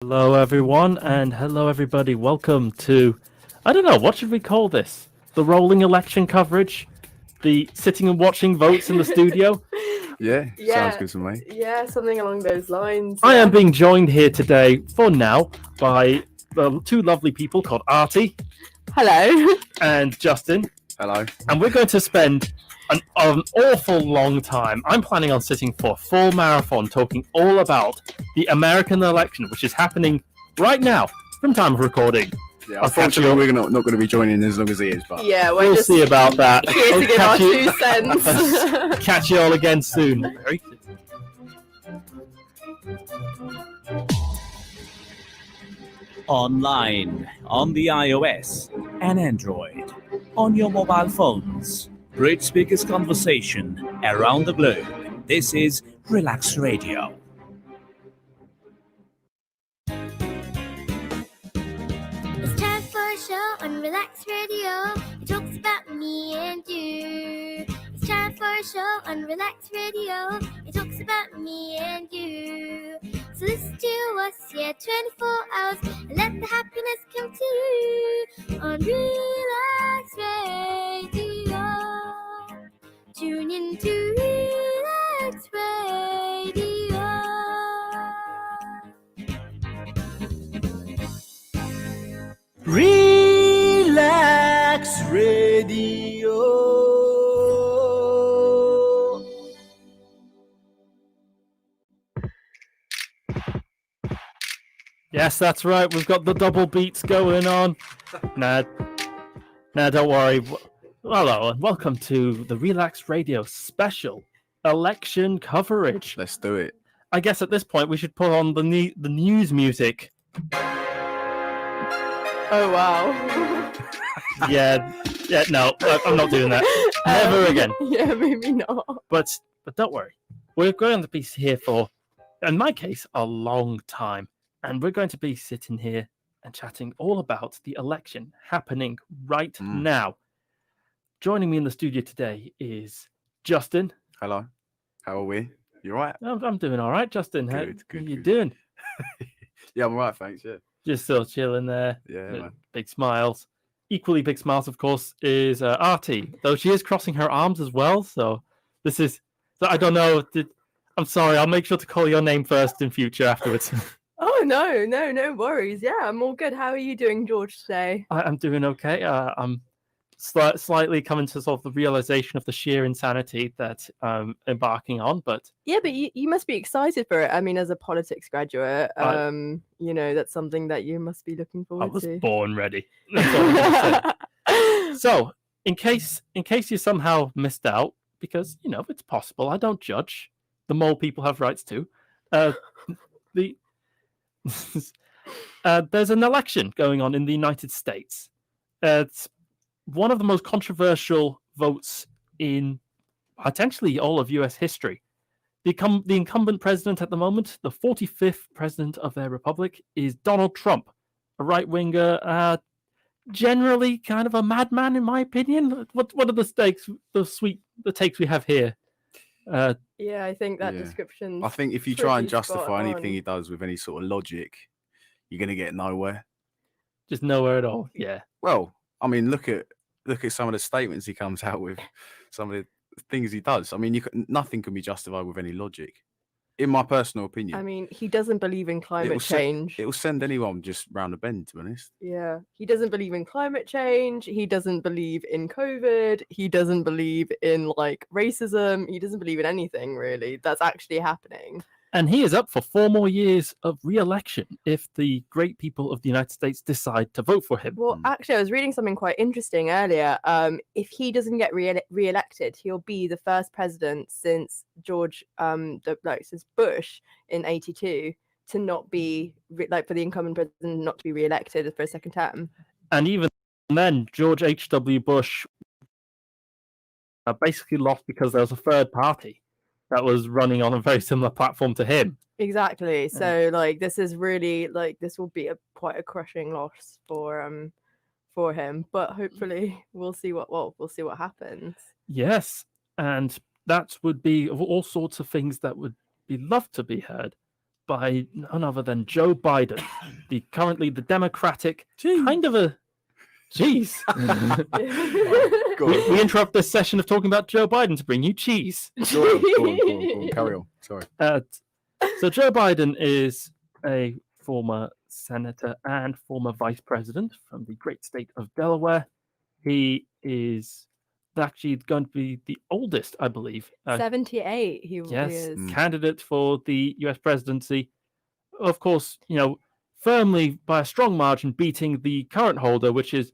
Hello, everyone, and hello, everybody. Welcome to, I don't know, what should we call this? The rolling election coverage? The sitting and watching votes in the studio? Yeah, sounds good to me. Yeah, something along those lines. I am yeah. being joined here today, for now, by two lovely people called Arti Hello. and Justin, Hello. and we're going to spend an awful long time. I'm planning on sitting for a full marathon talking all about the American election, which is happening right now from time of recording. Yeah, I'll catch unfortunately, you- we're not going to be joining as long as he is, but Yeah, we're We'll just see about that. here to give our Catch you- 2 cents. Catch you all again soon. Very soon. Online, on the iOS and Android, on your mobile phones. Great speakers conversation around the globe. This is Relax Radio. It's time for a show on Relax Radio. It talks about me and you. It's time for a show on Relax Radio. It talks about me and you. So listen to us, yeah, 24 hours. And let the happiness come to you on Relax Radio. Tune in to Relax Radio. Relax Radio. Yes, that's right. We've got the double beats going on. Nah, don't worry. Hello, and welcome to the Relax Radio special election coverage. let's do it. I guess at this point we should put on the news music. Oh wow. Yeah, no, I'm not doing that. Never again. Yeah, maybe not. But don't worry. We're going to be here for, in my case, a long time. And we're going to be sitting here and chatting all about the election happening right now. Joining me in the studio today is Justin. Hello. How are we? You all right? I'm doing all right, Justin. How Good, are you good. doing? Yeah, I'm all right, thanks. Yeah. Just still chilling there. Yeah, man. Big smiles. Equally big smiles, of course, is Arti, though she is crossing her arms as well. So this is, so I don't know. I'm sorry. I'll make sure to call your name first in future afterwards. Oh no worries. Yeah, I'm all good. How are you doing, George, today? I'm doing okay. I'm slightly coming to sort of the realization of the sheer insanity that I'm embarking on, but Yeah, but you must be excited for it. I mean, as a politics graduate, you know, that's something that you must be looking I forward was to. born ready. That's all I'm gonna say. So, in case you somehow missed out, because you know it's possible, I don't judge. The mole people have rights too. There's an election going on in the United States. It's one of the most controversial votes in potentially all of US history. The incumbent president at the moment, the 45th president of their republic, is Donald Trump, a right-winger, generally kind of a madman, in my opinion. What are the takes we have here? Yeah, I think that Yeah. description. I think if you try and pretty spot justify anything on. he does with any sort of logic, you're going to get nowhere. Just nowhere at all. Yeah. Well, I mean, look at some of the statements he comes out with, some of the things he does. I mean, nothing can be justified with any logic, in my personal opinion. I mean, he doesn't believe in climate change. It will send anyone just round the bend, to be honest. Yeah, he doesn't believe in climate change. He doesn't believe in COVID. He doesn't believe in like racism. He doesn't believe in anything really that's actually happening. And he is up for 4 more years of re-election if the great people of the United States decide to vote for him. Well, actually, I was reading something quite interesting earlier. If he doesn't get re-elected, he'll be the first president since since Bush in '82 to not be for the incumbent president not to be re-elected for a second term. And even then, George H.W. Bush basically lost because there was a third party that was running on a very similar platform to him. Exactly. So this is really this will be quite a crushing loss for him. But hopefully we'll see what happens. Yes, and that would be all sorts of things that would be loved to be heard. by none other than Joe Biden, currently the Democratic kind of a. Cheese. we interrupt this session of talking about Joe Biden to bring you cheese. Go on. Carry on. Sorry. So Joe Biden is a former senator and former vice president from the great state of Delaware. He is actually going to be the oldest, I believe. 78. He is. Candidate for the U.S. presidency. Of course, firmly by a strong margin beating the current holder, which is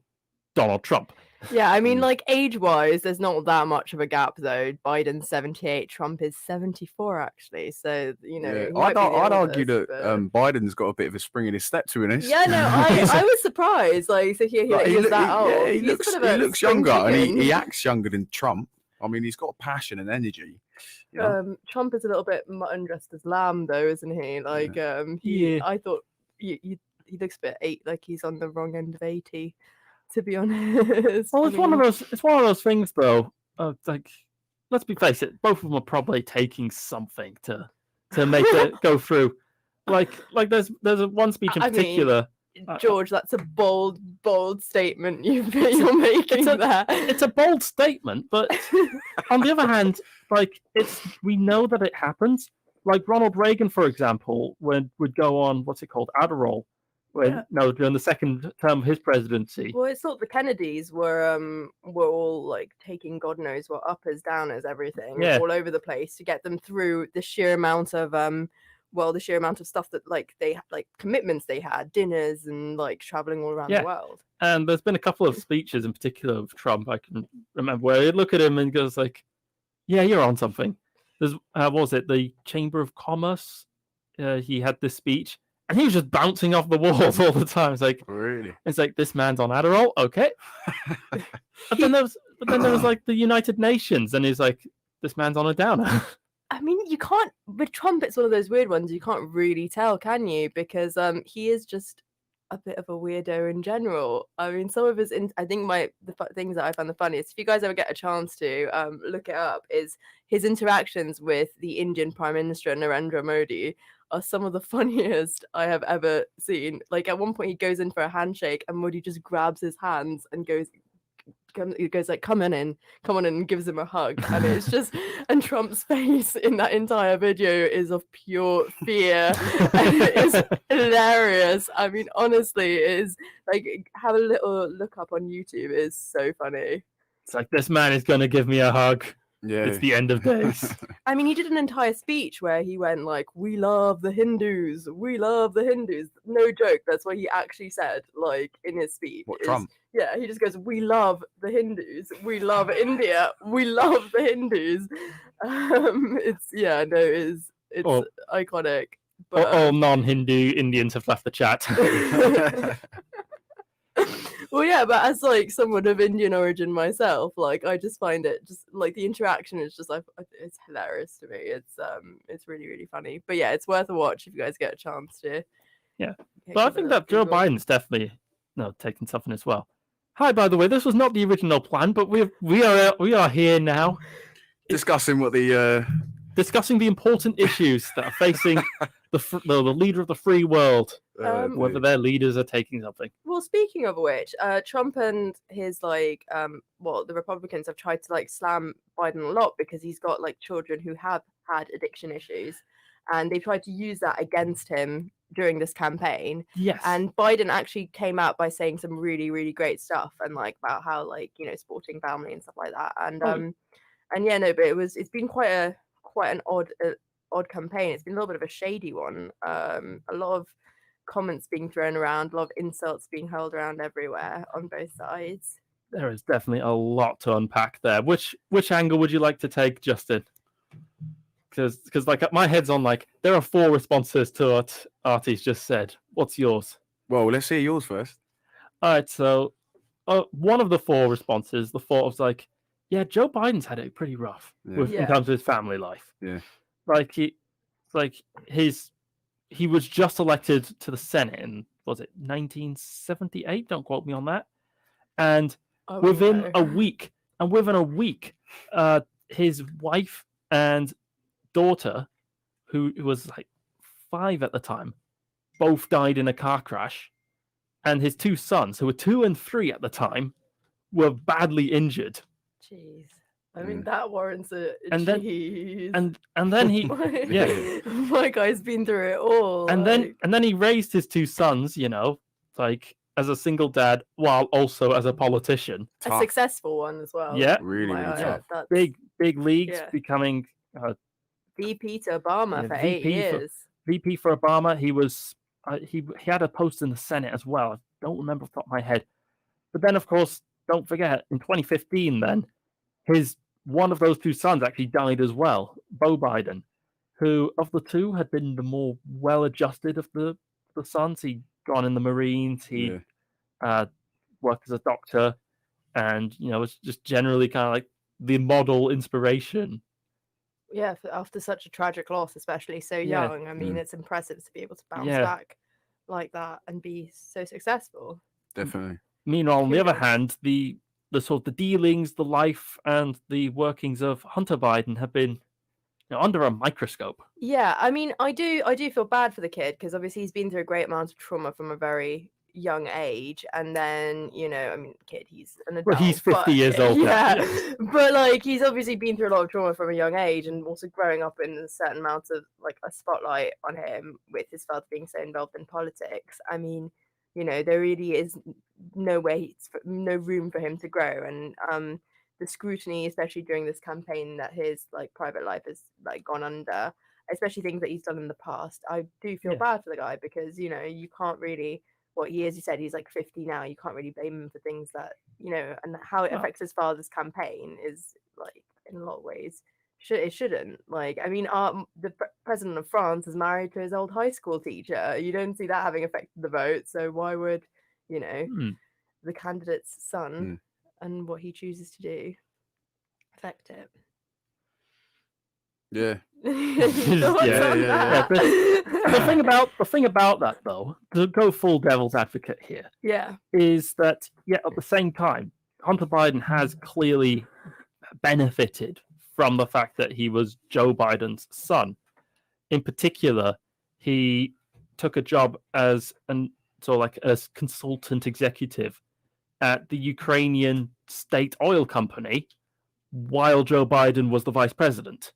Donald Trump. Yeah, I mean, like age-wise, there's not that much of a gap though. Biden's 78, Trump is 74 actually. So I'd argue that Biden's got a bit of a spring in his step, to be honest. Yeah, no, I was surprised. Like, so he's that old. Yeah, he looks younger, and he acts younger than Trump. I mean, he's got passion and energy. Trump is a little bit mutton dressed as lamb, though, isn't he? Like, I thought he looks a bit like he's on the wrong end of 80. To be honest. Well, it's one of those things, though. Like, let's be face it, both of them are probably taking something to make it go through. Like there's one speech in particular. George, that's a bold statement you're making there. It's a bold statement, but on the other hand, like we know that it happens. Like Ronald Reagan, for example, would go on what's it called, Adderall. During the second term of his presidency. Well, it's thought the Kennedys were all like taking God knows what uppers, downers, everything all over the place to get them through the sheer amount of stuff that they commitments they had, dinners and like traveling all around the world. And there's been a couple of speeches in particular of Trump I can remember where he'd look at him and goes like, "Yeah, you're on something." There's what was it, the Chamber of Commerce? He had this speech. And he was just bouncing off the walls all the time. It's like, really? It's like, this man's on Adderall, okay. But then there was like the United Nations, and he's like, this man's on a downer. I mean, you can't. With Trump, it's one of those weird ones. You can't really tell, can you? Because he is just a bit of a weirdo in general. I mean, some of his. I think the things that I found the funniest, if you guys ever get a chance to look it up, is his interactions with the Indian Prime Minister Narendra Modi. Are some of the funniest I have ever seen. Like at one point he goes in for a handshake and Modi just grabs his hands and goes like, come on in and gives him a hug. And it's just, and Trump's face in that entire video is of pure fear. And it is hilarious. I mean, honestly, it is like, have a little look up on YouTube. It is so funny. It's like, this man is going to give me a hug. Yeah, it's the end of days. I mean, he did an entire speech where he went like, "We love the Hindus. We love the Hindus." No joke. That's what he actually said, like in his speech. What, Trump? Yeah, he just goes, "We love the Hindus. We love India. We love the Hindus." It's iconic. But all non-Hindu Indians have left the chat. Well, yeah, but as like someone of Indian origin myself, like I just find it just like the interaction is just like it's hilarious to me. It's really, really funny. But yeah, it's worth a watch if you guys get a chance to. Yeah, but I think that Joe Biden's definitely taking something as well. Hi, by the way, this was not the original plan, but we are here now discussing discussing the important issues that are facing the leader of the free world, whether their leaders are taking something. Well, speaking of which, Trump and his the Republicans have tried to like slam Biden a lot because he's got like children who have had addiction issues, and they've tried to use that against him during this campaign. Yes. And Biden actually came out by saying some really, really great stuff and like about how sporting family and stuff like that. And but it's been quite an odd campaign. It's been a little bit of a shady one. A lot of comments being thrown around, a lot of insults being hurled around everywhere on both sides. There is definitely a lot to unpack there. Which angle would you like to take, Justin? Because like my head's on like there are 4 responses to what Arti's just said. What's yours? Well, let's hear yours first. All right, so one of the 4 responses, the thought was like, yeah, Joe Biden's had it pretty rough in terms of his family life. Yeah. He was just elected to the Senate in, was it 1978? Don't quote me on that. And within a week, his wife and daughter, who was like 5 at the time, both died in a car crash. And his 2 sons, who were 2 and 3 at the time, were badly injured. Jeez. I mean, that warrants a And then- jeez. And then he Yeah. My guy's been through it all. and then he raised his 2 sons, like as a single dad while also as a politician. a Tough. successful one as well. Yeah. Really, My really eye, tough. that's Big leagues, Yeah. becoming VP to Obama Yeah, for 8 VP for- years. VP for Obama. He was he had a post in the Senate as well. I don't remember off the top of my head. But then, of course, don't forget, in 2015, then one of those 2 sons actually died as well, Beau Biden, who of the 2 had been the more well-adjusted of the sons. He'd gone in the Marines. He worked as a doctor, and was just generally kind of like the model inspiration. Yeah, after such a tragic loss, especially so Yeah. young. I mean, it's impressive to be able to bounce Yeah. back like that and be so successful. Definitely. Meanwhile, on the other Kudos. hand, the sort of the dealings, the life, and the workings of Hunter Biden have been under a microscope. Yeah, I mean, I do feel bad for the kid because obviously he's been through a great amount of trauma from a very young age, and then I mean, kid, he's an adult. Well, he's 50 years old now. Yeah, but like he's obviously been through a lot of trauma from a young age, and also growing up in a certain amount of like a spotlight on him with his father being so involved in politics. I mean, there really is no room for him to grow, and the scrutiny, especially during this campaign, that his like private life has like gone under, especially things that he's done in the past. I do feel Yeah. bad for the guy because you can't really. What he is, you said he's like 50 now. You can't really blame him for things that and how it No. affects his father's campaign is like in a lot of ways it shouldn't. Like, I mean, the president of France is married to his old high school teacher. You don't see that having affected the vote. So why would the candidate's son and what he chooses to do affect it? Yeah. Thoughts Yeah, on yeah, that? The thing about that, though, to go full devil's advocate here, Yeah. is that at the same time, Hunter Biden has clearly benefited from the fact that he was Joe Biden's son. In particular, he took a job as a consultant executive at the Ukrainian state oil company while Joe Biden was the vice president,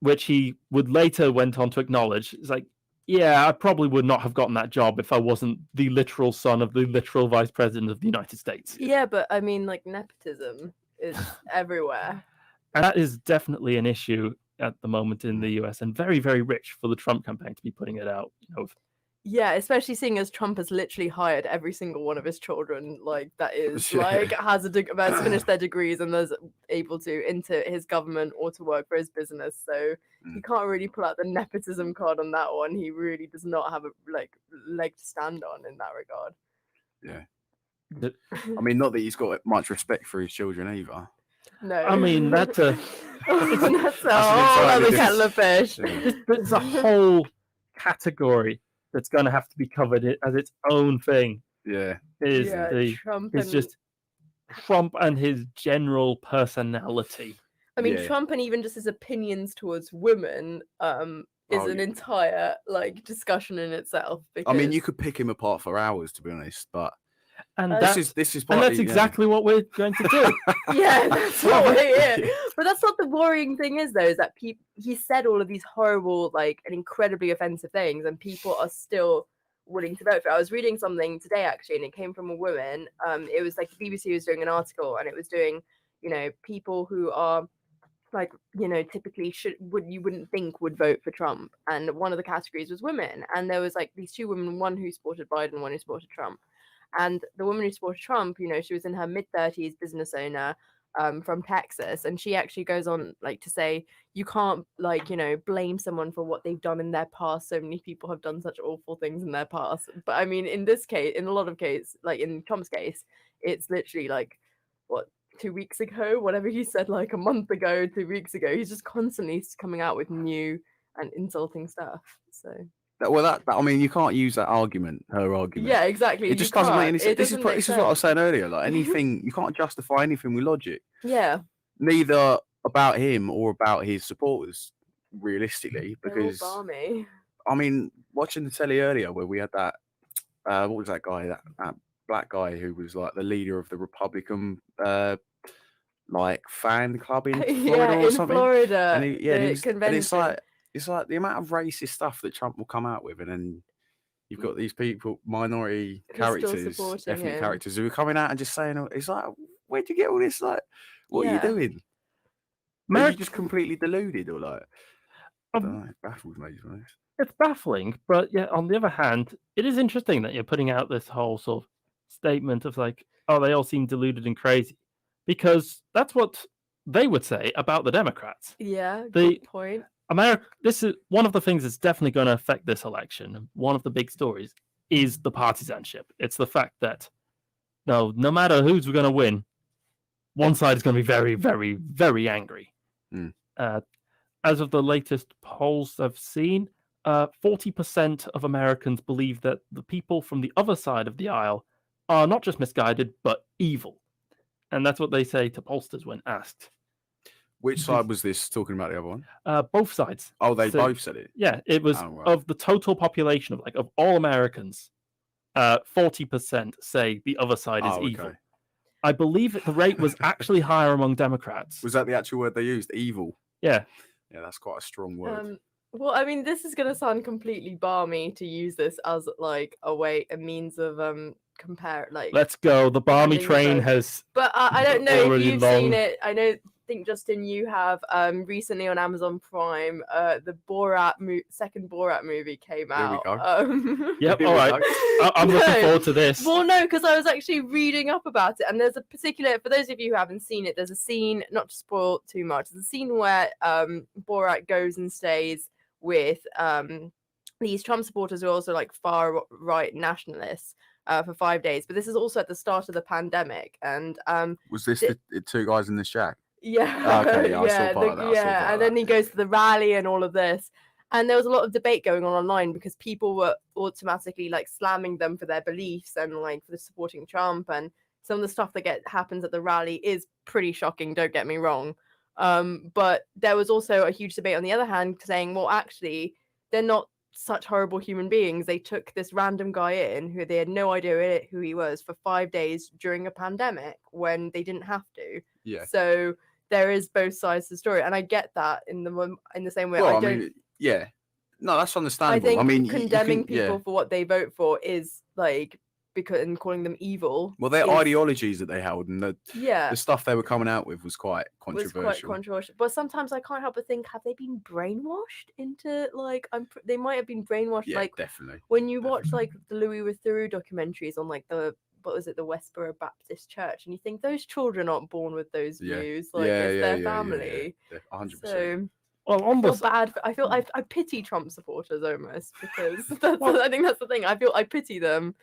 which he would later went on to acknowledge. It's like, yeah, I probably would not have gotten that job if I wasn't the literal son of the literal vice president of the United States. Yeah, but I mean, like, nepotism is everywhere. And that is definitely an issue at the moment in the US, and very, very rich for the Trump campaign to be putting it out. Yeah, especially seeing as Trump has literally hired every single one of his children, like that is Yeah. like has finished their degrees and is able to into his government or to work for his business. So he can't really pull out the nepotism card on that one. He really does not have a leg to stand on in that regard. Yeah. I mean, not that he's got much respect for his children either. No, I mean, that's a that's a an whole entirely other different- kettle of fish. Yeah. it's a whole category that's going to have to be covered as its own thing. Yeah. Trump It's and- just Trump and his general personality. I mean, Yeah. Trump and even just his opinions towards women is Oh, an yeah. entire discussion in itself. I mean, you because- could pick him apart for hours, to be honest. But And This that's this is and partly, that's exactly what we're going to do. Yeah, that's what it is. But that's not the worrying thing is though, is that he said all of these horrible, and incredibly offensive things, and people are still willing to vote for it. I was reading something today actually, and it came from a woman. It was like the BBC was doing an article, and it was doing, people who are typically you wouldn't think would vote for Trump, and one of the categories was women, and there was these two women, one who supported Biden, one who supported Trump. And the woman who supported Trump, she was in her mid-30s, business owner from Texas, and she actually goes on to say you can't blame someone for what they've done in their past. So many people have done such awful things in their past. But I mean, in this case, in a lot of cases, in Trump's case, it's literally 2 weeks ago, whatever he said, a month ago, 2 weeks ago. He's just constantly coming out with new and insulting stuff. So I mean, you can't use that argument, her argument. yeah, exactly. It just doesn't make any sense. This doesn't make is what I was sense. saying earlier. Anything, you can't justify anything with logic. Yeah, Neither about him or about his supporters, realistically, they're all because balmy. I mean, watching the telly earlier where we had that, what was that guy, that black guy who was like the leader of the Republican like fan club in Florida yeah, or in something. Florida, And he, yeah, and, the he was, convention. and it's like the amount of racist stuff that Trump will come out with, and then you've got these people, minority Who's still characters, supporting ethnic him. characters, who are coming out and just saying, it's like, where'd you get all this? Like, what are you Yeah. doing? Are you just completely deluded, or like? I don't know, it baffles me, to be honest. It's baffling, but yeah, on the other hand, it is interesting that you're putting out this whole sort of statement of like, oh, they all seem deluded and crazy, because that's what they would say about the Democrats. Yeah, The- good point. America, this is one of the things that's definitely going to affect this election. One of the big stories is the partisanship. It's the fact that no matter who's going to win, one side is going to be very, very, very angry. Mm. As of the latest polls I've seen, 40% of Americans believe that the people from the other side of the aisle are not just misguided, but evil. And that's what they say to pollsters when asked. Which side was this talking about? The other one? Both sides. Oh, they So- both said it. Yeah, it was Oh, right. of the total population of all Americans, 40% say the other side is Oh, evil. okay. I believe that the rate was actually higher among Democrats. Was that the actual word they used? Evil. Yeah. Yeah, that's quite a strong word. Well, I mean, this is gonna sound completely balmy to use this as like a means of compare like. Let's go. The balmy Ending train vote. has. But I don't know if already you've long. seen it. Think Justin, you have recently on Amazon Prime. The second Borat movie came Here we out. go. Yep. Here All we right. go. I'm looking No. forward to this. Well, no, because I was actually reading up about it, and there's a particular. For those of you who haven't seen it, there's a scene. Not to spoil too much. There's a scene where Borat goes and stays with these Trump supporters who are also like far right nationalists for 5 days. But this is also at the start of the pandemic, and Was this Di- the two guys in the shack? yeah, Okay, yeah, I saw part of that, I saw yeah, part of and then that. he goes to the rally and all of this. And there was a lot of debate going on online because people were automatically like slamming them for their beliefs and like for supporting Trump. And some of the stuff that happens at the rally is pretty shocking. Don't get me wrong. But there was also a huge debate on the other hand saying, well, actually, they're not such horrible human beings. They took this random guy in who they had no idea who he was for 5 days during a pandemic when they didn't have to. Yeah. So there is both sides to the story, and I get that in the same way. Well, I don't. mean, yeah. No, that's I understandable. think I mean, you condemning can- yeah. people for what they vote for is like because and calling them evil. Well, their is- ideologies that they held and Yeah, the stuff they were coming out with was quite was controversial. quite controversial. But sometimes I can't help but think, have they been brainwashed into like? They might have been brainwashed. Yeah, Like definitely. when you watch like the Louis Theroux documentaries on like the what was it, the Westboro Baptist Church, and you think those children aren't born with those Yeah. views. Like yeah, it's yeah, their yeah, family. Yeah, 100%. So Well, on I feel the bad. I feel I pity Trump supporters almost because that's Well- I think that's the thing. I pity them.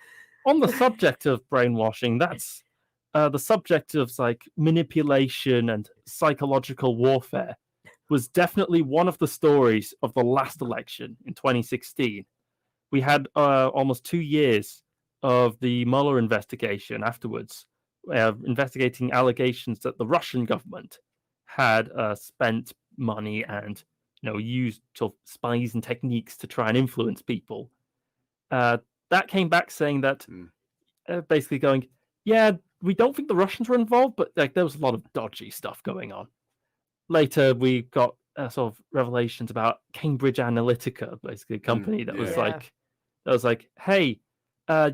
on the subject of brainwashing, that's the subject of like manipulation and psychological warfare was definitely one of the stories of the last election in 2016. We had almost 2 years of the Mueller investigation afterwards, investigating allegations that the Russian government had spent money and used sort of spies and techniques to try and influence people. That came back saying that basically going, yeah, we don't think the Russians were involved, but like there was a lot of dodgy stuff going on. Later, we got sort of revelations about Cambridge Analytica, basically a company that was Yeah. like, hey,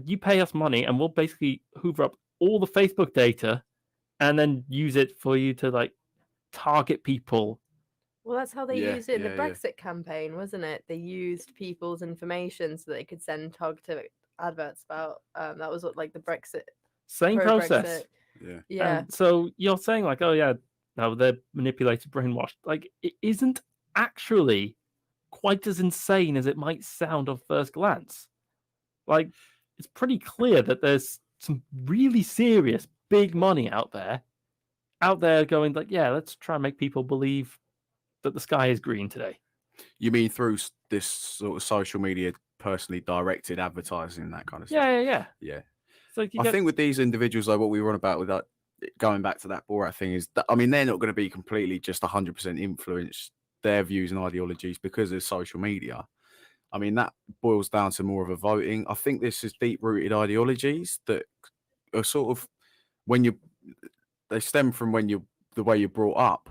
you pay us money and we'll basically hoover up all the Facebook data and then use it for you to like target people. Well, that's how they Yeah, used it in the yeah. Brexit campaign, wasn't it? They used people's information so they could send targeted adverts about. That was what like the Brexit Same process. pro-Brexit. Yeah. Yeah. And so you're saying like, oh yeah, no, they're manipulated, brainwashed. Like it isn't actually quite as insane as it might sound on first glance. Like it's pretty clear that there's some really serious big money out there going like, yeah, let's try and make people believe that the sky is green today. You mean through this sort of social media, personally directed advertising, that kind of stuff? Yeah. Yeah. So you I get, think with these individuals, like what we were on about with that, going back to that Borat thing, is that, I mean, they're not going to be completely just 100% influence their views and ideologies because of social media. I mean, that boils down to more of a voting. I think this is deep-rooted ideologies that are sort of they stem from the way you're brought up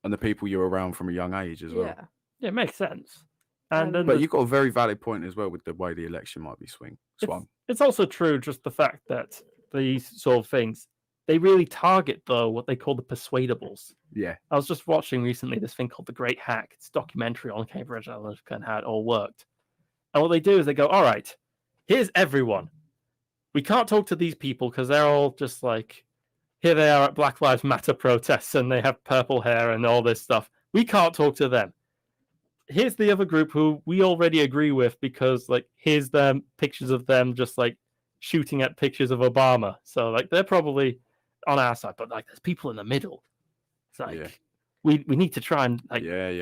and the people you're around from a young age as well. Yeah, it makes sense. And then But you've got a very valid point as well with the way the election might be swung. It's also true, just the fact that these sort of things, they really target, though, what they call the persuadables. Yeah. I was just watching recently this thing called The Great Hack. It's a documentary on Cambridge Analytica and how it all worked. And what they do is they go, all right, here's everyone. We can't talk to these people because they're all just like, here they are at Black Lives Matter protests and they have purple hair and all this stuff. We can't talk to them. Here's the other group who we already agree with because, like, here's them pictures of them just like shooting at pictures of Obama. So, like, they're probably on our side, but like, there's people in the middle. It's like we need to try and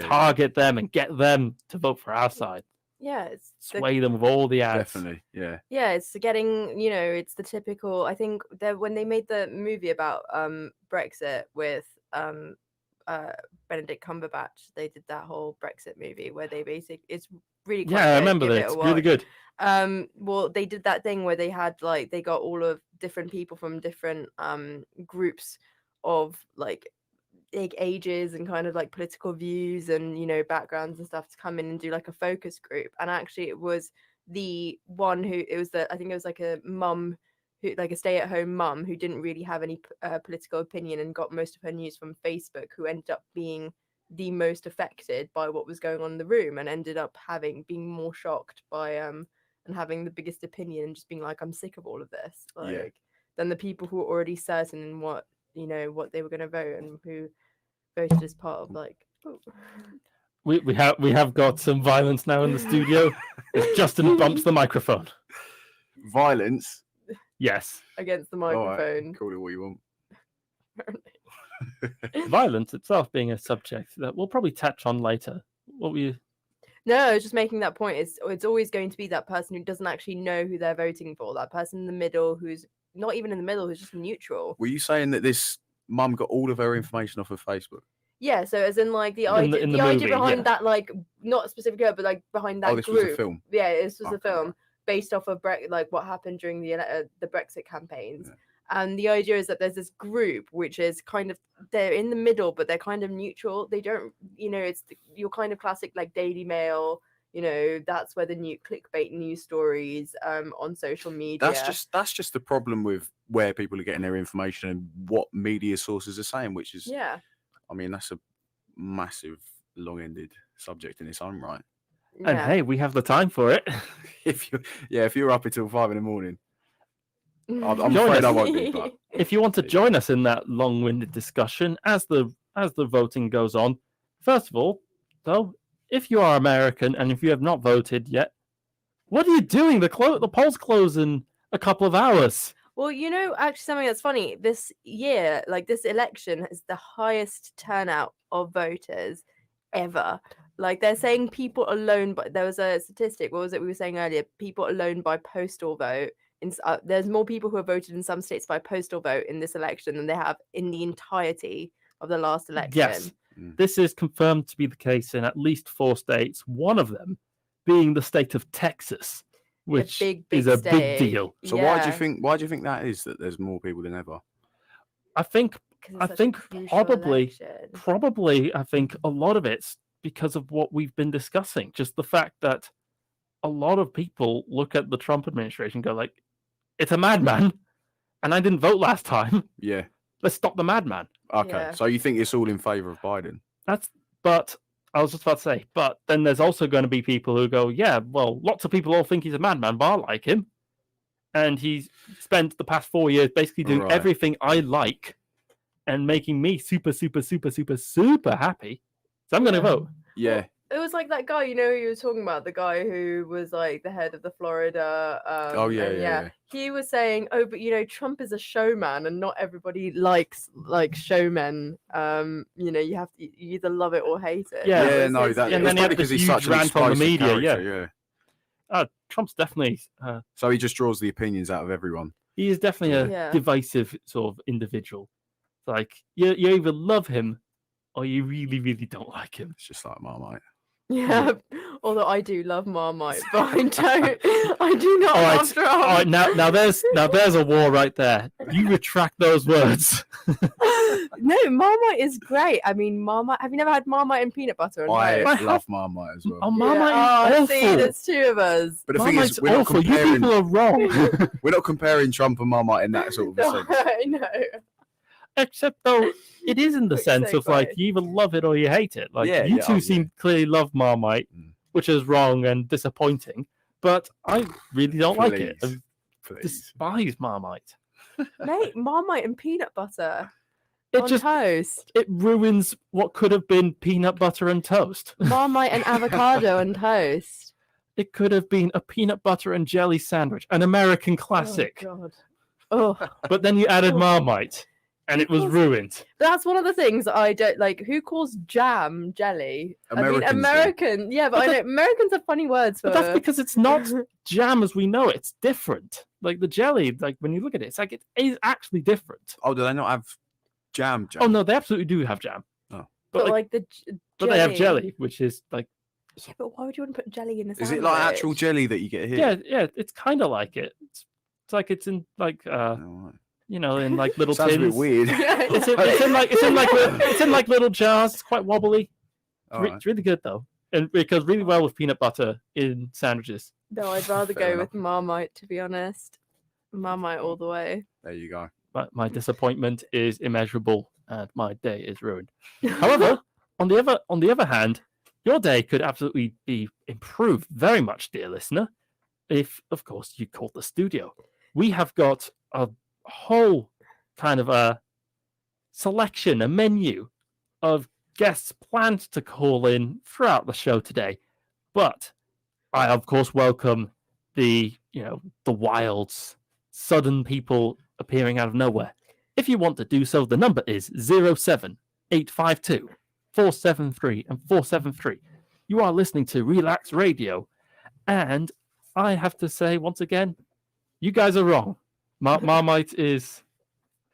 target them and get them to vote for our side. Yeah, it's Sway them with all the ads. Definitely, yeah. Yeah, it's getting, it's the typical. I think that when they made the movie about Brexit with Benedict Cumberbatch, they did that whole Brexit movie where they it's really quite I good, remember give that. it a It's really watch. good. Well, they did that thing where they had they got all of different people from different groups of like big ages and kind of like political views and backgrounds and stuff to come in and do like a focus group. And actually it was the one who I think it was like a mum who, like a stay-at-home mum who didn't really have any political opinion and got most of her news from Facebook, who ended up being the most affected by what was going on in the room and ended up being more shocked by and having the biggest opinion and just being like, I'm sick of all of this, than the people who were already certain in what they were going to vote and who voted as part of We have got some violence now in the studio. Justin bumps the microphone. Violence? Yes. Against the All right, microphone. call it what you want. Violence itself being a subject that we'll probably touch on later. What were you? No, I was just making that point. It's always going to be that person who doesn't actually know who they're voting for. That person in the middle who's not even in the middle, who's just neutral. Were you saying that this mum got all of her information off of Facebook? Yeah, so as in like the idea, the idea movie, behind that, like not specifically her, but like behind that this group. was a film. Yeah, this was a Okay, film right. based off of like what happened during the Brexit campaigns. Yeah. And the idea is that there's this group which is kind of, they're in the middle, but they're kind of neutral. They don't, it's your kind of classic like Daily Mail. That's where the new clickbait news stories on social media. That's just the problem with where people are getting their information and what media sources are saying, which is I mean, that's a massive long-ended subject in its own right. Yeah. And hey, we have the time for it. if you're up until 5 a.m, I'm afraid I won't be. But if you want to join us in that long-winded discussion as the voting goes on, first of all, though, if you are American and if you have not voted yet, what are you doing? The polls close in a couple of hours. Well, actually something that's funny, this year, like this election is the highest turnout of voters ever. Like they're saying people alone, but there was a statistic, what was it we were saying earlier? People alone by postal vote. There's more people who have voted in some states by postal vote in this election than they have in the entirety of the last election. Yes, this is confirmed to be the case in at least 4 states, one of them being the state of Texas, which is a big deal. So why do you think that is, that there's more people than ever? I think probably I think a lot of it's because of what we've been discussing. Just the fact that a lot of people look at the Trump administration and go like, it's a madman, and I didn't vote last time. Yeah. Let's stop the madman. Okay. Yeah. So you think it's all in favor of Biden? But I was just about to say, but then there's also going to be people who go, yeah, well, lots of people all think he's a madman, but I like him. And he's spent the past 4 years basically doing everything I like and making me super, super, super, super, super happy. So I'm going to vote. Yeah. It was like that guy, who you were talking about, the guy who was like the head of the Florida. Yeah. He was saying, oh, but Trump is a showman, and not everybody likes like showmen. You have to you either love it or hate it. Yeah, and then he had because this he's such huge an rant on the explosive media. character, Trump's definitely. So he just draws the opinions out of everyone. He is definitely a divisive sort of individual. Like you either love him or you really, really don't like him. It's just like Marmite. Yeah, although I do love Marmite, but I don't. I do not All right, love Trump. all right. Now there's a war right there. You retract those words. No, Marmite is great. I mean, Marmite. Have you never had Marmite and peanut butter? And I toast? love Marmite as well. Oh, Marmite Yeah. is See, awful. there's two of us. But the thing Marmite's is, we're not awful. You comparing. people are wrong. We're not comparing Trump and Marmite in that sort of a sense. I know. Except though, it is in the Quick sense of like segue. you either love it or you hate it. Like Yeah, you yeah, two oh, seem clearly love Marmite, which is wrong and disappointing. But I really don't like it. I Please. despise Marmite. Mate, Marmite and peanut butter It on just toast. it ruins what could have been peanut butter and toast. Marmite and avocado and toast. It could have been a peanut butter and jelly sandwich, an American classic. Oh, God. Oh, But then you added Oh. Marmite, and it was Because- ruined. that's one of the things I don't like. Who calls jam jelly? Americans I do. mean, American. Yeah, but But I know Americans have funny words for. But that's because it's not jam as we know it. It's different. Like the jelly, like when you look at it, it's like it is actually different. Oh, do they not have jam? Oh no, they absolutely do have jam. Oh. but But like the but they have jelly, which is like Yeah, but why would you want to put jelly in a sandwich? Is it like actual jelly that you get here? yeah, it's kind of like it. It's like it's in like Oh, right. you know, in like little Sounds a tins. bit weird. It's in like little jars. It's quite wobbly. All It's right. really good though, and it goes really well with peanut butter in sandwiches. No, I'd rather Fair go with Marmite, to be honest. Marmite all the way. There you go. My disappointment is immeasurable, and my day is ruined. However, on the other hand, your day could absolutely be improved very much, dear listener, if of course you called the studio. We have got a whole kind of a selection, a menu of guests planned to call in throughout the show today. But I of course welcome the wilds, sudden people appearing out of nowhere. If you want to do so, the number is 07852 473 and 473. You are listening to Relaks Radio, and I have to say once again, you guys are wrong. Marmite is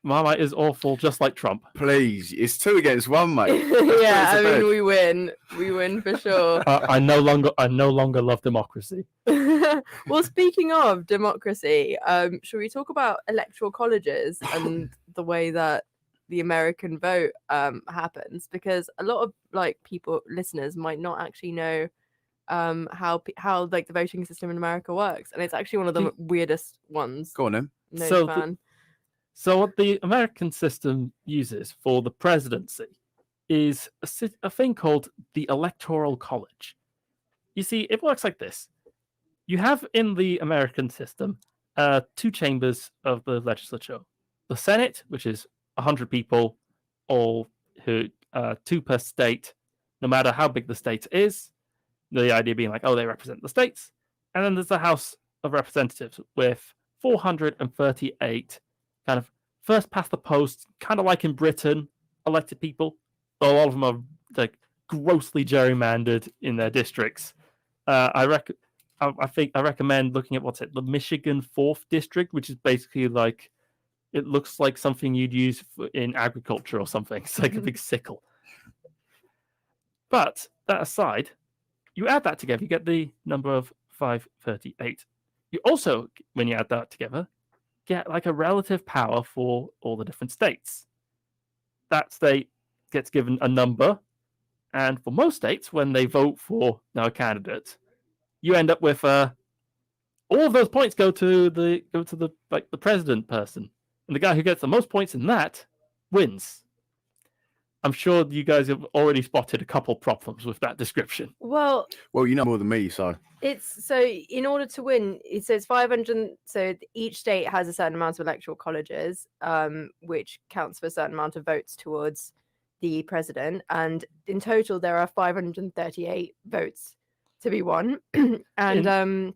awful, just like Trump. Please, it's 2 against 1, mate. Yeah, I Put it to mean bed. we win. We win for sure. I no longer love democracy. Well, speaking of democracy, should we talk about electoral colleges and the way that the American vote happens? Because a lot of listeners might not actually know how like the voting system in America works, and it's actually one of the weirdest ones. Go on then. No So fan. So what the American system uses for the presidency is a thing called the Electoral College. You see, it works like this. You have in the American system 2 chambers of the legislature. The Senate, which is 100 people, all 2 per state, no matter how big the state is. The idea being like, oh, they represent the states. And then there's the House of Representatives with 438 kind of first past the post, kind of like in Britain, elected people. Though a lot of them are like grossly gerrymandered in their districts. I recommend looking at the Michigan 4th district, which is basically like it looks like something you'd use in agriculture or something. It's like a big sickle. But that aside, you add that together, you get the number of 538. You also, when you add that together, get like a relative power for all the different states. That state gets given a number, and for most states, when they vote for a candidate, you end up with all of those points go to the president person, and the guy who gets the most points in that wins. I'm sure you guys have already spotted a couple problems with that description. Well, you know more than me, so. it's so in order to win, it says 500. So each state has a certain amount of electoral colleges, which counts for a certain amount of votes towards the president. And in total, there are 538 votes to be won. And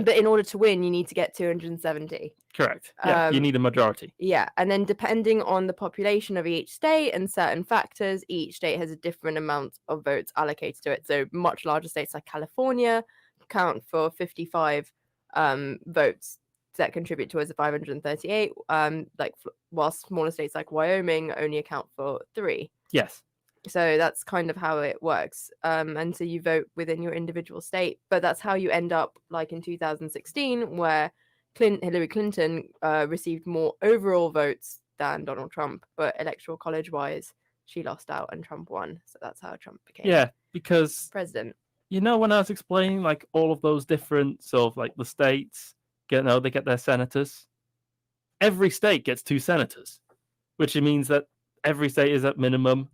but in order to win, you need to get 270. Correct. Yeah, you need a majority. Yeah, and then depending on the population of each state and certain factors, each state has a different amount of votes allocated to it. So much larger states like California count for 55 votes that contribute towards the 538. While smaller states like Wyoming only account for 3. Yes. So that's kind of how it works. And so you vote within your individual state, but that's how you end up like in 2016, where Hillary Clinton received more overall votes than Donald Trump, but electoral college wise, she lost out and Trump won. So that's how Trump became Yeah, because president. when I was explaining like all of those different sort of like the states they get their senators. Every state gets 2 senators, which means that every state is at minimum,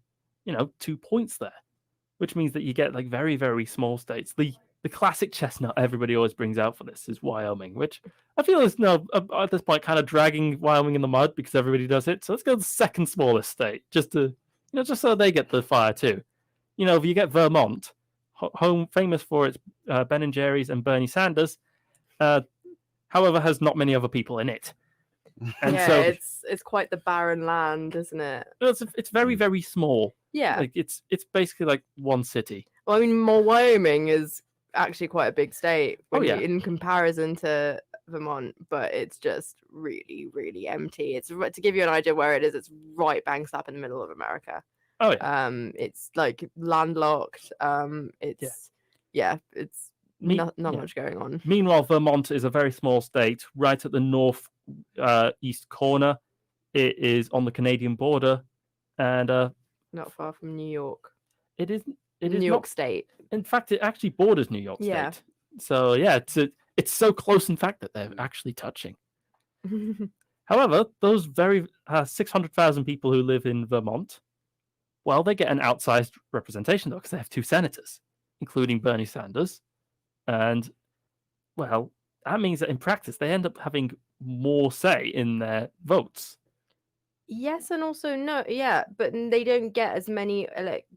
2 points there, which means that you get like very, very small states. The classic chestnut everybody always brings out for this is Wyoming, which I feel is now at this point kind of dragging Wyoming in the mud because everybody does it. So let's go to the second smallest state, just to just so they get the fire too. If you get Vermont, home famous for its Ben and Jerry's and Bernie Sanders, however, has not many other people in it. And yeah, so it's quite the barren land, isn't it? it's very, very small. Yeah. Like it's basically like one city. Well, I mean, Wyoming is actually quite a big state in comparison to Vermont, but it's just really, really empty. It's to give you an idea where it is. It's right bang slap in the middle of America. Oh yeah. It's like landlocked. It's not much going on. Meanwhile, Vermont is a very small state, right at the north east corner. It is on the Canadian border, and not far from New York. It is New York State. In fact, it actually borders New York State. So yeah, it's so close, in fact, that they're actually touching. However, those very 600,000 people who live in Vermont, well, they get an outsized representation though, because they have 2 senators, including Bernie Sanders, and well, that means that in practice they end up having more say in their votes. Yes, and also no, yeah, but they don't get as many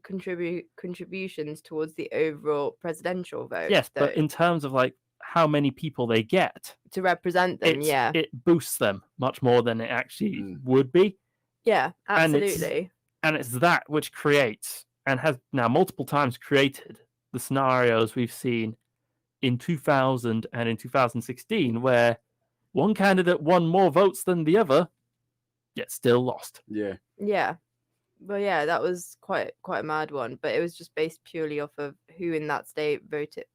contributions towards the overall presidential vote. Yes, but in terms of like how many people they get to represent them, it boosts them much more than it actually would be. Yeah, absolutely. And it's that which creates and has now multiple times created the scenarios we've seen in 2000 and in 2016, where one candidate won more votes than the other, yet still lost. Yeah. Yeah. Well, yeah, that was quite a mad one, but it was just based purely off of who in that state voted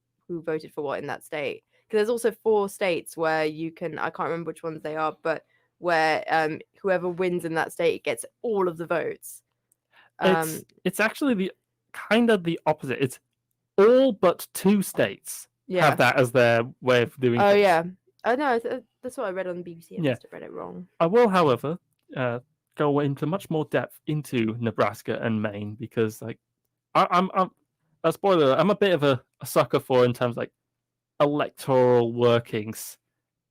for what in that state. Because there's also 4 states where you can, I can't remember which ones they are, but where whoever wins in that state gets all of the votes. It's actually the opposite. It's all but 2 states have that as their way of doing things. Yeah. Oh no, that's what I read on the BBC. I must have read it wrong. I will, however, go into much more depth into Nebraska and Maine because, like, I'm a spoiler. I'm a bit of a sucker for in terms of, like, electoral workings,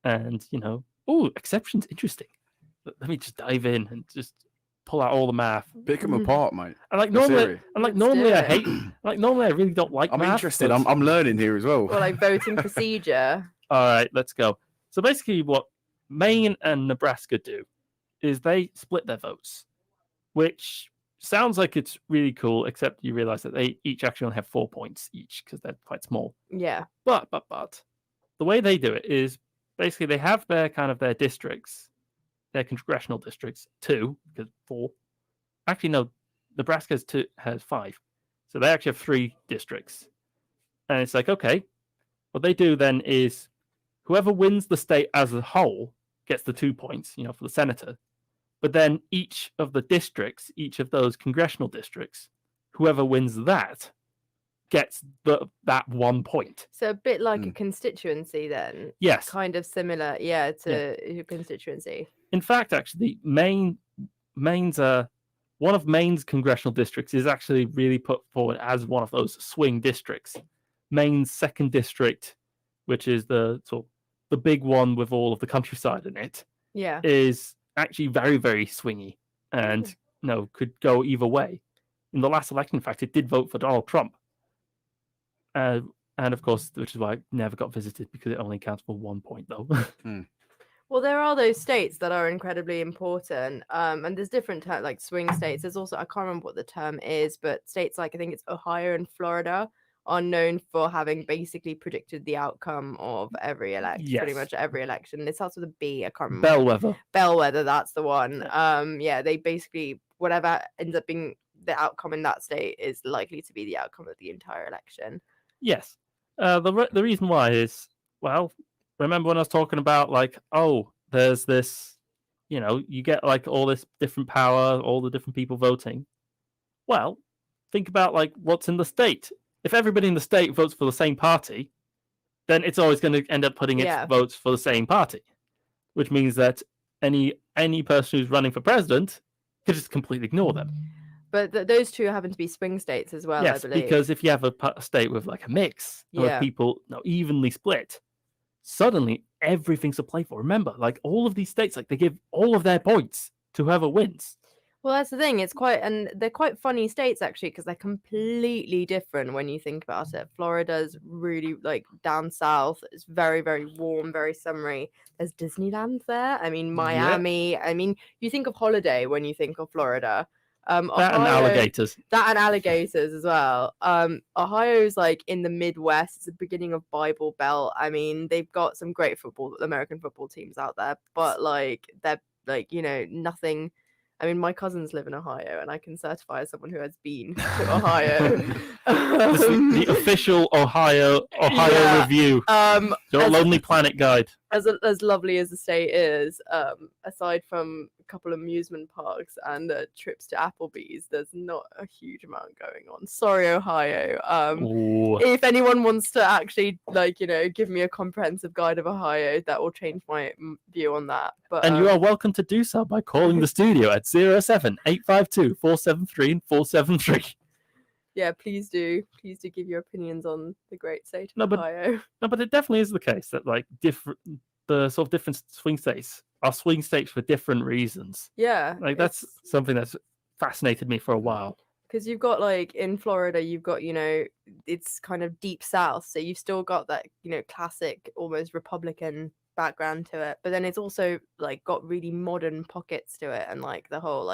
and exceptions. Interesting. Let me just dive in and just pull out all the math. Pick them apart, mate. And normally I hate. Normally I really don't like. I'm math, interested. but... I'm learning here as well. Well, like voting procedure. All right, let's go. So basically, what Maine and Nebraska do is they split their votes, which sounds like it's really cool, except you realize that they each actually only have 4 points each because they're quite small. Yeah. But the way they do it is basically they have their their districts, their congressional districts, 2 because 4. Actually, no, Nebraska has 5, so they actually have 3 districts, and it's like, okay, what they do then is whoever wins the state as a whole gets the 2 points, for the senator. But then each of the districts, each of those congressional districts, whoever wins that gets that 1 point. So a bit like a constituency then. Yes. Kind of similar, to a constituency. In fact, actually, Maine's one of Maine's congressional districts is actually really put forward as one of those swing districts. Maine's 2nd district, which is the big one with all of the countryside in it, is actually very, very swingy and could go either way. In the last election, in fact, it did vote for Donald Trump. And of course, which is why it never got visited because it only counts for 1 point, though. Well, there are those states that are incredibly important, and there's different like swing states. There's also, I can't remember what the term is, but states like I think it's Ohio and Florida are known for having basically predicted the outcome of every election, pretty much every election. It starts with a B. I can't remember. Bellwether. Bellwether, that's the one. They basically, whatever ends up being the outcome in that state is likely to be the outcome of the entire election. Yes. The reason why is, well, remember when I was talking about like, oh, there's this, you get like all this different power, all the different people voting. Well, think about like what's in the state. If everybody in the state votes for the same party, then it's always going to end up putting its votes for the same party, which means that any person who's running for president could just completely ignore them. But those two happen to be swing states as well, Yes, I believe. because if you have a state with like a mix, with people evenly split, suddenly everything's to play for. Remember, like all of these states, like they give all of their points to whoever wins. Well, that's the thing. They're quite funny states actually, because they're completely different when you think about it. Florida's really like down south. It's very, very warm, very summery. There's Disneyland there. I mean, Miami. I mean, you think of holiday when you think of Florida. That and alligators. That and alligators as well. Ohio's like in the Midwest. It's the beginning of Bible Belt. I mean, they've got some great American football teams out there, but like they're like nothing. I mean, my cousins live in Ohio, and I can certify as someone who has been to Ohio. The official Ohio review. Your Lonely Planet guide. As lovely as the state is, aside from a couple of amusement parks and trips to Applebee's, there's not a huge amount going on. Sorry, Ohio. If anyone wants to actually give me a comprehensive guide of Ohio, that will change my view on that. But and you are welcome to do so by calling the studio at 07852 473 473. Yeah, please do give your opinions on the great state of Ohio. No, but it definitely is the case that like the sort of different swing states are swing states for different reasons. Yeah, like that's something that's fascinated me for a while. Because you've got like in Florida, you've got it's kind of deep south, so you've still got that classic almost Republican background to it, but then it's also like got really modern pockets to it, and like the whole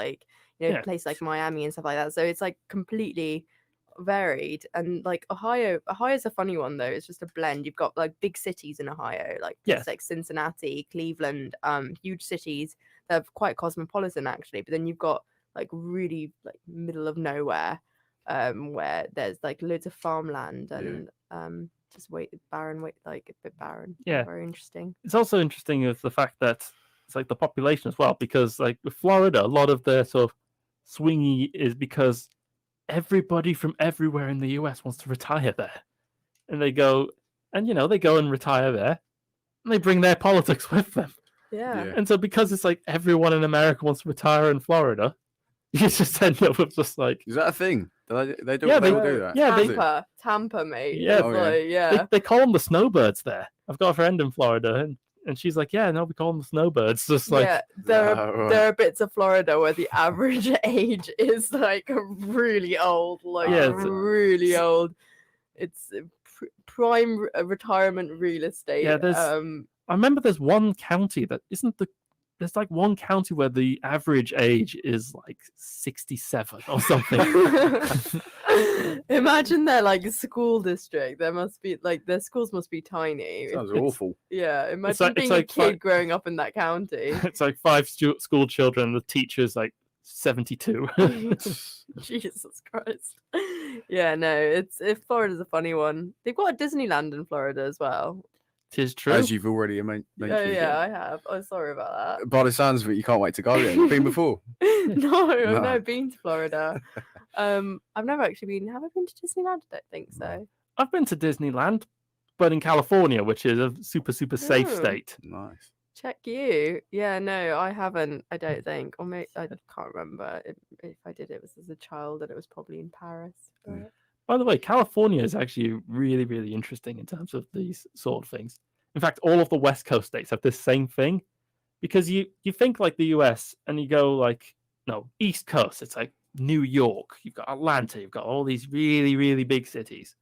place like Miami and stuff like that. So it's like completely varied. And like Ohio's a funny one though. It's just a blend. You've got like big cities in Ohio, like like Cincinnati, Cleveland, huge cities that are quite cosmopolitan actually, but then you've got like really like middle of nowhere where there's like loads of farmland and just like a bit barren. Very interesting. It's also interesting with the fact that it's like the population as well, because like with Florida, a lot of their sort of swingy is because everybody from everywhere in the US wants to retire there, and they go and retire there, and they bring their politics with them. And so because it's like everyone in America wants to retire in Florida, you just end up with just like, is that a thing? They do that. Yeah, Tampa, mate. They call them the snowbirds there. I've got a friend in Florida, and she's like, yeah, no, we call them the snowbirds. Just like there are bits of Florida where the average age is like really old, really old. It's prime retirement real estate. Yeah, I remember there's one county that isn't the. There's like one county where the average age is like 67 or something. Imagine their like school district. There must be like their schools must be tiny. Sounds awful. Yeah, imagine being a kid growing up in that county. It's like 5 school children. The teacher's like 72. Jesus Christ. Yeah, no, Florida's a funny one. They've got a Disneyland in Florida as well. Tis true. As you've already mentioned. Yeah, I have. I'm sorry about that. By the sounds of it, you can't wait to go there. You've been before? No, I've never been to Florida. I've never actually been. Have I been to Disneyland? I don't think so. I've been to Disneyland, but in California, which is a super, super safe state. Nice. Check you. Yeah, no, I haven't. I don't think. Or maybe I can't remember. If I did, it was as a child, and it was probably in Paris. But... By the way, California is actually really, really interesting in terms of these sort of things. In fact, all of the West Coast states have this same thing, because you think like the US and you go like, no, East Coast, it's like New York, you've got Atlanta, you've got all these really, really big cities.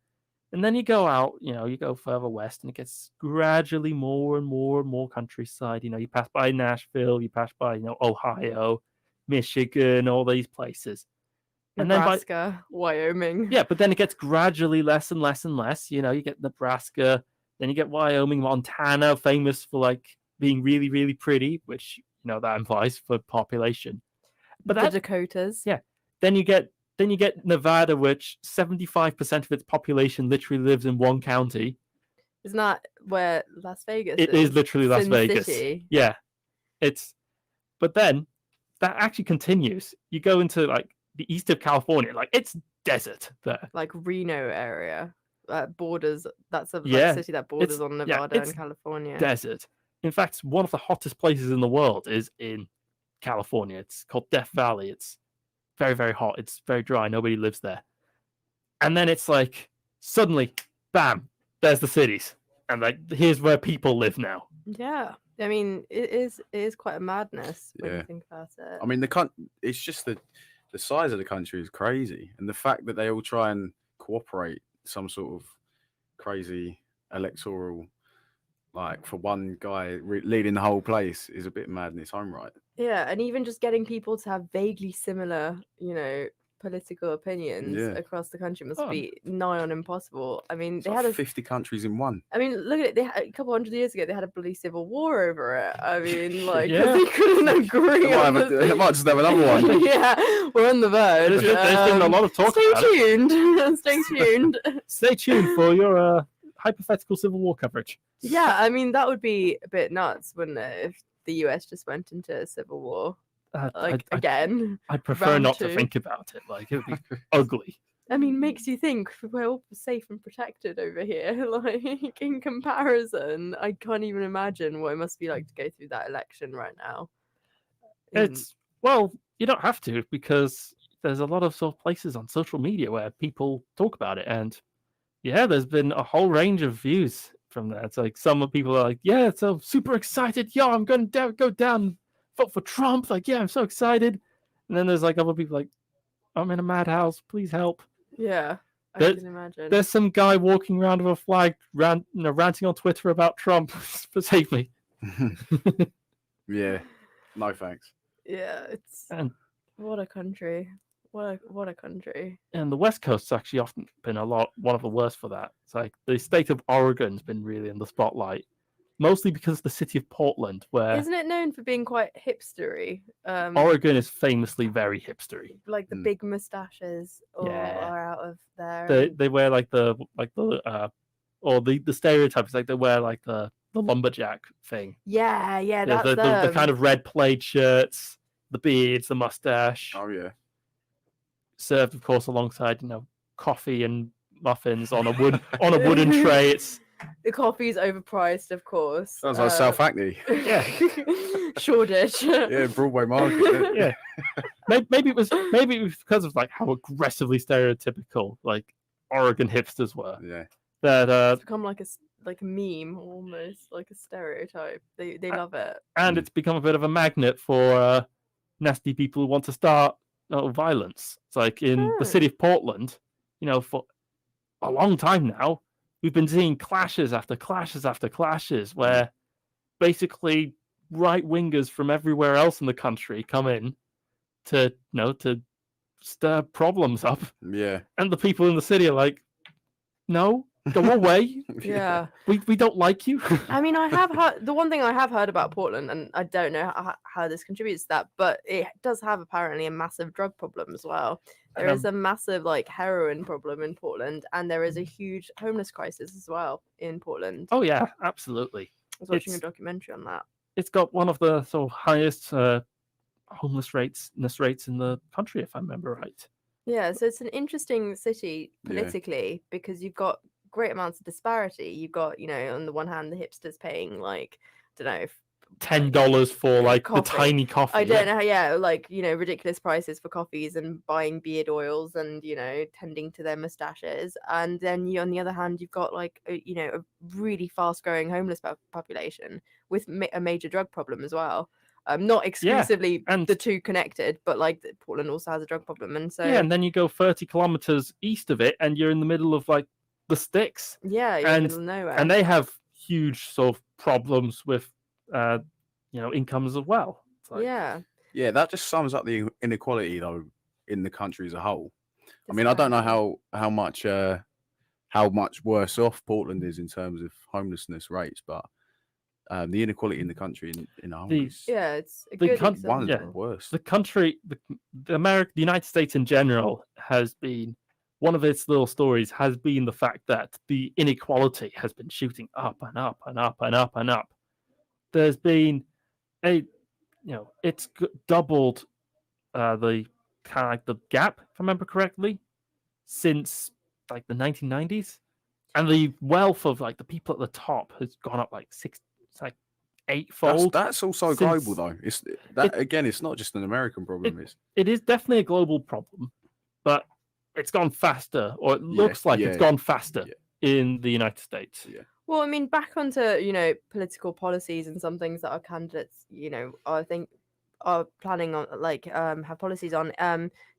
And then you go out, you go further west and it gets gradually more and more and more countryside. You pass by Nashville, you pass by, Ohio, Michigan, all these places. Nebraska, and Wyoming. Yeah, but then it gets gradually less and less and less. You get Nebraska, then you get Wyoming, Montana, famous for like being really, really pretty, which that implies for population. But the Dakotas. Yeah. Then you get Then you get Nevada, which 75% of its population literally lives in one county. Isn't that where Las Vegas It is literally Las Sin Vegas. City. Yeah. But then that actually continues. You go into like the east of California, like it's desert there. Like Reno area. Borders. That's a Yeah, city that borders on Nevada it's and California. Desert. In fact, one of the hottest places in the world is in California. It's called Death Valley. It's very, very hot. It's very dry. Nobody lives there. And then it's like suddenly, bam, there's the cities. And like here's where people live now. Yeah. I mean, it is quite a madness when Yeah. you think about it. I mean, it's just the size of the country is crazy, and the fact that they all try and cooperate some sort of crazy electoral, like for one guy leading the whole place, is a bit mad in its own right. Yeah, and even just getting people to have vaguely similar, political opinions Yeah. across the country must Oh. be nigh on impossible. I mean, It's they like had 50 countries in one. I mean, look at it. They had, a couple hundred years ago, they had a bloody civil war over it. I mean, like, 'cause Yeah. they couldn't agree They on they might just have another one. Yeah, we're on the verge. There's been a lot of talk Stay about it. tuned. Stay tuned. Stay tuned for your hypothetical Civil War coverage. Yeah, I mean, that would be a bit nuts, wouldn't it, if the US just went into a civil war I again? I prefer round not two. to think about it. Like it would be ugly. I mean, makes you think we're all safe and protected over here. Like in comparison, I can't even imagine what it must be like to go through that election right now. You don't have to because there's a lot of sort of places on social media where people talk about it, and yeah, there's been a whole range of views from that. It's like some people are like, yeah, so super excited. Yeah, I'm going to go down, vote for Trump. Like, yeah, I'm so excited. And then there's like other people like, I'm in a madhouse. Please help. Yeah, I There- can imagine. There's some guy walking around with a flag, ranting on Twitter about Trump. Save me. Yeah. No thanks. Yeah, it's And what a country. What a country. and the West Coast's actually often been one of the worst for that. It's like the state of Oregon's been really in the spotlight, mostly because of the city of Portland, where Isn't it known for being quite hipstery? Oregon is famously very hipstery. Like the Mm. big mustaches all Yeah. are out of there. They wear like the stereotypes, like they wear like the lumberjack thing. yeah, Yeah, that's the them. kind of red plaid shirts, the beards, the mustache, Oh yeah. served of course alongside coffee and muffins on a wooden tray. It's The coffee's overpriced, of course. Sounds like South Hackney. Yeah. Shoreditch. Yeah, Broadway Market. isn't it? Yeah. maybe it was because of like how aggressively stereotypical like Oregon hipsters were. Yeah. That It's become like a meme, almost like a stereotype. They love it. and it's become a bit of a magnet for nasty people who want to start violence. It's like in the Oh. city of Portland, for a long time now, we've been seeing clashes after clashes after clashes where basically right wingers from everywhere else in the country come in to stir problems up, Yeah. and the people in the city are like, no, go away. Yeah. We don't like you. I mean, I have heard the one thing I have heard about Portland, and I don't know how this contributes to that, but it does have apparently a massive drug problem as well. There is a massive like heroin problem in Portland, and there is a huge homeless crisis as well in Portland. Oh yeah, absolutely. I was watching a it's- documentary on that. It's got one of the sort of highest homeless rates in the country, if I remember right. Yeah, so it's an interesting city Yeah. politically because you've got great amounts of disparity. You've got, on the one hand, the hipsters paying like, I don't know, $10 for like the coffee. tiny coffee. I don't know, like, ridiculous prices for coffees and buying beard oils and, tending to their mustaches. And then on the other hand, you've got like, a really fast growing homeless population with a major drug problem as well. Not exclusively and- the two connected, but like Portland also has a drug problem. And so, Yeah, and then you go 30 kilometers east of it, and you're in the middle of like the sticks, yeah, you're in the and- middle of nowhere. and they have huge sort of problems with, incomes as well. It's like, yeah. Yeah, that just sums up the inequality though in the country as a whole. I mean, I don't know how much worse off Portland is in terms of homelessness rates, but the inequality in the country in a whole is Yeah, it's a The good con- example. one yeah. worse. the country, the United States in general has been one of its little stories has been the fact that the inequality has been shooting up and up and up and up and up. There's been it's doubled the kind of like the gap, if I remember correctly, since like the 1990s, and the wealth of like the people at the top has gone up like eightfold. That's also global though. It's not just an American problem. It is definitely a global problem, but it's gone faster, or it looks like it's gone faster in the United States. Yeah. Well, I mean, back onto political policies and some things that our candidates, I think are planning on, like, have policies on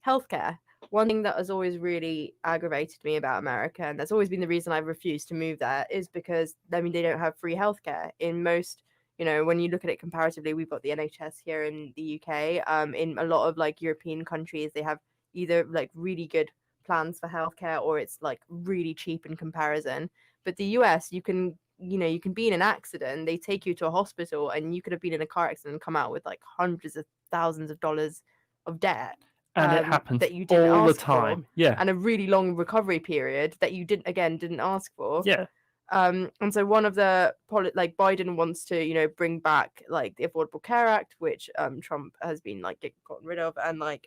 healthcare. One thing that has always really aggravated me about America, and that's always been the reason I've refused to move there, is because they don't have free healthcare in most. When you look at it comparatively, we've got the NHS here in the UK. In a lot of like European countries, they have either like really good plans for healthcare, or it's like really cheap in comparison. But the US, you can be in an accident, they take you to a hospital, and you could have been in a car accident and come out with like hundreds of thousands of dollars of debt. And it happens that you didn't all the ask time. for, Yeah. and a really long recovery period that you didn't ask for. Yeah. And so one of the Biden wants to bring back like the Affordable Care Act, which Trump has been like gotten rid of, and like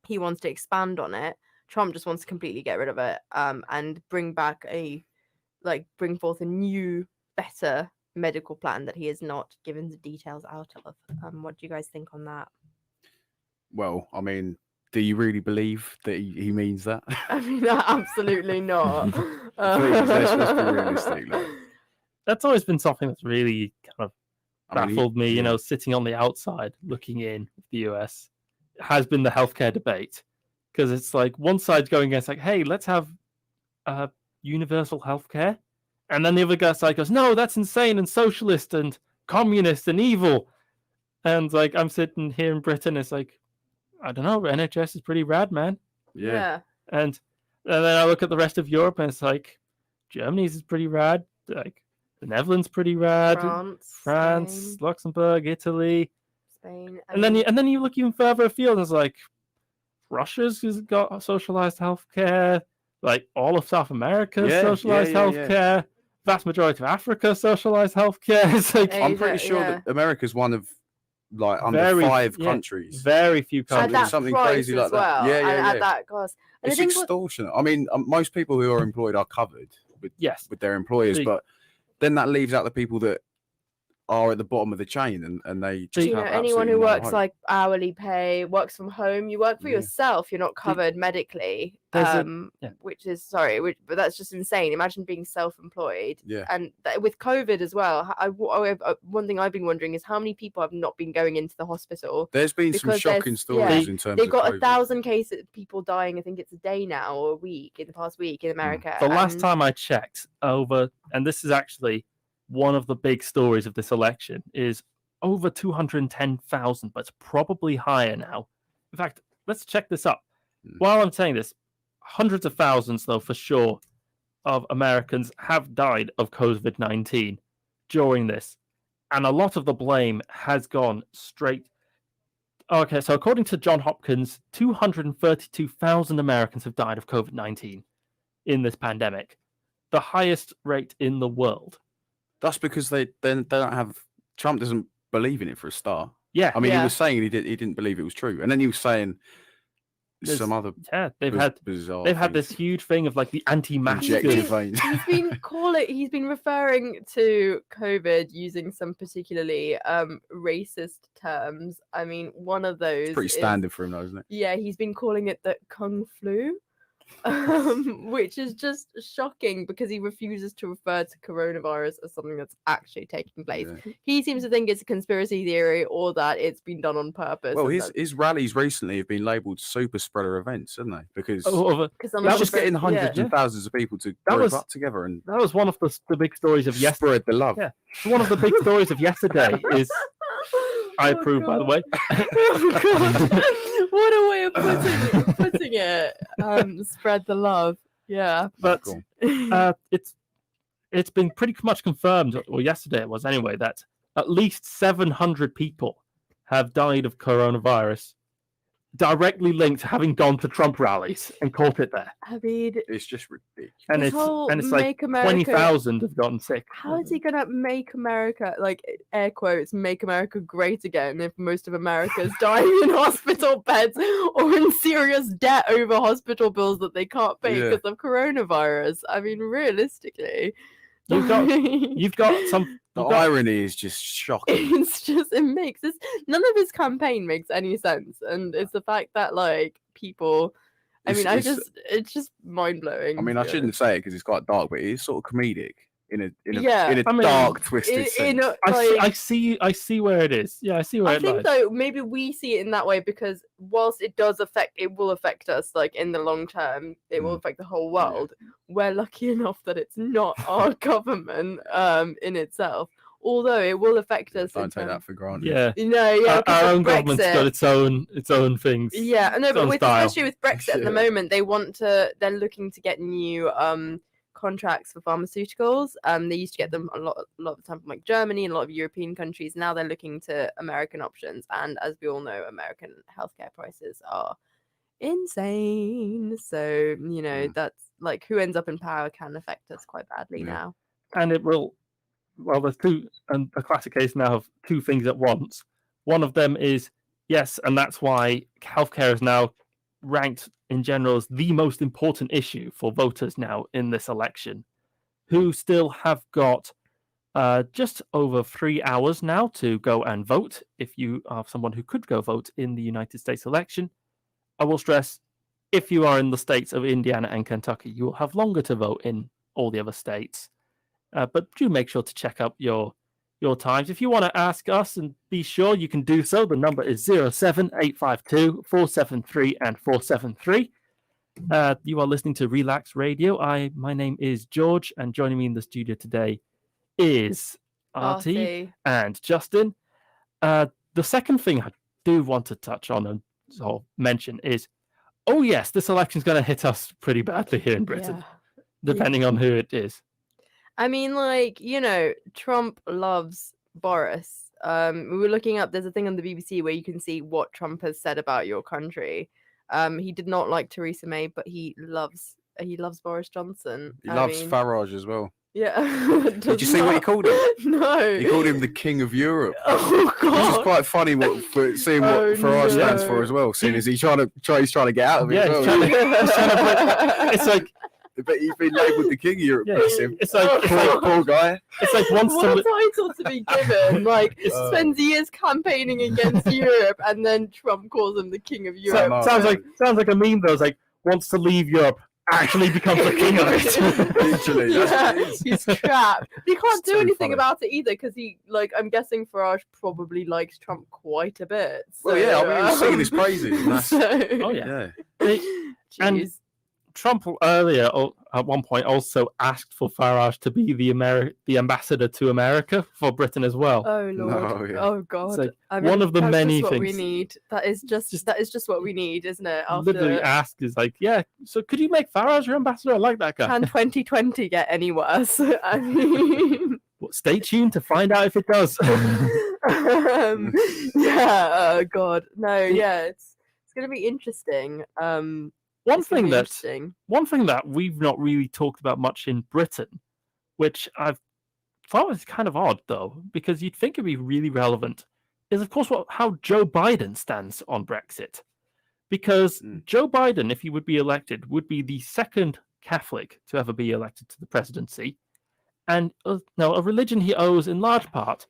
he wants to expand on it. Trump just wants to completely get rid of it, and bring forth a new, better medical plan that he has not given the details out of. What do you guys think on that? Well, I mean, do you really believe that he means that? I mean, absolutely not. Please, let's be realistic. Like. That's always been something that's really kind of baffled me, yeah. Sitting on the outside looking in the US, has been the healthcare debate. Because it's like one side's going against like, hey, let's have universal healthcare. And then the other side goes, no, that's insane and socialist and communist and evil. And like, I'm sitting here in Britain, it's like, I don't know, NHS is pretty rad, man. Yeah. And then I look at the rest of Europe and it's like, Germany's is pretty rad. Like, the Netherlands pretty rad. France, Spain. Luxembourg, Italy. Spain. And then you look even further afield and it's like, Russia's got socialized healthcare. Like, all of South America socialized healthcare. Vast majority of Africa socialized healthcare. It's like, I'm pretty sure that America's one of like under 5 countries. Very few countries. At that something price crazy like as well, that. Yeah, at that cost. And it's I think extortionate. I mean, most people who are employed are covered with their employers, See, but then that leaves out the people that are at the bottom of the chain, and they just have anyone who absolutely no works hope. like hourly pay, works from home, you work for yourself, you're not covered medically, which is but that's just insane. Imagine being self-employed. And with COVID as well, one thing I've been wondering is how many people have not been going into the hospital. There's been some shocking stories in terms they've got of 1,000 cases of people dying. I think it's a day now or a week in the past week in America. The last time I checked and this is actually one of the big stories of this election, is over 210,000, but it's probably higher now. In fact, let's check this up. While I'm saying this, hundreds of thousands, though, for sure, of Americans have died of COVID-19 during this. And a lot of the blame has gone straight. Okay, so according to Johns Hopkins, 232,000 Americans have died of COVID-19 in this pandemic, the highest rate in the world. That's because they don't have. Trump doesn't believe in it for a start. Yeah, I mean, he was saying he didn't believe it was true, and then he was saying some other. Yeah, they've had this huge thing of like the anti-maskers. He's been referring to COVID using some particularly racist terms. I mean, one of those. It's pretty standard for him, though, isn't it? Yeah, he's been calling it the Kung Flu. Which is just shocking because he refuses to refer to coronavirus as something that's actually taking place. He seems to think it's a conspiracy theory or that it's been done on purpose. Well, his rallies recently have been labelled super spreader events, haven't they? Because that was getting hundreds and thousands of people to group up together, and that was one of the big stories of yesterday. Spread the love. Yeah, one of the big stories of yesterday is. I approve, by the way. What a way of putting it. Spread the love. Yeah. But it's been pretty much confirmed, or yesterday it was anyway, that at least 700 people have died of coronavirus directly linked to having gone to Trump rallies and caught it there. I mean, It's just ridiculous. And This whole it's like Make America- 20,000 have gotten sick. how is he gonna make America, like air quotes, make America great again if most of America's dying in hospital beds or in serious debt over hospital bills that they can't pay Yeah. because of coronavirus? I mean, realistically, You've got some. The you've got- irony is just shocking. it's just, it makes this, none of his campaign makes any sense, and it's the fact that like people, it's just mind blowing. I mean, I shouldn't say it because it's quite dark, but it is sort of comedic in a Yeah, in a I mean, dark, twisted sense. I see where it is. Yeah, I see where I it think lies. though maybe we see it in that way because whilst it will affect us like in the long term, it will affect the whole world. We're lucky enough that it's not our government in itself, although it will affect us. Don't take that for granted. Yeah, Yeah, our own Brexit. government's got its own things. Yeah, no, its but own with, style. especially with Brexit at the Yeah. moment, they're looking to get new contracts for pharmaceuticals. They used to get them a lot of the time from like Germany and a lot of European countries. Now they're looking to American options, and as we all know, American healthcare prices are insane. So that's like who ends up in power can affect us quite badly Yeah. now. And it will. Well, there's two, and a classic case now of two things at once. One of them is yes, and that's why healthcare is now ranked in general as the most important issue for voters now in this election, who still have got just over 3 hours now to go and vote. If you are someone who could go vote in the United States election, I will stress, if you are in the states of Indiana and Kentucky, you will have longer to vote in all the other states. But do make sure to check up your times. If you want to ask us and be sure, you can do so. The number is 07852 473 and 473. You are listening to Relaks Radio. My name is George, and joining me in the studio today is Arti and Justin. The second thing I do want to touch on and mention is, oh yes, this election is going to hit us pretty badly here in Britain, depending on who it is. I mean, like, Trump loves Boris. We were looking up, there's a thing on the BBC where you can see what Trump has said about your country. He did not like Theresa May, but he loves Boris Johnson. He loves Farage as well. Yeah. Did you see what he called him? No. He called him the King of Europe. Oh Which is god. quite funny seeing what Oh, Farage stands no. for as well. Seeing as he's trying to get out of it. Yeah, as he's well. it's like But he's been labelled the King of Europe. Yeah, Bless him. it's like Poor guy. it's like once What a to title to be given! Like, spends years campaigning against Europe, and then Trump calls him the King of Europe. sounds like a meme though. It's like wants to leave Europe, actually becomes the king of it. Literally. That's Yeah, what it is. he's trapped. He can't It's do so anything funny. about it either because he, like, I'm guessing Farage probably likes Trump quite a bit. Well, yeah, I mean, he was singing his um, praises. And that's, Oh yeah. yeah. And Jeez. Trump earlier at one point also asked for Farage to be the ambassador to America for Britain as well. Oh lord. No, yeah. Oh god. like I one of the that's many just what we things. need. That is just what we need, isn't it? Literally After asked is like, yeah. So could you make Farage your ambassador? I like that guy. can 2020 get any worse? I mean, Well, stay tuned to find out if it does. yeah. Oh god. No. Yeah. It's gonna be interesting. One It's gonna thing be that interesting. we've not really talked about much in Britain, which I've thought was kind of odd though, because you'd think it'd be really relevant, is of course how Joe Biden stands on Brexit. Because Joe Biden, if he would be elected, would be the second Catholic to ever be elected to the presidency, and a religion he owes in large part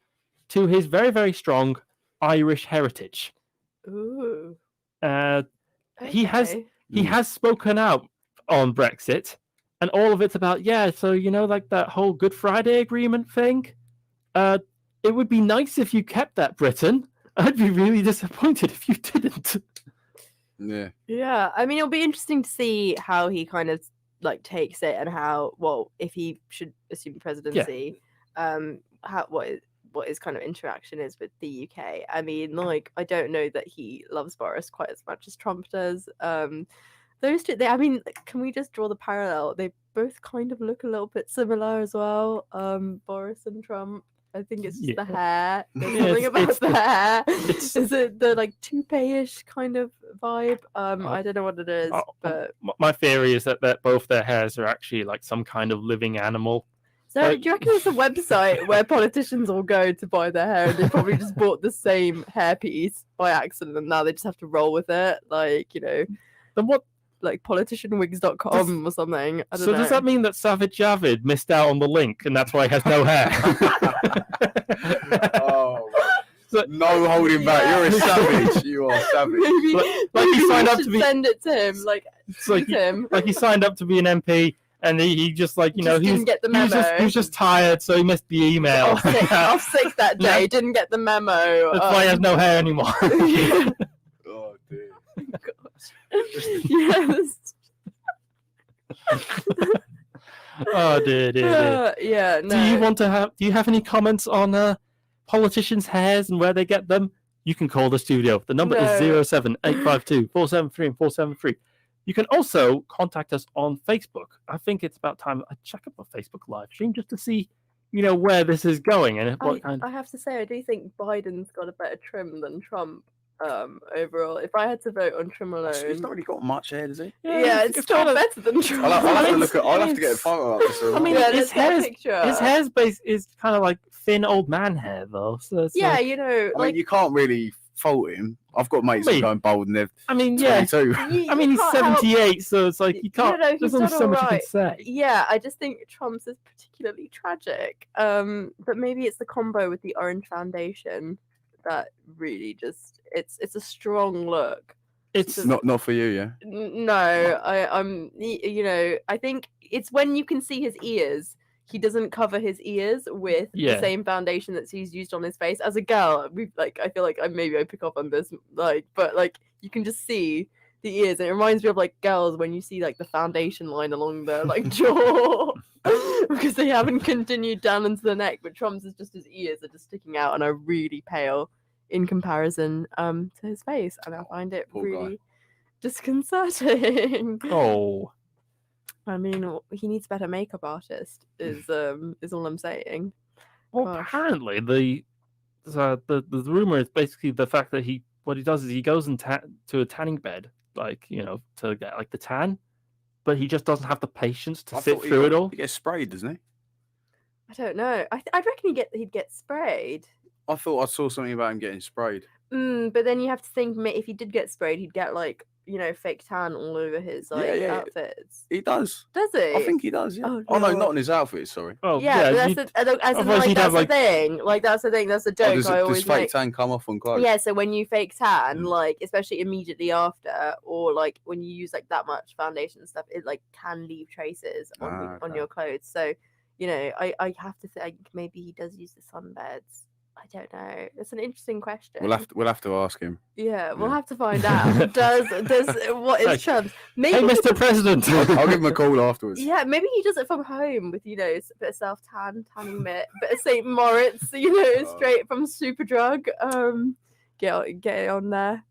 to his very, very strong Irish heritage. Ooh. He has okay. He has spoken out on Brexit, and all of it's about, so, like that whole Good Friday Agreement thing. It would be nice if you kept that, Britain. I'd be really disappointed if you didn't. Yeah. Yeah, I mean, it'll be interesting to see how he kind of like takes it and if he should assume presidency, what his kind of interaction is with the UK. I mean, like, I don't know that he loves Boris quite as much as Trump does. Those two, can we just draw the parallel? They both kind of look a little bit similar as well, Boris and Trump. I think it's just Yeah. the hair. There's Yeah, something about it's the hair. it's- Is it the like toupee-ish kind of vibe? I don't know what it is, but My theory is that both their hairs are actually like some kind of living animal. so like- do you reckon it's a website where politicians all go to buy their hair and they probably just bought the same hairpiece by accident and now they just have to roll with it? Like, Then what? like politicianwigs.com or something. I don't So know. does that mean that Savage Javid missed out on the link and that's why he has no hair? Oh, So- no holding back. You're a savage. You are savage. Maybe, like maybe he signed we up to should be- send it to him. Like, It's like tweet him. like he signed up to be an MP and he just like Just didn't get the memo. he was just tired, so he missed the email. off sick that day. Yeah. Didn't get the memo. That's why he has no hair anymore. Oh dear. Yes. Oh dear. Yeah. No. Do you have any comments on politicians' hairs and where they get them? You can call the studio. The number is No. 07852-473 and 473. You can also contact us on Facebook. I think it's about time I check up our Facebook live stream just to see, where this is going and what kind. I have to say, I do think Biden's got a better trim than Trump. Overall, if I had to vote on trim alone, He's not really got much hair, does he? yeah, it's still kinda- better than Trump. I'll have to it's- look at. I'll have to get a it's- photo up this. I mean, yeah, his let's get a hair's- picture. His hair's base is kind of like thin old man hair though. So it's Yeah, like, I like mean, you can't really fault him. I've got mates that Mate. are going bald and they're I mean, yeah. 22. I mean, he's can't help- 78, so it's like you can't. no, there's he's only done so much you can alright. say. Yeah, I just think Trump's is particularly tragic. But maybe it's the combo with the orange foundation that really just it's a strong look. It's Not for you, yeah. No, I think it's when you can see his ears. He doesn't cover his ears with Yeah. the same foundation that he's used on his face. As a girl, I feel like maybe I pick up on this, but you can just see the ears, and it reminds me of like girls when you see like the foundation line along their like jaw because they haven't continued down into the neck. But Trump's is just his ears are just sticking out and are really pale in comparison to his face, and I find it Poor guy. really disconcerting. oh. I mean, he needs a better makeup artist. Is all I'm saying. Well, Gosh. apparently the rumor is basically the fact that what he does is he goes to a tanning bed, like to get like the tan, but he just doesn't have the patience to sit through it all. He gets sprayed, doesn't he? I don't know. I'd reckon he'd get sprayed. I thought I saw something about him getting sprayed. But then you have to think, if he did get sprayed, he'd get like fake tan all over his Yeah. outfits. He does. Does he? I think he does. Yeah. Oh, Oh no, no. not in his outfit. Sorry. Oh Yeah, but you'd- that's as in, otherwise he'd that's have, the like- thing. Like that's the thing. That's the joke does I does always fake make. tan come off on clothes? Yeah, so when you fake tan, Mm. like especially immediately after, or like when you use like that much foundation and stuff, it like can leave traces on okay. your clothes. So I have to think maybe he does use the sunbeds. I don't know. It's an interesting question. We'll have to ask him. Yeah, we'll Yeah. have to find out. Does what is Like, Trump's? Hey, Maybe Mr. President. I'll give him a call afterwards. yeah, maybe he does it from home with a bit of tanning mitt, bit of St. Moritz, straight from Superdrug. Get it on there.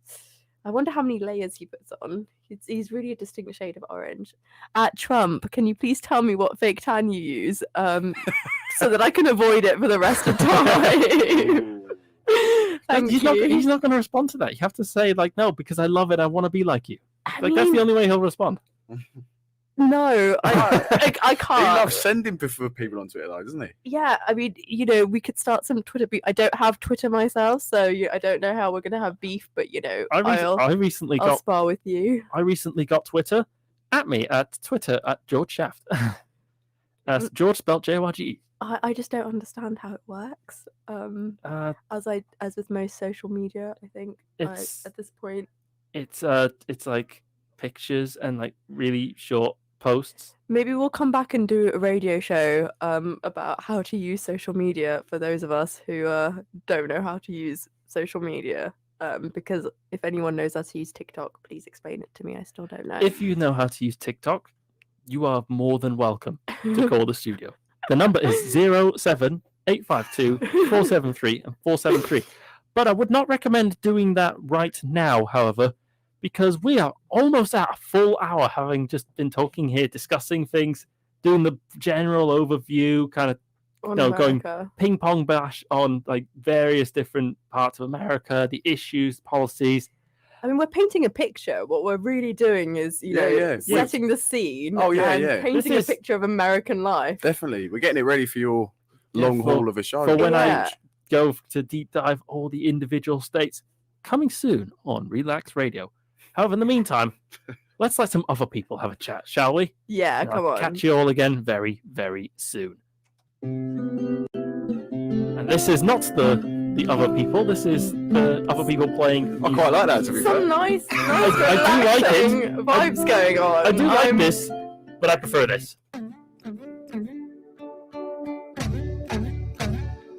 I wonder how many layers he puts on. He's really a distinct shade of orange. At Trump, can you please tell me what fake tan you use, so that I can avoid it for the rest of time? Thank he's you. not going to respond to that. You have to say like, no, because I love it. I want to be like you. I Like that's mean, the only way he'll respond. no, I He can't. loves sending for people on Twitter, though, doesn't he? Yeah, I mean, we could start some Twitter beef. I don't have Twitter myself, so I don't know how we're gonna have beef. But I recently I'll got spar with you. Twitter at me at Twitter at jorgeshaft. That's George spelled Jorge. I just don't understand how it works. As with most social media, I think It's- at this point. It's like pictures and like really short posts. Maybe we'll come back and do a radio show about how to use social media for those of us who don't know how to use social media. Because if anyone knows how to use TikTok, please explain it to me. I still don't know. If you know how to use TikTok, you are more than welcome to call the studio. The number is 07852 473 and 473. But I would not recommend doing that right now, however, because we are almost at a full hour, having just been talking here, discussing things, doing the general overview, kind of On going America. ping pong bash on like various different parts of America, the issues, policies. I mean, we're painting a picture. What we're really doing is, setting the scene and painting a picture of American life. Definitely. We're getting it ready for your long haul of a show. For when I go to deep dive all the individual states, coming soon on Relaks Radio. However, in the meantime, let's let some other people have a chat, shall we? Yeah, come on. Catch you all again very, very soon. And this is not the other people. This is the other people playing. I quite like that, to be fair. Some nice I do like it. Vibes going on. I do like this, but I prefer this.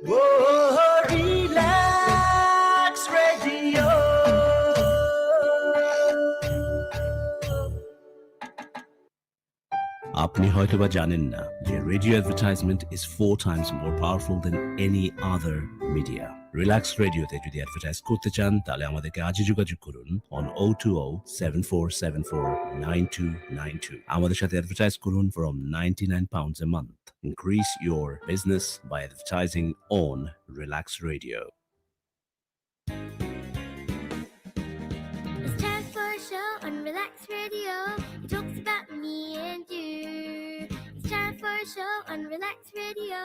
Whoa, Relaks Radio. আপনি হয়তোবা জানেন না যে radio advertisement is 4 times more powerful than any other media. Relax রেডিওতে যদি advertise করতে চান তাহলে আমাদেরকে আজই যোগাযোগ করুন on 020-7474-9292. আমাদের সাথে অ্যাডভার্টাইজ করুন from £99 a month. Increase your business by advertising on Relax Radio. It's time for a show on Relax Radio. It talks about me and you. It's time for a show on Relax Radio.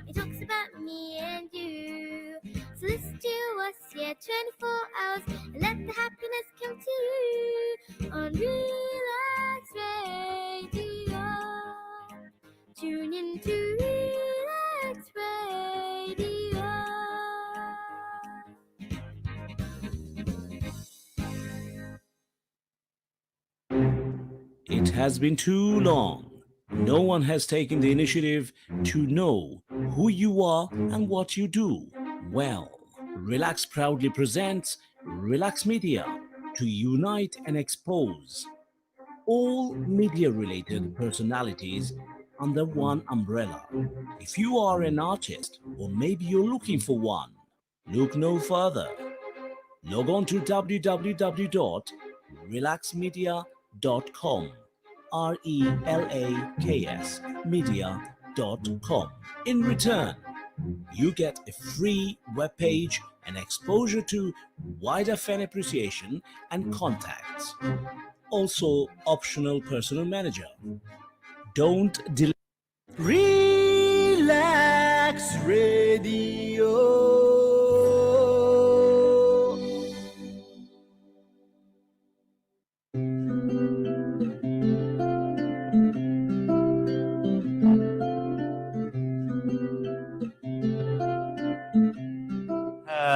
It talks about me and you. So listen to us, 24 hours, and let the happiness come to you on Relax Radio. Tune in to Relax Radio. It has been too long. No one has taken the initiative to know who you are and what you do. Well, Relax proudly presents Relax Media to unite and expose all media-related personalities under one umbrella. If you are an artist or maybe you're looking for one, look no further. Log on to www.relaxmedia.com. RELAKS media.com. In return, you get a free webpage and exposure to wider fan appreciation and contacts. Also, optional personal manager. Don't delay. Relax Radio.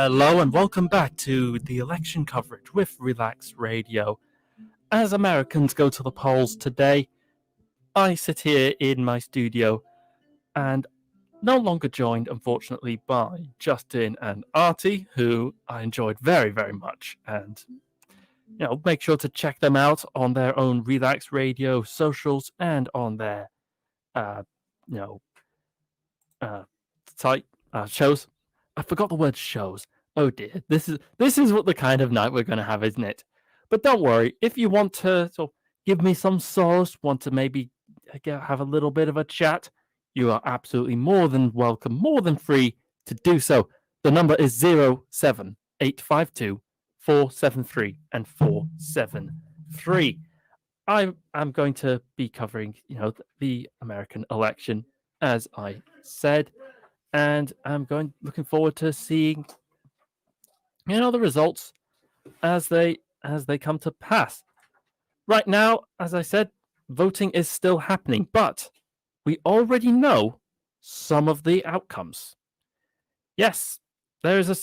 Hello and welcome back to the election coverage with Relax Radio. As Americans go to the polls today, I sit here in my studio and no longer joined, unfortunately, by Justin and Arti, who I enjoyed very, very much. And, make sure to check them out on their own Relax Radio socials and on their, site shows. I forgot the word shows. Oh dear, this is what the kind of night we're going to have, isn't it? But don't worry, if you want to sort of give me some sauce, want to maybe have a little bit of a chat, you are absolutely more than welcome, more than free to do so. The number is 07852 473 and 473. I am going to be covering, the American election, as I said. And I'm looking forward to seeing, the results as they come to pass. Right now, as I said, voting is still happening, but we already know some of the outcomes. Yes, there is a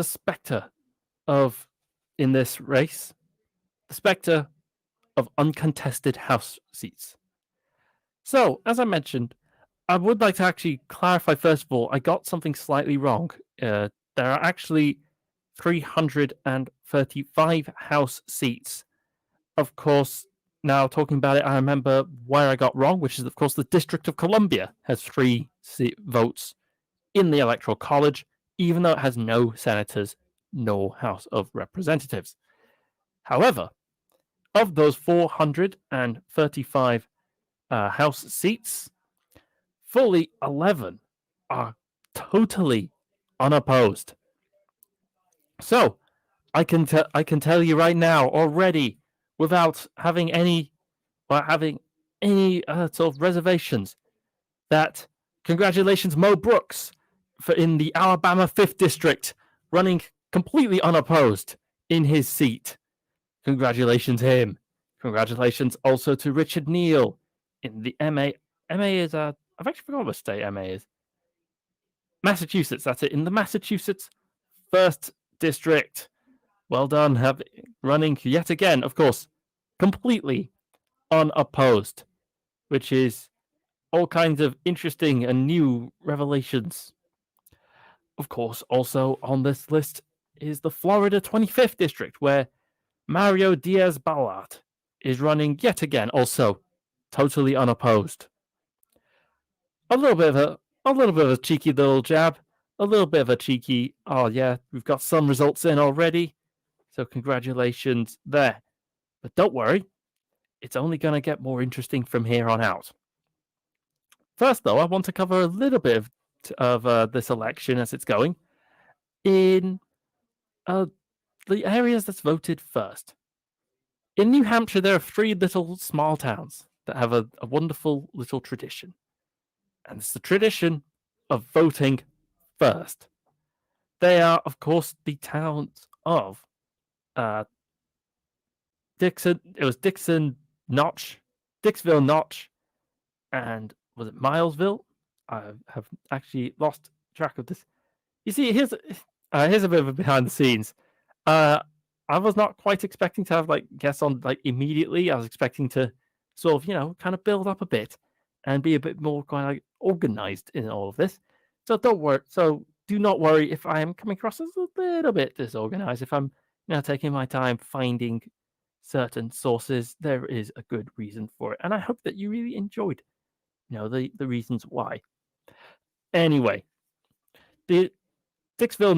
spectre in this race, the spectre of uncontested House seats. So, as I mentioned, I would like to actually clarify, first of all, I got something slightly wrong. There are actually 335 House seats. Of course, now talking about it, I remember where I got wrong, which is, of course, the District of Columbia has 3 votes in the Electoral College, even though it has no senators nor House of Representatives. However, of those 435 House seats, fully 11 are totally unopposed. So I can tell you right now already, without having any sort of reservations, that congratulations, Mo Brooks, for in the Alabama 5th District, running completely unopposed in his seat. Congratulations him. Congratulations also to Richard Neal in the MA. MA is I've actually forgotten what state MA is. Massachusetts, that's it. In the Massachusetts 1st District. Well done, running yet again, of course, completely unopposed, which is all kinds of interesting and new revelations. Of course, also on this list is the Florida 25th District, where Mario Diaz-Balart is running yet again, also totally unopposed. A little bit of a cheeky little jab, a little bit of a cheeky, oh yeah, we've got some results in already, so congratulations there. But don't worry, it's only going to get more interesting from here on out. First, though, I want to cover a little bit of this election as it's going in the areas that's voted first. In New Hampshire, there are 3 little small towns that have a wonderful little tradition. And it's the tradition of voting first. They are, of course, the towns of Dixon. It was Dixon, Notch, Dixville, Notch, and was it Milesville? I have actually lost track of this. You see, here's a bit of a behind the scenes. I was not quite expecting to have guests on immediately. I was expecting to sort of kind of build up a bit and be a bit more kind of organized in all of this. So don't worry. So do not worry if I am coming across as a little bit disorganized. If I'm taking my time finding certain sources, there is a good reason for it, and I hope that you really enjoyed the reasons why. Anyway, the Dixville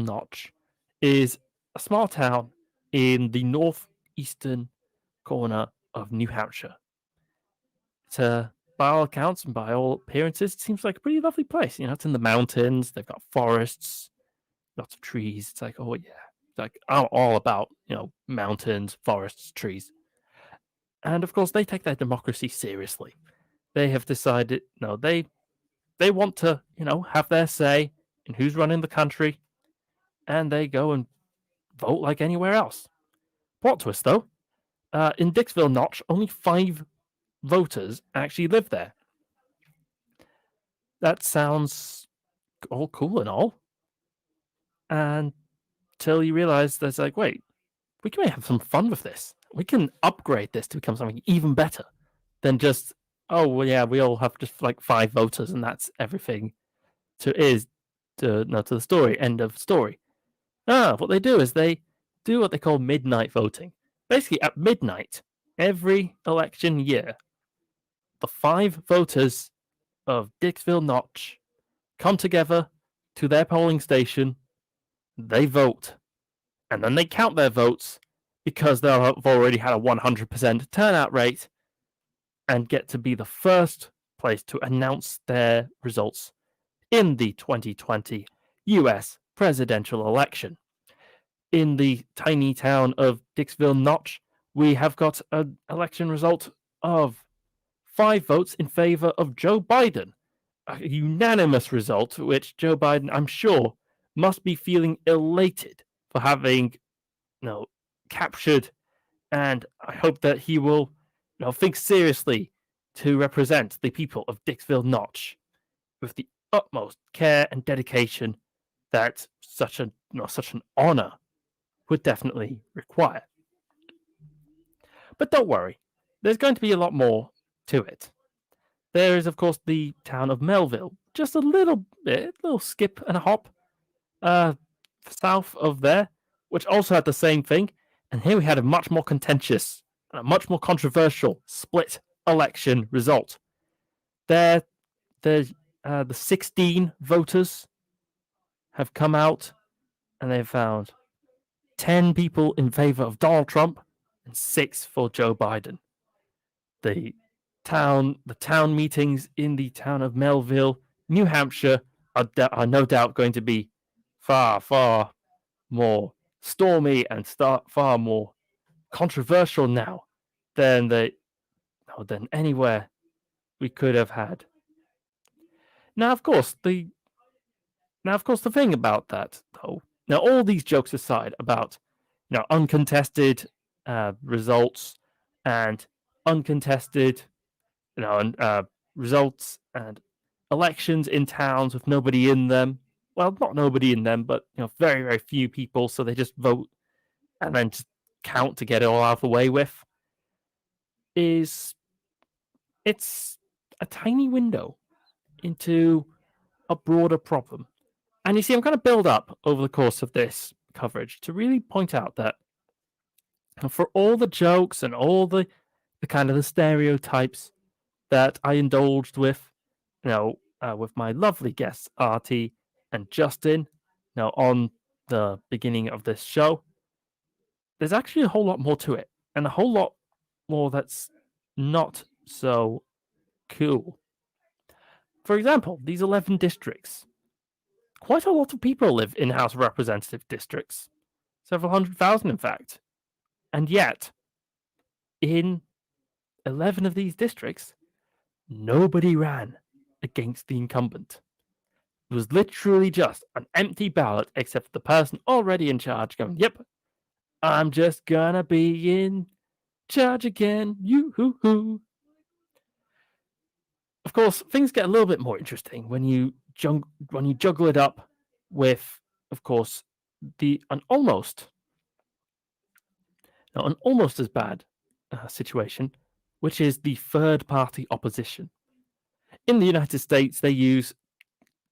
Notch is a small town in the northeastern corner of New Hampshire. By all accounts and by all appearances, it seems like a pretty lovely place. It's in the mountains. They've got forests, lots of trees. It's like, oh yeah, it's like I'm all about mountains, forests, trees. And of course, they take their democracy seriously. They have decided, they want to, have their say in who's running the country, and they go and vote like anywhere else. Plot twist, though, in Dixville Notch, only 5 voters actually live there. That sounds all cool and all, until you realize there's wait, we can have some fun with this. We can upgrade this to become something even better than just, oh, well, yeah, we all have just 5 voters and that's everything to the story, end of story. What they do is they do what they call midnight voting. Basically, at midnight, every election year, the 5 voters of Dixville Notch come together to their polling station, they vote, and then they count their votes because they'll have already had a 100% turnout rate and get to be the first place to announce their results in the 2020 US presidential election. In the tiny town of Dixville Notch, we have got an election result of 5 votes in favor of Joe Biden. A unanimous result, which Joe Biden, I'm sure, must be feeling elated for having captured, and I hope that he will think seriously to represent the people of Dixville Notch with the utmost care and dedication that such an honor would definitely require. But don't worry, there's going to be a lot more to it. There is, of course, the town of Melville, just a little skip and a hop south of there, which also had the same thing. And here we had a much more contentious and a much more controversial split election result. The 16 voters have come out and they've found 10 people in favor of Donald Trump and 6 for Joe Biden. The the town meetings in the town of Melville, New Hampshire, are no doubt going to be far, far more stormy and far more controversial now than than anywhere we could have had. Now, of course, the thing about that, though, now all these jokes aside about uncontested results and uncontested results and elections in towns with nobody in them. Well, not nobody in them, but very, very few people, so they just vote and then just count to get it all out of the way with. It's a tiny window into a broader problem. And you see, I'm going to build up over the course of this coverage to really point out that for all the jokes and all the kind of the stereotypes that I indulged with, with my lovely guests, Arti and Justin, on the beginning of this show, there's actually a whole lot more to it, and a whole lot more that's not so cool. For example, these 11 districts. Quite a lot of people live in House of Representative districts. Several 100,000, in fact. And yet, in 11 of these districts, nobody ran against the incumbent. It was literally just an empty ballot, except for the person already in charge going, yep, I'm just gonna be in charge again. Yoo-hoo-hoo. Of course, things get a little bit more interesting when you juggle it up with, of course, an almost as bad situation, which is the third-party opposition. In the United States, they use,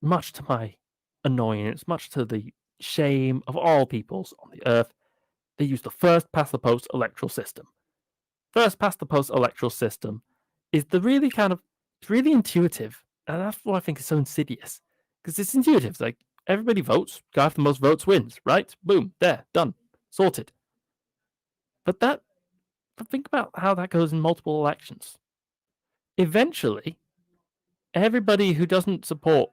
much to my annoyance, much to the shame of all peoples on the earth, they use the first-past-the-post electoral system. First-past-the-post electoral system is it's really intuitive, and that's what I think is so insidious, because it's intuitive. It's like, everybody votes, guy with the most votes wins, right? Boom, there, done, sorted. But think about how that goes in multiple elections. Eventually, everybody who doesn't support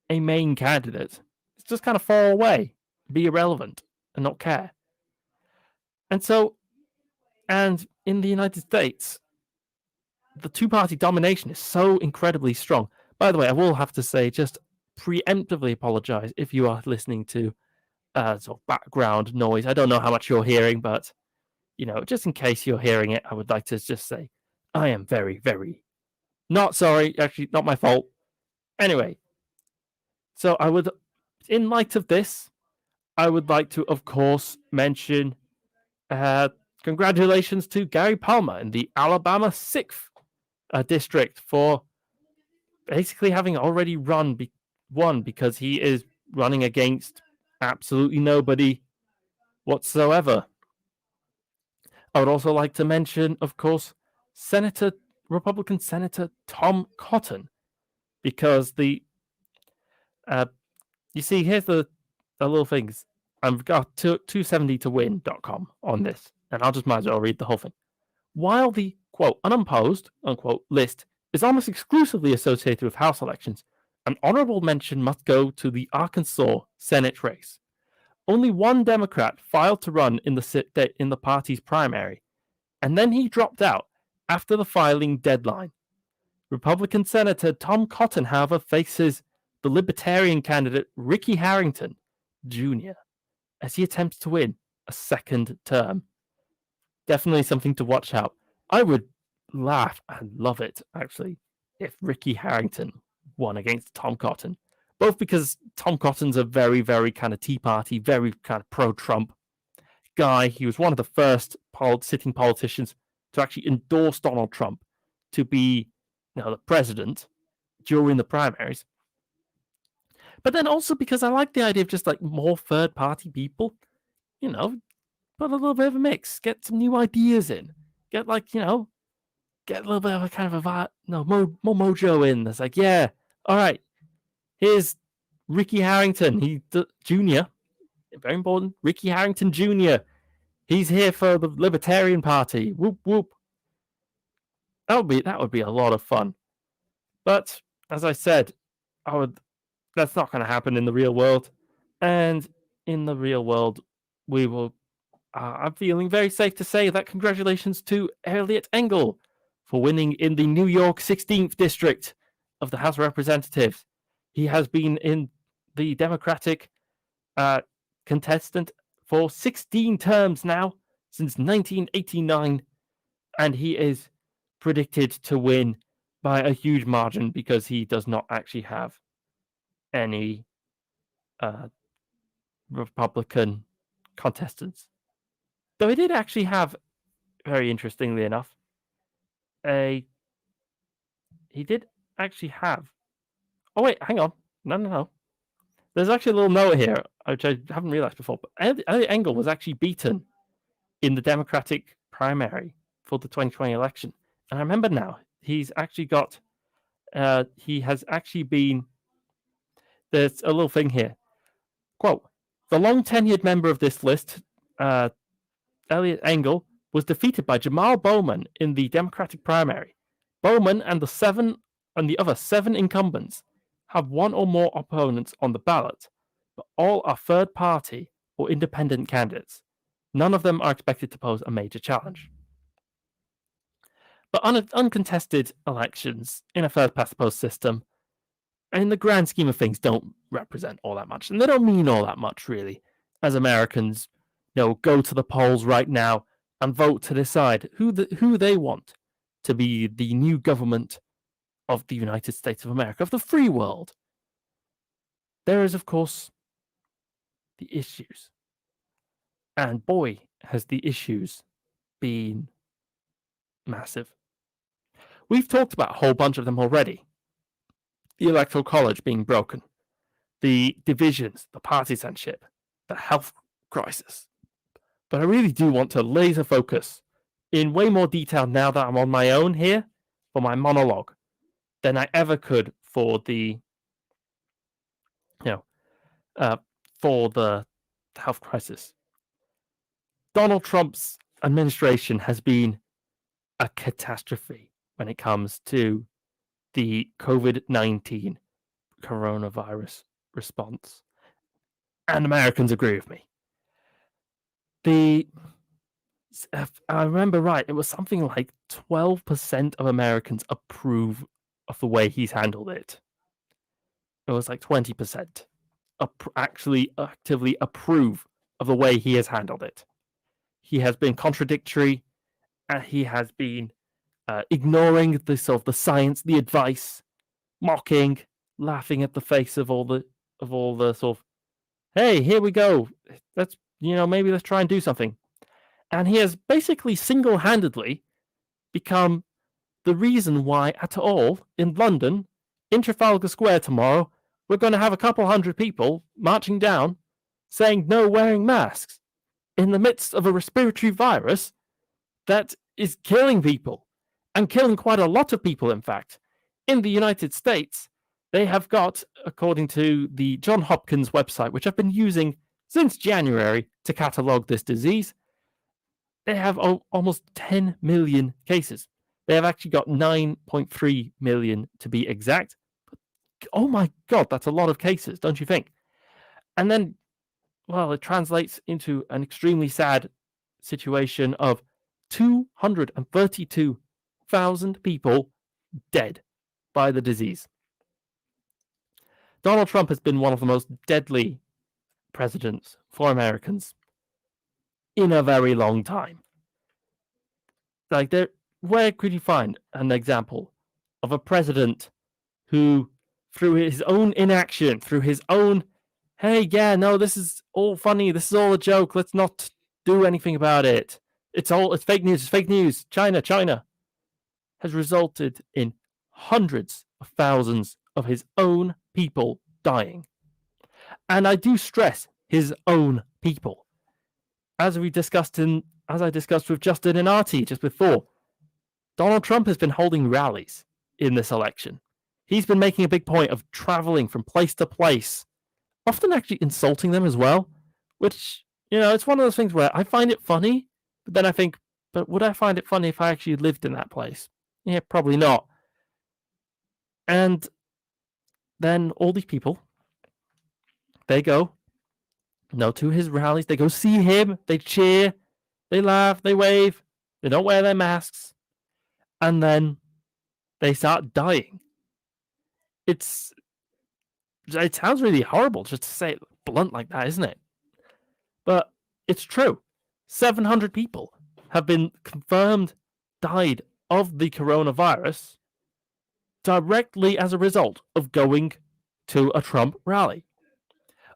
a main candidate is just kind of fall away, be irrelevant, and not care. And in the United States, the two-party domination is so incredibly strong. By the way, I will have to say, just preemptively apologize if you are listening to sort of background noise. I don't know how much you're hearing, but just in case you're hearing it, I would like to just say I am very, very not sorry. Actually, not my fault. Anyway, so in light of this, I would like to, of course, mention congratulations to Gary Palmer in the Alabama 6th district for basically having already won because he is running against absolutely nobody whatsoever. I would also like to mention, of course, Republican Senator Tom Cotton, because you see, here's the little things. I've got 270towin.com on this, and I'll might as well read the whole thing. While the, quote, unopposed, unquote, list is almost exclusively associated with House elections, an honorable mention must go to the Arkansas Senate race. Only one Democrat filed to run in the party's primary, and then he dropped out after the filing deadline. Republican Senator Tom Cotton, however, faces the Libertarian candidate Ricky Harrington Jr. as he attempts to win a second term. Definitely something to watch out. I would laugh and love it, actually, if Ricky Harrington won against Tom Cotton. Both because Tom Cotton's a very, very kind of Tea Party, very kind of pro-Trump guy. He was one of the first sitting politicians to actually endorse Donald Trump to be the president during the primaries. But then also because I like the idea of just like more third-party people, put a little bit of a mix, get some new ideas in, get get a little bit of a kind of more mojo in. That's like, yeah, all right, here's Ricky Harrington, Jr., very important, Ricky Harrington Jr., he's here for the Libertarian Party, whoop, whoop. That would be a lot of fun. But as I said, that's not going to happen in the real world. And in the real world, we will. I'm feeling very safe to say that congratulations to Elliot Engel for winning in the New York 16th District of the House of Representatives. He has been in the Democratic contestant for 16 terms now, since 1989, and he is predicted to win by a huge margin because he does not actually have any Republican contestants. Though he did actually have, very interestingly enough, he did actually have. Oh wait, hang on. No. There's actually a little note here, which I haven't realized before. But Elliot Engel was actually beaten in the Democratic primary for the 2020 election, and I remember now he's actually got. He has actually been. There's a little thing here. Quote: the long-tenured member of this list, Elliot Engel, was defeated by Jamal Bowman in the Democratic primary. Bowman and the other seven incumbents have one or more opponents on the ballot, but all are third-party or independent candidates. None of them are expected to pose a major challenge. But uncontested elections in a first-past-the-post system, in the grand scheme of things, don't represent all that much, and they don't mean all that much, really, as Americans, go to the polls right now and vote to decide who they want to be the new government of the United States of America, of the free world. There is, of course, the issues. And boy, has the issues been massive. We've talked about a whole bunch of them already. The Electoral College being broken, the divisions, the partisanship, the health crisis. But I really do want to laser focus in way more detail now that I'm on my own here for my monologue than I ever could for the health crisis. Donald Trump's administration has been a catastrophe when it comes to the COVID-19 coronavirus response. And Americans agree with me. If I remember right, it was something like 12% of Americans approve of the way he's handled it. It was like 20% actually actively approve of the way he has handled it. He has been contradictory, and he has been ignoring the science, the advice, mocking, laughing at the face of all the sort of, hey, here we go. Maybe let's try and do something. And he has basically single-handedly become the reason why at all in London, in Trafalgar Square tomorrow, we're going to have a couple hundred people marching down saying no wearing masks in the midst of a respiratory virus that is killing people, and killing quite a lot of people, in fact. In the United States, they have got, according to the Johns Hopkins website, which I've been using since January to catalogue this disease, they have almost 10 million cases. They have actually got 9.3 million to be exact. But, oh my God, that's a lot of cases, don't you think? And then, well, it translates into an extremely sad situation of 232,000 people dead by the disease. Donald Trump has been one of the most deadly presidents for Americans in a very long time. Where could you find an example of a president who, through his own inaction, through his own, hey, yeah, no, this is all funny, this is all a joke, let's not do anything about it. It's fake news, China, has resulted in hundreds of thousands of his own people dying. And I do stress his own people. As I discussed with Justin and Arti just before, Donald Trump has been holding rallies in this election. He's been making a big point of traveling from place to place, often actually insulting them as well, which, it's one of those things where I find it funny, but then I think, but would I find it funny if I actually lived in that place? Yeah, probably not. And then all these people, they go, to his rallies. They go see him. They cheer. They laugh. They wave. They don't wear their masks. And then they start dying. It sounds really horrible just to say it blunt like that, isn't it? But it's true. 700 people have been confirmed died of the coronavirus directly as a result of going to a Trump rally.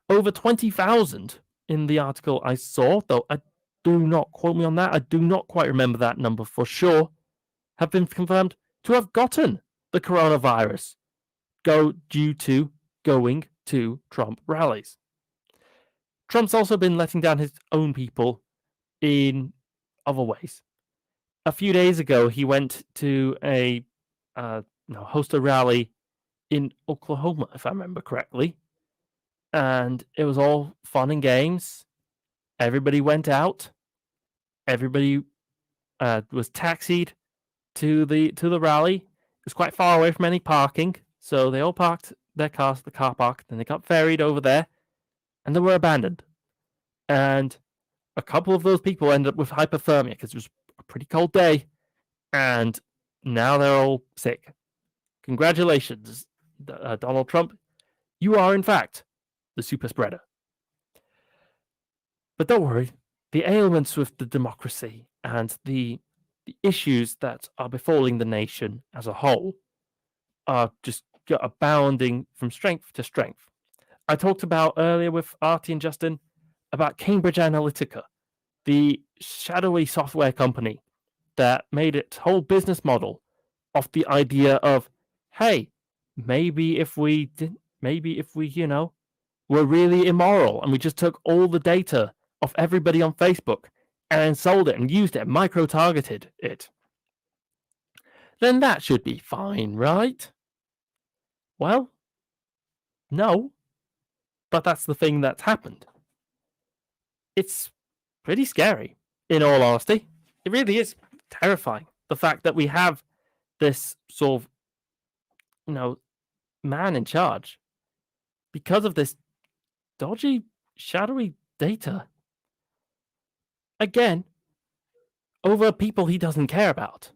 Over 20,000 in the article I saw, though I do not quote me on that. I do not quite remember that number for sure, have been confirmed to have gotten the coronavirus due to going to Trump rallies. Trump's also been letting down his own people in other ways. A few days ago, he went to host a rally in Oklahoma, if I remember correctly, and it was all fun and games. Everybody went out. Everybody was taxied to the rally. It was quite far away from any parking, so they all parked their cars at the car park. Then they got ferried over there, and they were abandoned. And a couple of those people ended up with hypothermia because it was a pretty cold day, and now they're all sick. Congratulations, Donald Trump. You are, in fact, the super spreader. But don't worry, the ailments with the democracy and the issues that are befalling the nation as a whole are just abounding from strength to strength. I talked about earlier with Arti and Justin about Cambridge Analytica, the shadowy software company that made its whole business model off the idea of, hey, maybe if we were really immoral and we just took all the data of everybody on Facebook and sold it and used it, micro-targeted it, then that should be fine, right? Well, no, but that's the thing that's happened. It's pretty scary, in all honesty. It really is terrifying, the fact that we have this sort of, man in charge because of this dodgy, shadowy data. Again, over people he doesn't care about.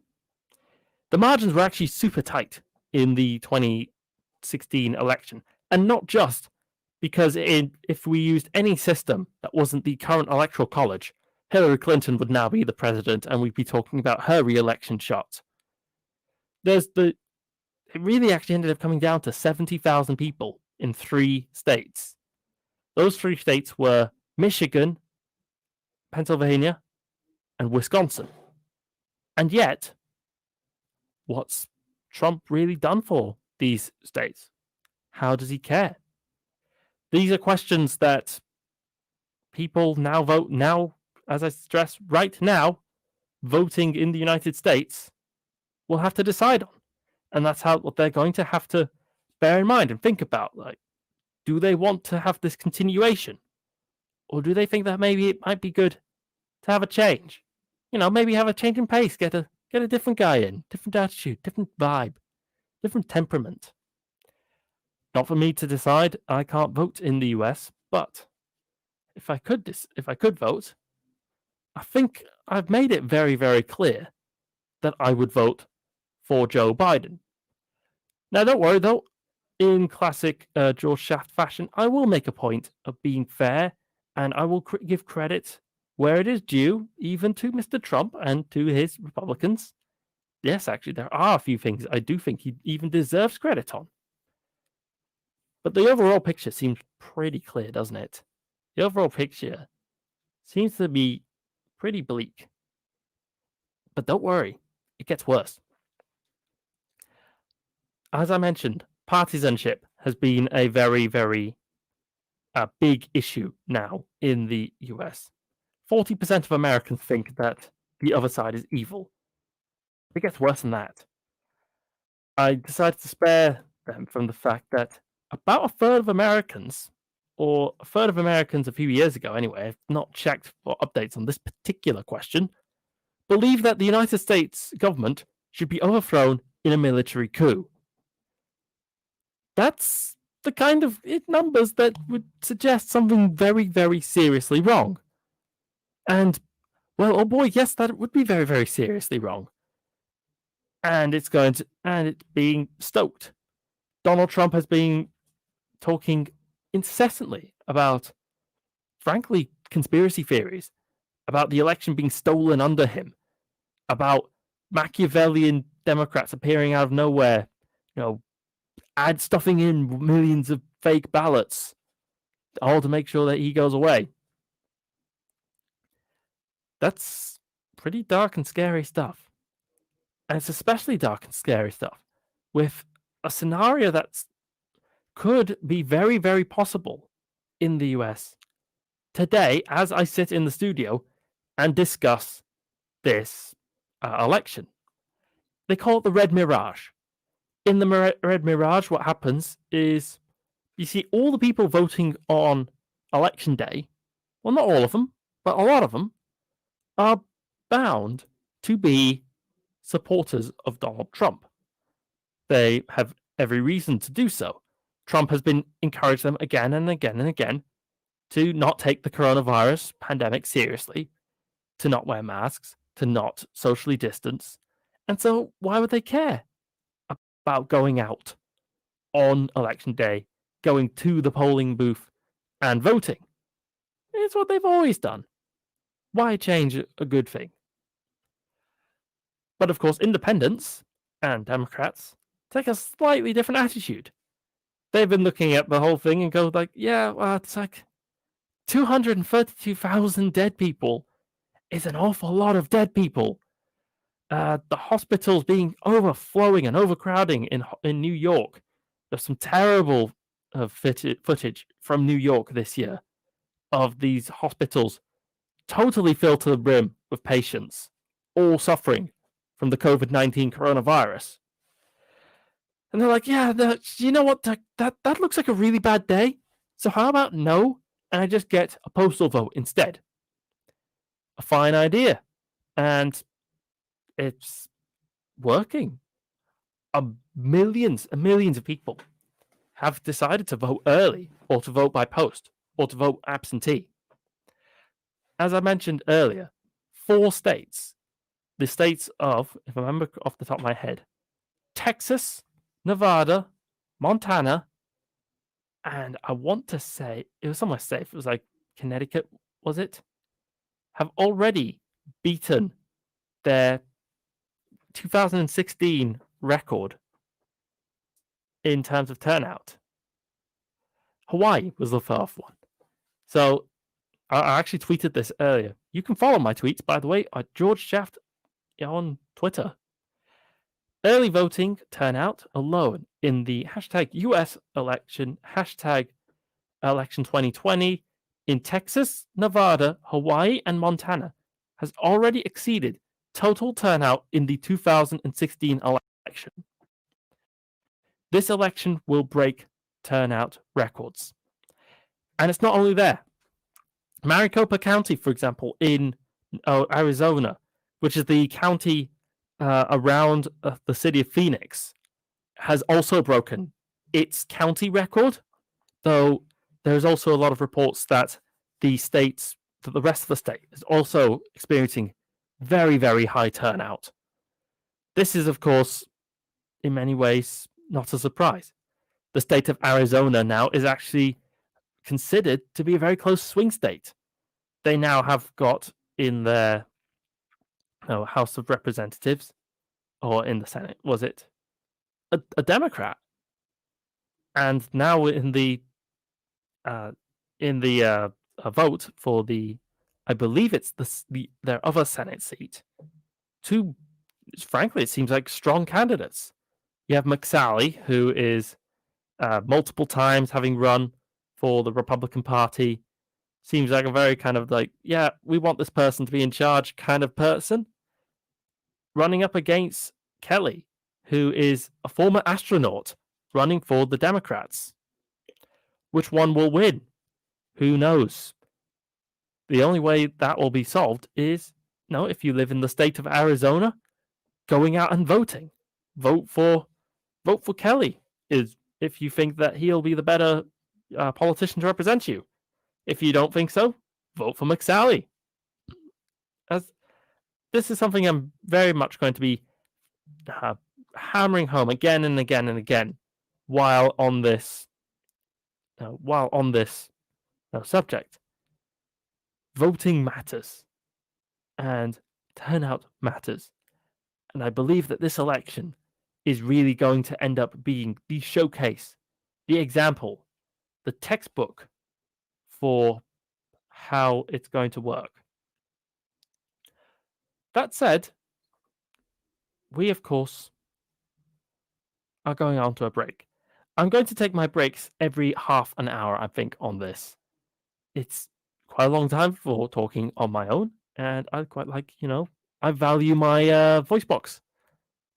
The margins were actually super tight in the 2016 election, and not just because if we used any system that wasn't the current electoral college, Hillary Clinton would now be the president, and we'd be talking about her re-election shot. It really actually ended up coming down to 70,000 people in 3 states. Those 3 states were Michigan, Pennsylvania, and Wisconsin. And yet, what's Trump really done for these states? How does he care? These are questions that people now, as I stress, right now, voting in the United States will have to decide on. And that's what they're going to have to bear in mind and think about. Like, do they want to have this continuation? Or do they think that maybe it might be good to have a change? Maybe have a change in pace, get a different guy in, different attitude, different vibe, different temperament. Not for me to decide. I can't vote in the US, but if I could vote, I think I've made it very, very clear that I would vote for Joe Biden. Now, don't worry though. In classic jorgeshaft fashion, I will make a point of being fair, and I will give credit where it is due, even to Mr. Trump and to his Republicans. Yes, actually, there are a few things I do think he even deserves credit on. But the overall picture seems pretty clear, doesn't it? The overall picture seems to be pretty bleak. But don't worry, it gets worse. As I mentioned, partisanship has been a very, very big issue now in the US. 40% of Americans think that the other side is evil. It gets worse than that. I decided to spare them from the fact that about a third of Americans, or a third of Americans a few years ago anyway, I've not checked for updates on this particular question, believe that the United States government should be overthrown in a military coup. That's the kind of numbers that would suggest something very, very seriously wrong. And, well, oh boy, yes, that would be very, very seriously wrong. And it's being stoked. Donald Trump has been talking incessantly about, frankly, conspiracy theories, about the election being stolen under him, about Machiavellian Democrats appearing out of nowhere, stuffing in millions of fake ballots, all to make sure that he goes away. That's pretty dark and scary stuff. And it's especially dark and scary stuff with a scenario that could be very, very possible in the US today as I sit in the studio and discuss this election. They call it the Red Mirage. In the Red Mirage, what happens is you see all the people voting on election day, well, not all of them, but a lot of them, are bound to be supporters of Donald Trump. They have every reason to do so. Trump has been encouraging them again and again and again to not take the coronavirus pandemic seriously, to not wear masks, to not socially distance. And so why would they care about going out on election day, going to the polling booth and voting? It's what they've always done. Why change a good thing? But of course, independents and Democrats take a slightly different attitude. They've been looking at the whole thing and go like, yeah, well, it's like 232,000 dead people is an awful lot of dead people. The hospitals being overflowing and overcrowding in New York. There's some terrible footage from New York this year of these hospitals totally filled to the brim with patients, all suffering from the COVID-19 coronavirus. And they're like, yeah, you know what? That looks like a really bad day. So how about no? And I just get a postal vote instead. A fine idea. And it's working. Millions and millions of people have decided to vote early or to vote by post or to vote absentee. As I mentioned earlier, 4 states, the states of, if I remember off the top of my head, Texas, Nevada, Montana, and I want to say, it was somewhere safe, it was like Connecticut, was it? Have already beaten their 2016 record in terms of turnout. Hawaii was the 4th one. So I actually tweeted this earlier. You can follow my tweets, by the way, at jorgeshaft on Twitter. Early voting turnout alone in the hashtag US election, hashtag election 2020 in Texas, Nevada, Hawaii, and Montana has already exceeded total turnout in the 2016 election. This election will break turnout records. And it's not only there. Maricopa County, for example, in Arizona, which is the county around the city of Phoenix, has also broken its county record, though there's also a lot of reports that the rest of the state is also experiencing very, very high turnout. This is, of course, in many ways, not a surprise. The state of Arizona now is actually considered to be a very close swing state. They now have got in their House of Representatives, or in the Senate, was it a Democrat? And now in the vote for the, I believe it's their other Senate seat. Frankly, it seems like strong candidates. You have McSally, who is multiple times having run for the Republican Party. Seems like a very kind of like, yeah, we want this person to be in charge kind of person. Running up against Kelly, who is a former astronaut running for the Democrats. Which one will win? Who knows? The only way that will be solved is, if you live in the state of Arizona, going out and voting. Vote for Kelly if you think that he'll be the better politician to represent you. If you don't think so, vote for McSally. As this is something I'm very much going to be hammering home again and again and again while on this subject. Voting matters, and turnout matters, and I believe that this election is really going to end up being the showcase, the example, the textbook for how it's going to work. That said, we of course are going on to a break. I'm going to take my breaks every half an hour, I think, on this. It's quite a long time for talking on my own, and I quite like, I value my voice box.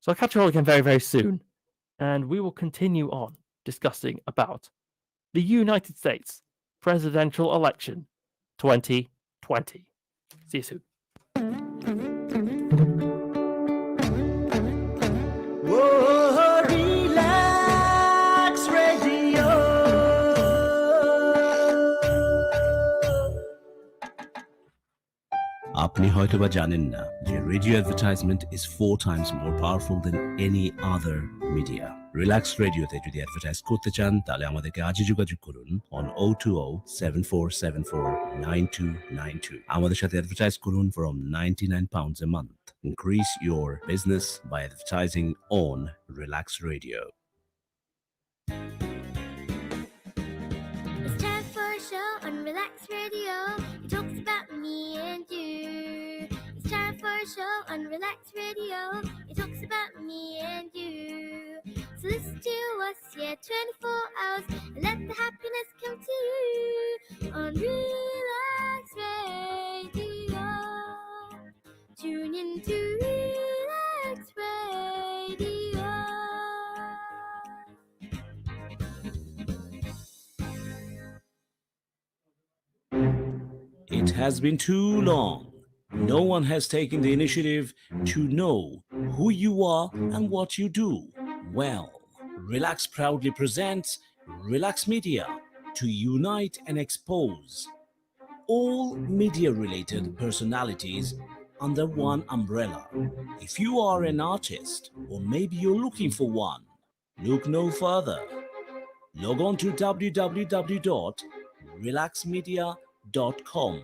So I'll catch you all again very, very soon, and we will continue on discussing about the United States presidential election 2020. See you soon. Whoa, Relax Radio. আপনি হয়তোবা জানেন না যে radio advertisement is 4 times more powerful than any other media. Relax রেডিওতে যদি advertise করতে চান তাহলে আমাদেরকে আজই যোগাযোগ করুন on 020-7474-9292. আমাদের সাথে অ্যাডভার্টাইজ করুন from £99 a month. Increase your business by advertising on Relax Radio. It's time for a show on Relax Radio. It talks about me and you. It's time for a show on Relax Radio. It talks about me and you. So listen to us, 24 hours, and let the happiness come to you on Relax Radio. Tune in to Relax Radio. It has been too long. No one has taken the initiative to know who you are and what you do. Well, Relax proudly presents Relax Media to unite and expose all media-related personalities under one umbrella. If you are an artist, or maybe you're looking for one, look no further. Log on to www.relaxmedia.com,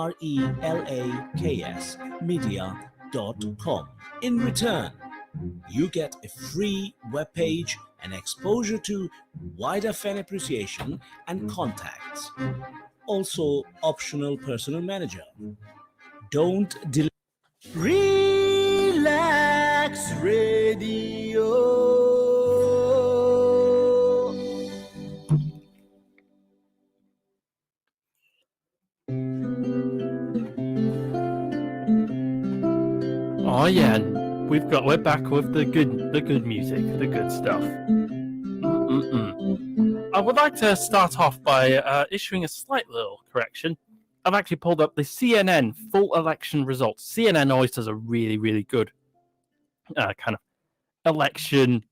RELAKS media.com. In return, you get a free webpage and exposure to wider fan appreciation and contacts. Also, optional personal manager. Don't delay. Relax Radio. Oh yeah, we're back with the good music, the good stuff. I would like to start off by issuing a slight little correction. I've actually pulled up the CNN full election results. CNN always does a really, really good kind of election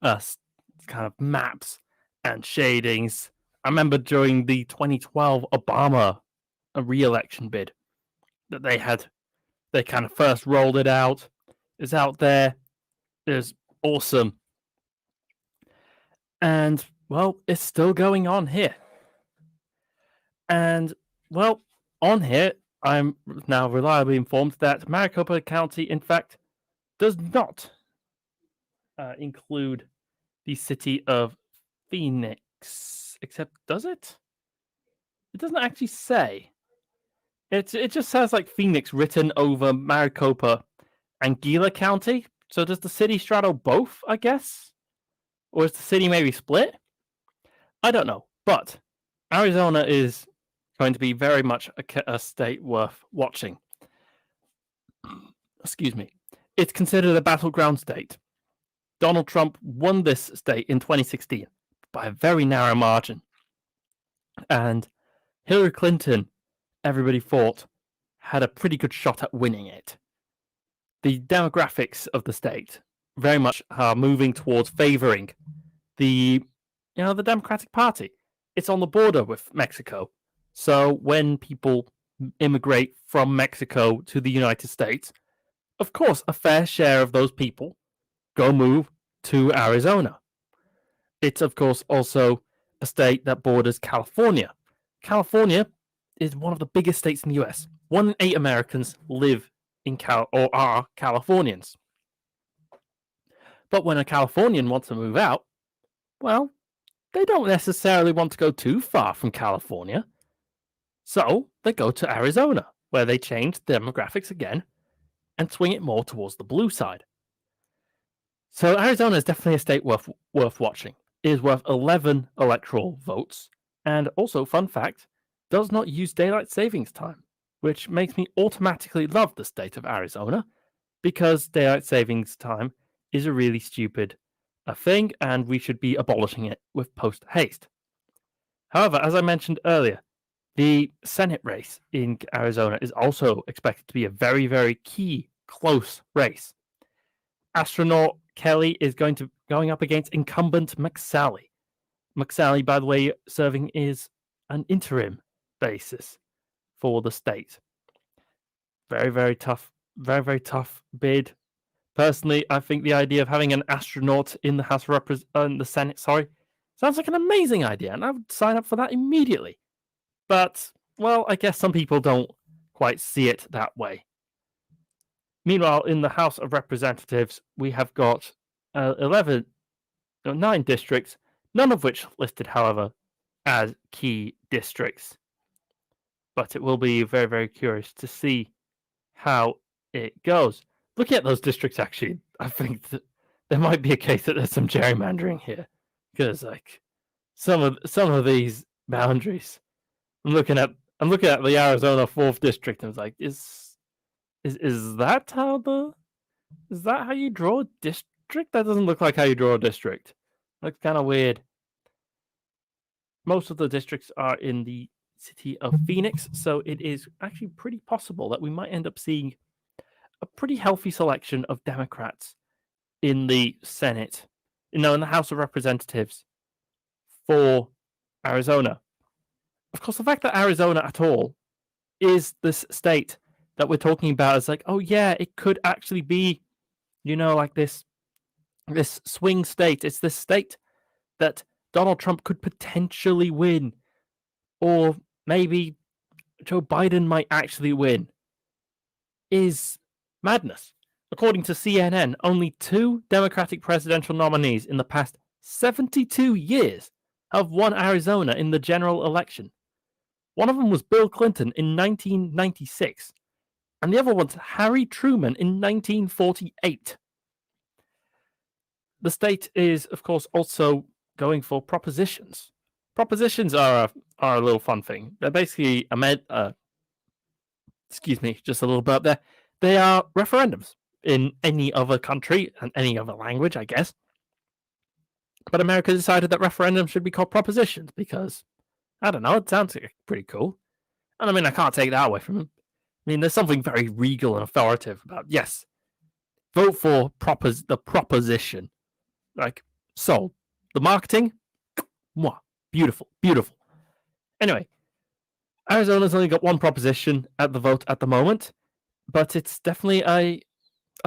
kind of maps and shadings. I remember during the 2012 Obama re-election bid that they kind of first rolled it out. It's out there. It's awesome. And, well, it's still going on here. And, well, on here, I'm now reliably informed that Maricopa County, in fact, does not include the city of Phoenix. Except, does it? It doesn't actually say. It just sounds like Phoenix written over Maricopa and Gila County. So does the city straddle both, I guess? Or is the city maybe split? I don't know. But Arizona is going to be very much a state worth watching. Excuse me. It's considered a battleground state. Donald Trump won this state in 2016 by a very narrow margin. And Hillary Clinton, everybody thought, had a pretty good shot at winning it. the demographics of the state very much are moving towards favoring the Democratic Party. It's on the border with Mexico. So when people immigrate from Mexico to the United States, of course, a fair share of those people go move to Arizona. It's, of course, also a state that borders California. California is one of the biggest states in the US. 1 in 8 Americans live in or are Californians. But when a Californian wants to move out, well, they don't necessarily want to go too far from California. So they go to Arizona, where they change the demographics again and swing it more towards the blue side. So Arizona is definitely a state worth watching. It is worth 11 electoral votes, and also, fun fact, does not use daylight savings time, which makes me automatically love the state of Arizona, because daylight savings time is a really stupid thing, and we should be abolishing it with post haste. However, as I mentioned earlier, the Senate race in Arizona is also expected to be a very, very key, close race. Astronaut Kelly is going up against incumbent McSally. McSally, by the way, serving is an interim basis for the state. Very, very tough bid. Personally, I think the idea of having an astronaut in the House of the Senate, sounds like an amazing idea, and I would sign up for that immediately. But, well, I guess some people don't quite see it that way. Meanwhile, in the House of Representatives, we have got 9 districts, none of which listed, however, as key districts. But it will be very, very curious to see how it goes. Looking at those districts, actually, I think that there might be a case that there's some gerrymandering here, because some of these boundaries. I'm looking at the Arizona 4th district, and it's like, is that how you draw a district? That doesn't look like how you draw a district. Looks kind of weird. Most of the districts are in the city of Phoenix, so it is actually pretty possible that we might end up seeing a pretty healthy selection of Democrats in the Senate, in the House of Representatives for Arizona. Of course, the fact that Arizona at all is this state that we're talking about is like, oh yeah, it could actually be, like this swing state. It's this state that Donald Trump could potentially win, or maybe Joe Biden might actually win, is madness. According to CNN, only 2 Democratic presidential nominees in the past 72 years have won Arizona in the general election. One of them was Bill Clinton in 1996, and the other one's Harry Truman in 1948. The state is, of course, also going for propositions. Propositions are a little fun thing. They're basically just a little burp there. They are referendums in any other country and any other language, I guess. But America decided that referendums should be called propositions because, I don't know, it sounds pretty cool. And I mean, I can't take that away from them. I mean, there's something very regal and authoritative about, yes, vote for the proposition. Like, sold. The marketing, mwah, beautiful, beautiful. Anyway, Arizona's only got 1 proposition at the vote at the moment, but it's definitely a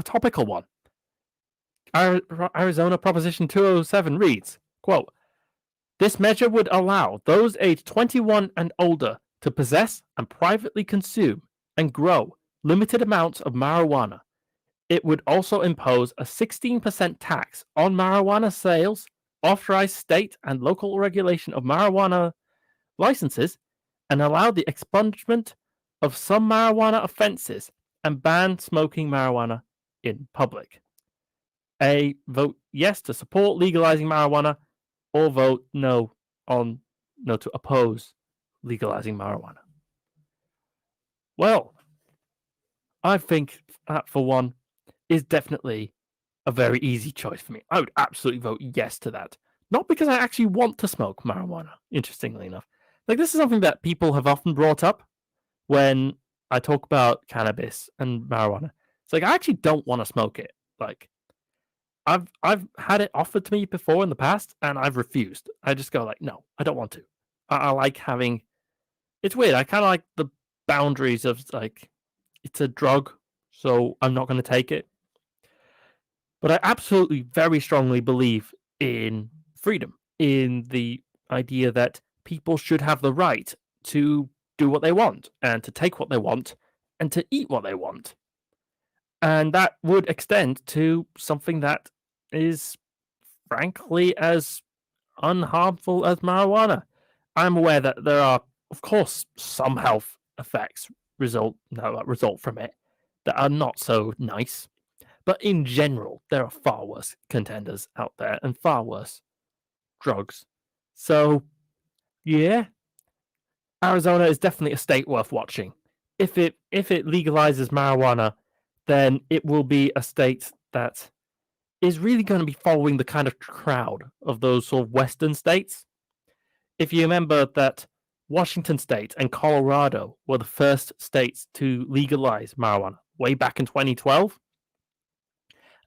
topical one. Arizona Proposition 207 reads, quote, "This measure would allow those aged 21 and older to possess and privately consume and grow limited amounts of marijuana. It would also impose a 16% tax on marijuana sales, authorize state and local regulation of marijuana licenses, and allow the expungement of some marijuana offenses and ban smoking marijuana in public." A, vote yes to support legalizing marijuana, or vote no to oppose legalizing marijuana. Well, I think that, for one, is definitely a very easy choice for me. I would absolutely vote yes to that. Not because I actually want to smoke marijuana, interestingly enough. Like, this is something that people have often brought up when I talk about cannabis and marijuana. It's like I actually don't want to smoke it. Like I've had it offered to me before in the past, and I've refused. I just go like, no, I don't want to. I like having. It's weird. I kind of like the boundaries of like, it's a drug, so I'm not going to take it. But I absolutely very strongly believe in freedom, in the idea that people should have the right to do what they want and to take what they want and to eat what they want. And that would extend to something that is frankly as unharmful as marijuana. I'm aware that there are, of course, some health effects result from it that are not so nice. But in general, there are far worse contenders out there and far worse drugs. So, yeah, Arizona is definitely a state worth watching. If it legalizes marijuana, then it will be a state that is really going to be following the kind of crowd of those sort of Western states. If you remember that Washington State and Colorado were the first states to legalize marijuana way back in 2012.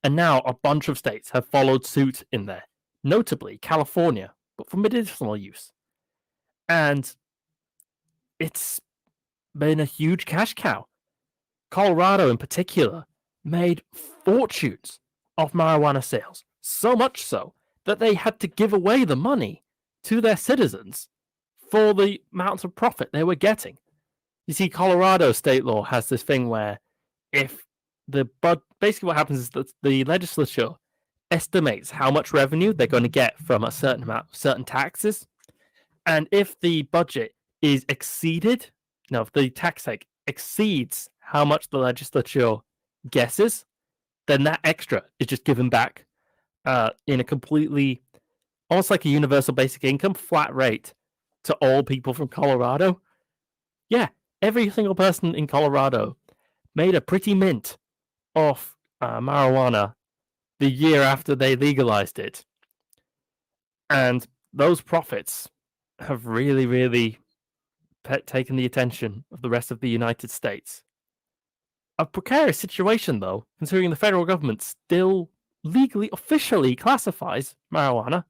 And now a bunch of states have followed suit in there, notably California, but for medicinal use. And it's been a huge cash cow. Colorado, in particular, made fortunes off marijuana sales, so much so that they had to give away the money to their citizens for the amounts of profit they were getting. You see, Colorado state law has this thing where if basically what happens is that the legislature estimates how much revenue they're going to get from a certain amount, certain taxes, and if the budget is exceeded, if the tax hike exceeds how much the legislature guesses, then that extra is just given back in a completely, almost like a universal basic income flat rate to all people from Colorado. Yeah, every single person in Colorado made a pretty mint off marijuana the year after they legalized it. And those profits have really, really taken the attention of the rest of the United States. A precarious situation, though, considering the federal government still legally, officially classifies marijuana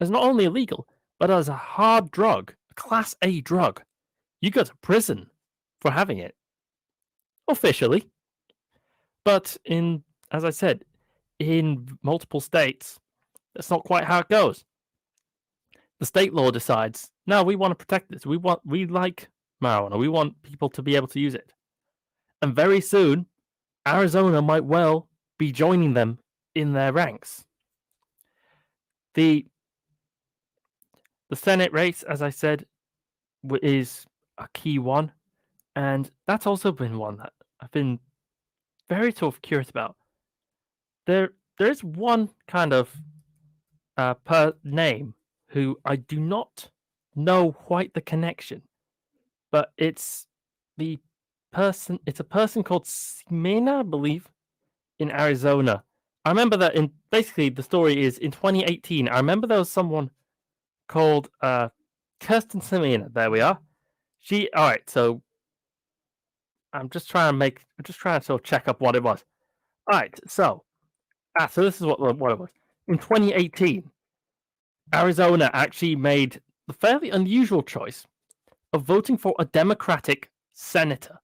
as not only illegal, but as a hard drug, a Class A drug. You go to prison for having it. Officially. But as I said, in multiple states, that's not quite how it goes. The state law decides, no, we want to protect this. We like marijuana. We want people to be able to use it. And very soon, Arizona might well be joining them in their ranks. The Senate race, as I said, is a key one. And that's also been one that I've been very sort of curious about. There is one kind of per name who I do not know quite the connection, but it's a person called Ximena, I believe, in Arizona. I remember that basically the story is in 2018. I remember there was someone called Kirsten Ximena. There we are. All right, so I'm just trying to sort of check up what it was. All right, so this is what it was. In 2018, Arizona actually made the fairly unusual choice of voting for a Democratic senator.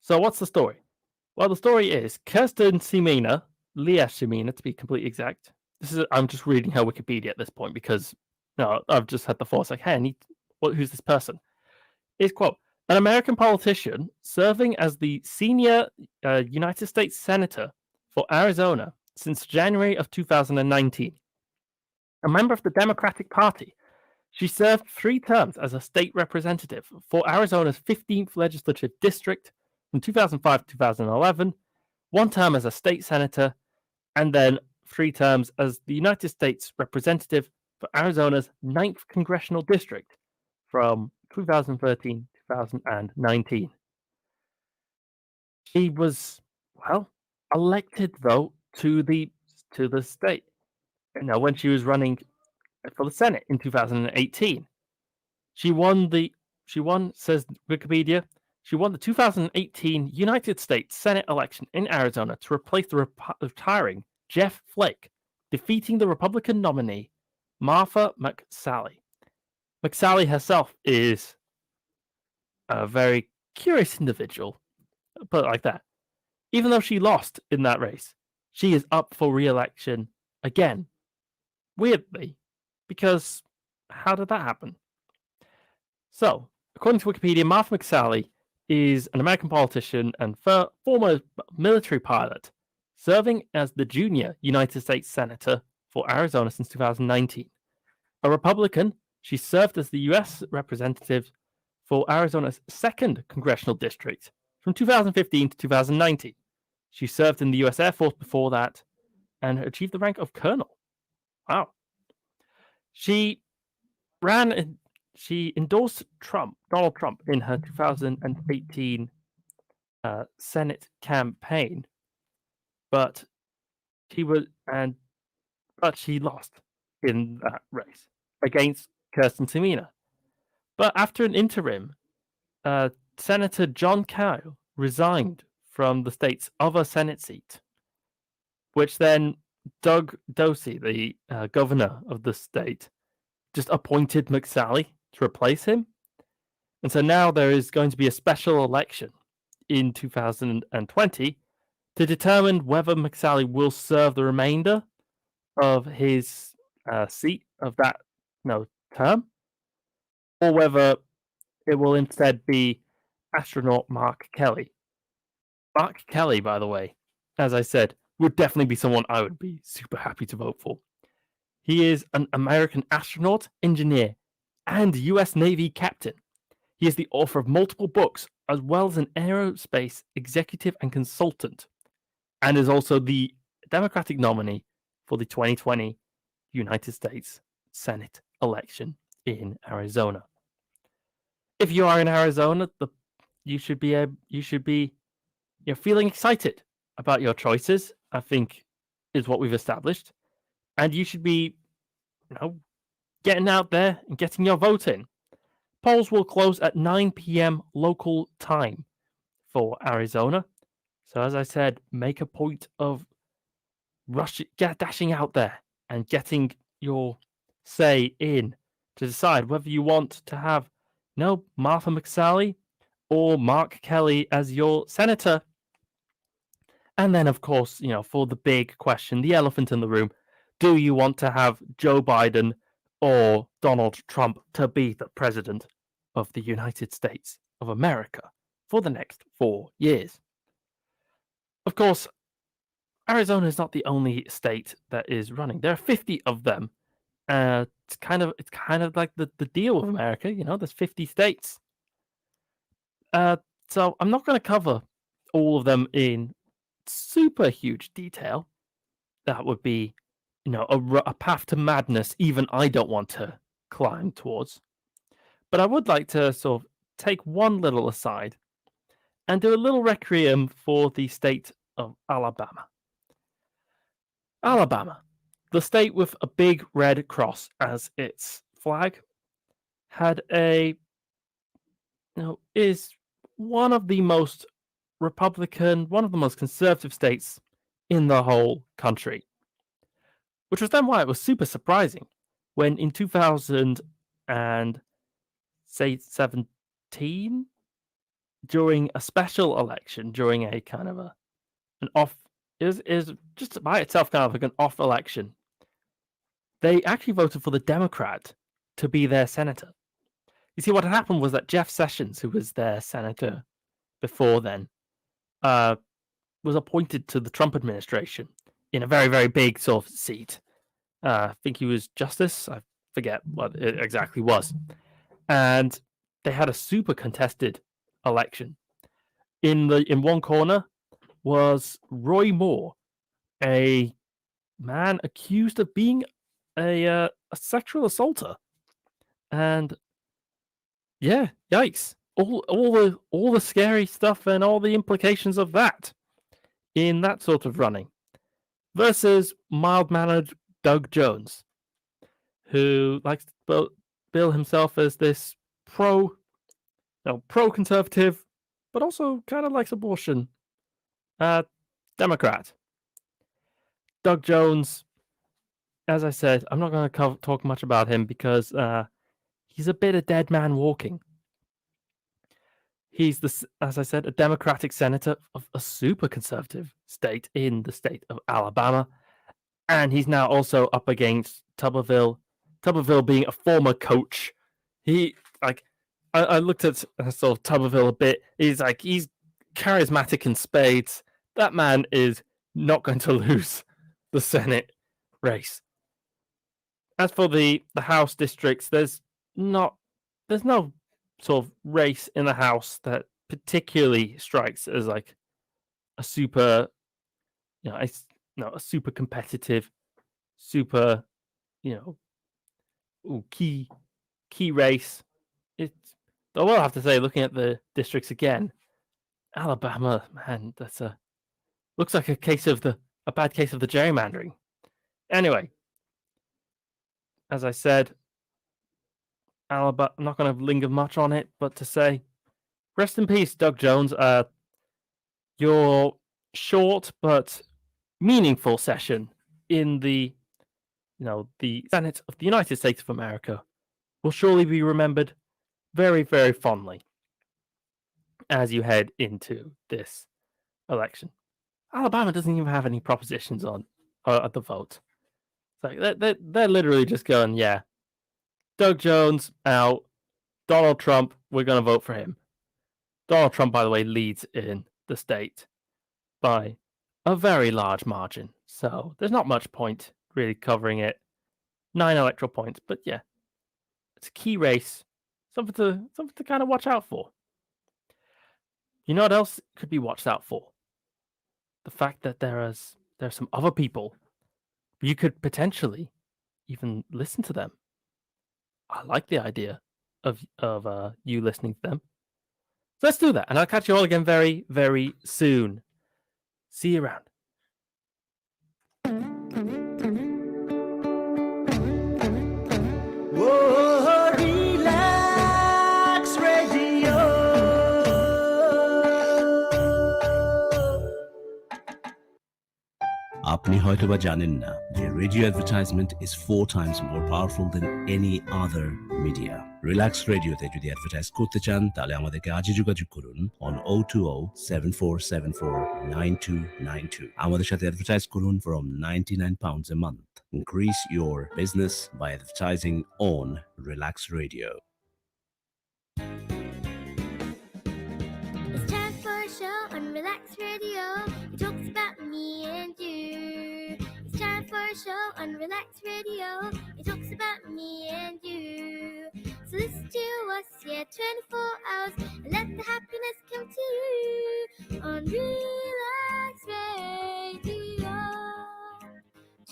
So what's the story? Well, the story is Kirsten Ximena, Leah Ximena to be completely exact. I'm just reading her Wikipedia at this point because I've just had the force like, hey, who's this person? Is quote, an American politician serving as the senior United States Senator for Arizona since January of 2019. A member of the Democratic Party, she served 3 terms as a state representative for Arizona's 15th legislature district from 2005 to 2011, 1 term as a state senator, and then 3 terms as the United States representative for Arizona's 9th congressional district from 2013 to 2019. She was, elected, though, to the state, when she was running for the Senate in 2018. She won, says Wikipedia, She won the 2018 United States Senate election in Arizona to replace the retiring Jeff Flake, defeating the Republican nominee Martha McSally. McSally herself is a very curious individual, put it like that. Even though she lost in that race, she is up for re-election again. Weirdly, because how did that happen? So, according to Wikipedia, Martha McSally is an American politician and former military pilot, serving as the junior United States Senator for Arizona since 2019. A Republican, she served as the U.S. representative for Arizona's 2nd Congressional District from 2015 to 2019. She served in the U.S. Air Force before that and achieved the rank of colonel. Wow. She endorsed Donald Trump, in her 2018 Senate campaign, but she lost in that race against Kirsten Sinema. But after an interim, Senator John Kyle resigned from the state's other Senate seat, which then Doug Ducey, the governor of the state, just appointed McSally to replace him. And so now there is going to be a special election in 2020 to determine whether McSally will serve the remainder of his seat of that term, or whether it will instead be astronaut Mark Kelly. Mark Kelly, by the way, as I said, would definitely be someone I would be super happy to vote for. He is an American astronaut, engineer, and US Navy captain. He is the author of multiple books, as well as an aerospace executive and consultant, and is also the Democratic nominee for the 2020 United States Senate election in Arizona. If you are in Arizona, you should be feeling excited about your choices, I think, is what we've established. And you should be, getting out there and getting your vote in. Polls will close at 9 p.m. local time for Arizona. So as I said, make a point of dashing out there and getting your say in to decide whether you want to have Martha McSally or Mark Kelly as your senator. And then, of course, for the big question, the elephant in the room, do you want to have Joe Biden or Donald Trump to be the president of the United States of America for the next 4 years? Of course, Arizona is not the only state that is running. There are 50 of them. It's kind of like the deal of America. There's 50 states. So I'm not going to cover all of them in super huge detail. That would be, a path to madness even I don't want to climb towards. But I would like to sort of take one little aside and do a little requiem for the state of Alabama. Alabama, the state with a big red cross as its flag, is one of the most Republican, one of the most conservative states in the whole country. Which was then why it was super surprising when in 2017, during a special election, during a kind of an off, is just by itself kind of like an off election, they actually voted for the Democrat to be their senator. You see, what had happened was that Jeff Sessions, who was their senator before then, was appointed to the Trump administration in a very, very big sort of seat. I think he was justice. I forget what it exactly was. And they had a super contested election. In one corner was Roy Moore, a man accused of being a sexual assaulter. And yeah, yikes. All the scary stuff and all the implications of that in that sort of running. Versus mild-mannered Doug Jones, who likes to bill himself as this pro-conservative, but also kind of likes abortion. Democrat. Doug Jones, as I said, I'm not going to talk much about him because he's a bit a dead man walking. He's, as I said, a Democratic senator of a super conservative state in the state of Alabama. And he's now also up against Tuberville. Tuberville being a former coach. I looked at sort of Tuberville a bit. He's charismatic in spades. That man is not going to lose the Senate race. As for the House districts, there's no sort of race in the House that particularly strikes as like a super, a super competitive, super, key race. I will have to say, looking at the districts again, Alabama, man, looks like a bad case of the gerrymandering. Anyway, as I said, Alabama, I'm not going to linger much on it, but to say, rest in peace, Doug Jones. Your short but meaningful session in the Senate of the United States of America will surely be remembered very, very fondly as you head into this election. Alabama doesn't even have any propositions on at the vote. It's like they're literally just going, yeah, Doug Jones out, Donald Trump, we're going to vote for him. Donald Trump, by the way, leads in the state by a very large margin. So there's not much point really covering it. 9 electoral points, but yeah, it's a key race. Something to kind of watch out for. You know what else could be watched out for? The fact that there's some other people you could potentially even listen to them. I like the idea of you listening to them. So let's do that, and I'll catch you all again very, very soon. See you around. Whoa, Relax Radio. আপনি হয়তোবা জানেন না যে radio advertisement is 4 times more powerful than any other media. Relax রেডিওতে যদি advertise করতে চান তাহলে আমাদেরকে আজই যোগাযোগ করুন on 020-7474-9292. আমাদের সাথে অ্যাডভার্টাইজ করুন from £99 a month. Increase your business by advertising on Relax Radio. It's time for a show on Relax Radio. It talks about me and you. It's time for a show on Relax Radio. It talks about me and you. So listen to us, 24 hours, and let the happiness come to you on Relax Radio.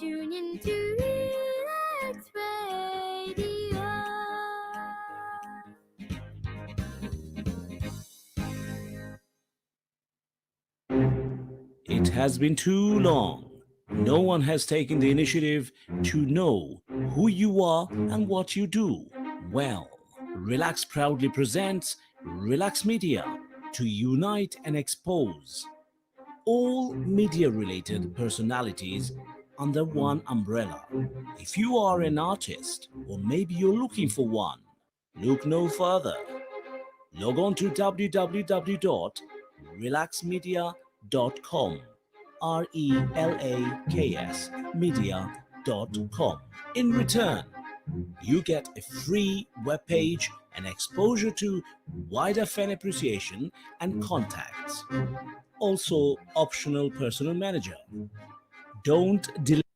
Tune in to Relax Radio. It has been too long. No one has taken the initiative to know who you are and what you do. Well, Relax proudly presents Relax Media to unite and expose all media-related personalities under one umbrella. If you are an artist, or maybe you're looking for one, look no further. Log on to www.relaksmedia.com. RELAKS media.com. In return, you get a free webpage and exposure to wider fan appreciation and contacts. Also, optional personal manager. Don't delay.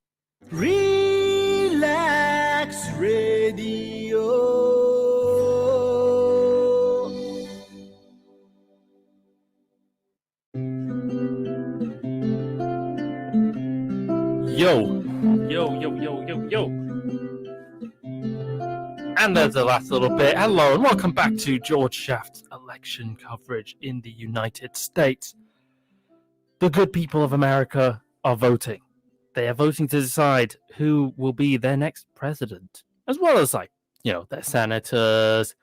Relax Radio. Yo. And there's the last little bit. Hello, and welcome back to George Shaft's election coverage in the United States. The good people of America are voting. They are voting to decide who will be their next president, as well as, their senators,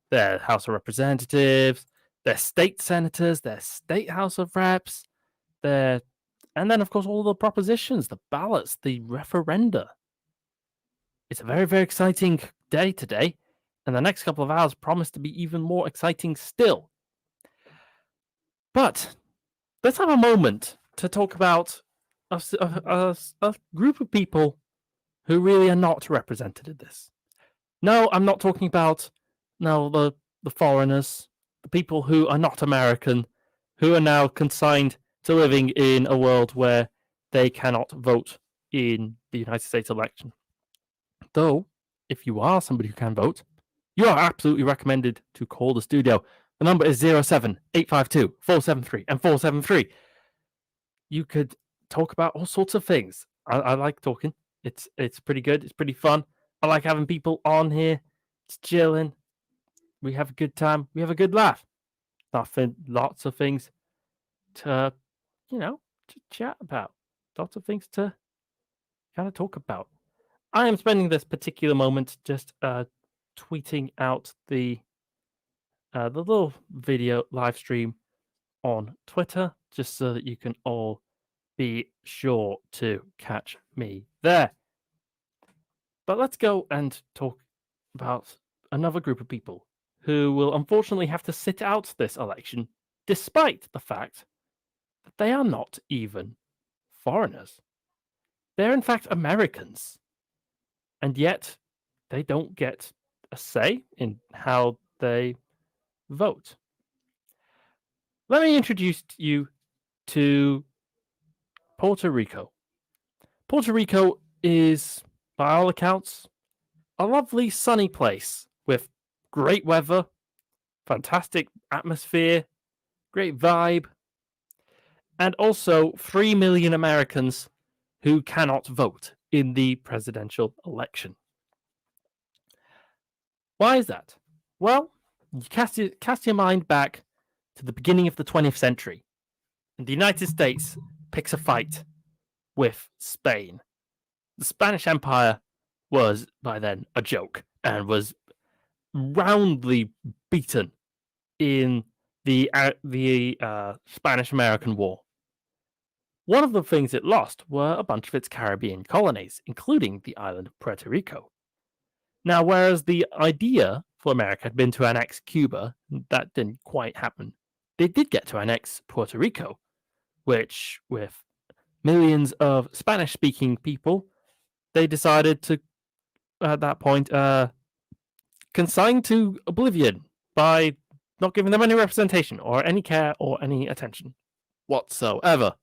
their House of Representatives, their state senators, their state House of Reps, and then, of course, all the propositions, the ballots, the referenda. It's a very, very exciting day today, and the next couple of hours promise to be even more exciting still. But let's have a moment to talk about a group of people who really are not represented in this. No, I'm not talking about the foreigners, the people who are not American, who are now consigned to living in a world where they cannot vote in the United States election. Though, if you are somebody who can vote, you are absolutely recommended to call the studio. The number is 07-852-473 and 473. You could talk about all sorts of things. I like talking. It's pretty good. It's pretty fun. I like having people on here. It's chilling. We have a good time. We have a good laugh. Lots of things to, to chat about. Lots of things to kind of talk about. I am spending this particular moment just tweeting out the little video live stream on Twitter, just so that you can all be sure to catch me there. But let's go and talk about another group of people who will unfortunately have to sit out this election, despite the fact that they are not even foreigners. They're in fact Americans. And yet they don't get a say in how they vote. Let me introduce you to Puerto Rico. Puerto Rico is, by all accounts, a lovely sunny place with great weather, fantastic atmosphere, great vibe, and also 3 million Americans who cannot vote in the presidential election. Why is that? Well, you cast your mind back to the beginning of the 20th century, and the United States picks a fight with Spain. The Spanish Empire was by then a joke and was roundly beaten in the Spanish-American War. One of the things it lost were a bunch of its Caribbean colonies, including the island of Puerto Rico. Now, whereas the idea for America had been to annex Cuba, that didn't quite happen. They did get to annex Puerto Rico, which, with millions of Spanish-speaking people, they decided to, at that point, consign to oblivion by not giving them any representation or any care or any attention whatsoever.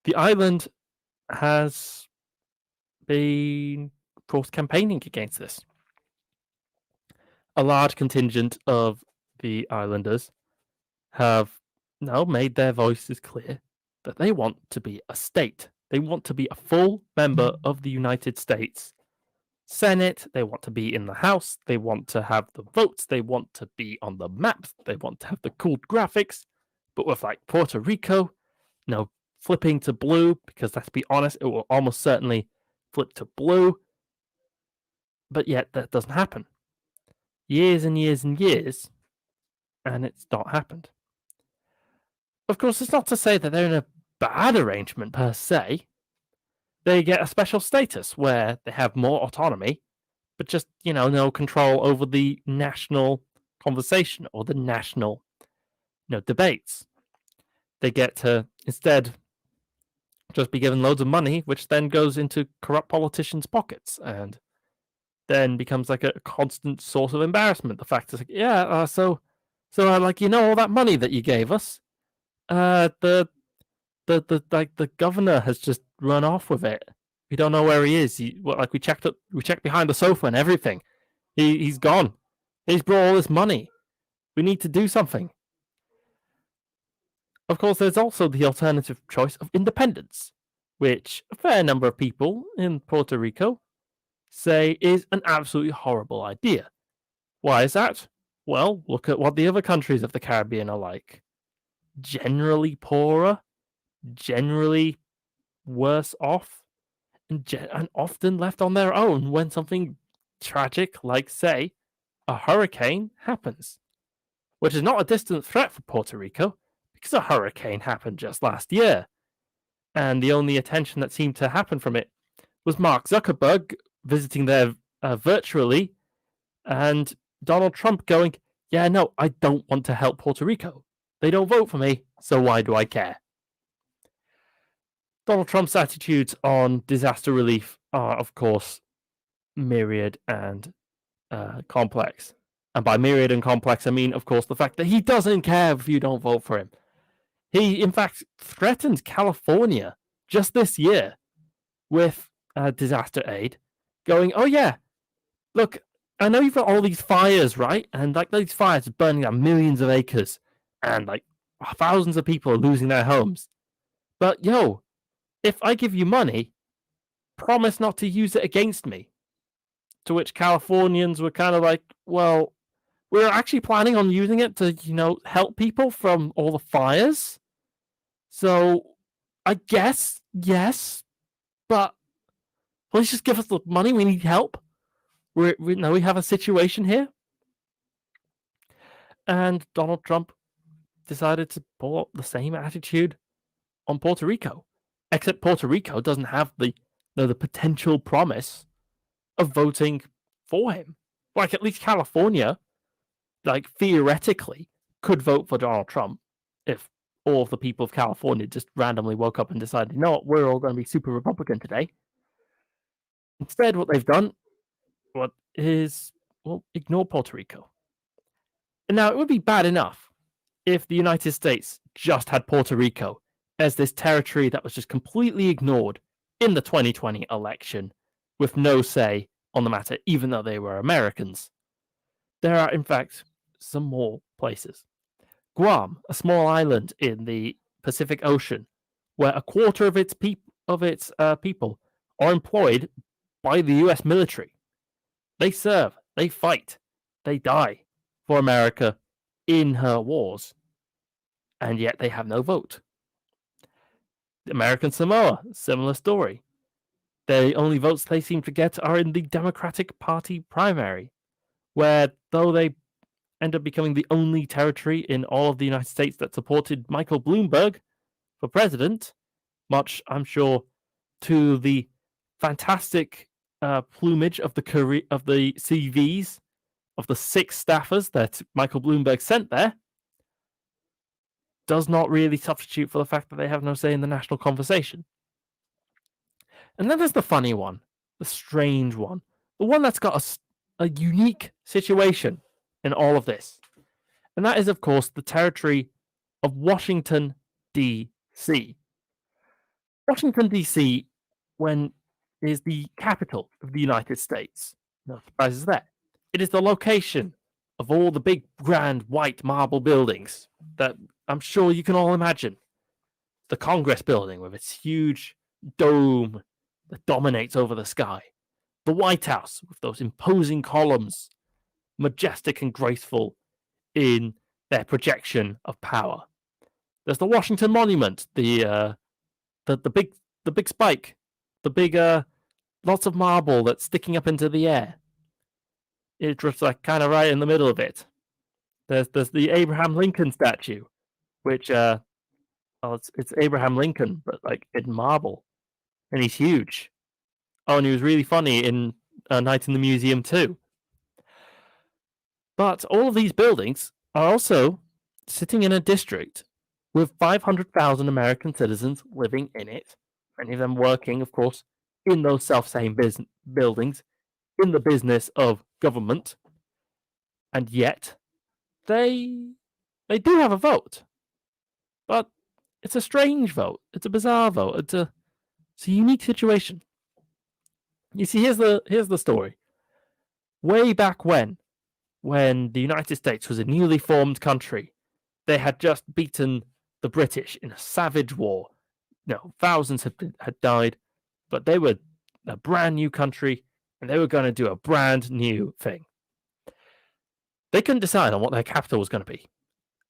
The island has been, of course, campaigning against this. A large contingent of the islanders have now made their voices clear that they want to be a state. They want to be a full member of the United States Senate. They want to be in the House. They want to have the votes. They want to be on the maps. They want to have the cool graphics. But with like Puerto Rico, flipping to blue, because let's be honest, it will almost certainly flip to blue. But yet that doesn't happen. Years and years and years, and it's not happened. Of course, it's not to say that they're in a bad arrangement per se. They get a special status where they have more autonomy, but just, no control over the national conversation or the national, debates. They get to instead just be given loads of money, which then goes into corrupt politicians' pockets and then becomes like a constant source of embarrassment. The fact is, so all that money that you gave us, the governor has just run off with it. We don't know where he is. We checked behind the sofa and everything. He's gone. He's brought all this money. We need to do something. Of course, there's also the alternative choice of independence, which a fair number of people in Puerto Rico say is an absolutely horrible idea. Why is that? Well, look at what the other countries of the Caribbean are like. Generally poorer, generally worse off, and often left on their own when something tragic, like, say, a hurricane happens. which is not a distant threat for Puerto Rico because a hurricane happened just last year. And the only attention that seemed to happen from it was Mark Zuckerberg visiting there virtually and Donald Trump going, yeah, no, I don't want to help Puerto Rico. They don't vote for me, so why do I care? Donald Trump's attitudes on disaster relief are, of course, myriad and complex. And by myriad and complex, I mean, of course, the fact that he doesn't care if you don't vote for him. He, in fact, threatened California just this year with disaster aid, going, oh, yeah, look, I know you've got all these fires, right? And like these fires are burning down millions of acres and like thousands of people are losing their homes. But yo, if I give you money, promise not to use it against me. To which Californians were kind of like, well, we're actually planning on using it to, help people from all the fires. So I guess, yes, but please just give us the money. We need help. We have a situation here. And Donald Trump decided to pull up the same attitude on Puerto Rico. Except Puerto Rico doesn't have the potential promise of voting for him. Like, at least California, like, theoretically, could vote for Donald Trump if all of the people of California just randomly woke up and decided, you know what, we're all going to be super Republican today. Instead, what they've done ignore Puerto Rico. And now, it would be bad enough if the United States just had Puerto Rico as this territory that was just completely ignored in the 2020 election with no say on the matter, even though they were Americans. There are, in fact, some more places. Guam, a small island in the Pacific Ocean, where a quarter of its people are employed by the U.S. military. They serve, they fight, they die for America in her wars, and yet they have no vote. American Samoa, similar story. The only votes they seem to get are in the Democratic Party primary, where though they end up becoming the only territory in all of the United States that supported Michael Bloomberg for president, much, I'm sure, to the fantastic plumage of the CVs of the 6 staffers that Michael Bloomberg sent there, does not really substitute for the fact that they have no say in the national conversation. And then there's the funny one, the strange one, the one that's got a unique situation in all of this. And that is, of course, the territory of Washington, D.C. Washington, D.C., is the capital of the United States. No surprises there. It is the location of all the big, grand, white marble buildings that I'm sure you can all imagine. The Congress building with its huge dome that dominates over the sky. The White House with those imposing columns, majestic and graceful in their projection of power. There's the Washington Monument, the big spike, the big lots of marble that's sticking up into the air. It's just like kind of right in the middle of it. There's the Abraham Lincoln statue, which it's Abraham Lincoln, but like in marble, and he's huge. Oh, and he was really funny in Night in the Museum too. But all of these buildings are also sitting in a district with 500,000 American citizens living in it. Many of them working, of course, in those self-same buildings, in the business of government. And yet, they do have a vote. But it's a strange vote. It's a bizarre vote. It's a unique situation. You see, here's the story. Way back when the United States was a newly formed country, they had just beaten the British in a savage war. Thousands had died, but they were a brand new country, and they were going to do a brand new thing. They couldn't decide on what their capital was going to be.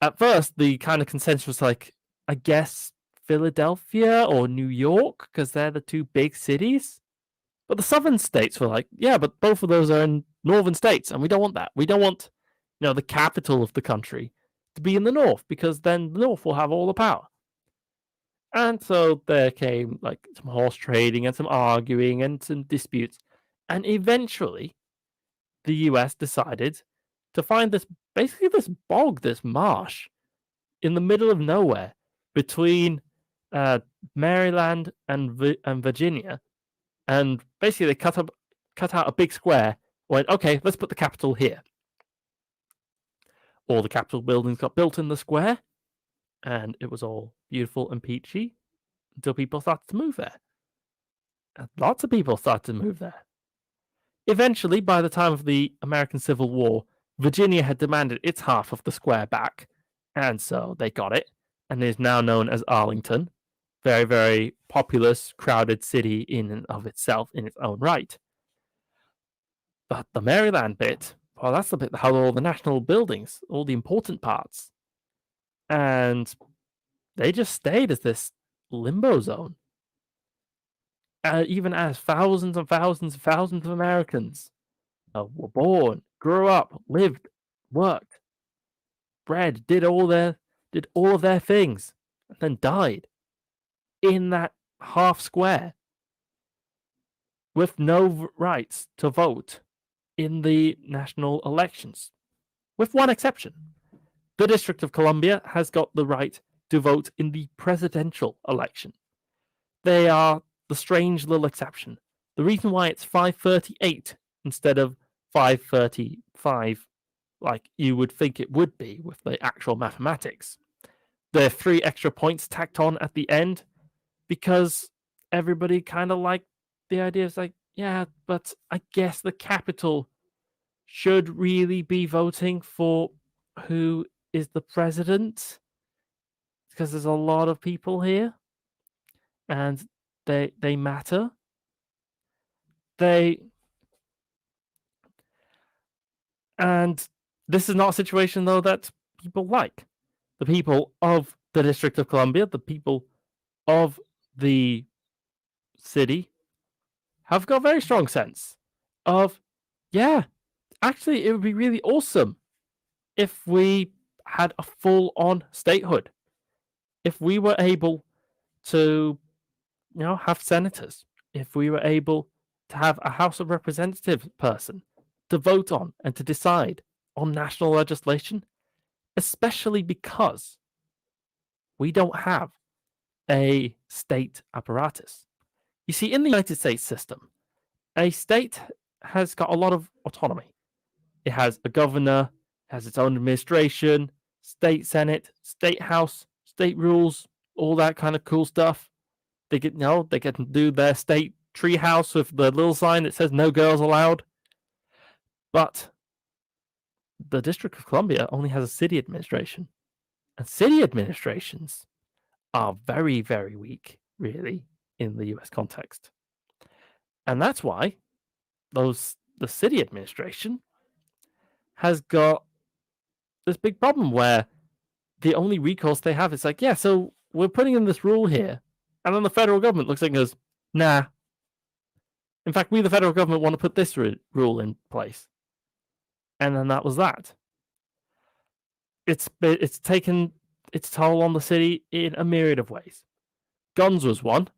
At first, the kind of consensus was like, I guess Philadelphia or New York, because they're the 2 big cities. But the southern states were like, yeah, but both of those are in northern states, and we don't want that. We don't want, the capital of the country to be in the North, because then the North will have all the power. And so there came like some horse trading and some arguing and some disputes. And eventually, the US decided to find this bog, this marsh in the middle of nowhere between Maryland and Virginia. And basically, they cut out a big square, went, okay, let's put the capital here. All the Capitol buildings got built in the square, and it was all beautiful and peachy until people started to move there. And lots of people started to move there. Eventually, by the time of the American Civil War, Virginia had demanded its half of the square back, and so they got it, and it is now known as Arlington. Very, very populous, crowded city in and of itself, in its own right. But the Maryland bit, well, that's the bit that had all the national buildings, all the important parts. And they just stayed as this limbo zone. Even as thousands and thousands and thousands of Americans were born, grew up, lived, worked, bred, did all of their things, and then died in that half square with no rights to vote in the national elections, with one exception. The District of Columbia has got the right to vote in the presidential election. They are the strange little exception. The reason why it's 5:38 instead of 5:35, like you would think it would be with the actual mathematics. There are 3 extra points tacked on at the end because everybody kind of liked the idea. It's like, yeah, but I guess the capital should really be voting for who is the president, because there's a lot of people here and they matter. And this is not a situation, though, that people like. The people of the District of Columbia, the people of the city, have got a very strong sense of, yeah, actually, it would be really awesome if we had a full-on statehood. If we were able to, have senators, if we were able to have a House of Representatives person to vote on and to decide on national legislation, especially because we don't have a state apparatus. You see, in the United States system, a state has got a lot of autonomy. It has a governor, has its own administration, state senate, state house, state rules, all that kind of cool stuff. They get to do their state tree house with the little sign that says no girls allowed. But the District of Columbia only has a city administration. And city administrations are very, very weak, really, in the US context. And that's why the city administration has got this big problem where the only recourse they have is like, yeah, so we're putting in this rule here. And then the federal government looks at it and goes, nah. In fact, we, the federal government, want to put this rule in place. And then that was that. It's taken its toll on the city in a myriad of ways. Guns was one.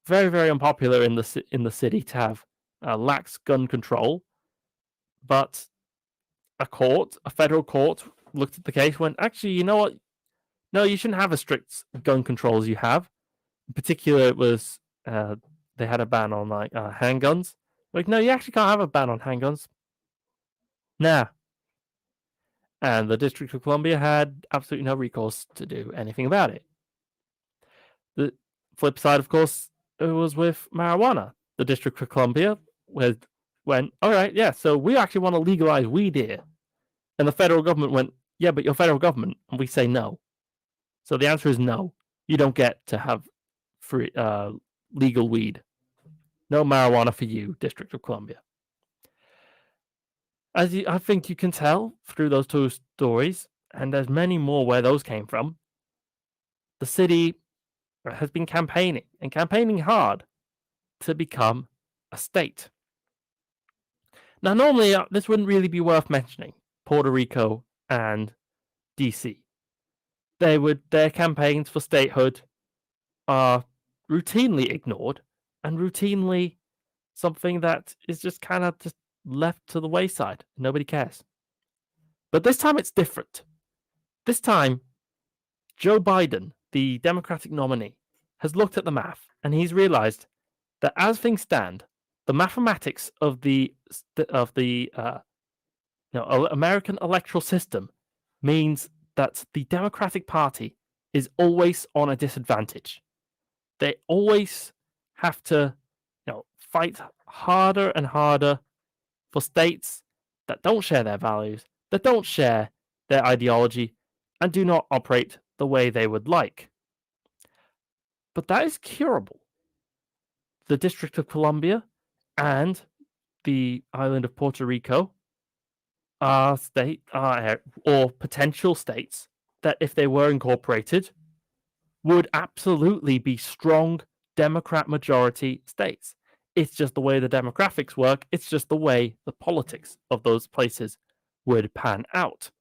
Very, very unpopular in the city to have lax gun control. But a federal court, looked at the case, went, actually, you know what? No, you shouldn't have as strict gun control as you have. In particular, it was they had a ban on handguns. Like, no, you actually can't have a ban on handguns. Nah. And the District of Columbia had absolutely no recourse to do anything about it. The flip side, of course, it was with marijuana. The District of Columbia went, all right, yeah, so we actually want to legalize weed here. And the federal government went, yeah, but you're federal government. And we say no. So the answer is no. You don't get to have free legal weed. No marijuana for you, District of Columbia. I think you can tell through those 2 stories, and there's many more where those came from, the city has been campaigning hard to become a state. Now, normally, this wouldn't really be worth mentioning, Puerto Rico and DC. their campaigns for statehood are routinely ignored and routinely something that is just kind of just left to the wayside. Nobody cares. But this time it's different. This time, Joe Biden, the Democratic nominee, has looked at the math and he's realized that as things stand, the mathematics of the American electoral system means that the Democratic Party is always on a disadvantage. They always have to, fight harder and harder for states that don't share their values, that don't share their ideology, and do not operate the way they would like. But that is curable. The District of Columbia and the island of Puerto Rico are or potential states that, if they were incorporated, would absolutely be strong Democrat majority states. It's just the way the demographics work. It's just the way the politics of those places would pan out.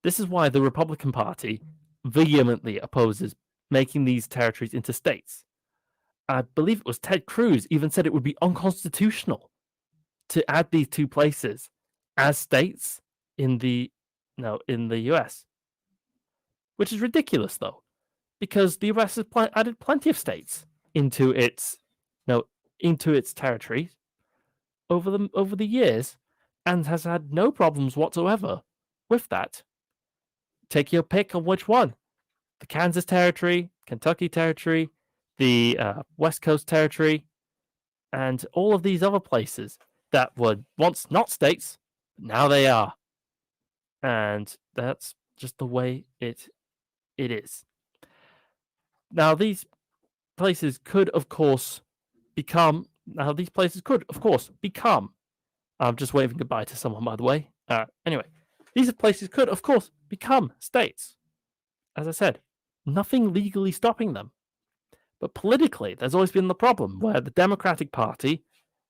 This is why the Republican Party vehemently opposes making these territories into states. I believe it was Ted Cruz even said it would be unconstitutional to add these two places as states in the US, which is ridiculous though, because the US has added plenty of states into its territories over the years and has had no problems whatsoever with that. Take your pick on which one: the Kansas Territory, Kentucky Territory, the West Coast Territory, and all of these other places that were once not states, but now they are. And that's just the way it is. Now, these places could, of course, become... I'm just waving goodbye to someone, by the way. Anyway, these places could, of course, become states. As I said, nothing legally stopping them. But politically, there's always been the problem where the Democratic Party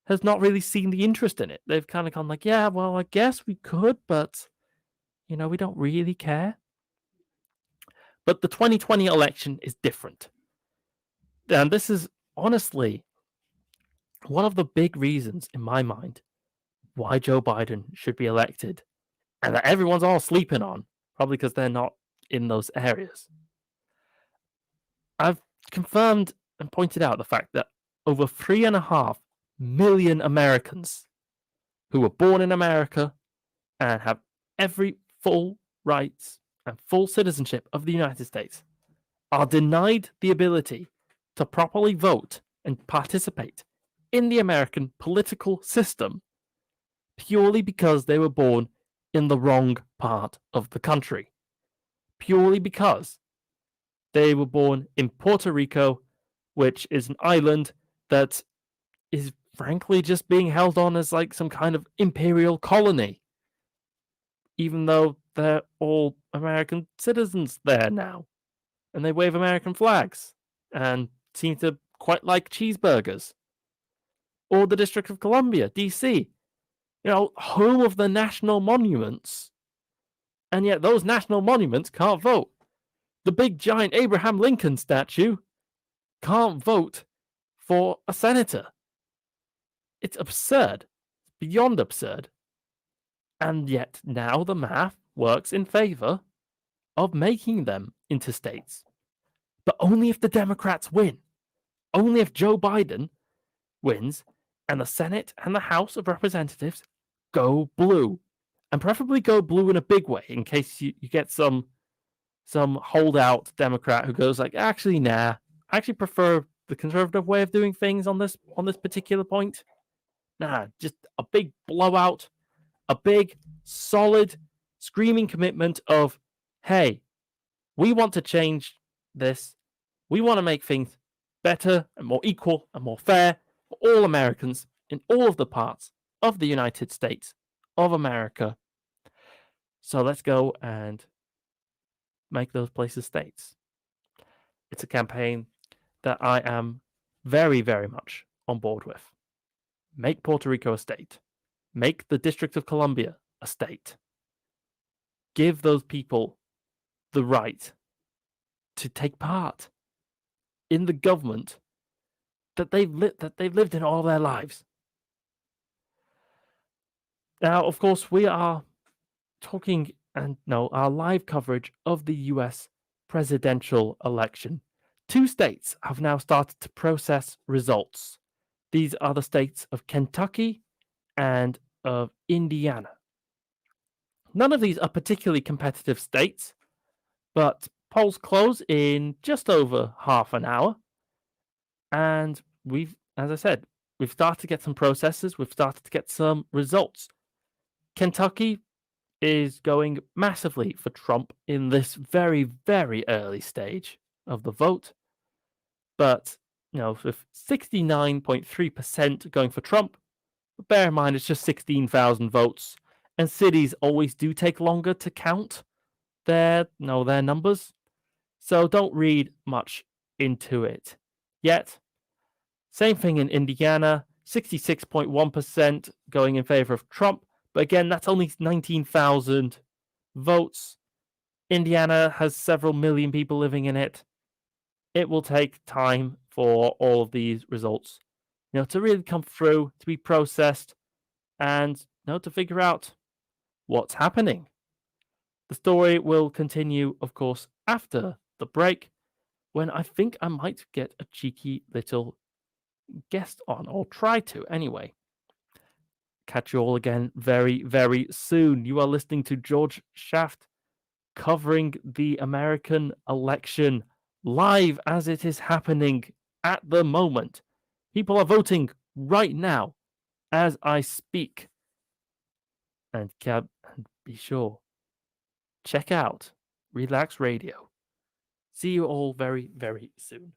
has not really seen the interest in it. They've kind of gone like, yeah, well, I guess we could, but, we don't really care. But the 2020 election is different. And this is honestly one of the big reasons in my mind why Joe Biden should be elected and that everyone's all sleeping on, probably because they're not in those areas. I've confirmed and pointed out the fact that over 3.5 million Americans who were born in America and have every full rights and full citizenship of the United States are denied the ability to properly vote and participate in the American political system purely because they were born in the wrong part of the country. Purely because they were born in Puerto Rico, which is an island that is frankly just being held on as like some kind of imperial colony, even though they're all American citizens there now, and they wave American flags and seem to quite like cheeseburgers. Or the District of Columbia, DC, home of the national monuments, and yet those national monuments can't vote. The big giant Abraham Lincoln statue can't vote for a senator. It's absurd, beyond absurd. And yet now the math works in favor of making them into states. But only if the Democrats win. Only if Joe Biden wins and the Senate and the House of Representatives go blue. And preferably go blue in a big way, in case you get some holdout Democrat who goes like, actually, nah, I actually prefer the conservative way of doing things on this particular point. Nah, just a big blowout, a big, solid, screaming commitment of, hey, we want to change this. We want to make things better and more equal and more fair for all Americans in all of the parts of the United States of America. So let's go and make those places states. It's a campaign that I am very, very much on board with. Make Puerto Rico a state. Make the District of Columbia a state. Give those people the right to take part in the government that they've lived in all their lives. Now, of course, we are talking our live coverage of the US presidential election. 2 states have now started to process results. These are the states of Kentucky and of Indiana. None of these are particularly competitive states, but polls close in just over half an hour. And as I said, we've started to get some processes, we've started to get some results. Kentucky is going massively for Trump in this very, very early stage of the vote. But, with 69.3% going for Trump, bear in mind it's just 16,000 votes, and cities always do take longer to count their numbers. So don't read much into it yet. Same thing in Indiana, 66.1% going in favor of Trump. But again, that's only 19,000 votes. Indiana has several million people living in it. It will take time for all of these results, to really come through, to be processed, and to figure out what's happening. The story will continue, of course, after the break, when I think I might get a cheeky little guest on, or try to anyway. Catch you all again very, very soon. You are listening to jorgeshaft covering the American election live as it is happening at the moment. People are voting right now as I speak. And be sure, check out Relaks Radio. See you all very, very soon.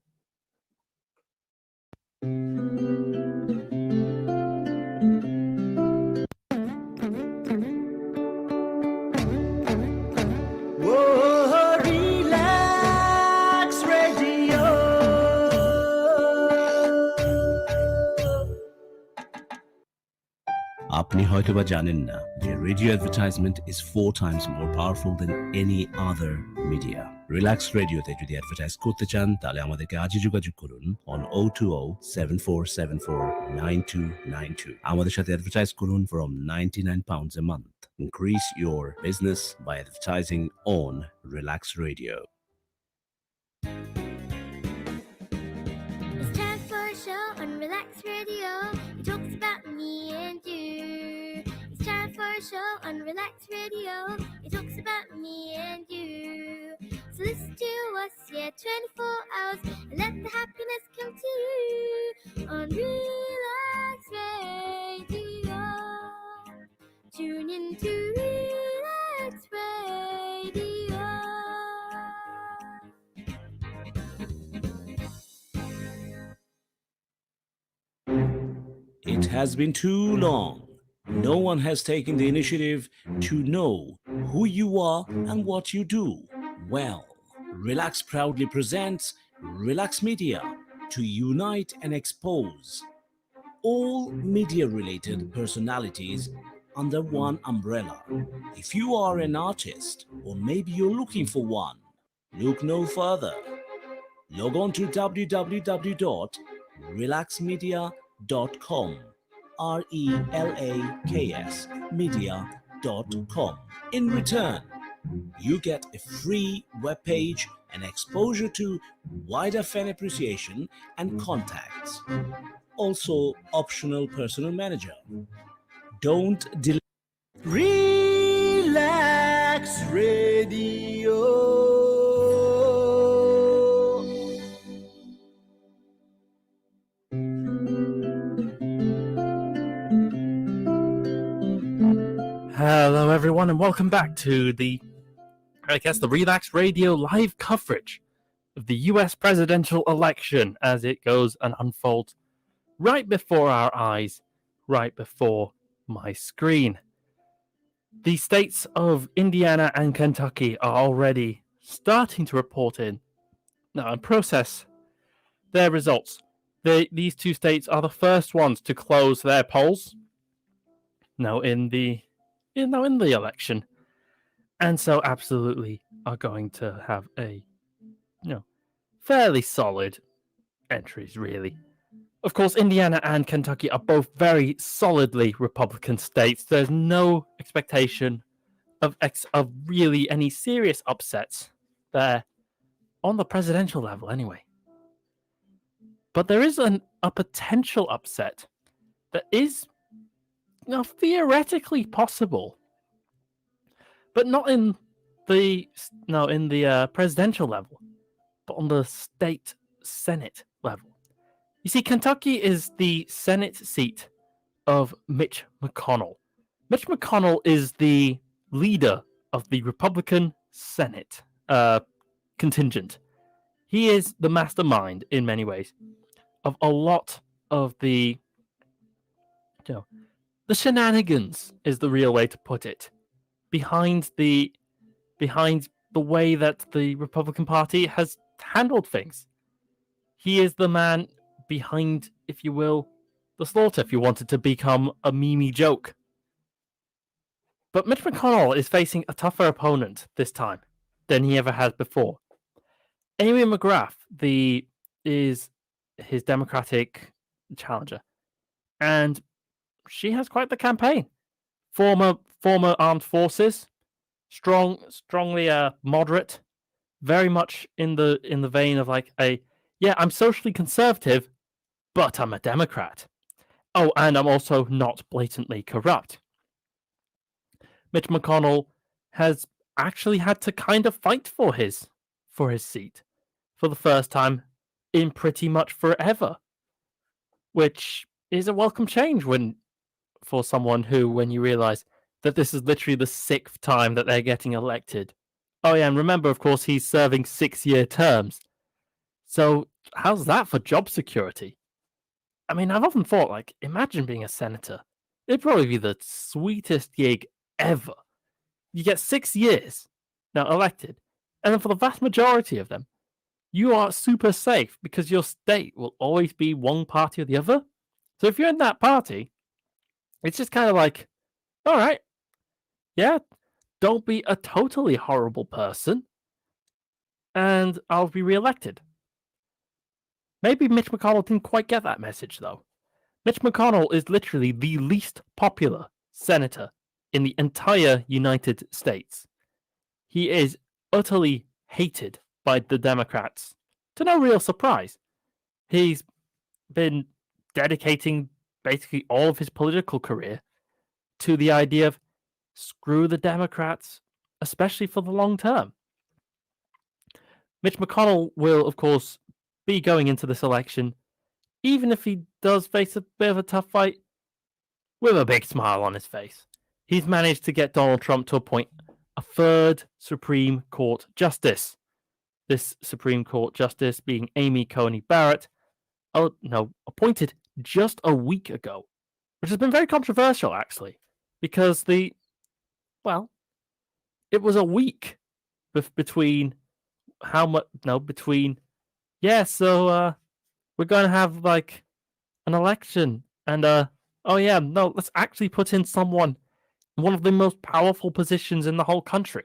Whoa, Relaks Radio. আপনি হয়তোবা জানেন না যে radio advertisement is 4 times more powerful than any other media. Relax রেডিওতে যদি advertise করতে চান তাহলে আমাদেরকে আজই যোগাযোগ করুন on 020-7474-9292. আমাদের সাথে অ্যাডভার্টাইজ করুন from £99 a month. Increase your business by advertising on Relax Radio. It's time for a show on Relax Radio. It talks about me and you. It's time for a show on Relax Radio. It talks about me and you. So listen to us, 24 hours, and let the happiness come to you on Relax Radio. Tune in to Relax Radio. It has been too long. No one has taken the initiative to know who you are and what you do. Well, Relax proudly presents Relax Media to unite and expose all media-related personalities under one umbrella. If you are an artist, or maybe you're looking for one, look no further. Log on to www.relaksmedia.com, RELAKS media.com. In return, you get a free webpage and exposure to wider fan appreciation and contacts. Also, optional personal manager. Don't delay. Relax Radio. Hello, everyone, and welcome back to the Relax Radio live coverage of the US presidential election as it goes and unfolds right before our eyes, right before my screen. The states of Indiana and Kentucky are already starting to report in now and process their results. These 2 states are the first ones to close their polls now in the election. and so absolutely are going to have a fairly solid entries, really. Of course, Indiana and Kentucky are both very solidly Republican states. There's no expectation of really any serious upsets there on the presidential level, anyway. But there is a potential upset that is theoretically possible, but not in the presidential level, but on the state Senate level. You see, Kentucky is the Senate seat of Mitch McConnell. Mitch McConnell is the leader of the Republican Senate contingent. He is the mastermind, in many ways, of a lot of the shenanigans, is the real way to put it, behind the way that the Republican Party has handled things. He is the man behind, if you will, the slaughter, if you wanted to become a meme joke. But Mitch McConnell is facing a tougher opponent this time than he ever has before. Amy McGrath is his Democratic challenger, and she has quite the campaign. Former armed forces, strongly moderate, very much in the vein of like I'm socially conservative, but I'm a Democrat. Oh, and I'm also not blatantly corrupt. Mitch McConnell has actually had to kind of fight for his seat for the first time in pretty much forever, which is a welcome change for someone who, when you realize that this is literally the 6th time that they're getting elected. Oh yeah, and remember, of course, he's serving 6-year terms. So how's that for job security? I mean, I've often thought, like, imagine being a senator. It'd probably be the sweetest gig ever. You get 6 years now elected, and then for the vast majority of them, you are super safe because your state will always be one party or the other. So if you're in that party, it's just kind of like, all right, yeah, don't be a totally horrible person, and I'll be reelected. Maybe Mitch McConnell didn't quite get that message, though. Mitch McConnell is literally the least popular senator in the entire United States. He is utterly hated by the Democrats, to no real surprise. He's been dedicating basically all of his political career to the idea of screw the Democrats, especially for the long term. Mitch McConnell will, of course, be going into this election, even if he does face a bit of a tough fight, with a big smile on his face. He's managed to get Donald Trump to appoint a 3rd Supreme Court justice. This Supreme Court justice being Amy Coney Barrett, appointed just a week ago, which has been very controversial, actually, because it was a week between we're going to have like an election, and let's actually put in someone in one of the most powerful positions in the whole country.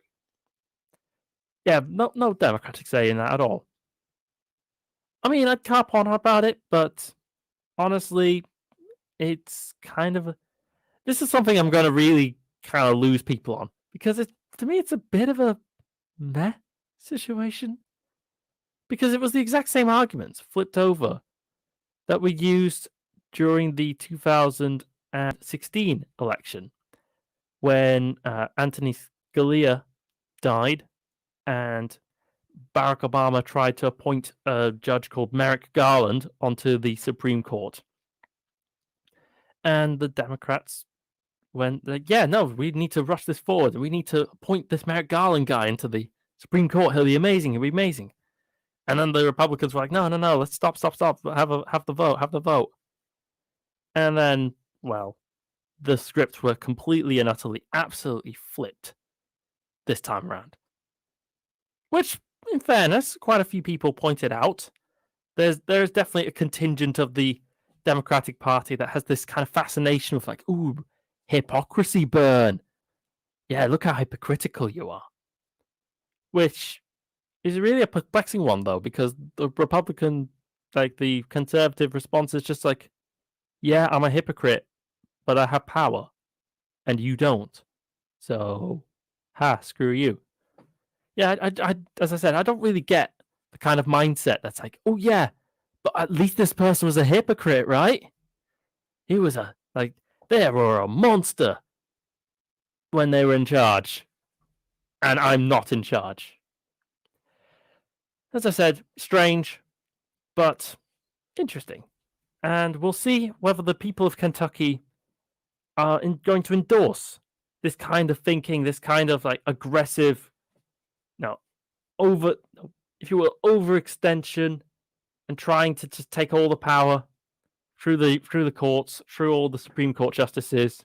Yeah, no democratic say in that at all. I mean, I'd carp on about it, but honestly, it's kind of this is something I'm going to really kind of lose people on, because to me it's a bit of a meh situation, because it was the exact same arguments flipped over that were used during the 2016 election when Anthony Scalia died and Barack Obama tried to appoint a judge called Merrick Garland onto the Supreme Court. And the Democrats went, we need to rush this forward. We need to appoint this Merrick Garland guy into the Supreme Court. He'll be amazing. He'll be amazing. And then the Republicans were like, no, let's stop. Have the vote. And then, the scripts were completely and utterly, absolutely flipped this time around. Which, in fairness, quite a few people pointed out. There's definitely a contingent of the Democratic Party that has this kind of fascination with like, ooh, hypocrisy burn. yeah, look how hypocritical you are. Which is really a perplexing one, though, because the Republican, like the conservative response is just like, yeah, I'm a hypocrite, but I have power, and you don't. So, screw you. Yeah, I as I said, I don't really get the kind of mindset that's like, oh yeah, but at least this person was a hypocrite, right? He was they were a monster when they were in charge, and I'm not in charge. As I said, strange, but interesting. And we'll see whether the people of Kentucky are going to endorse this kind of thinking, this kind of like aggressive, if you will, overextension and trying to just take all the power through the courts, through all the Supreme Court justices,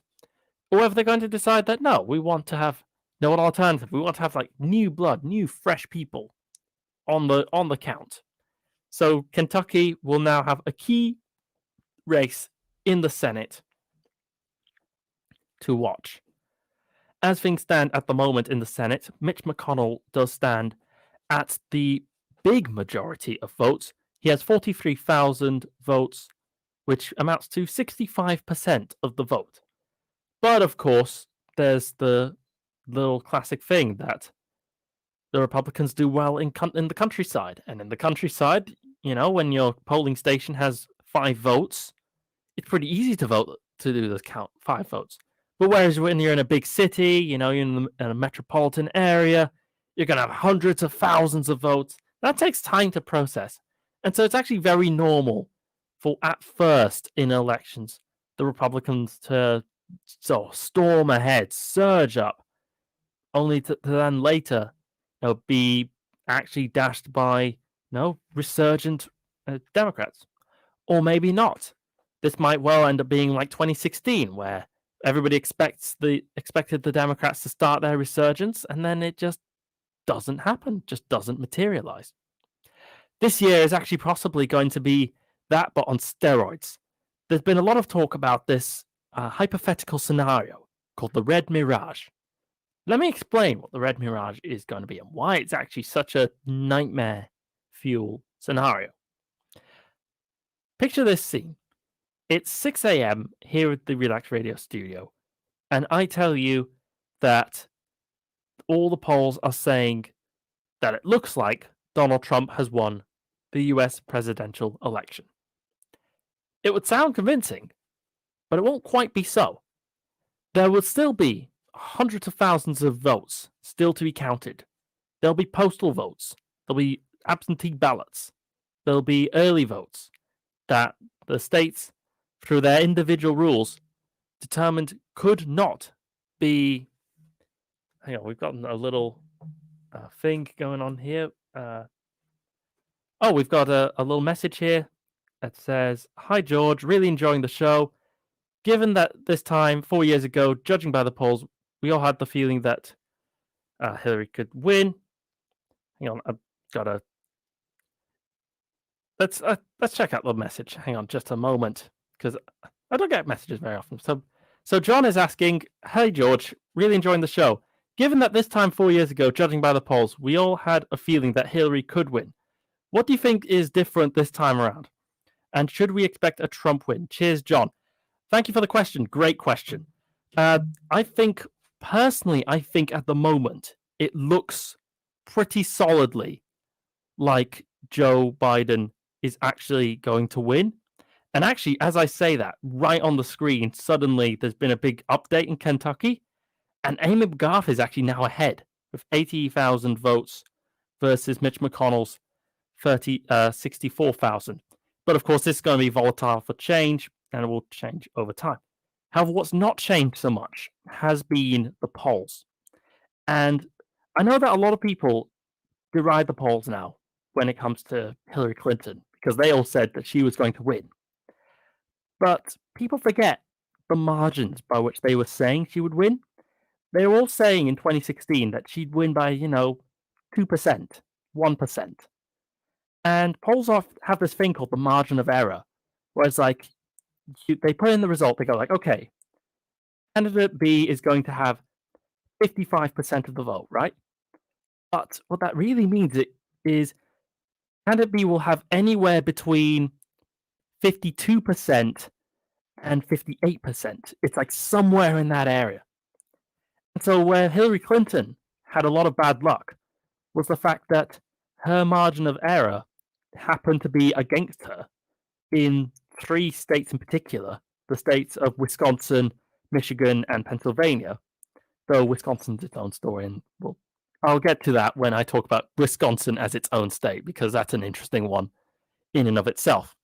or whether they're going to decide that no, we want to have no alternative. We want to have like new blood, new fresh people on the count. So Kentucky will now have a key race in the Senate to watch. As things stand at the moment in the Senate, Mitch McConnell does stand at the big majority of votes. He has 43,000 votes, which amounts to 65% of the vote. But of course, there's the little classic thing that the Republicans do well in the countryside. And in the countryside, when your polling station has 5 votes, it's pretty easy to do the count 5 votes. But whereas when you're in a big city, you're in a metropolitan area, you're going to have hundreds of thousands of votes. That takes time to process. And so it's actually very normal for, at first in elections, the Republicans to storm ahead, surge up, only to then later be actually dashed by resurgent Democrats. Or maybe not. This might well end up being like 2016, where everybody expected the Democrats to start their resurgence, and then it just doesn't happen, just doesn't materialize. This year is actually possibly going to be that, but on steroids. There's been a lot of talk about this hypothetical scenario called the Red Mirage. Let me explain what the Red Mirage is going to be and why it's actually such a nightmare fuel scenario. Picture this scene. It's 6 a.m. here at the Relaks Radio studio, and I tell you that all the polls are saying that it looks like Donald Trump has won the US presidential election. It would sound convincing, but it won't quite be so. There will still be hundreds of thousands of votes still to be counted. There'll be postal votes. There'll be absentee ballots. There'll be early votes that the states, through their individual rules, determined could not be. Hang on, we've got a little thing going on here. We've got a little message here that says, "Hi George, really enjoying the show. Given that this time 4 years ago, judging by the polls, we all had the feeling that Hillary could win." Hang on, I've got a. Let's check out the message. Hang on, just a moment, because I don't get messages very often. So John is asking, "Hey George, really enjoying the show. Given that this time 4 years ago, judging by the polls, we all had a feeling that Hillary could win. What do you think is different this time around? And should we expect a Trump win? Cheers, John." Thank you for the question. Great question. I think at the moment, it looks pretty solidly like Joe Biden is actually going to win. And actually, as I say that, right on the screen, suddenly there's been a big update in Kentucky, and Amy McGarth is actually now ahead with 80,000 votes versus Mitch McConnell's 64,000. But of course, this is going to be volatile for change, and it will change over time. However, what's not changed so much has been the polls. And I know that a lot of people deride the polls now when it comes to Hillary Clinton, because they all said that she was going to win. But people forget the margins by which they were saying she would win. They were all saying in 2016 that she'd win by, 2%, 1%. And polls have this thing called the margin of error, where it's like, they put in the result, they go like, okay, candidate B is going to have 55% of the vote, right? But what that really means is candidate B will have anywhere between 52% and 58%. It's like somewhere in that area. And so where Hillary Clinton had a lot of bad luck was the fact that her margin of error happened to be against her in 3 states in particular, the states of Wisconsin, Michigan, and Pennsylvania, though Wisconsin's its own story, and I'll get to that when I talk about Wisconsin as its own state, because that's an interesting one in and of itself.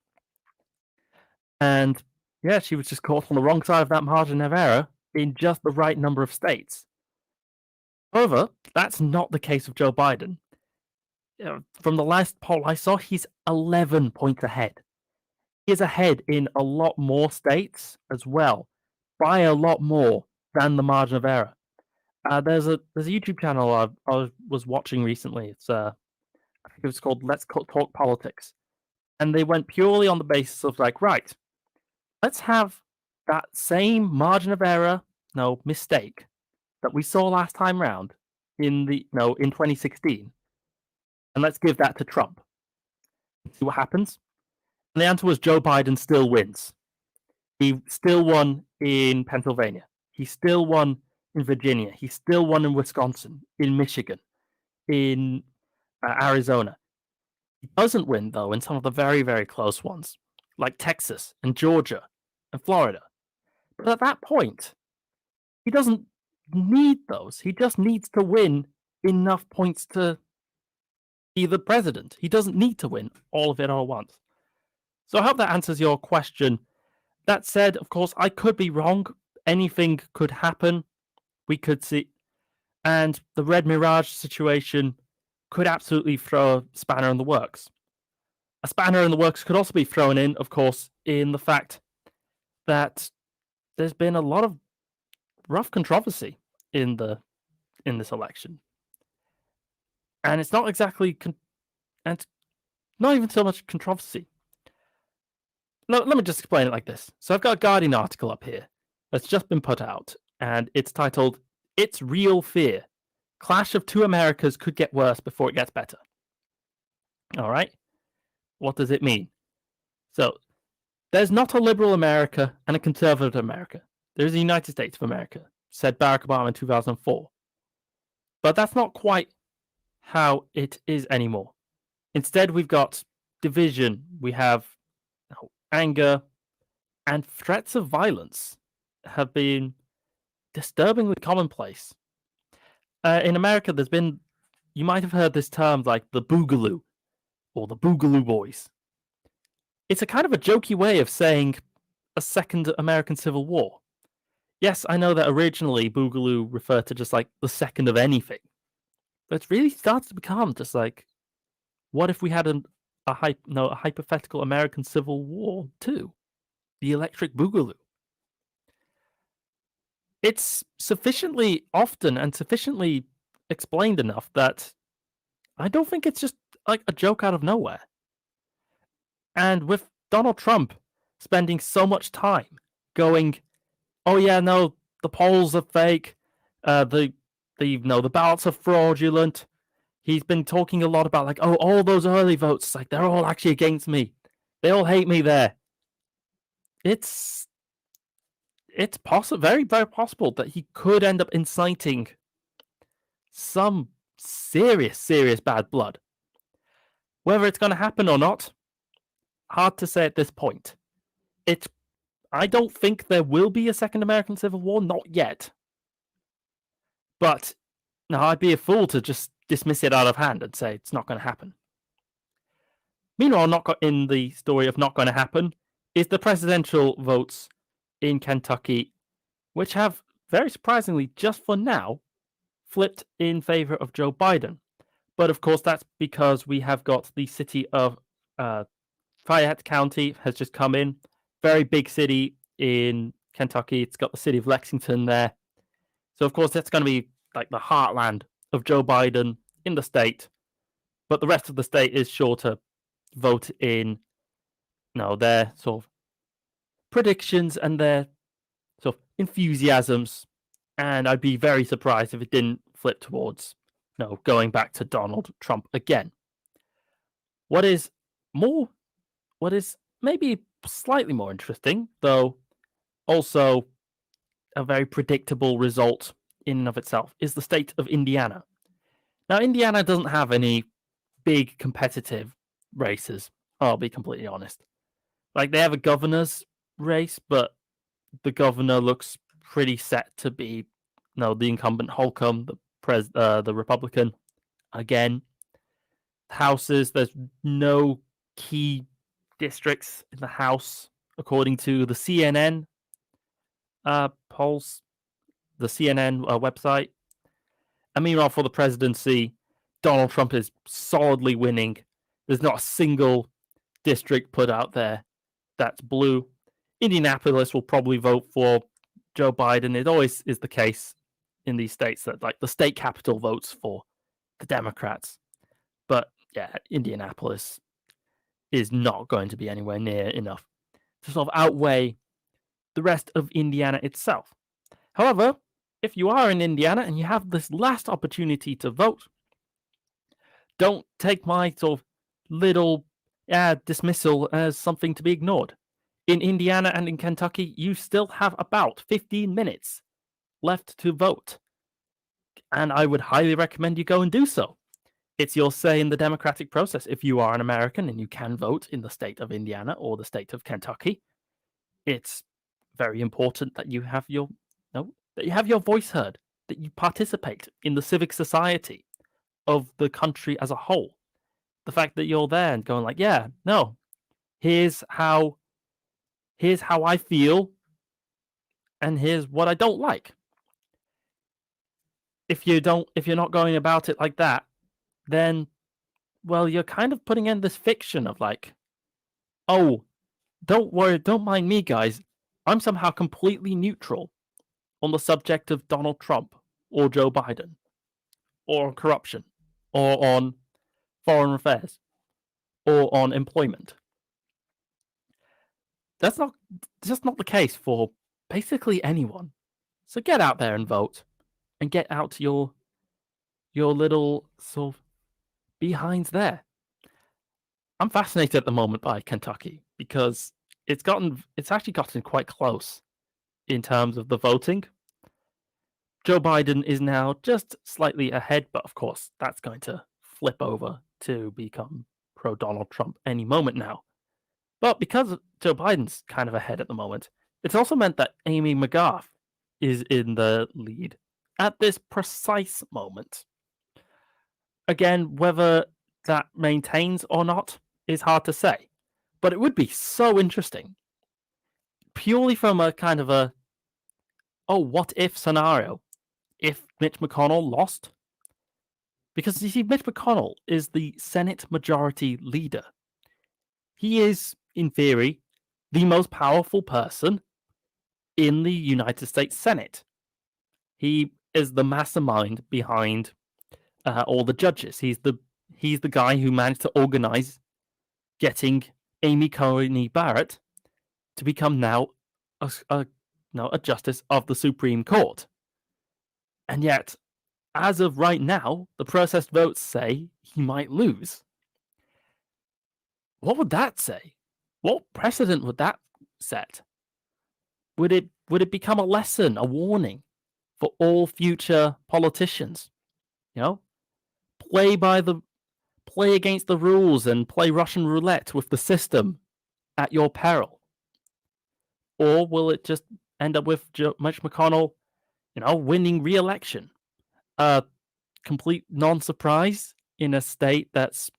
And yeah, she was just caught on the wrong side of that margin of error in just the right number of states. However, that's not the case of Joe Biden. From the last poll I saw, he's 11 points ahead. He is ahead in a lot more states as well, by a lot more than the margin of error. There's a YouTube channel I was watching recently. It's I think it was called Let's Talk Politics, and they went purely on the basis of like, right, let's have that same margin of error, mistake that we saw last time round in 2016, and let's give that to Trump. See what happens. And the answer was Joe Biden still wins. He still won in Pennsylvania. He still won in Virginia. He still won in Wisconsin, in Michigan, in Arizona. He doesn't win, though, in some of the very, very close ones, like Texas and Georgia and Florida. But at that point, he doesn't need those. He just needs to win enough points to be the president. He doesn't need to win all of it all at once. So I hope that answers your question. That said, of course, I could be wrong. Anything could happen. We could see. And the Red Mirage situation could absolutely throw a spanner in the works. A spanner in the works could also be thrown in, of course, in the fact that there's been a lot of rough controversy in this election. And it's not exactly, and not even so much controversy. Let me just explain it like this. So I've got a Guardian article up here that's just been put out, and it's titled, "It's Real Fear. Clash of Two Americas could get worse before it gets better." All right. What does it mean? So there's not a liberal America and a conservative America. There's the United States of America, said Barack Obama in 2004. But that's not quite how it is anymore. Instead, we've got division. We have anger, and threats of violence have been disturbingly commonplace. In America, there's been, you might have heard this term like the Boogaloo or the Boogaloo Boys. It's a kind of a jokey way of saying a second American Civil War. Yes, I know that originally Boogaloo referred to just like the second of anything, but it's really started to become just like, what if we had a hypothetical American Civil War too? The Electric Boogaloo. It's sufficiently often and sufficiently explained enough that I don't think it's just like a joke out of nowhere. And with Donald Trump spending so much time going, "Oh yeah, no, the polls are fake. The ballots are fraudulent." He's been talking a lot about like, "Oh, all those early votes, like they're all actually against me. They all hate me there." It's possible, very, very possible that he could end up inciting some serious bad blood. Whether it's going to happen or not, hard to say at this point. I don't think there will be a second American Civil War, not yet. But no, I'd be a fool to just dismiss it out of hand and say it's not going to happen. Meanwhile, not in the story of not going to happen is the presidential votes in Kentucky, which have, very surprisingly, just for now, flipped in favor of Joe Biden. But of course, that's because we have got the city of Fayette County has just come in. Very big city in Kentucky. It's got the city of Lexington there. So, of course, that's going to be like the heartland of Joe Biden in the state. But the rest of the state is sure to vote in their sort of predictions and their sort of enthusiasms And I'd be very surprised if it didn't flip towards, going back to Donald Trump again. What is maybe slightly more interesting, though also a very predictable result in and of itself, is the state of Indiana. Now, Indiana doesn't have any big competitive races, I'll be completely honest. Like, they have a governor's race, but the governor looks pretty set to be, the incumbent Holcomb, the Republican. Again, houses, there's no key districts in the House, according to the CNN polls, the CNN website. And meanwhile, for the presidency, Donald Trump is solidly winning. There's not a single district put out there that's blue. Indianapolis will probably vote for Joe Biden. It always is the case in these states that, like, the state capital votes for the Democrats. But yeah, Indianapolis is not going to be anywhere near enough to sort of outweigh the rest of Indiana itself. However, if you are in Indiana and you have this last opportunity to vote, don't take my sort of little dismissal as something to be ignored. In Indiana and in Kentucky, you still have about 15 minutes left to vote. And I would highly recommend you go and do so. It's your say in the democratic process. If you are an American and you can vote in the state of Indiana or the state of Kentucky, it's very important that you have your voice heard, that you participate in the civic society of the country as a whole. The fact that you're there and going like, yeah, no, here's how I feel, and here's what I don't like. If you're not going about it like that, then, well, you're kind of putting in this fiction of like, oh, don't worry, don't mind me, guys. I'm somehow completely neutral on the subject of Donald Trump or Joe Biden or corruption or on foreign affairs or on employment. That's just not the case for basically anyone. So get out there and vote, and get out your little sort of behinds there. I'm fascinated at the moment by Kentucky because it's actually gotten quite close in terms of the voting. Joe Biden is now just slightly ahead, but of course that's going to flip over to become pro-Donald Trump any moment now. But because Joe Biden's kind of ahead at the moment, it's also meant that Amy McGrath is in the lead at this precise moment. Again, whether that maintains or not is hard to say, but it would be so interesting, purely from a kind of a, what if scenario, if Mitch McConnell lost? Because you see, Mitch McConnell is the Senate Majority Leader. He is, in theory, the most powerful person in the United States Senate. He is the mastermind behind all the judges. He's the guy who managed to organize getting Amy Coney Barrett to become now a justice of the Supreme Court. And yet, as of right now, the processed votes say he might lose. What would that say? What precedent would that set? Would it become a lesson, a warning for all future politicians? Play against the rules and play Russian roulette with the system at your peril? Or will it just end up with Mitch McConnell, winning re-election? A complete non-surprise in a state that's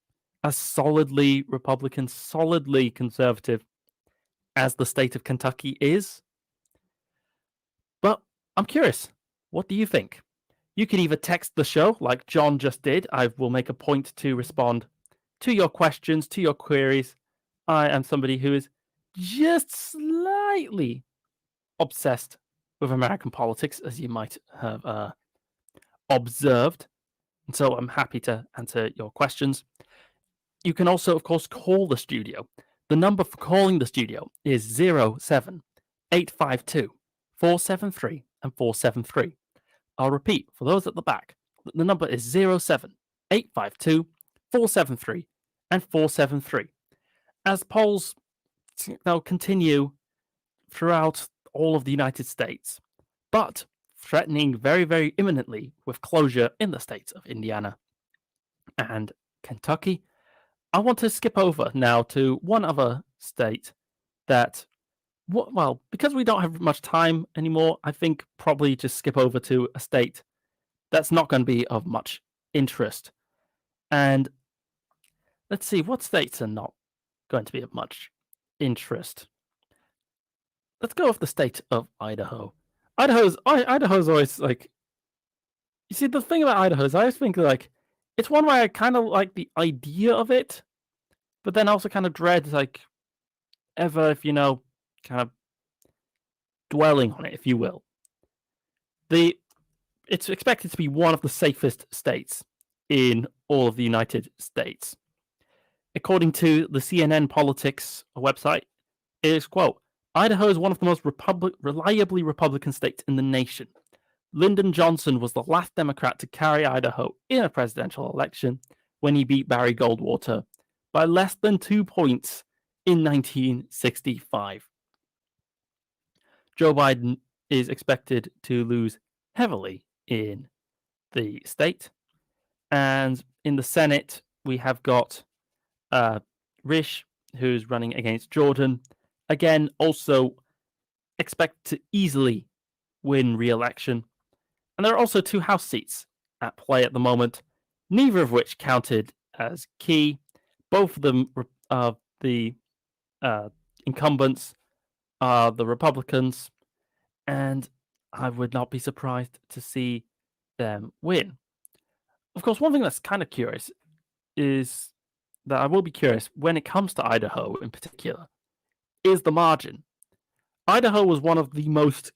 as solidly Republican, solidly conservative as the state of Kentucky is. But I'm curious, what do you think? You can either text the show like John just did. I will make a point to respond to your questions, to your queries. I am somebody who is just slightly obsessed with American politics, as you might have observed. And so I'm happy to answer your questions. You can also, of course, call the studio. The number for calling the studio is 07852 473 and 473. I'll repeat for those at the back. The number is 07852 473 and 473. As polls continue throughout all of the United States, but threatening very, very imminently with closure in the states of Indiana and Kentucky, I want to skip over now to one other state that, well, because we don't have much time anymore, I think probably just skip over to a state that's not going to be of much interest. And let's see, what states are not going to be of much interest? Let's go with the state of Idaho. Idaho's always like, you see, the thing about Idaho is I always think like, it's one where I kind of like the idea of it, but then also kind of dread like ever, if kind of dwelling on it, if you will. It's expected to be one of the safest states in all of the United States. According to the CNN Politics website, it is, quote, Idaho is one of the most reliably Republican states in the nation. Lyndon Johnson was the last Democrat to carry Idaho in a presidential election when he beat Barry Goldwater by less than 2 points in 1965. Joe Biden is expected to lose heavily in the state. And in the Senate, we have got Risch, who's running against Jordan. Again, also expect to easily win re-election. And there are also 2 House seats at play at the moment, neither of which counted as key. Both of them are the incumbents are the Republicans, and I would not be surprised to see them win. Of course, one thing that's kind of curious is that I will be curious when it comes to Idaho in particular, is the margin. Idaho was one of the most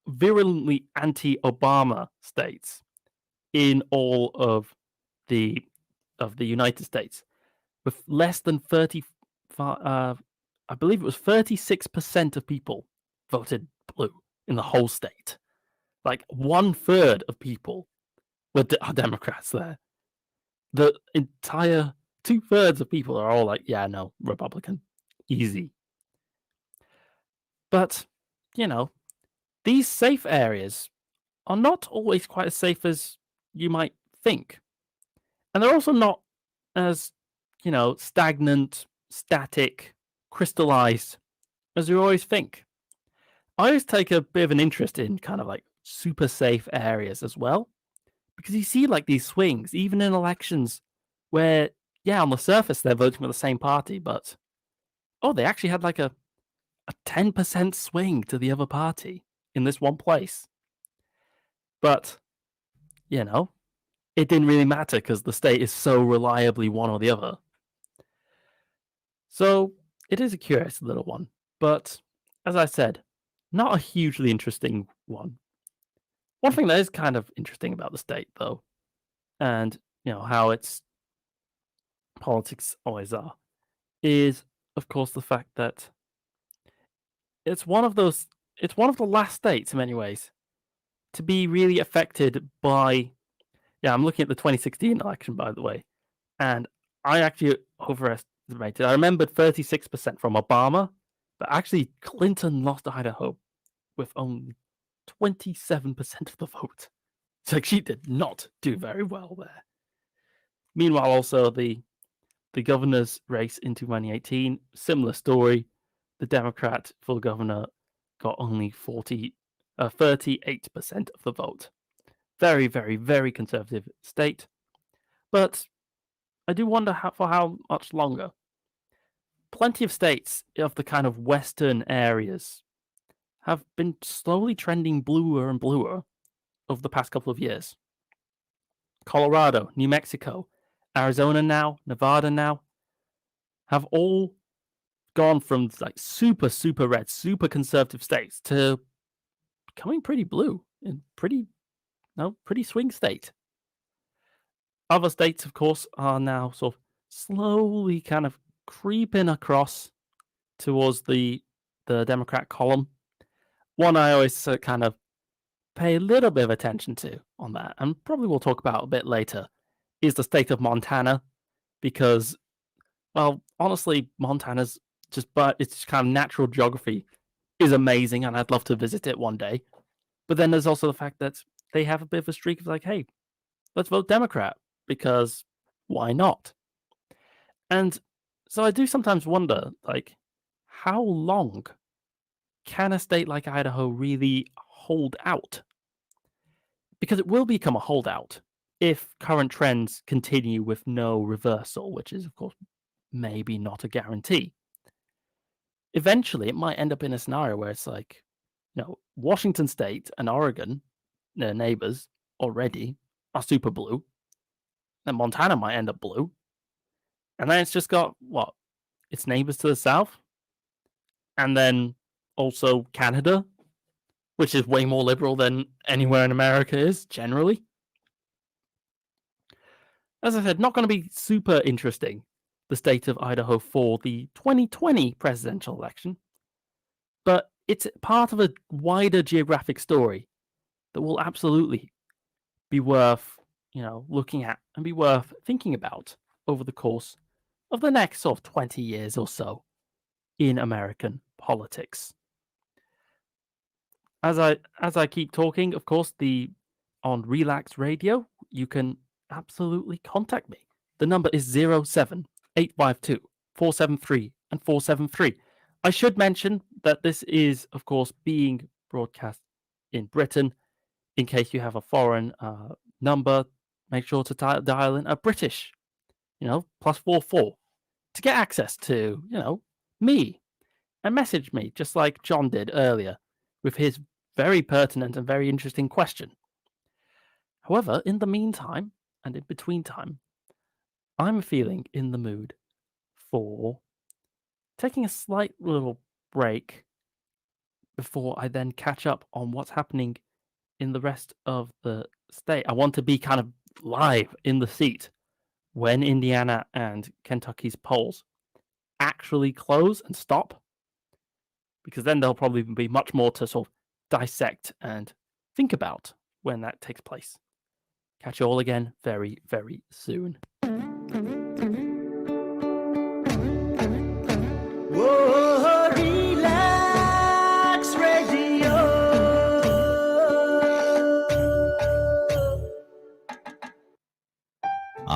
virulently anti-Obama states in all of the United States, with less than 35, I believe it was 36% of people voted blue in the whole state. Like 1/3 of people are Democrats there. The entire 2/3 of people are all like, yeah, no, Republican, easy. But, these safe areas are not always quite as safe as you might think. And they're also not as, stagnant, static, crystallized as you always think. I always take a bit of an interest in kind of like super safe areas as well, because you see like these swings, even in elections where, yeah, on the surface they're voting for the same party, but, they actually had like a 10% swing to the other party in this one place. But, it didn't really matter because the state is so reliably one or the other. So it is a curious little one, but as I said, not a hugely interesting one. One thing that is kind of interesting about the state, though, and how its politics always are, is of course the fact that it's one of the last states in many ways to be really affected by. Yeah, I'm looking at the 2016 election, by the way, and I actually overestimated. I remembered 36% from Obama, but actually Clinton lost Idaho with only 27% of the vote. So she did not do very well there. Meanwhile, also the governor's race in 2018, similar story. The Democrat for governor got only 38% of the vote. Very, very, very conservative state. But I do wonder for how much longer. Plenty of states of the kind of western areas have been slowly trending bluer and bluer over the past couple of years. Colorado, New Mexico, Arizona now, Nevada now, have all gone from like super, super red, super conservative states to becoming pretty blue and pretty swing state. Other states, of course, are now sort of slowly kind of creeping across towards the Democrat column. One I always kind of pay a little bit of attention to on that, and probably we'll talk about a bit later, is the state of Montana, because, well, honestly, Montana's but its kind of natural geography is amazing, and I'd love to visit it one day. But then there's also the fact that they have a bit of a streak of like, hey, let's vote Democrat, because why not? And so I do sometimes wonder, like, how long can a state like Idaho really hold out? Because it will become a holdout if current trends continue with no reversal, which is, of course, maybe not a guarantee. Eventually, it might end up in a scenario where it's like, Washington State and Oregon, their neighbors already, are super blue. Then Montana might end up blue. And then it's just got, its neighbors to the south? And then also Canada, which is way more liberal than anywhere in America is, generally. As I said, not going to be super interesting, the state of Idaho for the 2020 presidential election, but it's part of a wider geographic story that will absolutely be worth, looking at and be worth thinking about over the course of the next sort of 20 years or so in American politics. As I keep talking, of course, on Relaks Radio, you can absolutely contact me. The number is 07852 473 and 473. I should mention that this is, of course, being broadcast in Britain. In case you have a foreign number, make sure to dial in a British, +44, to get access to, me, and message me, just like John did earlier, with his very pertinent and very interesting question. However, in the meantime, and in between time, I'm feeling in the mood for taking a slight little break before I then catch up on what's happening in the rest of the state. I want to be kind of live in the seat when Indiana and Kentucky's polls actually close and stop, because then there'll probably be much more to sort of dissect and think about when that takes place. Catch you all again very, very soon. Whoa, Relax Radio.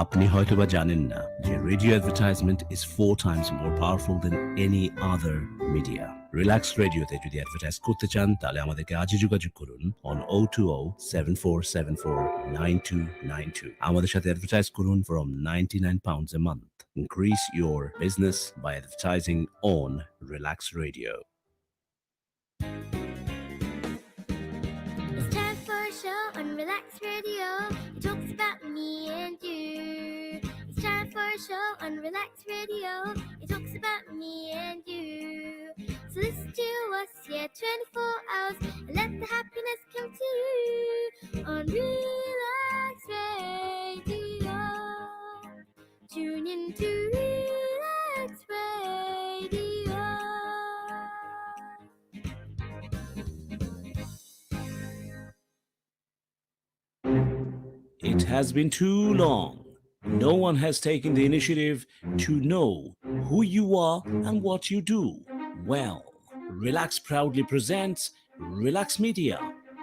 আপনি হয়তোবা জানেন না যে radio advertisement is 4 times more powerful than any other media. Relax রেডিওতে যদি advertise করতে চান তাহলে আমাদেরকে আজই যোগাযোগ করুন on 020-7474-9292. আমাদের সাথে অ্যাডভার্টাইজ করুন from £99 a month. Increase your business by advertising on Relax Radio. It's time for a show on Relax Radio. It talks about me and you. It's time for a show on Relax Radio. It talks about me and you. So listen to us, 24 hours, and let the happiness come to you on Relax Radio. Tune in to Relax Radio. It has been too long. No one has taken the initiative to know who you are and what you do. Well, Relax proudly presents Relax Media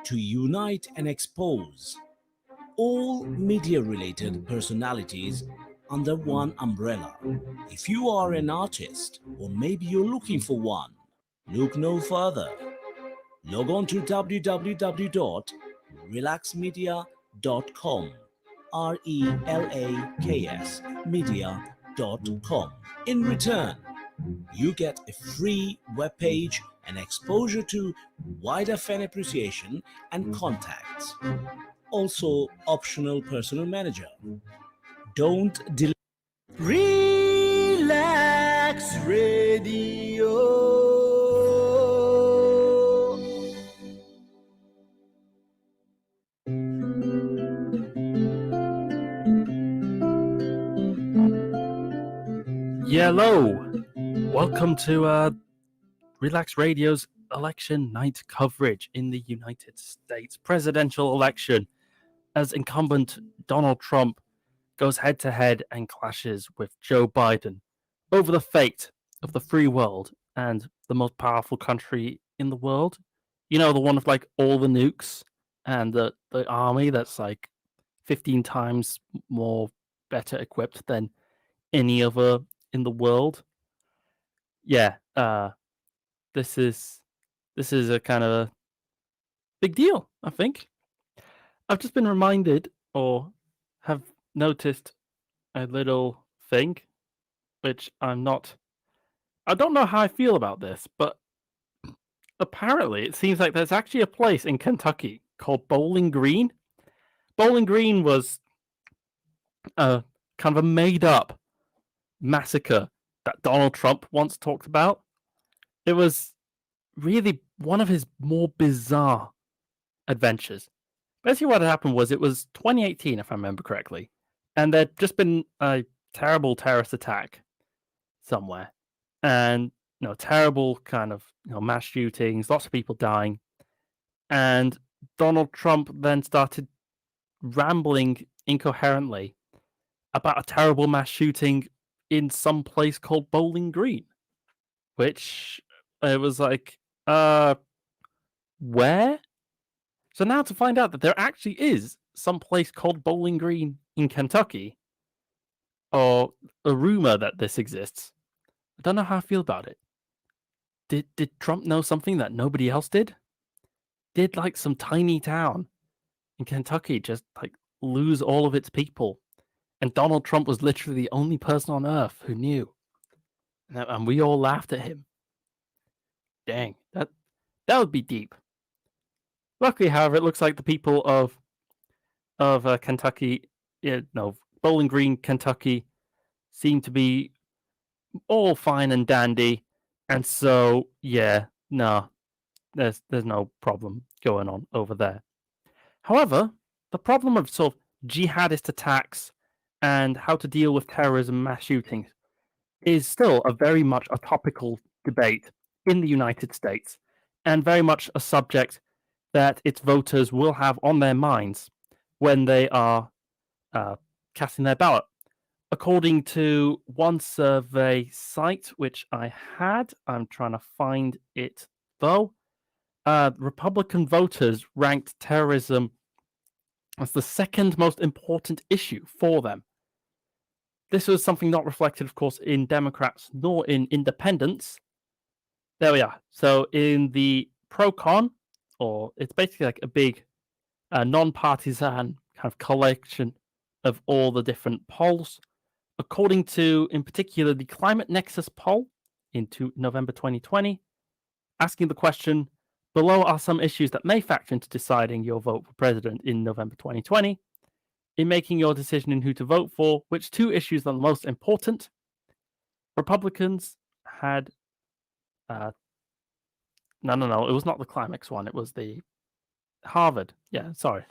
to unite and expose all media-related personalities under one umbrella. If you are an artist, or maybe you're looking for one, look no further. Log on to www.relaksmedia.com, RELAKS media.com. In return, you get a free webpage and exposure to wider fan appreciation and contacts. Also, optional personal manager. Don't delay. Relax Radio. Hello, welcome to Relax Radio's election night coverage in the United States presidential election as incumbent Donald Trump goes head to head and clashes with Joe Biden over the fate of the free world and the most powerful country in the world. You know, the one with like all the nukes and the army that's like 15 times more better equipped than any other in the world. Yeah, this is a kind of a big deal, I think. I've just been reminded or have noticed a little thing which I don't know how I feel about this, but apparently it seems like there's actually a place in Kentucky called Bowling Green. Bowling Green was a kind of a made up massacre that Donald Trump once talked about. It was really one of his more bizarre adventures. Basically, what had happened was it was 2018, if I remember correctly, and there'd just been a terrible terrorist attack somewhere, and terrible kind of mass shootings, lots of people dying, and Donald Trump then started rambling incoherently about a terrible mass shooting in some place called Bowling Green, which it was like, where? So now to find out that there actually is some place called Bowling Green in Kentucky, or a rumor that this exists, I don't know how I feel about it. Did Trump know something that nobody else did? Did like some tiny town in Kentucky just like lose all of its people? And Donald Trump was literally the only person on earth who knew. And we all laughed at him. Dang, that would be deep. Luckily, however, it looks like the people of Kentucky, Bowling Green, Kentucky, seem to be all fine and dandy, and so yeah, no, there's no problem going on over there. However, the problem of sort of jihadist attacks and how to deal with terrorism, mass shootings, is still a very much a topical debate in the United States, and very much a subject that its voters will have on their minds when they are casting their ballot. According to one survey site, which I'm trying to find it though, Republican voters ranked terrorism as the second most important issue for them. This was something not reflected, of course, in Democrats nor in independents. There we are. So in the pro-con, or it's basically like a big non-partisan kind of collection of all the different polls. According to, in particular, the Climate Nexus poll into November 2020, asking the question, below are some issues that may factor into deciding your vote for president in November 2020. In making your decision in who to vote for, which two issues are the most important? Republicans had... no, it was not the Climax one. It was the Harvard. Yeah, sorry.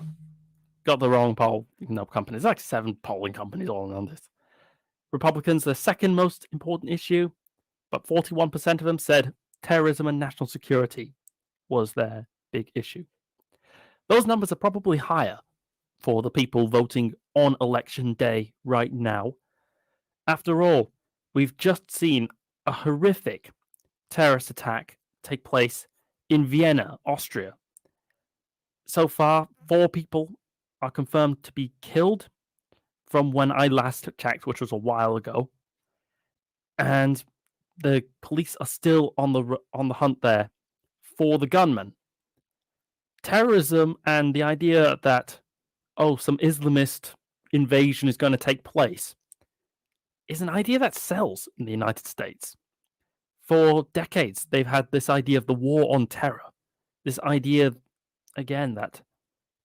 Got the wrong poll. Companies. Like 7 polling companies all on this. Republicans, the second most important issue, but 41% of them said terrorism and national security was their big issue. Those numbers are probably higher for the people voting on election day right now. After all, we've just seen a horrific terrorist attack take place in Vienna, Austria. So far, 4 people are confirmed to be killed from when I last checked, which was a while ago. And the police are still on the hunt there for the gunman. Terrorism and the idea that, some Islamist invasion is going to take place is an idea that sells in the United States. For decades, they've had this idea of the war on terror. This idea, again, that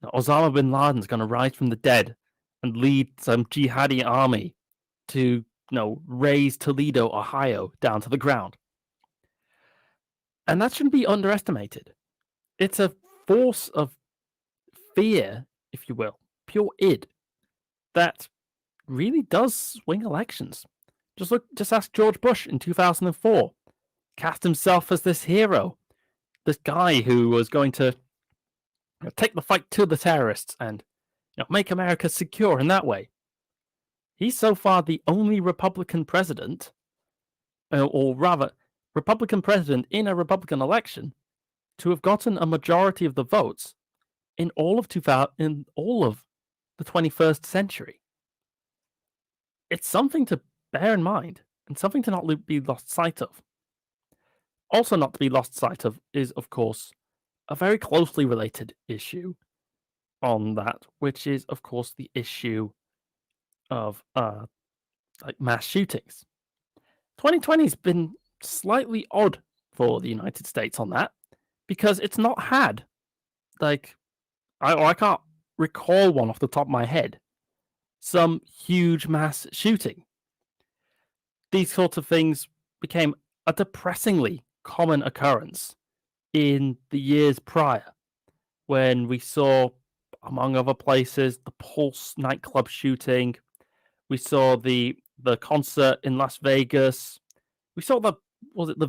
Osama bin Laden is going to rise from the dead and lead some jihadi army to, raise Toledo, Ohio, down to the ground. And that shouldn't be underestimated. It's a force of fear, if you will, pure id, that really does swing elections. Just ask George Bush in 2004. Cast himself as this hero, this guy who was going to take the fight to the terrorists and make America secure in that way. He's so far the only Republican president, or rather, Republican president in a Republican election, to have gotten a majority of the votes in all of the 21st century. It's something to bear in mind and something to not be lost sight of. Also, not to be lost sight of is, of course, a very closely related issue on that, which is, of course, the issue of mass shootings. 2020 has been slightly odd for the United States on that, because it's not had I can't recall one off the top of my head, some huge mass shooting. These sorts of things became a depressingly common occurrence in the years prior, when we saw, among other places, the Pulse nightclub shooting. We saw the concert in Las Vegas. We saw the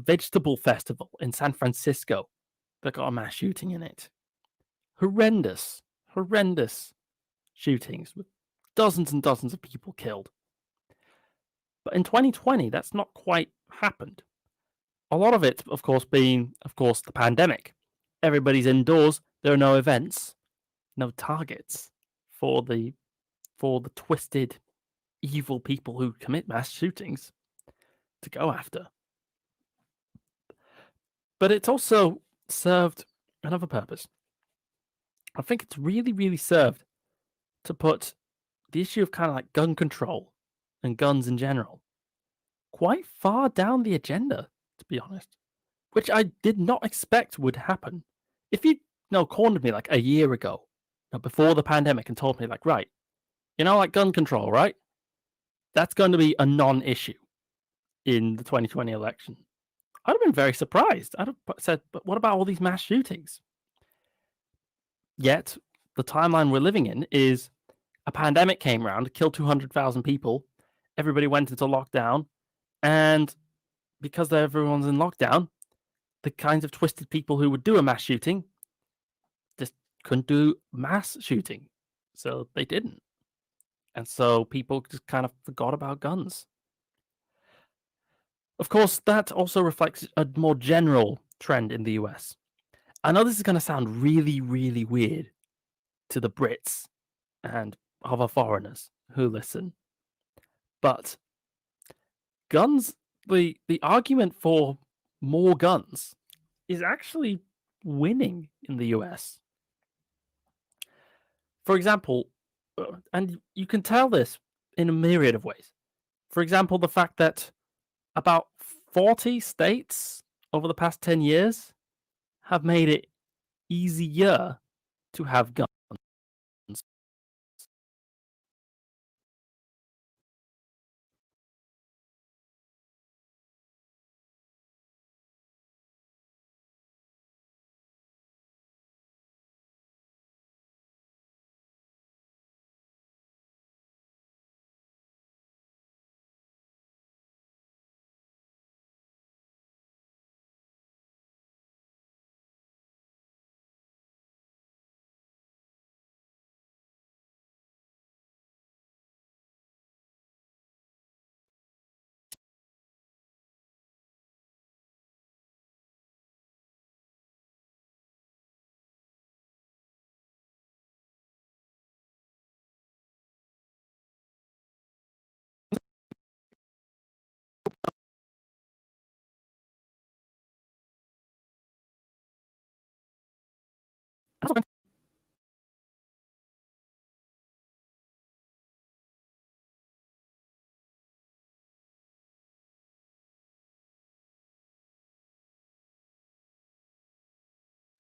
Vegetable Festival in San Francisco that got a mass shooting in it. Horrendous shootings with dozens and dozens of people killed. But in 2020, that's not quite happened. A lot of it, of course, being, the pandemic. Everybody's indoors. There are no events, no targets for the twisted, evil people who commit mass shootings to go after. But it's also served another purpose. I think it's really, really served to put the issue of kind of like gun control and guns in general quite far down the agenda, to be honest, which I did not expect would happen. If you cornered me like a year ago, before the pandemic, and told me like, right, like gun control, right? That's going to be a non-issue in the 2020 election. I'd have been very surprised. I'd have said, but what about all these mass shootings? Yet, the timeline we're living in is a pandemic came around, killed 200,000 people. Everybody went into lockdown. And because everyone's in lockdown, the kinds of twisted people who would do a mass shooting just couldn't do mass shooting. So they didn't. And so people just kind of forgot about guns. Of course, that also reflects a more general trend in the US. I know this is going to sound really, really weird to the Brits and other foreigners who listen, but guns, the argument for more guns is actually winning in the US. For example, and you can tell this in a myriad of ways. For example, the fact that about 40 states over the past 10 years have made it easier to have guns.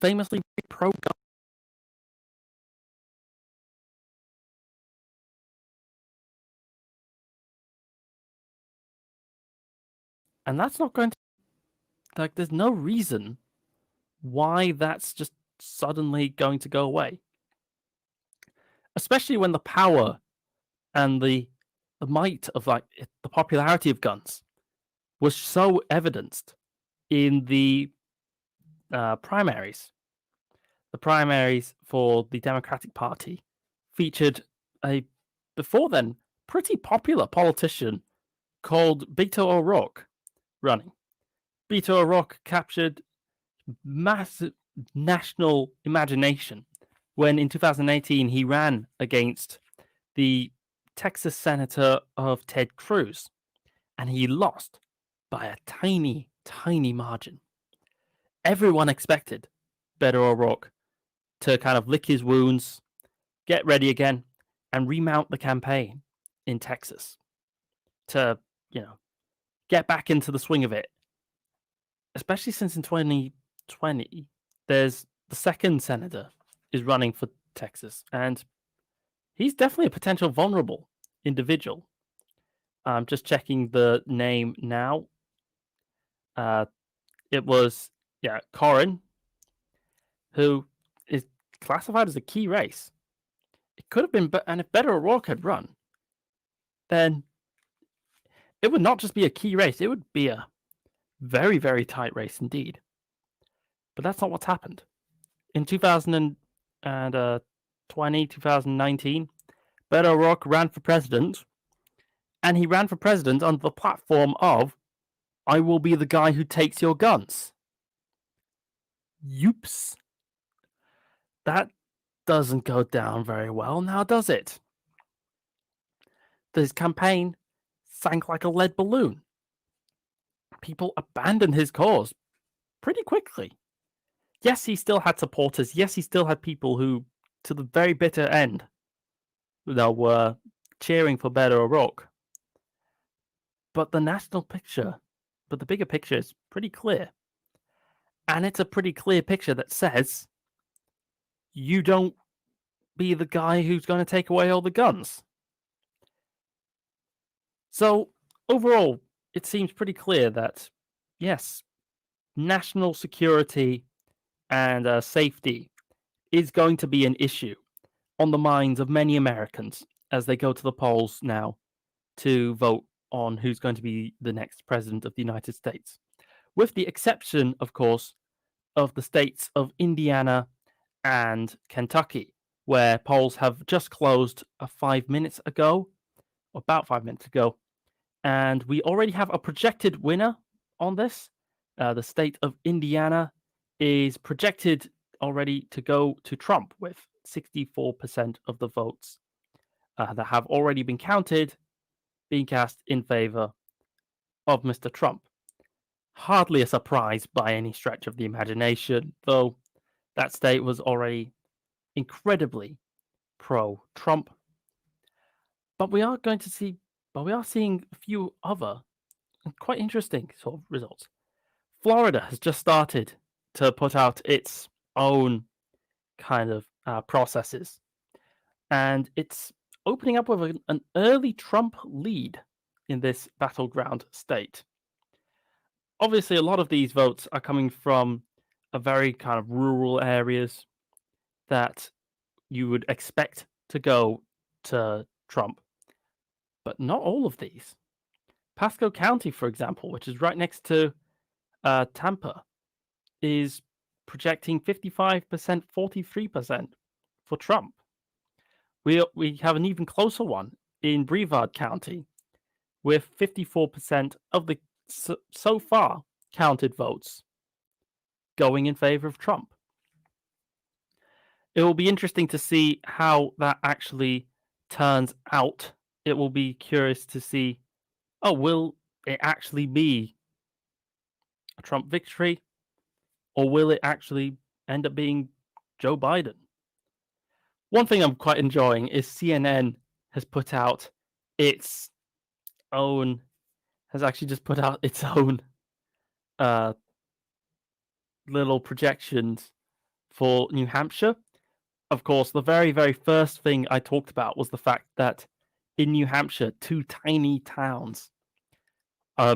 Famously pro-gun. And that's not going to, there's no reason why that's just suddenly going to go away. Especially when the power and the might of the popularity of guns was so evidenced in the primaries. The primaries for the Democratic Party featured a, before then, pretty popular politician called Beto O'Rourke running. Beto O'Rourke captured massive national imagination when in 2018 he ran against the Texas Senator of Ted Cruz, and he lost by a tiny, tiny margin. Everyone expected Beto O'Rourke to kind of lick his wounds, get ready again, and remount the campaign in Texas to, get back into the swing of it. Especially since in 2020, there's the second senator is running for Texas, and he's definitely a potential vulnerable individual. I'm just checking the name now. It was, Corin, who is classified as a key race. It could have been, and if Beto O'Rourke had run, then it would not just be a key race, it would be a very, very tight race indeed. But that's not what's happened. In 2020, 2019, Beto O'Rourke ran for president, and he ran for president under the platform of, I will be the guy who takes your guns. Yoops. That doesn't go down very well now, does it? His campaign sank like a lead balloon. People abandoned his cause pretty quickly. Yes, he still had supporters. Yes, he still had people who, to the very bitter end, were cheering for Beto O'Rourke. But the national picture, the bigger picture is pretty clear. And it's a pretty clear picture that says, you don't be the guy who's going to take away all the guns. So, overall, it seems pretty clear that, yes, national security and safety is going to be an issue on the minds of many Americans as they go to the polls now to vote on who's going to be the next president of the United States. With the exception, of course, of the states of Indiana and Kentucky, where polls have just closed about 5 minutes ago, and we already have a projected winner on this. The state of Indiana is projected already to go to Trump with 64% of the votes that have already been counted being cast in favor of Mr. Trump. Hardly a surprise by any stretch of the imagination, though that state was already incredibly pro-Trump. But we are seeing a few other quite interesting sort of results. Florida has just started to put out its own kind of processes, and it's opening up with an early Trump lead in this battleground state. Obviously, a lot of these votes are coming from a very kind of rural areas that you would expect to go to Trump, but not all of these. Pasco County, for example, which is right next to Tampa, is projecting 55%, 43% for Trump. We have an even closer one in Brevard County with 54% of the so far counted votes going in favor of Trump. It will be interesting to see how that actually turns out. It will be curious to see, will it actually be a Trump victory, or will it actually end up being Joe Biden? One thing I'm quite enjoying is CNN has actually just put out its own little projections for New Hampshire. Of course, the very, very first thing I talked about was the fact that in New Hampshire, 2 tiny towns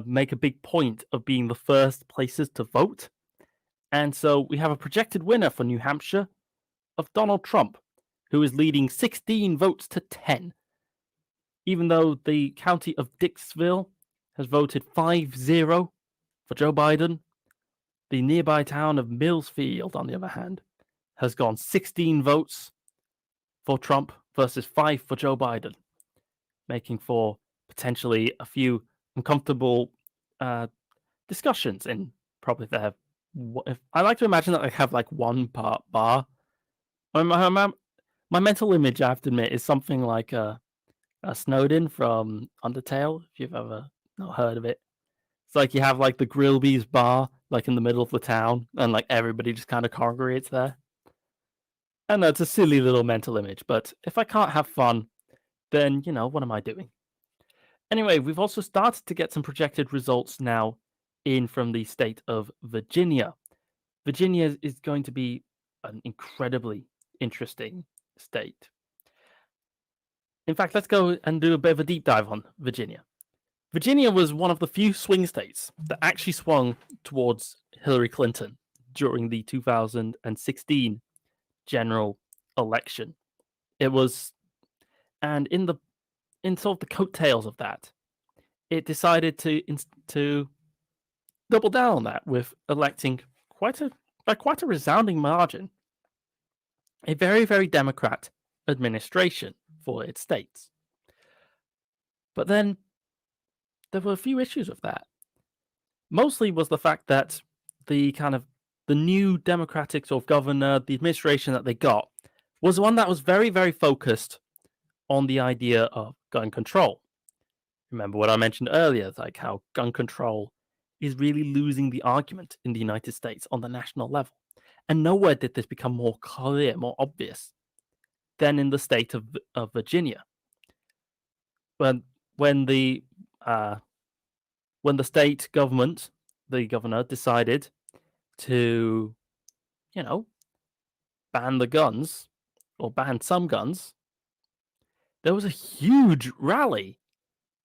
make a big point of being the first places to vote. And so we have a projected winner for New Hampshire of Donald Trump, who is leading 16 votes to 10. Even though the county of Dixville has voted 5-0 for Joe Biden, The nearby town of Millsfield, on the other hand, has gone 16 votes for Trump versus 5 for Joe Biden, making for potentially a few uncomfortable discussions in probably they have. I like to imagine that they have like one part bar. My mental image, I have to admit, is something like a Snowden from Undertale, if you've ever not heard of it. It's like you have like the Grillby's bar, like in the middle of the town, and like everybody just kind of congregates there. I know it's a silly little mental image, but if I can't have fun, then, what am I doing? Anyway, we've also started to get some projected results now in from the state of Virginia. Virginia is going to be an incredibly interesting state. In fact, let's go and do a bit of a deep dive on Virginia. Virginia was one of the few swing states that actually swung towards Hillary Clinton during the 2016 general election. It was, and in sort of the coattails of that, it decided to double down on that with electing by quite a resounding margin a very, very Democrat administration for its states. But then there were a few issues with that. Mostly was the fact that the new Democratic sort of governor, the administration that they got, was one that was very, very focused on the idea of gun control. Remember what I mentioned earlier, like how gun control is really losing the argument in the United States on the national level. And nowhere did this become more clear, more obvious than in the state of Virginia. When the state government, the governor, decided to, ban the guns or ban some guns, there was a huge rally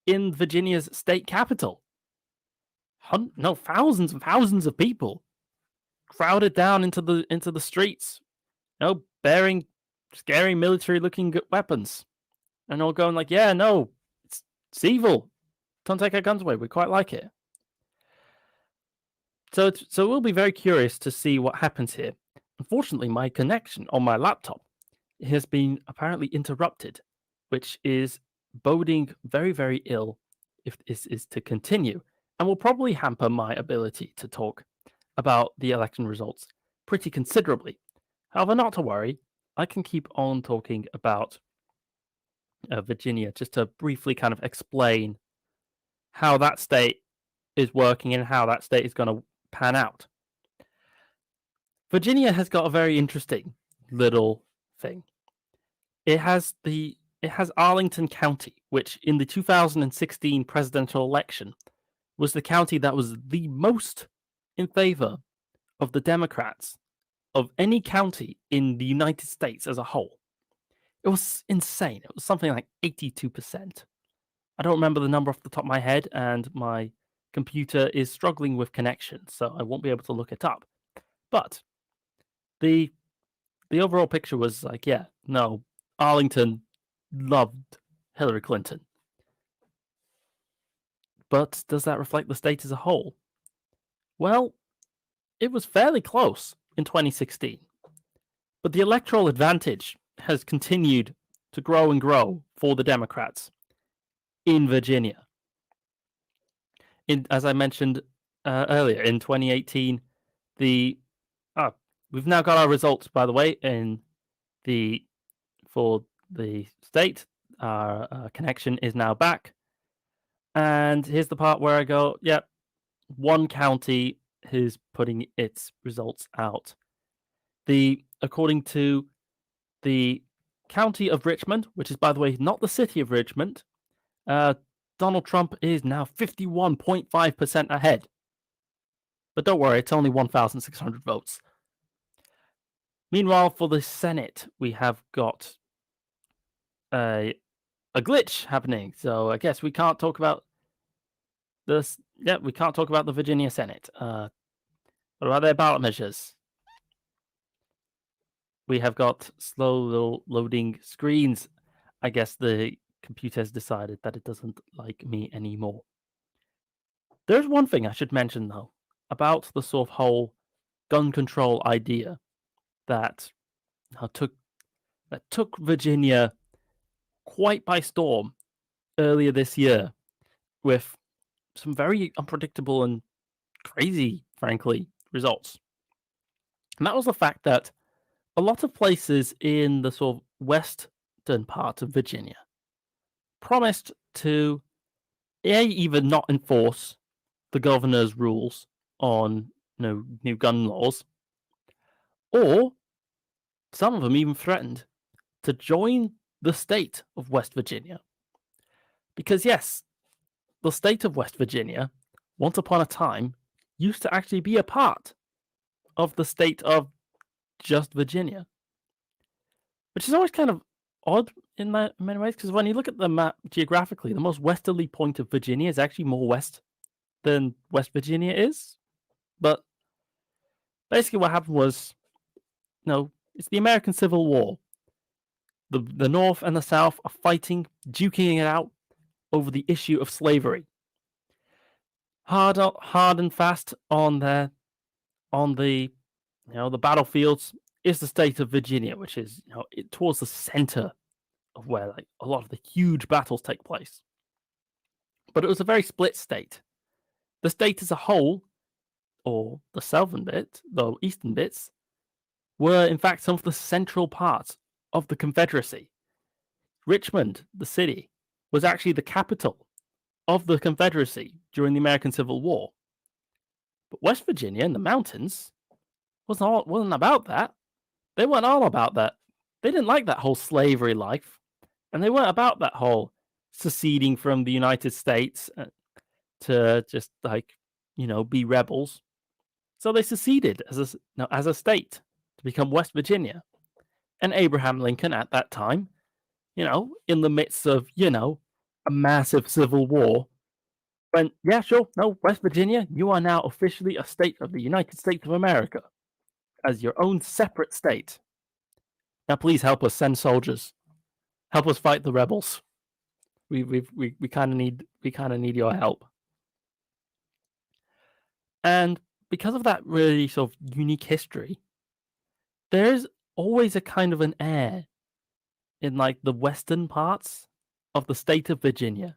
in Virginia's state capital. Thousands and thousands of people crowded down into the streets, bearing scary military-looking weapons, and all going like, "Yeah, no, it's evil. Don't take our guns away. We quite like it." So we'll be very curious to see what happens here. Unfortunately, my connection on my laptop has been apparently interrupted, which is boding very, very ill if this is to continue, and will probably hamper my ability to talk about the election results pretty considerably. However, not to worry, I can keep on talking about Virginia just to briefly kind of explain how that state is working and how that state is going to pan out. Virginia has got a very interesting little thing. It has Arlington County, which in the 2016 presidential election was the county that was the most in favor of the Democrats of any county in the United States as a whole. It was insane. It was something like 82%. I don't remember the number off the top of my head, and my computer is struggling with connection, so I won't be able to look it up. But the overall picture was like, yeah, no, Arlington loved Hillary Clinton. But does that reflect the state as a whole? Well, it was fairly close in 2016. But the electoral advantage has continued to grow and grow for the Democrats in Virginia. As I mentioned earlier, in 2018, we've now got our results, by the way, for the state. Our connection is now back. And here's the part where I go, yep, one county is putting its results out. According to the county of Richmond, which is, by the way, not the city of Richmond, Donald Trump is now 51.5% ahead. But don't worry, it's only 1,600 votes. Meanwhile, for the Senate, we have got a glitch happening. So I guess we can't talk about this. Yeah, we can't talk about the Virginia Senate. What about their ballot measures? We have got slow loading screens. I guess the computer has decided that it doesn't like me anymore. There's one thing I should mention, though. about the sort of whole gun control idea that took Virginia quite by storm earlier this year, with some very unpredictable and crazy, frankly, results. And that was the fact that a lot of places in the sort of western part of Virginia promised to either not enforce the governor's rules on new gun laws, or some of them even threatened to join the state of West Virginia. Because yes, the state of West Virginia, once upon a time, used to actually be a part of the state of just Virginia, which is always kind of odd in many ways, because when you look at the map geographically, the most westerly point of Virginia is actually more west than West Virginia is. But basically what happened was, it's the American Civil War. The North and the South are fighting, duking it out over the issue of slavery. Hard and fast on the battlefields is the state of Virginia, which is towards the center of where a lot of the huge battles take place. But it was a very split state. The state as a whole, or the southern bit, the eastern bits, were in fact some of the central parts of the Confederacy. Richmond, the city, was actually the capital of the Confederacy during the American Civil War. But West Virginia in the mountains wasn't about that. They weren't all about that. They didn't like that whole slavery life, and they weren't about that whole seceding from the United States to just be rebels. So they seceded as a state to become West Virginia. And Abraham Lincoln at that time, in the midst of, a massive civil war, went, yeah, sure, no, West Virginia, you are now officially a state of the United States of America as your own separate state. Now, please help us send soldiers. Help us fight the rebels. We kind of need your help. And because of that really sort of unique history, there's always a kind of an air in the western parts of the state of Virginia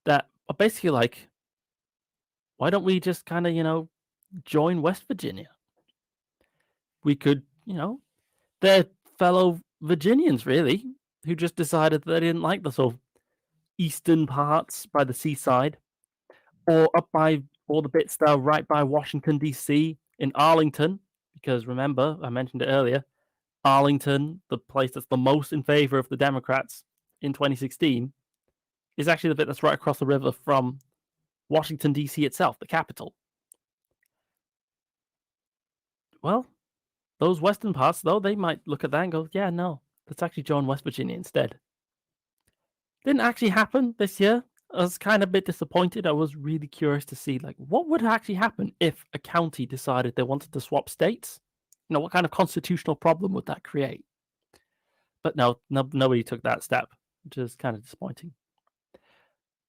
that are basically why don't we just kind of, join West Virginia? We could, they're fellow Virginians really, who just decided that they didn't like the sort of eastern parts by the seaside, or up by all the bits that are right by Washington, D.C. in Arlington, because remember, I mentioned it earlier, Arlington, the place that's the most in favor of the Democrats in 2016, is actually the bit that's right across the river from Washington, D.C. itself, the capital. Well, those western parts, though, they might look at that and go, yeah, no, let's actually join West Virginia instead. Didn't actually happen this year. I was kind of a bit disappointed. I was really curious to see, what would actually happen if a county decided they wanted to swap states? What kind of constitutional problem would that create? But no, nobody took that step, which is kind of disappointing.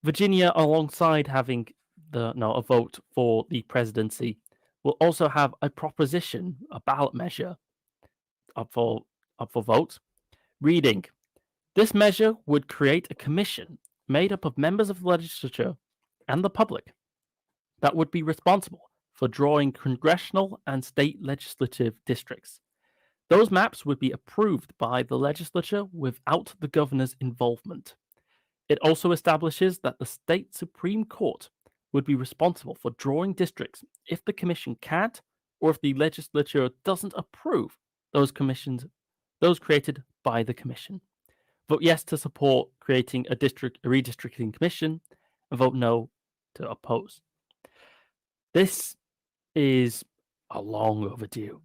Virginia, alongside having a vote for the presidency, will also have a proposition, a ballot measure up for vote, reading, this measure would create a commission made up of members of the legislature and the public that would be responsible for drawing congressional and state legislative districts. Those maps would be approved by the legislature without the governor's involvement. It also establishes that the state Supreme Court would be responsible for drawing districts if the commission can't, or if the legislature doesn't approve those created by the commission. Vote yes to support creating a redistricting commission, and vote no to oppose. This is a long overdue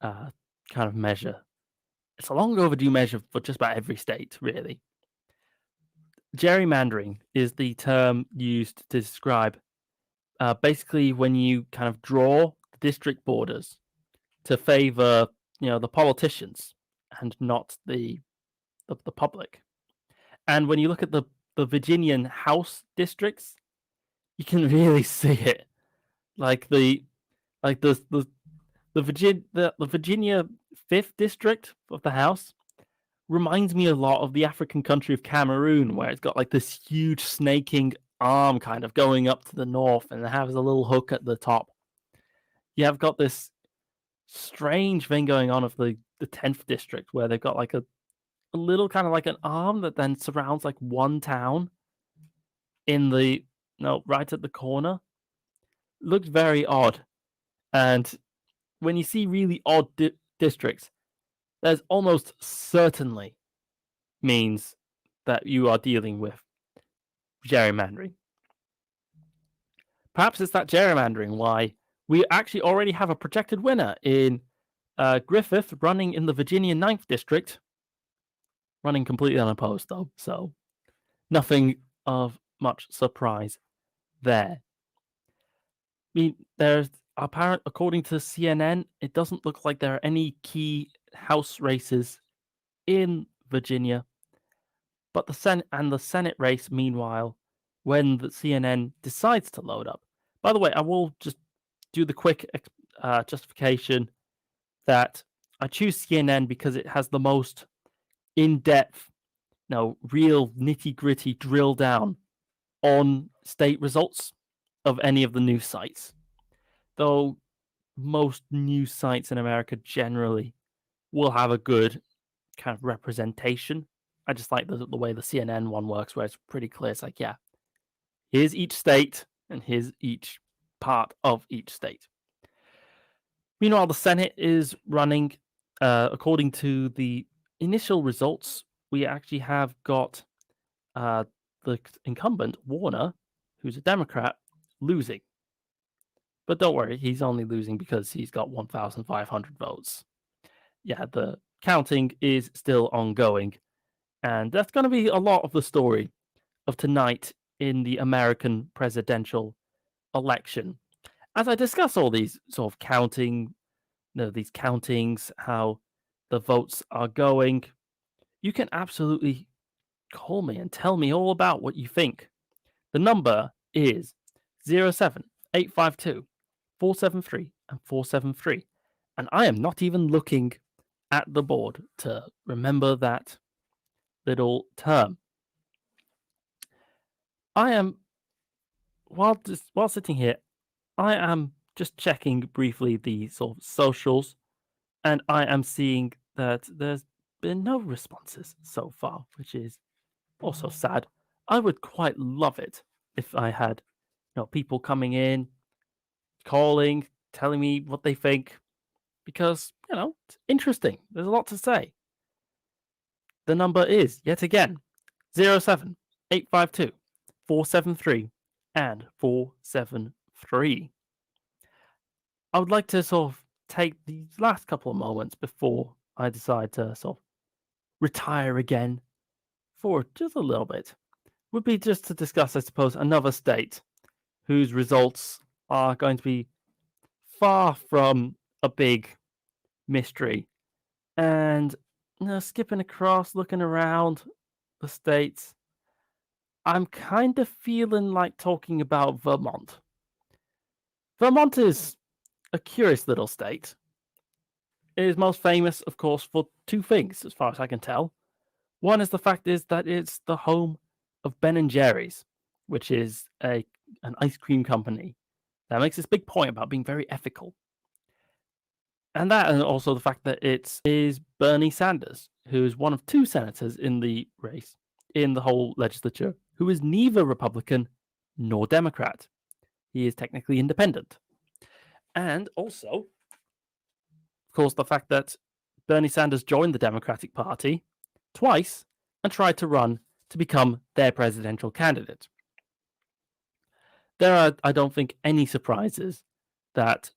kind of measure. It's a long overdue measure for just about every state, really. Gerrymandering is the term used to describe basically when you kind of draw district borders to favor, the politicians and not the public. And when you look at the Virginian House districts, you can really see it. like the Virginia 5th district of the House reminds me a lot of the African country of Cameroon, where it's got like this huge snaking arm kind of going up to the north, and it has a little hook at the top. You have got this strange thing going on of the 10th district, where they've got like a little kind of like an arm that then surrounds like one town right at the corner. Looks very odd. And when you see really odd districts, there's almost certainly means that you are dealing with gerrymandering. Perhaps it's that gerrymandering why we actually already have a projected winner in Griffith running in the Virginia 9th district, running completely unopposed though, so nothing of much surprise there. I mean, according to CNN, it doesn't look like there are any key House races in Virginia, but the Senate race, meanwhile, when the CNN decides to load up. By the way, I will just do the quick justification that I choose CNN because it has the most in-depth, real nitty-gritty drill down on state results of any of the news sites. Though most news sites in America generally will have a good kind of representation. I just like the way the CNN one works, where it's pretty clear. It's like, yeah, here's each state and here's each part of each state. Meanwhile, the Senate is running, according to the initial results, we actually have got the incumbent, Warner, who's a Democrat, losing. But don't worry, he's only losing because he's got 1,500 votes. Yeah, the counting is still ongoing. And that's going to be a lot of the story of tonight in the American presidential election. As I discuss all these sort of these countings, how the votes are going, you can absolutely call me and tell me all about what you think. The number is 07852 473 and 473. And I am not even looking at the board to remember that little term. I am, while sitting here, I am just checking briefly the sort of socials, and I am seeing that there's been no responses so far, which is also sad. I would quite love it if I had, people coming in, calling, telling me what they think, because, it's interesting. There's a lot to say. The number is, yet again, 07852 473 and 473. I would like to sort of take these last couple of moments before I decide to sort of retire again for just a little bit. Would be just to discuss, I suppose, another state whose results are going to be far from a big mystery. And skipping across, looking around the states, I'm kind of feeling like talking about Vermont. Vermont is a curious little state. It is most famous, of course, for two things, as far as I can tell. One is the fact is that it's the home of Ben & Jerry's, which is an ice cream company that makes this big point about being very ethical. And also the fact that it is Bernie Sanders, who is one of two senators in the race, in the whole legislature, who is neither Republican nor Democrat. He is technically independent. And also, of course, the fact that Bernie Sanders joined the Democratic Party twice and tried to run to become their presidential candidate. There are, I don't think, any surprises that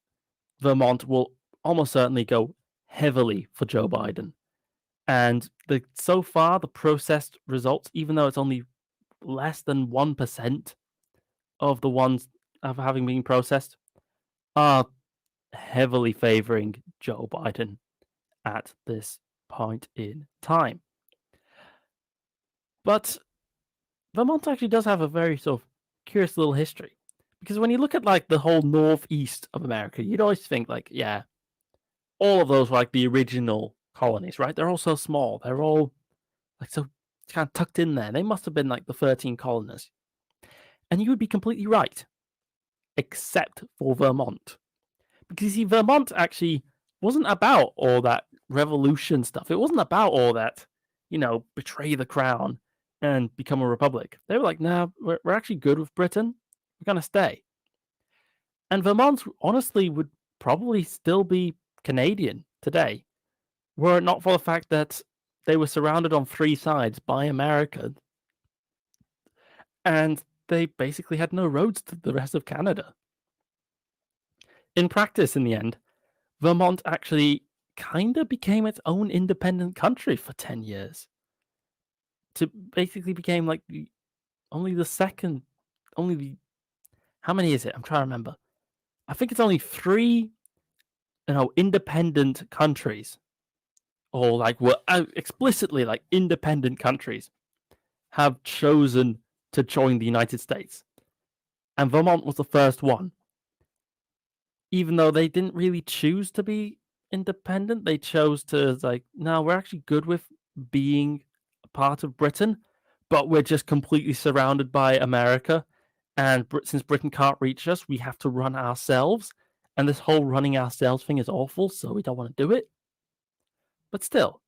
Vermont will almost certainly go heavily for Joe Biden. And so far, the processed results, even though it's only less than 1% of the ones of having been processed, are heavily favoring Joe Biden at this point in time. But Vermont actually does have a very sort of curious little history, Because when you look at like the whole northeast of America, you'd always think like, yeah, all of those were like the original colonies, right? They're all so small. They're all like so kind of tucked in there. They must have been like the 13 colonies. And you would be completely right, except for Vermont. Because you see, Vermont actually wasn't about all that revolution stuff. It wasn't about all that, betray the crown and become a republic. They were like, nah, we're actually good with Britain. We're going to stay. And Vermont, honestly, would probably still be Canadian today, were it not for the fact that they were surrounded on three sides by America, and they basically had no roads to the rest of Canada. In practice, in the end, Vermont actually kind of became its own independent country for 10 years. To basically became like how many is it? I'm trying to remember. I think it's only 3, independent countries, or like were explicitly like independent countries, have chosen to join the United States. And Vermont was the first one. Even though they didn't really choose to be independent, they chose to like, no, we're actually good with being a part of Britain, but we're just completely surrounded by America. And since Britain can't reach us, we have to run ourselves. And this whole running ourselves thing is awful, so we don't want to do it. But still,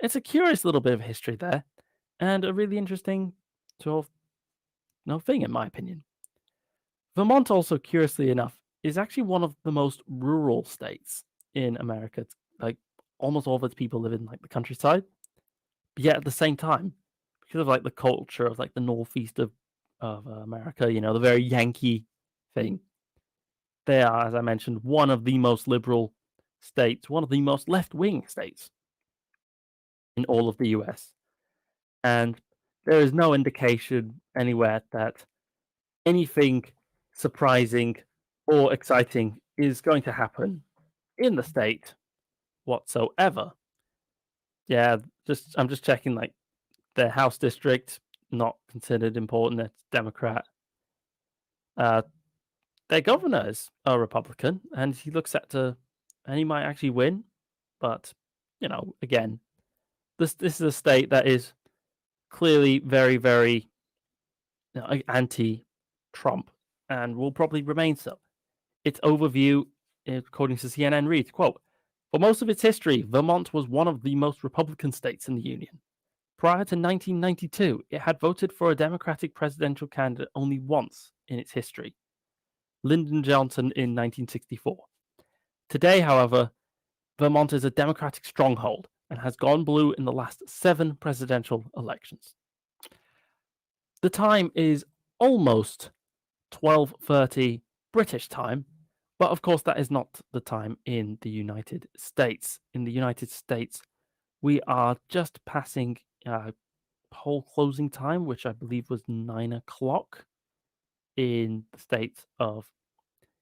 it's a curious little bit of history there, and a really interesting sort of thing, in my opinion. Vermont, also curiously enough, is actually one of the most rural states in America. Like almost all of its people live in like the countryside, but yet at the same time, because of like the culture of like the northeast of America, the very Yankee thing, they are, as I mentioned, one of the most liberal states, one of the most left-wing states in all of the US. And there is no indication anywhere that anything surprising or exciting is going to happen in the state whatsoever. Yeah, I'm just checking like their House district, not considered important. It's Democrat. Their governor is a Republican, and he looks set to, and he might actually win. But again, this is a state that is clearly very, very anti-Trump, and will probably remain so. Its overview, according to CNN, reads, quote, "For most of its history, Vermont was one of the most Republican states in the Union. Prior to 1992, it had voted for a Democratic presidential candidate only once in its history, Lyndon Johnson in 1964. Today, however, Vermont is a Democratic stronghold and has gone blue in the last 7 presidential elections." The time is almost 12:30 British time, but of course that is not the time in the United States. In the United States, we are just passing poll closing time, which I believe was 9 o'clock in the states of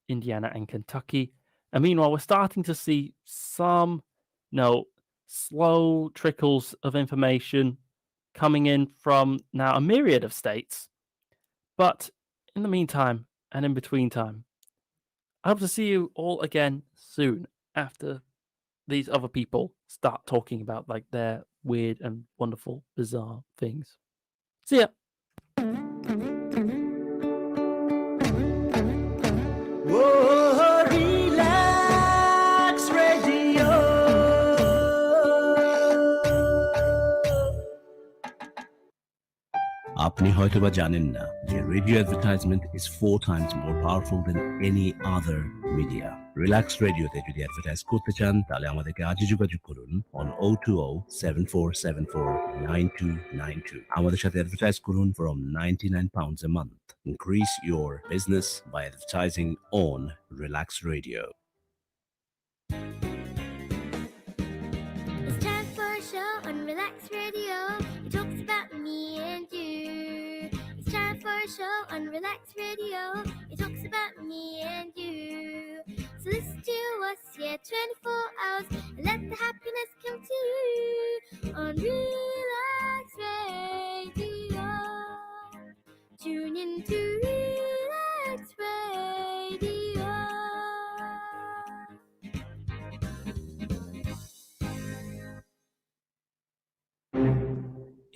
Indiana and Kentucky. And meanwhile, we're starting to see some, slow trickles of information coming in from now a myriad of states. But in the meantime, and in between time, I hope to see you all again soon after these other people start talking about like their weird and wonderful, bizarre things. See ya. Oh, relax radio. আপনি হয়তোবা জানেন না যে radio advertisement is 4 times more powerful than any other media. Relax রেডিওতে যদি advertise করতে চান তাহলে আমাদেরকে আজই যোগাযোগ করুন on 020-7474-9292. আমাদের সাথে অ্যাডভার্টাইজ করুন from £99 a month. Increase your business by advertising on Relax Radio. It's time for a show on Relax Radio. It talks about me and you. It's time for a show on Relax Radio. It talks about me and you. So listen to us, 24 hours, and let the happiness come to you on Relax Radio. Tune in to Relax Radio.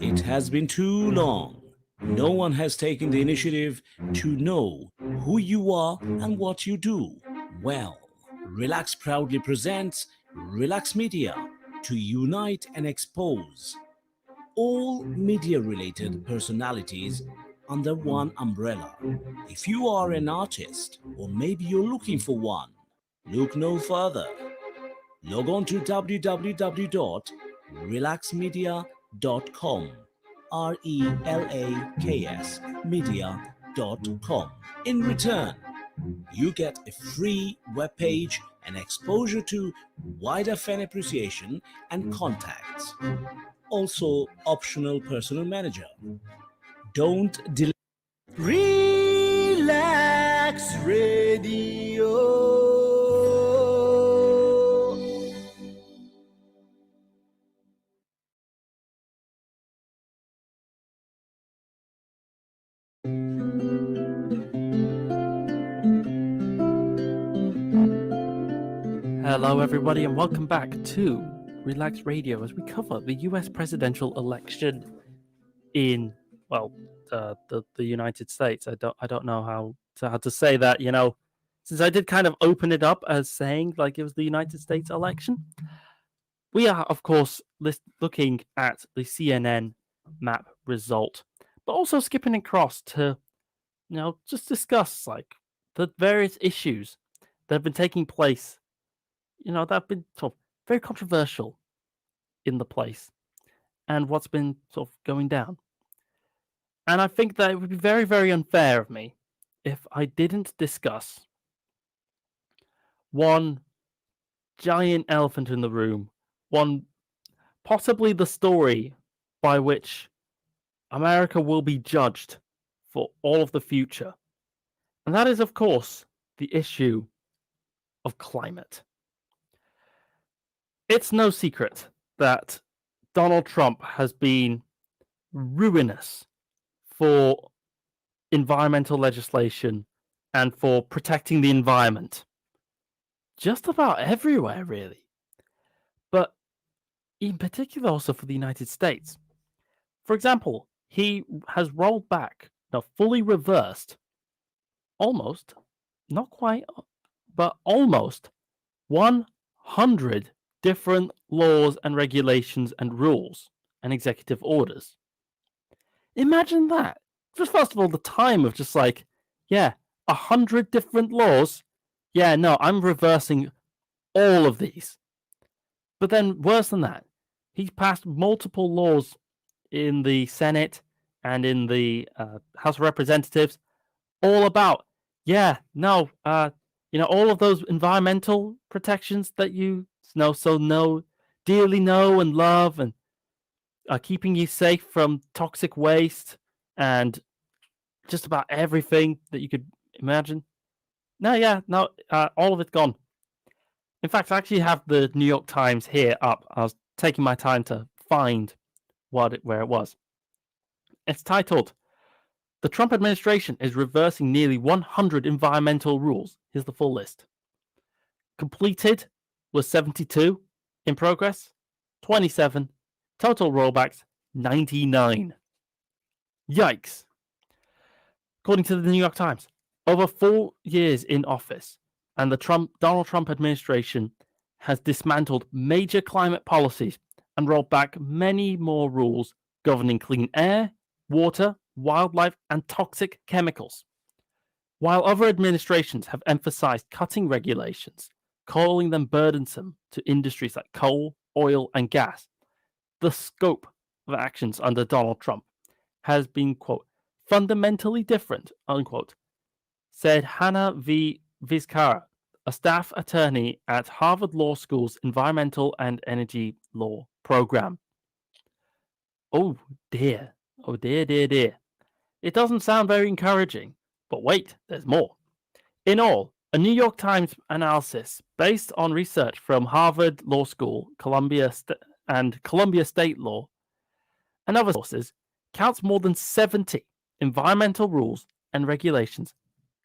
It has been too long. No one has taken the initiative to know who you are and what you do. Well, Relax proudly presents Relax Media to unite and expose all media-related personalities under one umbrella. If you are an artist, or maybe you're looking for one, look no further. Log on to www.relaxmedia.com, RELAKS media.com. In return, you get a free webpage and exposure to wider fan appreciation and contacts. Also, optional personal manager. Don't delay. Relax Radio. Hello, everybody, and welcome back to Relax Radio as we cover the US presidential election in, well, the United States. I don't know how to say that, you know, since I did kind of open it up as saying like it was the United States election. We are, of course, looking at the CNN map result, but also skipping across to, you know, just discuss like the various issues that have been taking place, you know, that have been sort of very controversial in the place and what's been sort of going down. And I think that it would be very, very unfair of me if I didn't discuss one giant elephant in the room, one possibly the story by which America will be judged for all of the future. And that is, of course, the issue of climate. It's no secret that Donald Trump has been ruinous for environmental legislation and for protecting the environment. Just about everywhere, really. But in particular also for the United States. For example, he has rolled back, fully reversed, almost, not quite, but almost 100 different laws and regulations and rules and executive orders. Imagine that. Just first of all, the time of just like, 100 different laws. Yeah, no, I'm reversing all of these. But then worse than that, he's passed multiple laws in the Senate and in the House of Representatives all about, all of those environmental protections that you dearly know and love, and keeping you safe from toxic waste and just about everything that you could imagine. All of it's gone. In fact, I actually have the New York Times here up. I was taking my time to find where it was. It's titled, "The Trump administration is reversing nearly 100 environmental rules." Here's the full list. Completed was 72. In progress, 27. Total rollbacks, 99. Yikes. According to the New York Times, over 4 years in office, and the Donald Trump administration has dismantled major climate policies and rolled back many more rules governing clean air, water, wildlife, and toxic chemicals. While other administrations have emphasized cutting regulations, calling them burdensome to industries like coal, oil, and gas, the scope of actions under Donald Trump has been, quote, fundamentally different, unquote, said Hannah V. Vizcara, a staff attorney at Harvard Law School's Environmental and Energy Law program. Oh dear. Oh dear, dear, dear. It doesn't sound very encouraging, but wait, there's more. In all, a New York Times analysis based on research from Harvard Law School, Columbia State Law, and other sources counts more than 70 environmental rules and regulations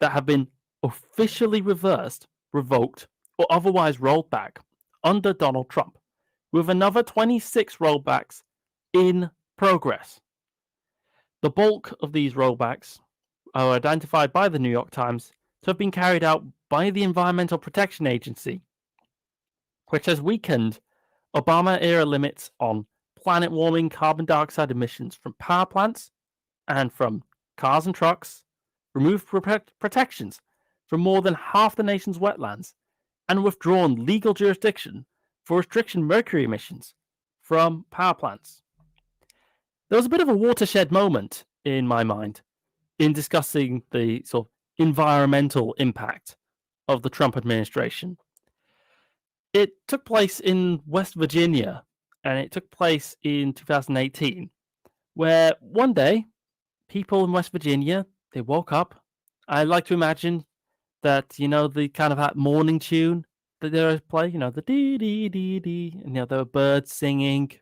that have been officially reversed, revoked, or otherwise rolled back under Donald Trump, with another 26 rollbacks in progress. The bulk of these rollbacks are identified by the New York Times to have been carried out by the Environmental Protection Agency, which has weakened Obama-era limits on planet-warming carbon dioxide emissions from power plants and from cars and trucks, removed protections from more than half the nation's wetlands, and withdrawn legal jurisdiction for restriction mercury emissions from power plants. There was a bit of a watershed moment in my mind in discussing the sort of environmental impact of the Trump administration. It took place in West Virginia, and it took place in 2018, where one day people in West Virginia, they woke up. I like to imagine that, the kind of that morning tune that they always play, the dee dee dee dee, and there were birds singing.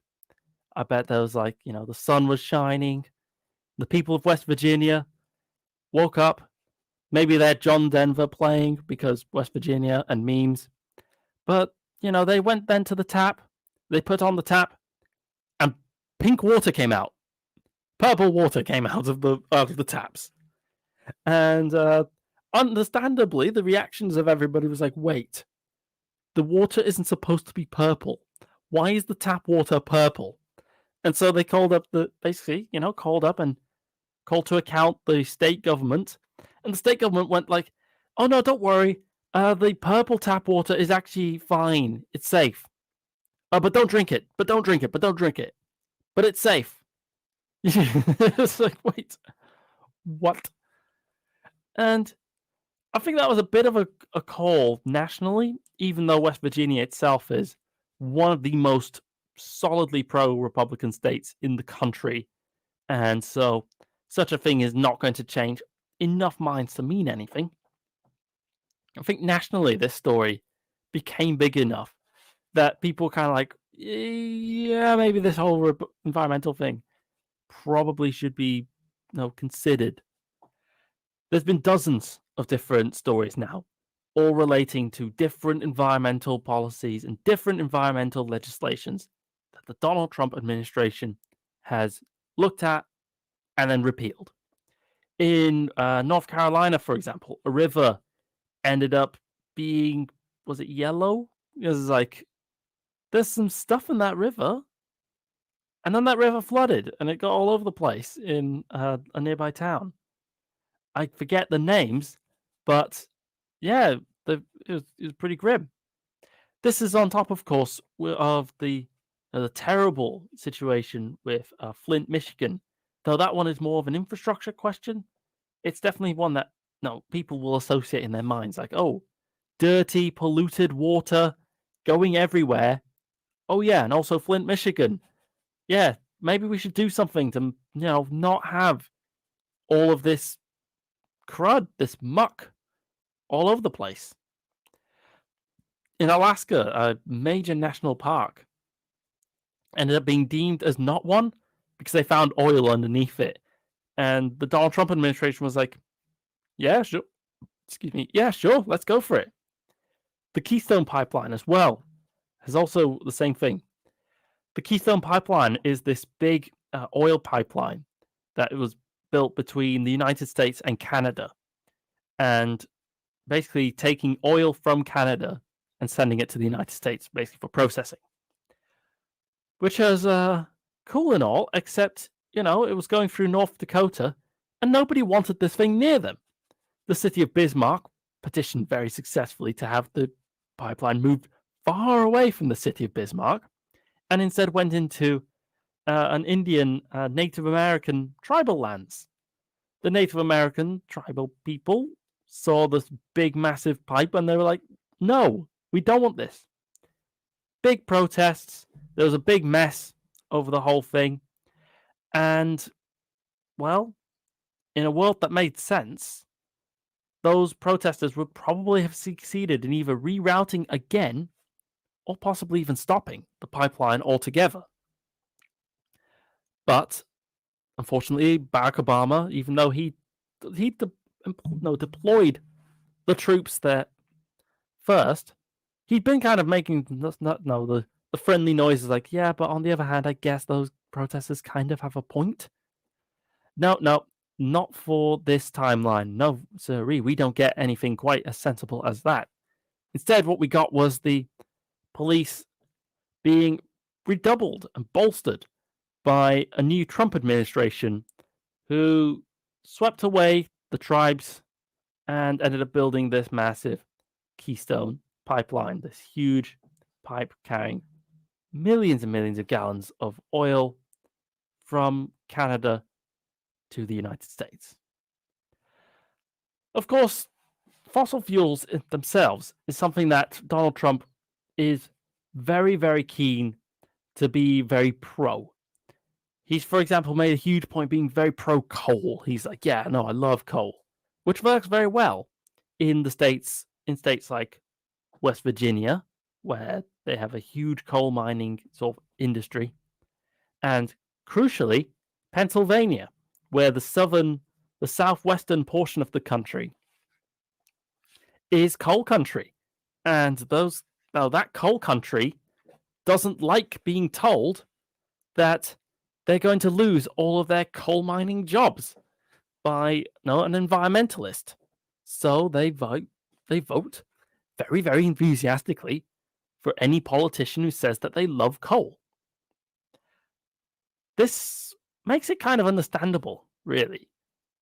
I bet there was the sun was shining. The people of West Virginia woke up. Maybe they had John Denver playing because West Virginia and memes. But, they went then to the tap. They put on the tap and pink water came out. Purple water came out of the taps. And understandably, the reactions of everybody was like, wait, the water isn't supposed to be purple. Why is the tap water purple? And so they called up called up and called to account the state government. And the state government went like, oh no, don't worry. The purple tap water is actually fine. It's safe. But don't drink it. But don't drink it. But don't drink it. But it's safe. It's like, wait, what? And I think that was a bit of a call nationally, even though West Virginia itself is one of the most solidly pro-Republican states in the country. And so such a thing is not going to change enough minds to mean anything. I think nationally this story became big enough that people kind of like, yeah, maybe this whole environmental thing probably should be considered. There's been dozens of different stories now, all relating to different environmental policies and different environmental legislations that the Donald Trump administration has looked at and then repealed. In North Carolina, for example, a river ended up being, was it yellow? It was like, there's some stuff in that river. And then that river flooded and it got all over the place in a nearby town. I forget the names, but yeah, it was pretty grim. This is on top, of course, of the terrible situation with Flint, Michigan. Though that one is more of an infrastructure question. It's definitely one that people will associate in their minds, like, oh, dirty, polluted water going everywhere. Oh yeah, and also Flint, Michigan. Yeah, maybe we should do something to not have all of this crud, this muck all over the place. In Alaska, a major national park ended up being deemed as not one because they found oil underneath it. And the Donald Trump administration was like, yeah, sure. Yeah, sure. Let's go for it. The Keystone Pipeline as well has also the same thing. The Keystone Pipeline is this big oil pipeline that was built between the United States and Canada, and basically taking oil from Canada and sending it to the United States, basically for processing. Which is cool and all, except, it was going through North Dakota, and nobody wanted this thing near them. The city of Bismarck petitioned very successfully to have the pipeline moved far away from the city of Bismarck, and instead went into an Indian Native American tribal lands. The Native American tribal people saw this big, massive pipe, and they were like, no, we don't want this. Big protests. There was a big mess over the whole thing. And, well, in a world that made sense, those protesters would probably have succeeded in either rerouting again or possibly even stopping the pipeline altogether. But, unfortunately, Barack Obama, even though he deployed the troops there first, he'd been kind of making the friendly noises like, yeah, but on the other hand, I guess those protesters kind of have a point. No, not for this timeline. No, sirree, we don't get anything quite as sensible as that. Instead, what we got was the police being redoubled and bolstered by a new Trump administration who swept away the tribes and ended up building this massive Keystone pipeline, this huge pipe carrying millions and millions of gallons of oil from Canada to the United States. Of course, fossil fuels themselves is something that Donald Trump is very, very keen to be very pro. He's, for example, made a huge point being very pro coal. He's like, yeah, no, I love coal, which works very well in states like West Virginia, where they have a huge coal mining sort of industry, and crucially, Pennsylvania, where the southwestern portion of the country is coal country, and that coal country doesn't like being told that they're going to lose all of their coal mining jobs by an environmentalist. So they vote very, very enthusiastically for any politician who says that they love coal. This makes it kind of understandable, really,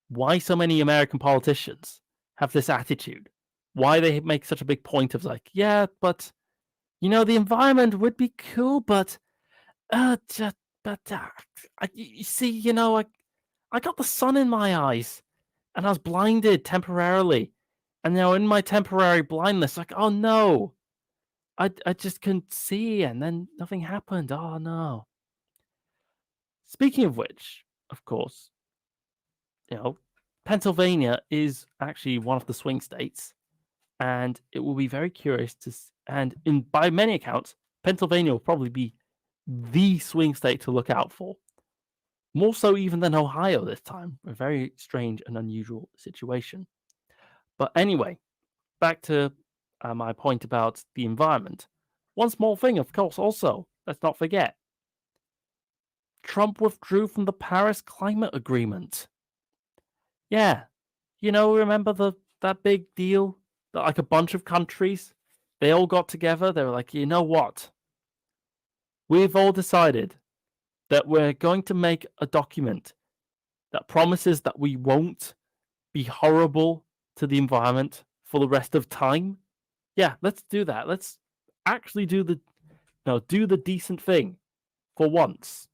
why so many American politicians have this attitude. Why they make such a big point of like, yeah, but the environment would be cool, but you see, I got the sun in my eyes, and I was blinded temporarily, and now in my temporary blindness, like, oh no, I just couldn't see, and then nothing happened. Oh no. Speaking of which, of course, Pennsylvania is actually one of the swing states, and it will be very curious by many accounts, Pennsylvania will probably be the swing state to look out for. More so even than Ohio this time. A very strange and unusual situation. But anyway, back to my point about the environment. One small thing, of course, also, let's not forget. Trump withdrew from the Paris Climate Agreement. Yeah, remember that big deal that like a bunch of countries, they all got together. They were like, you know what? We've all decided that we're going to make a document that promises that we won't be horrible to the environment for the rest of time. Yeah, let's do that. Let's actually do the decent thing for once.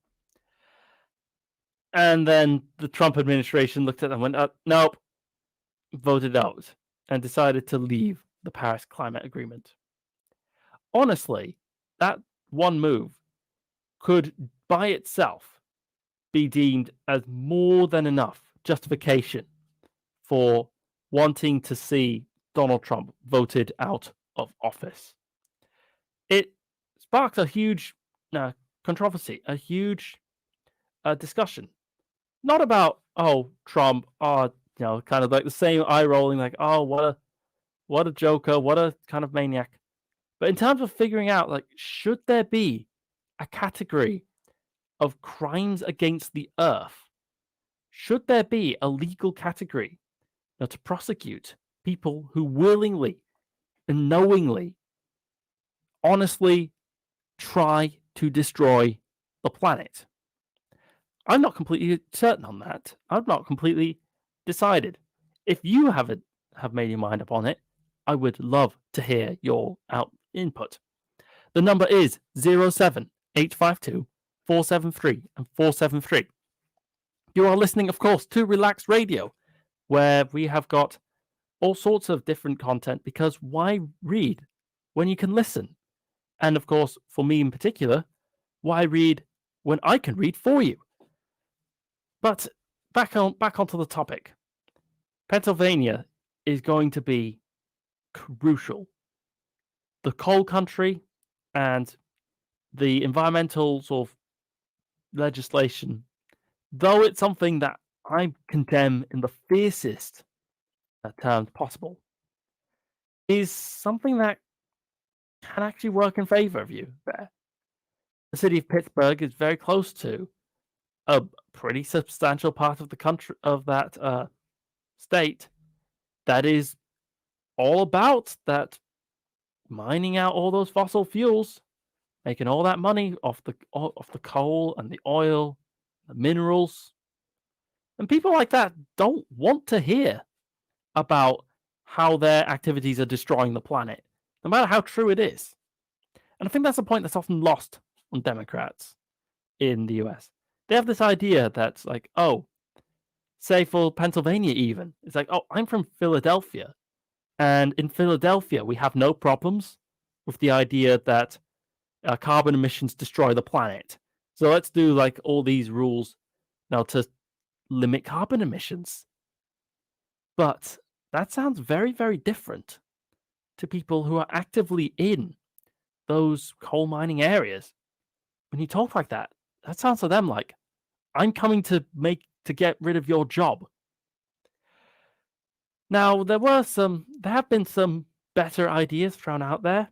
And then the Trump administration looked at them and went, nope, voted out and decided to leave the Paris Climate Agreement. Honestly, that one move could by itself be deemed as more than enough justification for wanting to see Donald Trump voted out of office. It sparked a huge controversy, a huge discussion. Not about, Trump, kind of like the same eye rolling, like, what a joker, what a kind of maniac. But in terms of figuring out, like, should there be a category of crimes against the earth? Should there be a legal category to prosecute people who willingly and knowingly, honestly try to destroy the planet? I'm not completely certain on that. I've not completely decided. If you have made your mind up on it, I would love to hear your input. The number is 07852 473 and 473. You are listening, of course, to Relaks Radio, where we have got all sorts of different content, because why read when you can listen? And of course, for me in particular, why read when I can read for you? But back onto the topic. Pennsylvania is going to be crucial. The coal country and the environmental sort of legislation, though it's something that I condemn in the fiercest terms possible, is something that can actually work in favor of you there. The city of Pittsburgh is very close to a pretty substantial part of the country of that state that is all about that mining out all those fossil fuels, making all that money off the coal and the oil, the minerals. And people like that don't want to hear about how their activities are destroying the planet, no matter how true it is. And I think that's a point that's often lost on Democrats in the US. They have this idea that's like, oh, say for Pennsylvania even, it's like, oh, I'm from Philadelphia. And in Philadelphia, we have no problems with the idea that carbon emissions destroy the planet. So let's do like all these rules now to limit carbon emissions. But that sounds very, very different to people who are actively in those coal mining areas. When you talk like that, that sounds to them like, I'm coming to get rid of your job. Now, there have been some better ideas thrown out there.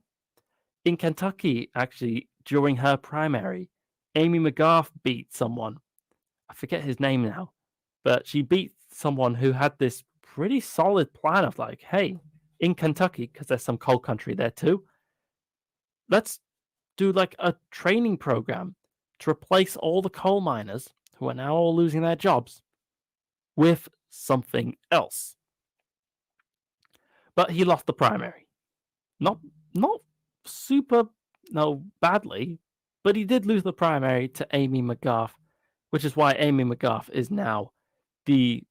In Kentucky, actually, during her primary, Amy McGarth beat someone. I forget his name now, but she beat someone who had this pretty solid plan of like, hey, in Kentucky, because there's some coal country there too, let's do like a training program to replace all the coal miners who are now all losing their jobs with something else. But he lost the primary. Not super badly, but he did lose the primary to Amy McGarth, which is why Amy McGarth is now the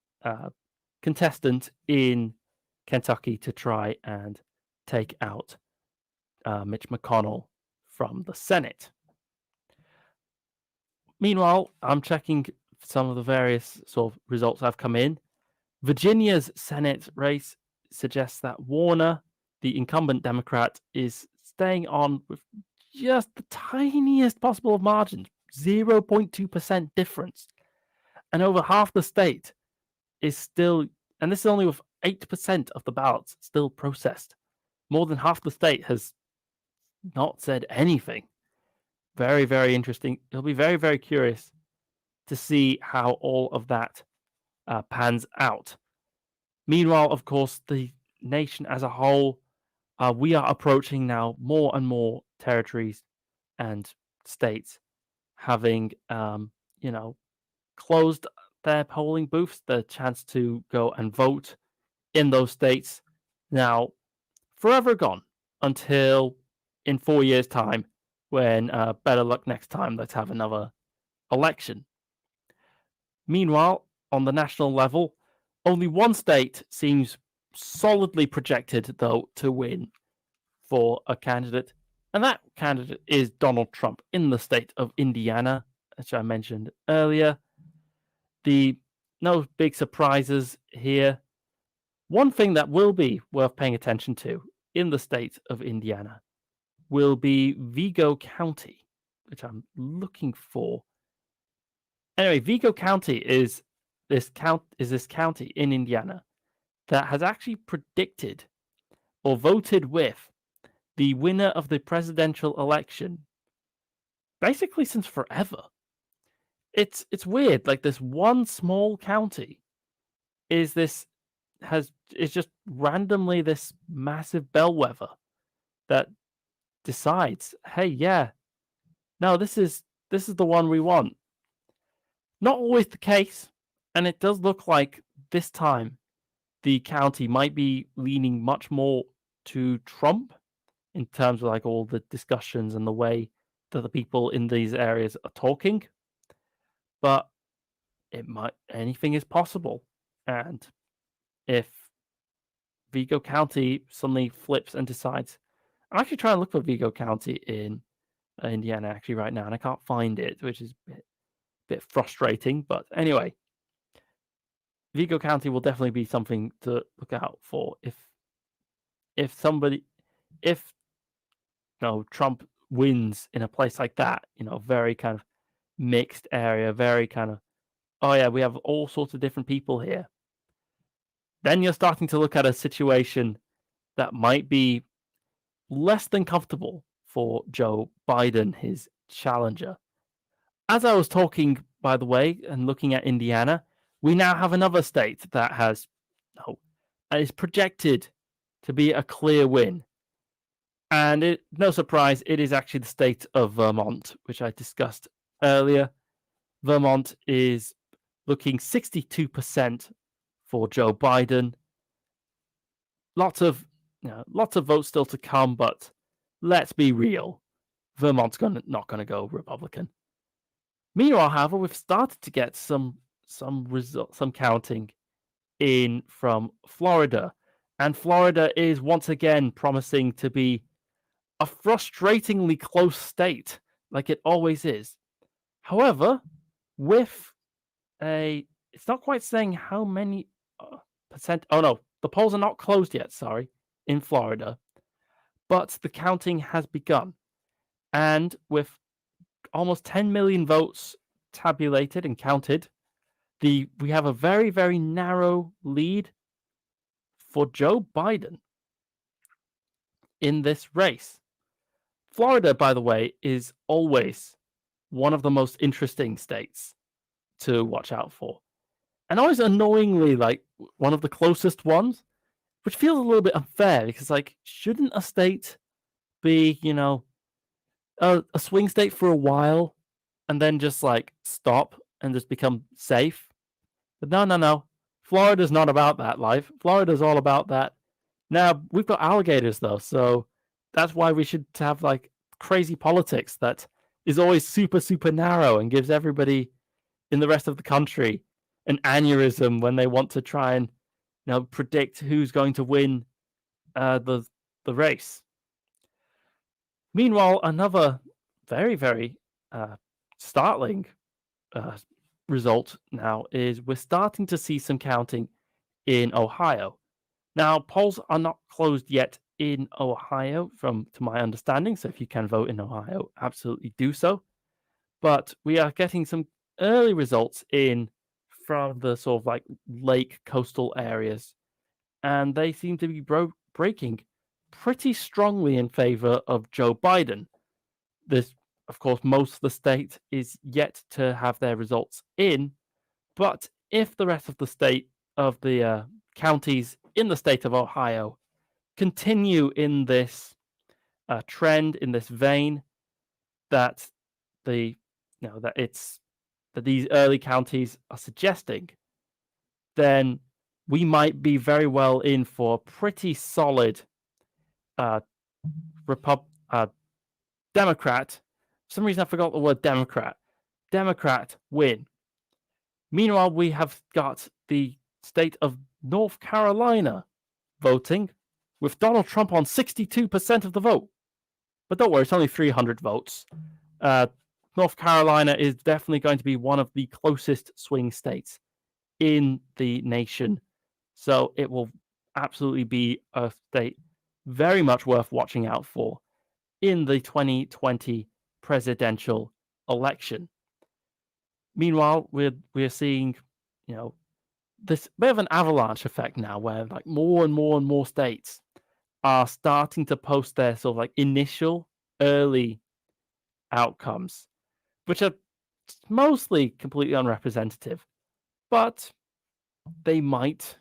contestant in Kentucky to try and take out Mitch McConnell from the Senate. Meanwhile, I'm checking some of the various sort of results that have come in. Virginia's Senate race suggests that Warner, the incumbent Democrat, is staying on with just the tiniest possible of margins, 0.2% difference. And over half the state is still, and this is only with 8% of the ballots still processed. More than half the state has not said anything. Very, very interesting. It'll be very, very curious to see how all of that pans out. Meanwhile, of course, the nation as a whole, we are approaching now more and more territories and states having, closed their polling booths, the chance to go and vote in those states. Now, forever gone until in 4 years' time, when better luck next time, let's have another election. Meanwhile, on the national level, only one state seems solidly projected, though, to win for a candidate, and that candidate is Donald Trump in the state of Indiana, as I mentioned earlier. No big surprises here. One thing that will be worth paying attention to in the state of Indiana will be Vigo County, which I'm looking for. Anyway, Vigo County is this county in Indiana that has actually predicted or voted with the winner of the presidential election basically since forever. It's weird. Like, this one small county is just randomly this massive bellwether that decides, hey, yeah, no, this is the one we want. Not always the case, and it does look like this time the county might be leaning much more to Trump in terms of like all the discussions and the way that the people in these areas are talking. But anything is possible. And if Vigo County suddenly flips and decides, I'm actually trying to look for Vigo County in Indiana actually right now, and I can't find it, which is a bit frustrating. But anyway, Vigo County will definitely be something to look out for if Trump wins in a place like that, very kind of mixed area, very kind of, oh yeah, we have all sorts of different people here. Then you're starting to look at a situation that might be less than comfortable for Joe Biden, his challenger. As I was talking by the way, and looking at Indiana, we now have another state that is projected to be a clear win. And no surprise, it is actually the state of Vermont, which I discussed earlier. Vermont is looking 62% for Joe Biden. Lots of votes still to come, but let's be real. Vermont's not going to go Republican. Meanwhile, however, we've started to get some counting in from Florida, and Florida is once again promising to be a frustratingly close state, like it always is. However, with it's not quite saying how many percent. Oh no, the polls are not closed yet. Sorry, in Florida, but the counting has begun, and with almost 10 million votes tabulated and counted, we have a very, very narrow lead for Joe Biden in this race. Florida, by the way, is always one of the most interesting states to watch out for. And always annoyingly, like, one of the closest ones, which feels a little bit unfair because, like, shouldn't a state be, a swing state for a while and then just, like, stop and just become safe? But no. Florida's not about that life. Florida's all about that. Now, we've got alligators, though, so that's why we should have, like, crazy politics that is always super, super narrow and gives everybody in the rest of the country an aneurysm when they want to try and, predict who's going to win the race. Meanwhile, another very, very startling result now is we're starting to see some counting in Ohio. Now, polls are not closed yet in Ohio, to my understanding. So if you can vote in Ohio, absolutely do so. But we are getting some early results in from the sort of like lake coastal areas, and they seem to be breaking pretty strongly in favor of Joe Biden. This, of course, most of the state is yet to have their results in, but if the rest of the state of the counties in the state of Ohio continue in this trend, in this vein, that these early counties are suggesting, then we might be very well in for a pretty solid Democrat. For some reason, I forgot the word Democrat win. Meanwhile, we have got the state of North Carolina voting with Donald Trump on 62% of the vote. But don't worry, it's only 300 votes. North Carolina is definitely going to be one of the closest swing states in the nation. So it will absolutely be a state very much worth watching out for in the 2020 presidential election. Meanwhile, we're seeing, this bit of an avalanche effect now where like more and more and more states are starting to post their sort of like initial early outcomes, which are mostly completely unrepresentative, but they might,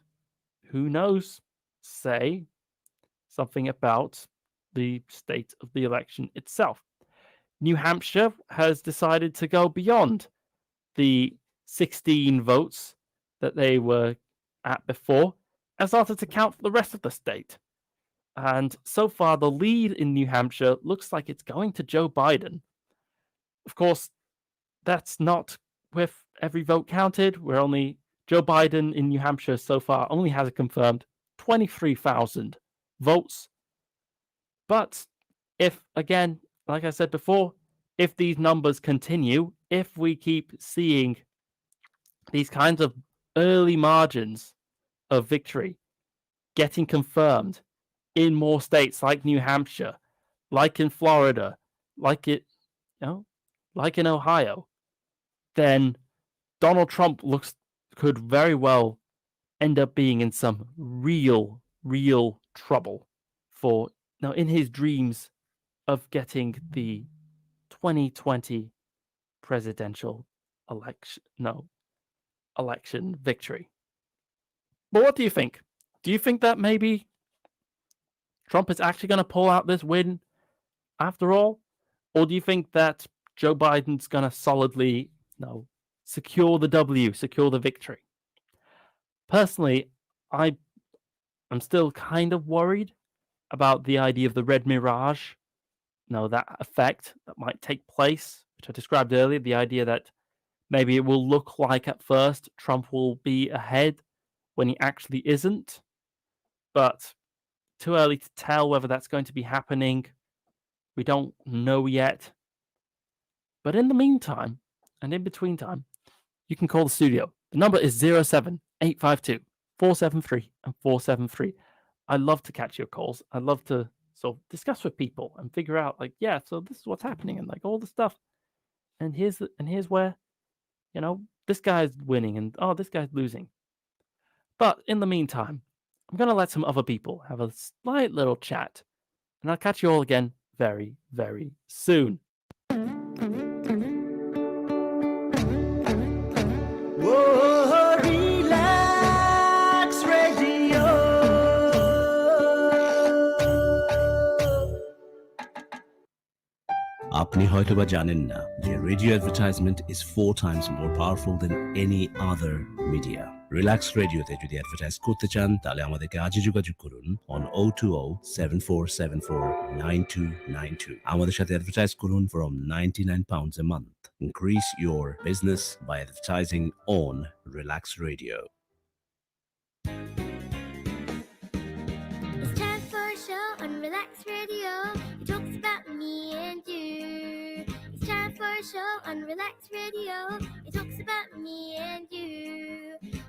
who knows, say something about the state of the election itself. New Hampshire has decided to go beyond the 16 votes that they were at before and started to count for the rest of the state. And so far, the lead in New Hampshire looks like it's going to Joe Biden. Of course, that's not with every vote counted. Joe Biden in New Hampshire so far only has a confirmed 23,000 votes. But if, again, like I said before, if these numbers continue, if we keep seeing these kinds of early margins of victory getting confirmed in more states like New Hampshire, like in Florida, like in Ohio, then Donald Trump could very well end up being in some real trouble in his dreams of getting the 2020 presidential election victory. But what do you think? Do you think that maybe Trump is actually going to pull out this win after all? Or do you think that Joe Biden's going to solidly secure the W, secure the victory? Personally, I'm still kind of worried about the idea of the red mirage, that effect that might take place, which I described earlier, the idea that maybe it will look like at first Trump will be ahead when he actually isn't. But too early to tell whether that's going to be happening. We don't know yet. But in the meantime, and in between time, you can call the studio. The number is 07852 473 and 473. I love to catch your calls. I love to sort of discuss with people and figure out, so this is what's happening and all the stuff. And here's where, this guy's winning and this guy's losing. But in the meantime, I'm going to let some other people have a slight little chat. And I'll catch you all again very, very soon. Whoa, relax radio. আপনি হয়তোবা জানেন না যে radio advertisement is 4 times more powerful than any other media. Relax রেডিওতে যদি advertise করতে চান তাহলে আমাদেরকে আজই যোগাযোগ করুন on 020-7474-9292. আমাদের সাথে অ্যাডভার্টাইজ করুন from £99 a month. Increase your business by advertising on Relax Radio. It's time for a show on Relax Radio. It talks about me and you. It's time for a show on Relax Radio. It talks about me and you.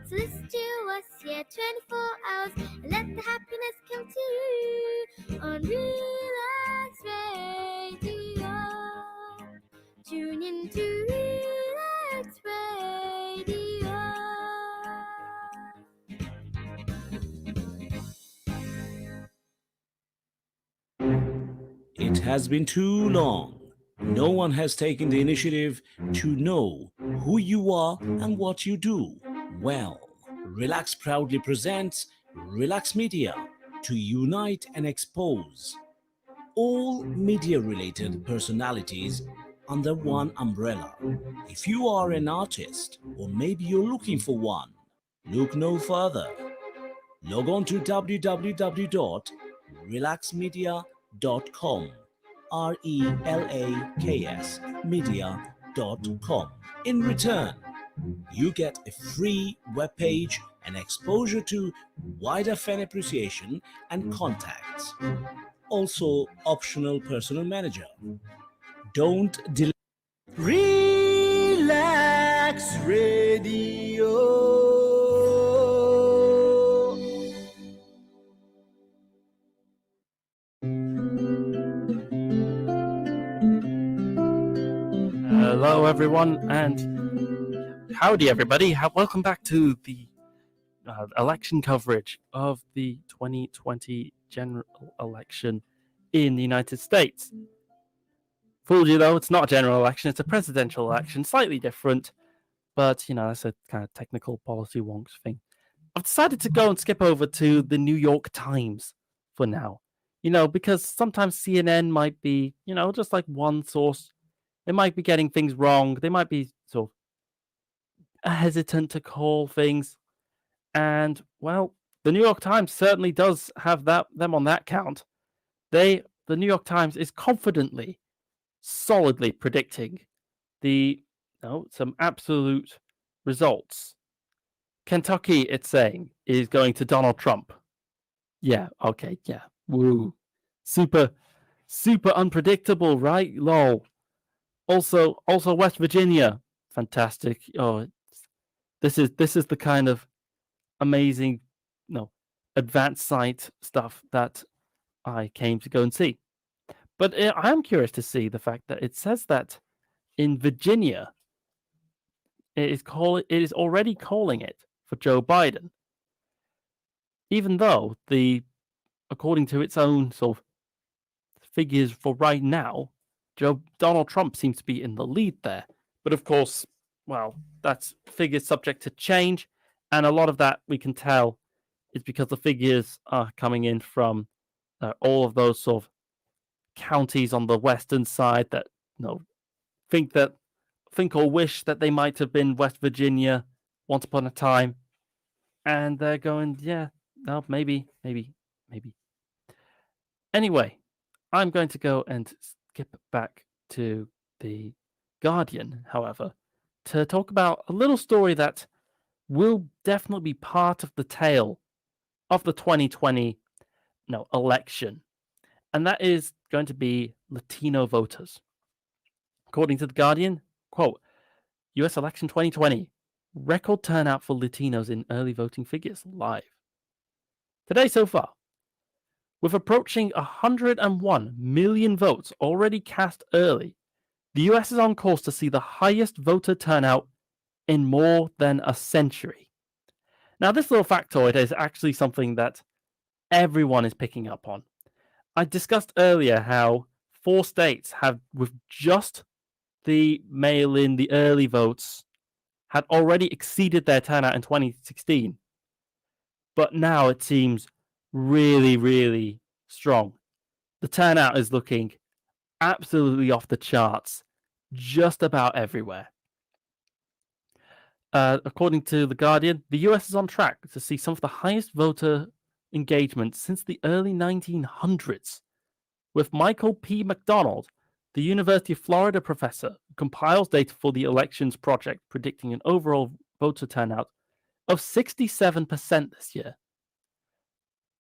So listen to us here 24 hours and let the happiness come to you on Relax Radio. Tune in to Relax Radio. It has been too long. No one has taken the initiative to know who you are and what you do. Well, Relax proudly presents Relax Media to unite and expose all media-related personalities under one umbrella. If you are an artist, or maybe you're looking for one, look no further. Log on to www.relaxmedia.com, RELAKS media.com. In return, you get a free webpage and exposure to wider fan appreciation and contacts. Also, optional personal manager. Don't delay. Relax radio. Hello, everyone, and howdy, everybody. Welcome back to the election coverage of the 2020 general election in the United States. Fooled you, though, it's not a general election, it's a presidential election, slightly different, but, that's a kind of technical policy wonks thing. I've decided to go and skip over to the New York Times for now, because sometimes CNN might be, just like one source. They might be getting things wrong. They might be sort of hesitant to call things. And, well, the New York Times certainly does have them on that count. The New York Times is confidently, solidly predicting some absolute results. Kentucky, it's saying, is going to Donald Trump. Yeah, okay, yeah. Woo. Super unpredictable, right? Lol. Also West Virginia, fantastic. Oh, this is the kind of amazing, advanced site stuff that I came to go and see. But I'm curious to see the fact that it says that in Virginia, it is already calling it for Joe Biden, even though according to its own sort of figures for right now, Donald Trump seems to be in the lead there. But of course, well, that's figures subject to change. And a lot of that we can tell is because the figures are coming in from all of those sort of counties on the western side that think or wish that they might have been West Virginia once upon a time, and they're going, yeah, no, maybe. Anyway, I'm going to go and skip back to the Guardian, however, to talk about a little story that will definitely be part of the tale of the 2020 election. And that is going to be Latino voters. According to The Guardian, quote, US election 2020, record turnout for Latinos in early voting figures live. Today so far, with approaching 101 million votes already cast early, the US is on course to see the highest voter turnout in more than a century. Now, this little factoid is actually something that everyone is picking up on. I discussed earlier how 4 states have, with just the mail-in, the early votes, had already exceeded their turnout in 2016. But now it seems really, really strong. The turnout is looking absolutely off the charts, just about everywhere. According to The Guardian, the US is on track to see some of the highest voter engagement since the early 1900s, with Michael P. McDonald, the University of Florida professor who compiles data for the Elections Project, predicting an overall voter turnout of 67% this year.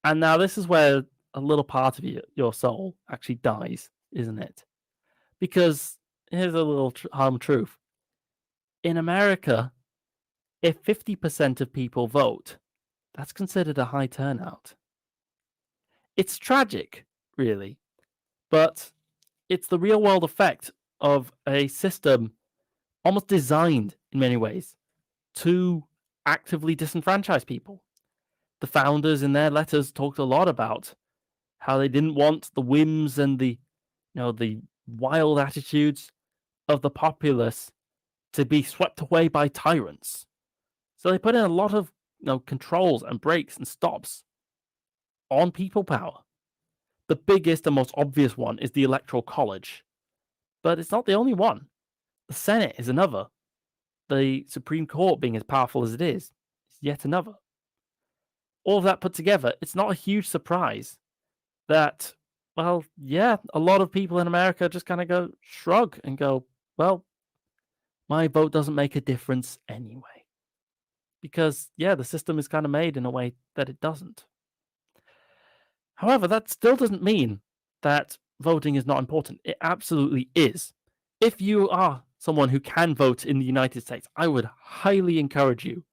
And now this is where a little part of your soul actually dies, isn't it? Because here's a little hard truth. In America, if 50% of people vote, that's considered a high turnout. It's tragic, really, but it's the real world effect of a system almost designed in many ways to actively disenfranchise people. The founders in their letters talked a lot about how they didn't want the whims and the wild attitudes of the populace to be swept away by tyrants. So they put in a lot of controls and brakes and stops on people power. The biggest and most obvious one is the Electoral College. But it's not the only one. The Senate is another. The Supreme Court, being as powerful as it is yet another. All of that put together, it's not a huge surprise that, well, yeah, a lot of people in America just kind of shrug and go, well, my vote doesn't make a difference anyway. Because, yeah, the system is kind of made in a way that it doesn't. However, that still doesn't mean that voting is not important. It absolutely is. If you are someone who can vote in the United States, I would highly encourage you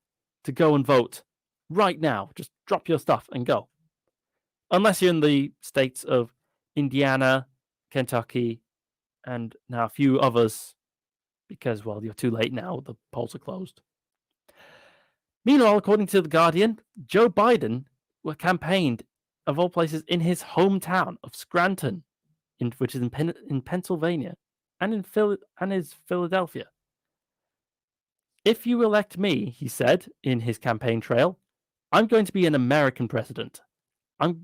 to go and vote right now. Just drop your stuff and go. Unless you're in the states of Indiana, Kentucky, and now a few others, because, well, you're too late now. The polls are closed. Meanwhile, according to The Guardian, Joe Biden campaigned, of all places, in his hometown of Scranton, which is in Pennsylvania, and is Philadelphia. If you elect me, he said in his campaign trail, I'm going to be an American president.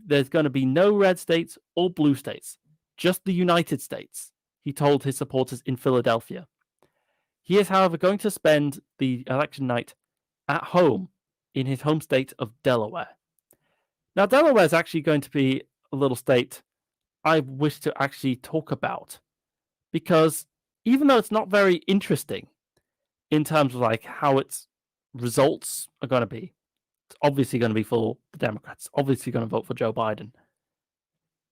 There's going to be no red states or blue states, just the United States, he told his supporters in Philadelphia. He is, however, going to spend the election night at home in his home state of Delaware. Now, Delaware is actually going to be a little state I wish to actually talk about, because even though it's not very interesting in terms of like how its results are going to be, it's obviously going to be for the Democrats, obviously going to vote for Joe Biden.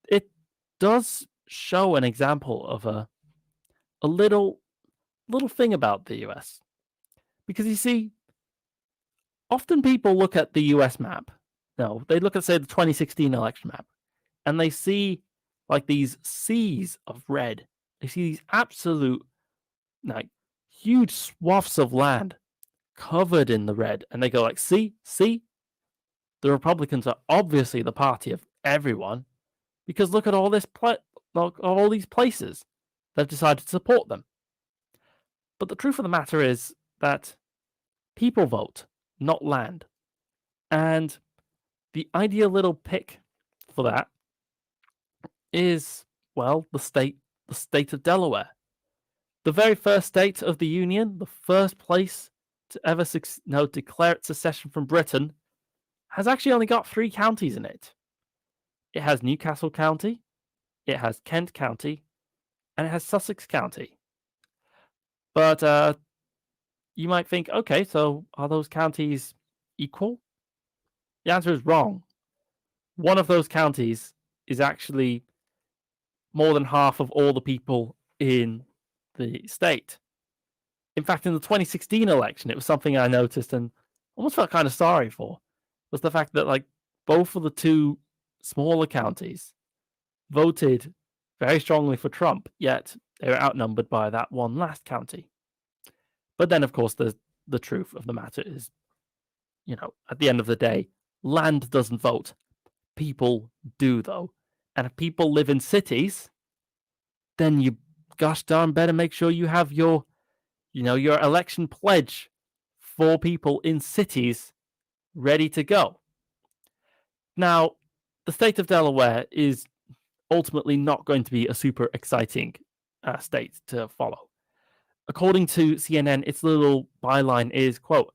It does show an example of a little thing about the US, because you see, often people look at the US map. No, they look at, say, the 2016 election map, and they see like these seas of red. They see these absolute, like, huge swaths of land covered in the red, and they go like, see, the Republicans are obviously the party of everyone, because look at all all these places that have decided to support them. But the truth of the matter is, that people vote, not land. And the ideal little pick for that is, well, the state of Delaware. The very first state of the Union, the first place to ever declare its secession from Britain, has actually only got 3 counties in it. It has Newcastle County, it has Kent County, and it has Sussex County. But you might think, okay, so are those counties equal? The answer is wrong. One of those counties is actually more than half of all the people in the state. In fact, in the 2016 election, it was something I noticed and almost felt kind of sorry for, was the fact that like both of the 2 smaller counties voted very strongly for Trump, yet they were outnumbered by that one last county. But then, of course, the truth of the matter is, at the end of the day, land doesn't vote. People do, though. And if people live in cities, then you gosh darn better make sure you have your election pledge for people in cities ready to go. Now, the state of Delaware is ultimately not going to be a super exciting state to follow. According to CNN, its little byline is, quote,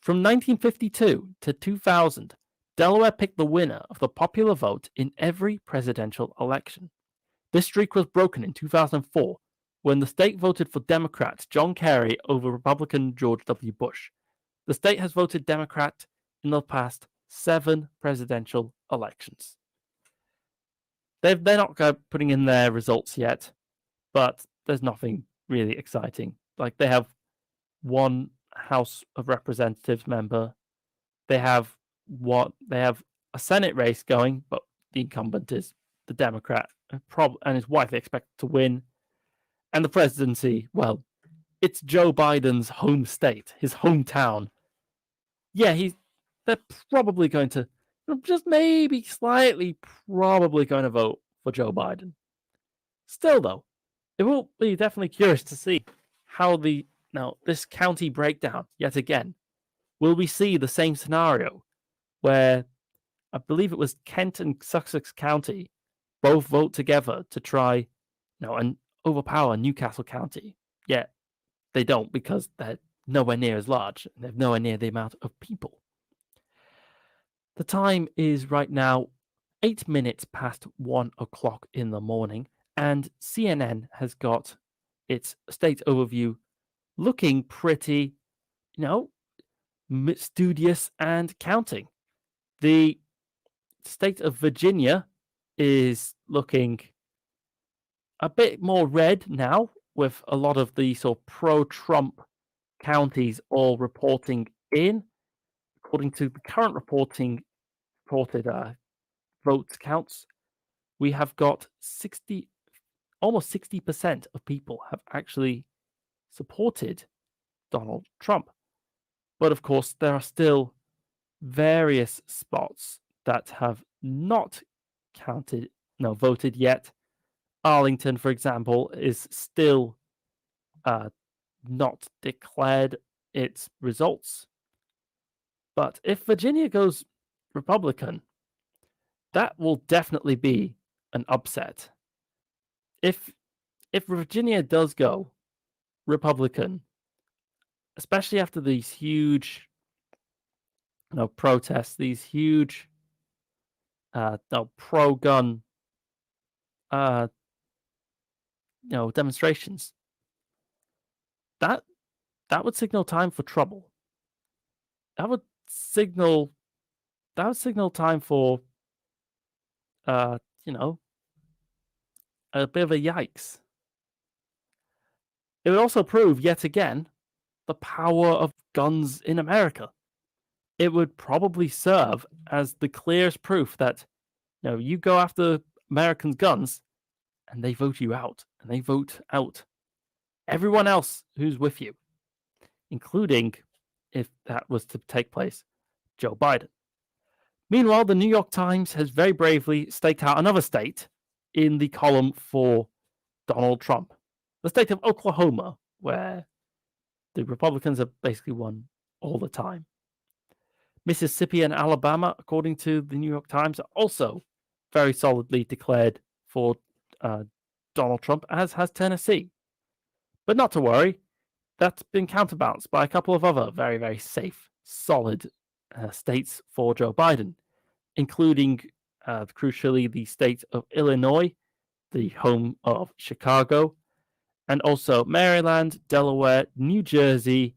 from 1952 to 2000, Delaware picked the winner of the popular vote in every presidential election. This streak was broken in 2004 when the state voted for Democrat John Kerry over Republican George W. Bush. The state has voted Democrat in the past 7 presidential elections. They're not putting in their results yet, but there's nothing really exciting. Like, they have 1 House of Representatives member. They have a Senate race going, but the incumbent is the Democrat, and his wife they expect to win. And the presidency, well, it's Joe Biden's home state, his hometown. Yeah, they're probably going to, just maybe slightly, probably going to vote for Joe Biden. Still, though, it will be definitely curious to see how this county breakdown yet again. Will we see the same scenario where I believe it was Kent and Sussex County both vote together to try, and overpower Newcastle County? Yet they don't, because they're nowhere near as large and they're nowhere near the amount of people. The time is right now 8 minutes past 1 o'clock in the morning, and CNN has got its state overview looking pretty, studious and counting. The state of Virginia is looking a bit more red now, with a lot of the sort of pro-Trump counties all reporting in. According to the current reported vote counts, we have got almost 60% of people have actually supported Donald Trump. But of course, there are still various spots that have not voted yet. Arlington, for example, is still not declared its results. But if Virginia goes Republican, that will definitely be an upset. If Virginia does go Republican, especially after these huge protests, these huge pro-gun demonstrations, that would signal time for trouble. That would signal time for a bit of a yikes. It would also prove yet again the power of guns in America. It would probably serve as the clearest proof that you go after Americans' guns and they vote you out, and they vote out everyone else who's with you, including, if that was to take place, Joe Biden. Meanwhile, the New York Times has very bravely staked out another state in the column for Donald Trump, the state of Oklahoma, where the Republicans have basically won all the time. Mississippi and Alabama, according to the New York Times, are also very solidly declared for Donald Trump, as has Tennessee. But not to worry, that's been counterbalanced by a couple of other very, very safe, solid states for Joe Biden, including, crucially, the state of Illinois, the home of Chicago, and also Maryland, Delaware, New Jersey,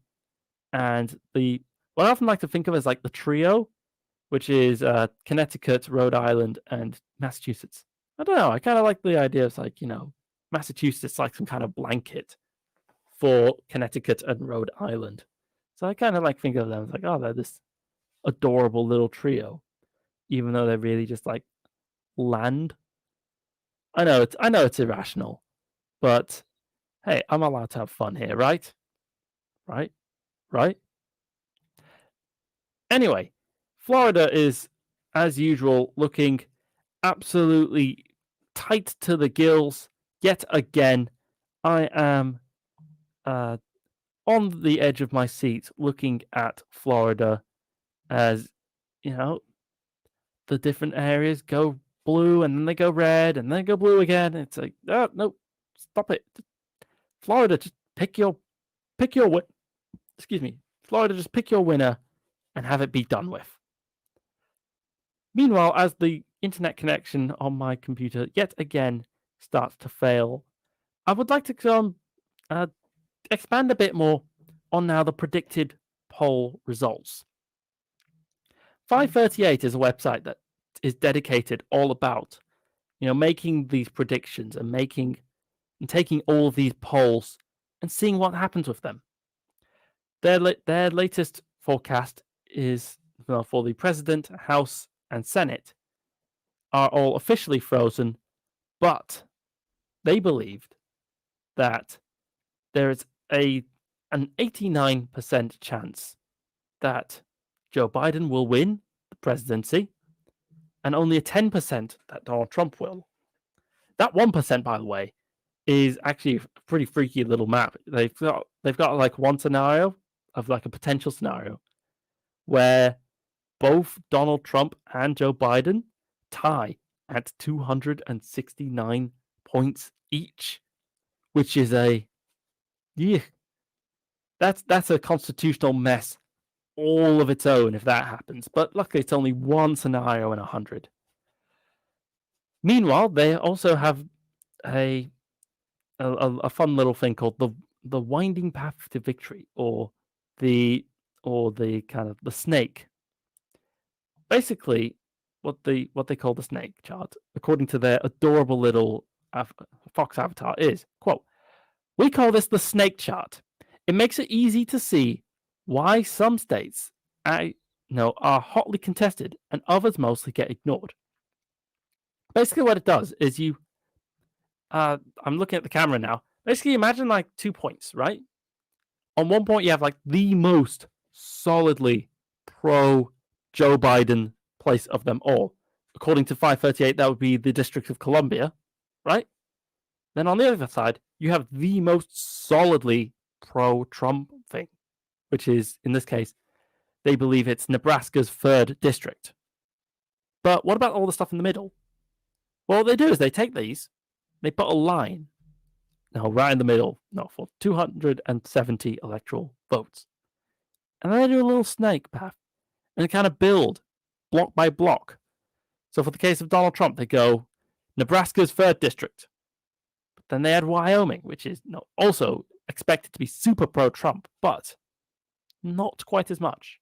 and what I often like to think of as like the trio, which is Connecticut, Rhode Island, and Massachusetts. I don't know. I kind of like the idea of like, Massachusetts like some kind of blanket for Connecticut and Rhode Island. So I kind of like think of them as like, oh, they're this adorable little trio, even though they're really just like land. I know it's irrational, but hey, I'm allowed to have fun here, right? Right? Anyway, Florida is, as usual, looking absolutely tight to the gills yet again. I am on the edge of my seat looking at Florida as, the different areas go blue and then they go red and then they go blue again. It's like, oh, no, stop it. Florida, just pick your Florida, just pick your winner and have it be done with. Meanwhile, as the internet connection on my computer yet again starts to fail, I would like to expand a bit more on now the predicted poll results. 538 is a website that is dedicated all about, making these predictions and taking all of these polls and seeing what happens with them. Their latest forecast is for the president, House, and Senate are all officially frozen, but they believed that there is an 89% chance that Joe Biden will win the presidency and only a 10% that Donald Trump will. That 1%, by the way, is actually a pretty freaky little map. They've got like one scenario of like a potential scenario where both Donald Trump and Joe Biden tie at 269 points each, which is that's a constitutional mess all of its own if that happens. But luckily, it's only one scenario in 100. Meanwhile, they also have a fun little thing called the winding path to victory, or the kind of the snake. Basically, what they call the snake chart, according to their adorable little Fox avatar, is, quote, "We call this the snake chart. It makes it easy to see why some states are hotly contested and others mostly get ignored." Basically, what it does is I'm looking at the camera now. Basically, imagine like 2 points, right? On one point, you have like the most solidly pro Joe Biden place of them all. According to 538, that would be the District of Columbia, right? Then on the other side, you have the most solidly pro-Trump thing, which is, in this case, they believe it's Nebraska's 3rd district. But what about all the stuff in the middle? Well, what they do is they take these, they put a line, right in the middle, for 270 electoral votes. And then they do a little snake path, and they kind of build block by block. So for the case of Donald Trump, they go Nebraska's 3rd district. But then they add Wyoming, which is also expected to be super pro-Trump, but not quite as much.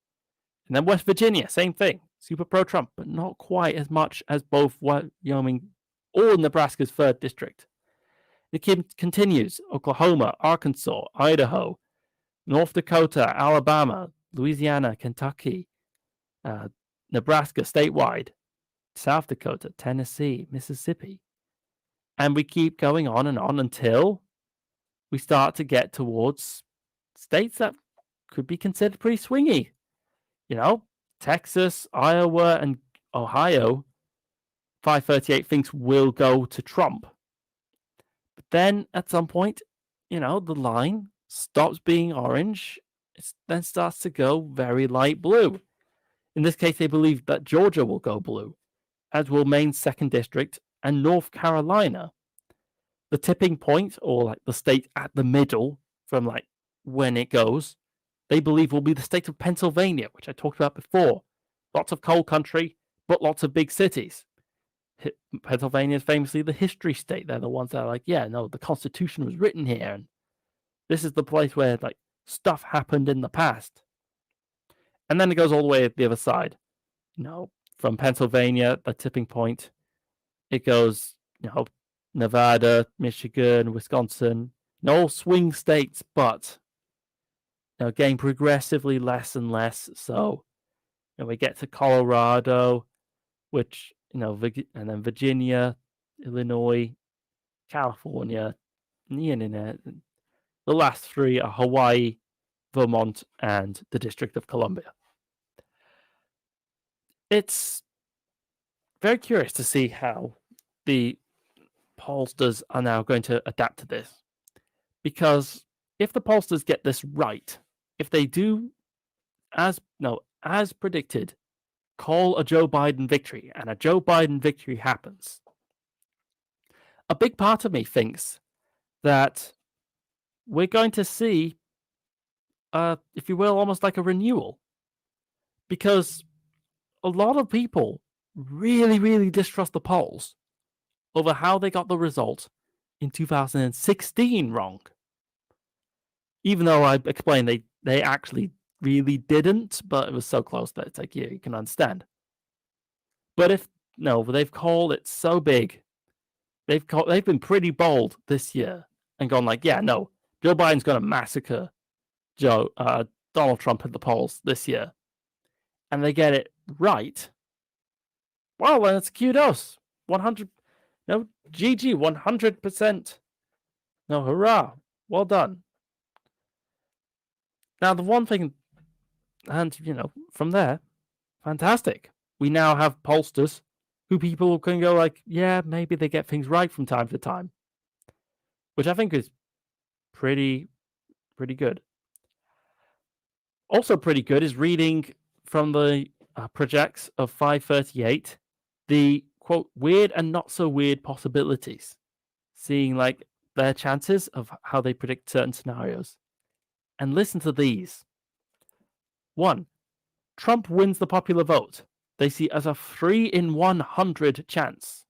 And then West Virginia, same thing, super pro-Trump, but not quite as much as both Wyoming or Nebraska's 3rd district. It continues Oklahoma, Arkansas, Idaho, North Dakota, Alabama, Louisiana, Kentucky, Nebraska statewide, South Dakota, Tennessee, Mississippi. And we keep going on and on until we start to get towards states that could be considered pretty swingy. Texas, Iowa, and Ohio, 538 thinks will go to Trump. But then at some point, the line stops being orange, it then starts to go very light blue. In this case, they believe that Georgia will go blue, as will Maine's 2nd District and North Carolina. The tipping point, or like the state at the middle from like when it goes, they believe will be the state of Pennsylvania, which I talked about before. Lots of coal country, but lots of big cities. Pennsylvania is famously the history state. They're the ones that are like, yeah, no, the Constitution was written here, and this is the place where like stuff happened in the past. And then it goes all the way at the other side. From Pennsylvania, the tipping point, it goes, Nevada, Michigan, Wisconsin, all swing states, but getting progressively less and less. So we get to Colorado, which and then Virginia, Illinois, California, the last 3 are Hawaii, Vermont, and the District of Columbia. It's very curious to see how the pollsters are now going to adapt to this. Because if the pollsters get this right, if they do as predicted, call a Joe Biden victory, and a Joe Biden victory happens, a big part of me thinks that we're going to see, if you will, almost like a renewal. Because a lot of people really, really distrust the polls over how they got the result in 2016 wrong. Even though I explained they actually really didn't, but it was so close that it's like, yeah, you can understand. But they've called it so big. They've been pretty bold this year and gone like, yeah, no, Joe Biden's going to massacre Donald Trump at the polls this year. And they get it right. Well, then it's kudos. 100, GG, 100%. No, hurrah. Well done. Now, the one thing, and, from there, fantastic. We now have pollsters who people can go like, yeah, maybe they get things right from time to time, which I think is pretty good. Also pretty good is reading from the projects of 538, the, quote, weird and not so weird possibilities, seeing like their chances of how they predict certain scenarios. And listen to these. 1. Trump wins the popular vote. They see as a 3 in 100 chance.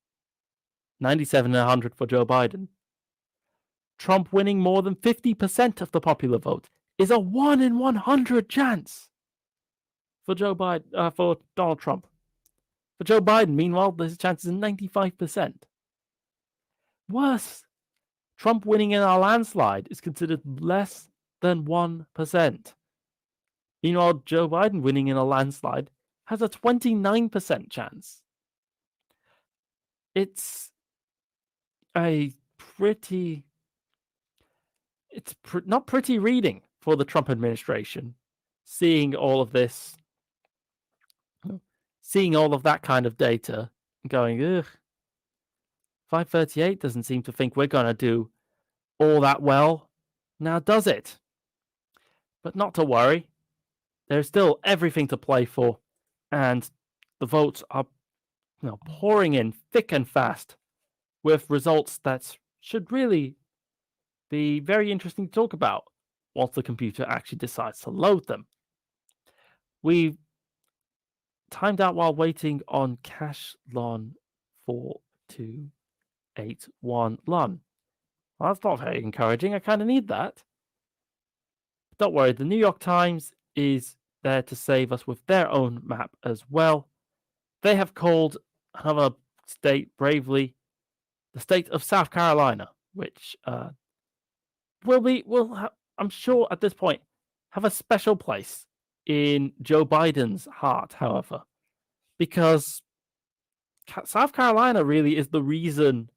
97 in 100 for Joe Biden. Trump winning more than 50% of the popular vote is a 1 in 100 chance for for Donald Trump. For Joe Biden, meanwhile, the chance is 95%. Worse, Trump winning in a landslide is considered less than 1%. Meanwhile, Joe Biden winning in a landslide has a 29% chance. It's a not pretty reading for the Trump administration, seeing all of this, seeing all of that kind of data, and going, ugh, 538 doesn't seem to think we're going to do all that well. Now, does it? But not to worry. There's still everything to play for, and the votes are pouring in thick and fast with results that should really be very interesting to talk about once the computer actually decides to load them. We timed out while waiting on Cash Lon 4281 Lon. Well, that's not very encouraging. I kind of need that. But don't worry, the New York Times is there to save us with their own map as well. They have called another state bravely the state of South Carolina, which I'm sure at this point have a special place in Joe Biden's heart, however, because South Carolina really is the reason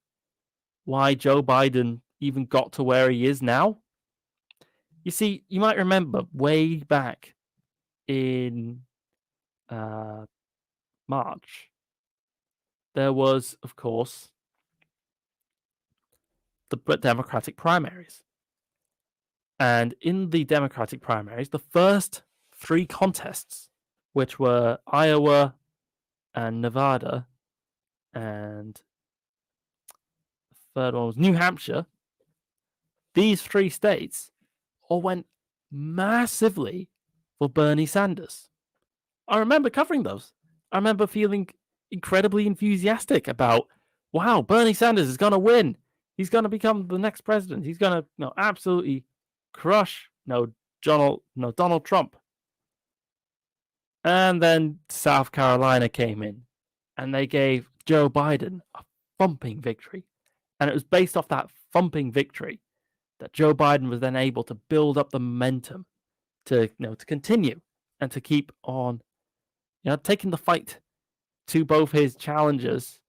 why Joe Biden even got to where he is now. You see, you might remember way back in March, there was, of course, the Democratic primaries. And in the Democratic primaries, the first 3 contests, which were Iowa and Nevada, and the third one was New Hampshire, these 3 states all went massively for Bernie Sanders. I remember covering those. I remember feeling incredibly enthusiastic about, wow, Bernie Sanders is going to win. He's going to become the next president. He's going to absolutely crush Donald Trump. And then South Carolina came in, and they gave Joe Biden a thumping victory. And it was based off that thumping victory that Joe Biden was then able to build up the momentum to continue and to keep on taking the fight to both his challengers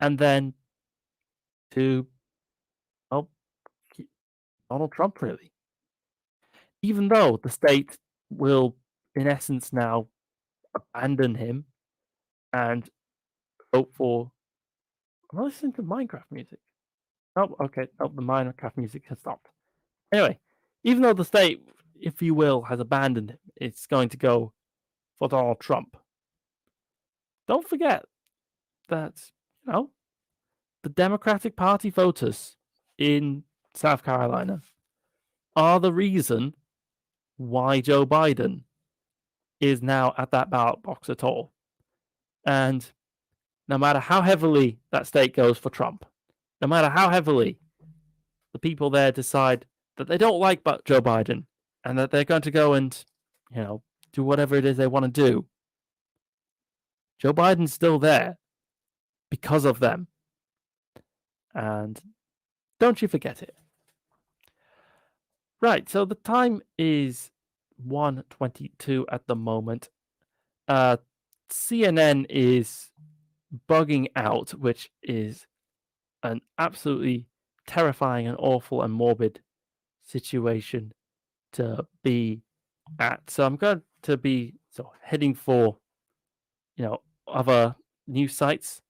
and then to Donald Trump, really. Even though the state will, in essence, now abandon him and vote for... I'm not listening to Minecraft music. Oh, okay. Oh, the Minecraft music has stopped. Anyway, even though the state, if you will, has abandoned him, it's going to go for Donald Trump. Don't forget that, the Democratic Party voters in South Carolina are the reason why Joe Biden is now at that ballot box at all. And no matter how heavily that state goes for Trump, no matter how heavily the people there decide that they don't like Joe Biden and that they're going to go and, do whatever it is they want to do, Joe Biden's still there because of them. And don't you forget it. Right, so the time is 1:22 at the moment. CNN is bugging out, which is an absolutely terrifying and awful and morbid situation to be at. So I'm going to be heading for, other news sites.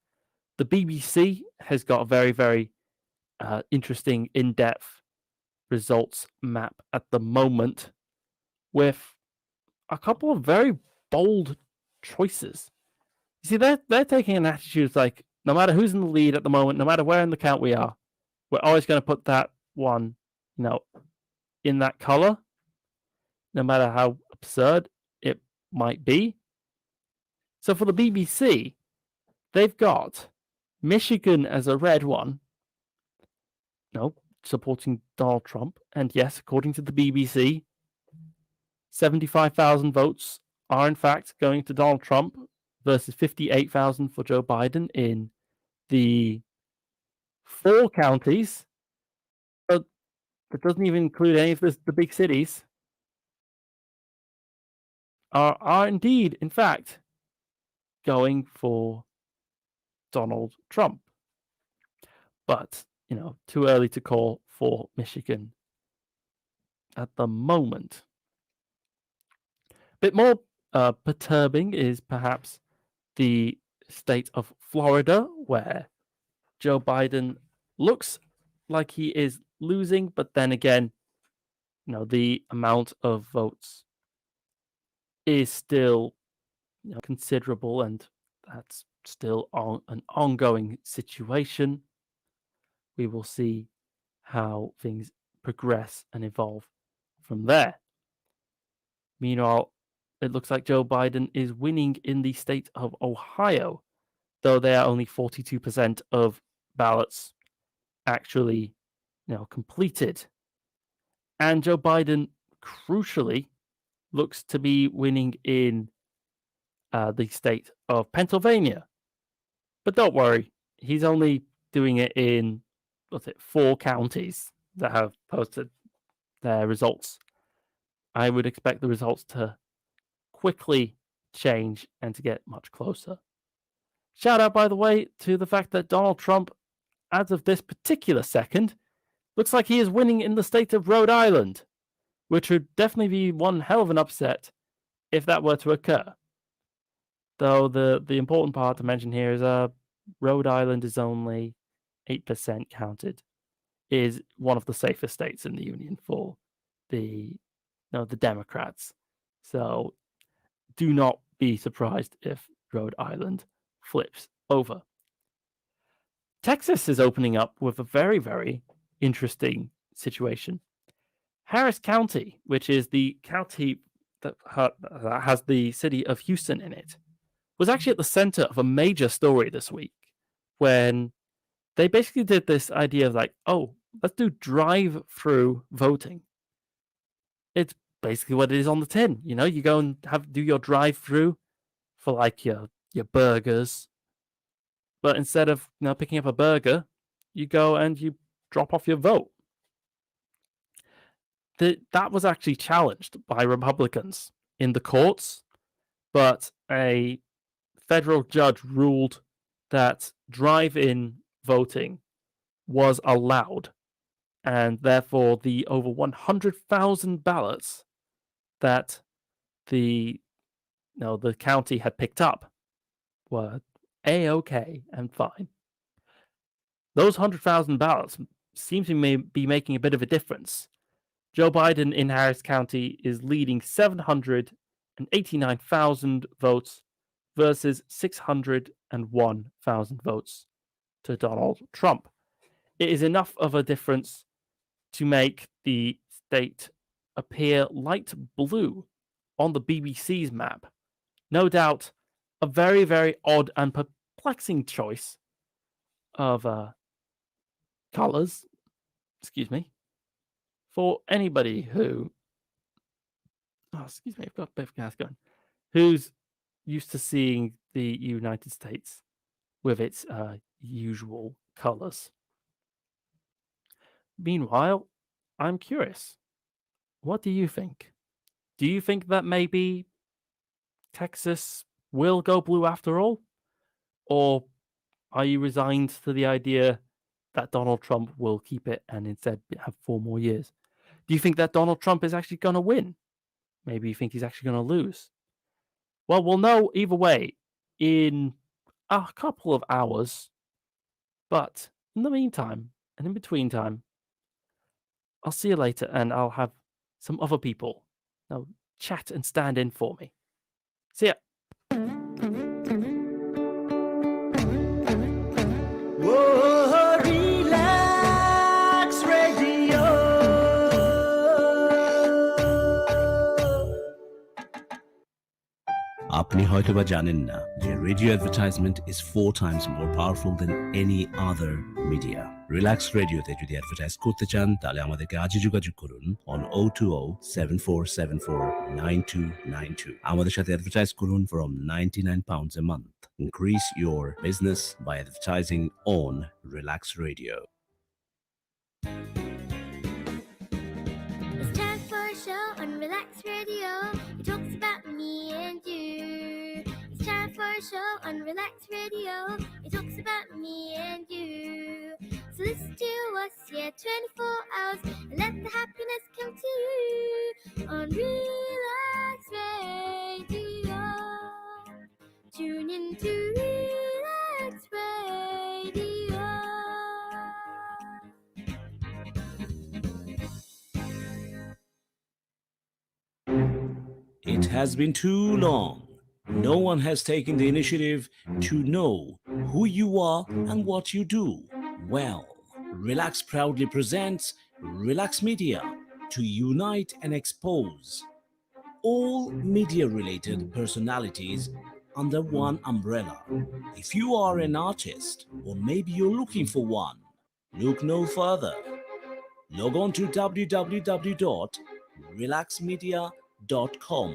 The BBC has got a very, very interesting, in-depth results map at the moment with a couple of very bold choices. You see, they're taking an attitude like, no matter who's in the lead at the moment, no matter where in the count we are, we're always going to put that one, in that color, no matter how absurd it might be. So for the BBC, they've got Michigan as a red one, supporting Donald Trump. And yes, according to the BBC, 75,000 votes are in fact going to Donald Trump versus 58,000 for Joe Biden in the 4 counties. But that doesn't even include any of the big cities. Are indeed, in fact, going for Donald Trump. But, too early to call for Michigan at the moment. A bit more perturbing is perhaps the state of Florida, where Joe Biden looks like he is losing, but then again, the amount of votes is still considerable, and that's still an ongoing situation. We will see how things progress and evolve from there. Meanwhile, it looks like Joe Biden is winning in the state of Ohio, though there are only 42% of ballots actually completed. And Joe Biden, crucially, looks to be winning in the state of Pennsylvania. But don't worry, he's only doing it in 4 counties that have posted their results. I would expect the results to quickly change and to get much closer. Shout out, by the way, to the fact that Donald Trump, as of this particular second, looks like he is winning in the state of Rhode Island, which would definitely be one hell of an upset if that were to occur. Though the important part to mention here is Rhode Island is only 8% counted, is one of the safest states in the union for the Democrats. So do not be surprised if Rhode Island flips over. Texas is opening up with a very, very interesting situation. Harris County, which is the county that has the city of Houston in it, was actually at the center of a major story this week when they basically did this idea of like, oh, let's do drive-through voting. It's basically what it is on the tin. You go and do your drive-through for like your burgers, but instead of picking up a burger, you go and you drop off your vote. That was actually challenged by Republicans in the courts, but a federal judge ruled that drive-in voting was allowed, and therefore the over 100,000 ballots that the county had picked up were A-OK and fine. Those 100,000 ballots seem to be making a bit of a difference. Joe Biden in Harris County is leading 789,000 votes versus 601,000 votes to Donald Trump. It is enough of a difference to make the state appear light blue on the BBC's map. No doubt a very, very odd and perplexing choice of colors, for anybody who, I've got a bit of gas going, who's used to seeing the United States with its usual colors. Meanwhile, I'm curious. What do you think? Do you think that maybe Texas will go blue after all? Or are you resigned to the idea that Donald Trump will keep it and instead have 4 more years? Do you think that Donald Trump is actually going to win? Maybe you think he's actually going to lose. Well, we'll know either way in a couple of hours. But in the meantime, and in between time, I'll see you later and I'll have some other people chat and stand in for me. See ya. Whoa, Relax Radio. আপনি হয়তোবা জানেন না যে radio advertisement is 4 times more powerful than any other media. Relax রেডিওতে যদি advertise করতে চান তাহলে আমাদেরকে আজই যোগাযোগ করুন on 020-7474-9292. আমাদের সাথে অ্যাডভার্টাইজ করুন from £99 a month. Increase your business by advertising on Relax Radio. It's time for a show on Relax Radio. It talks about me and you. It's time for a show on Relax Radio. It talks about me and you. So listen to us, 24 hours, and let the happiness come to you on Relax Radio. Tune in to Relax Radio. It has been too long. No one has taken the initiative to know who you are and what you do. Well, Relax proudly presents Relax Media to unite and expose all media-related personalities under one umbrella. If you are an artist, or maybe you're looking for one, look no further. Log on to www.relaksmedia.com.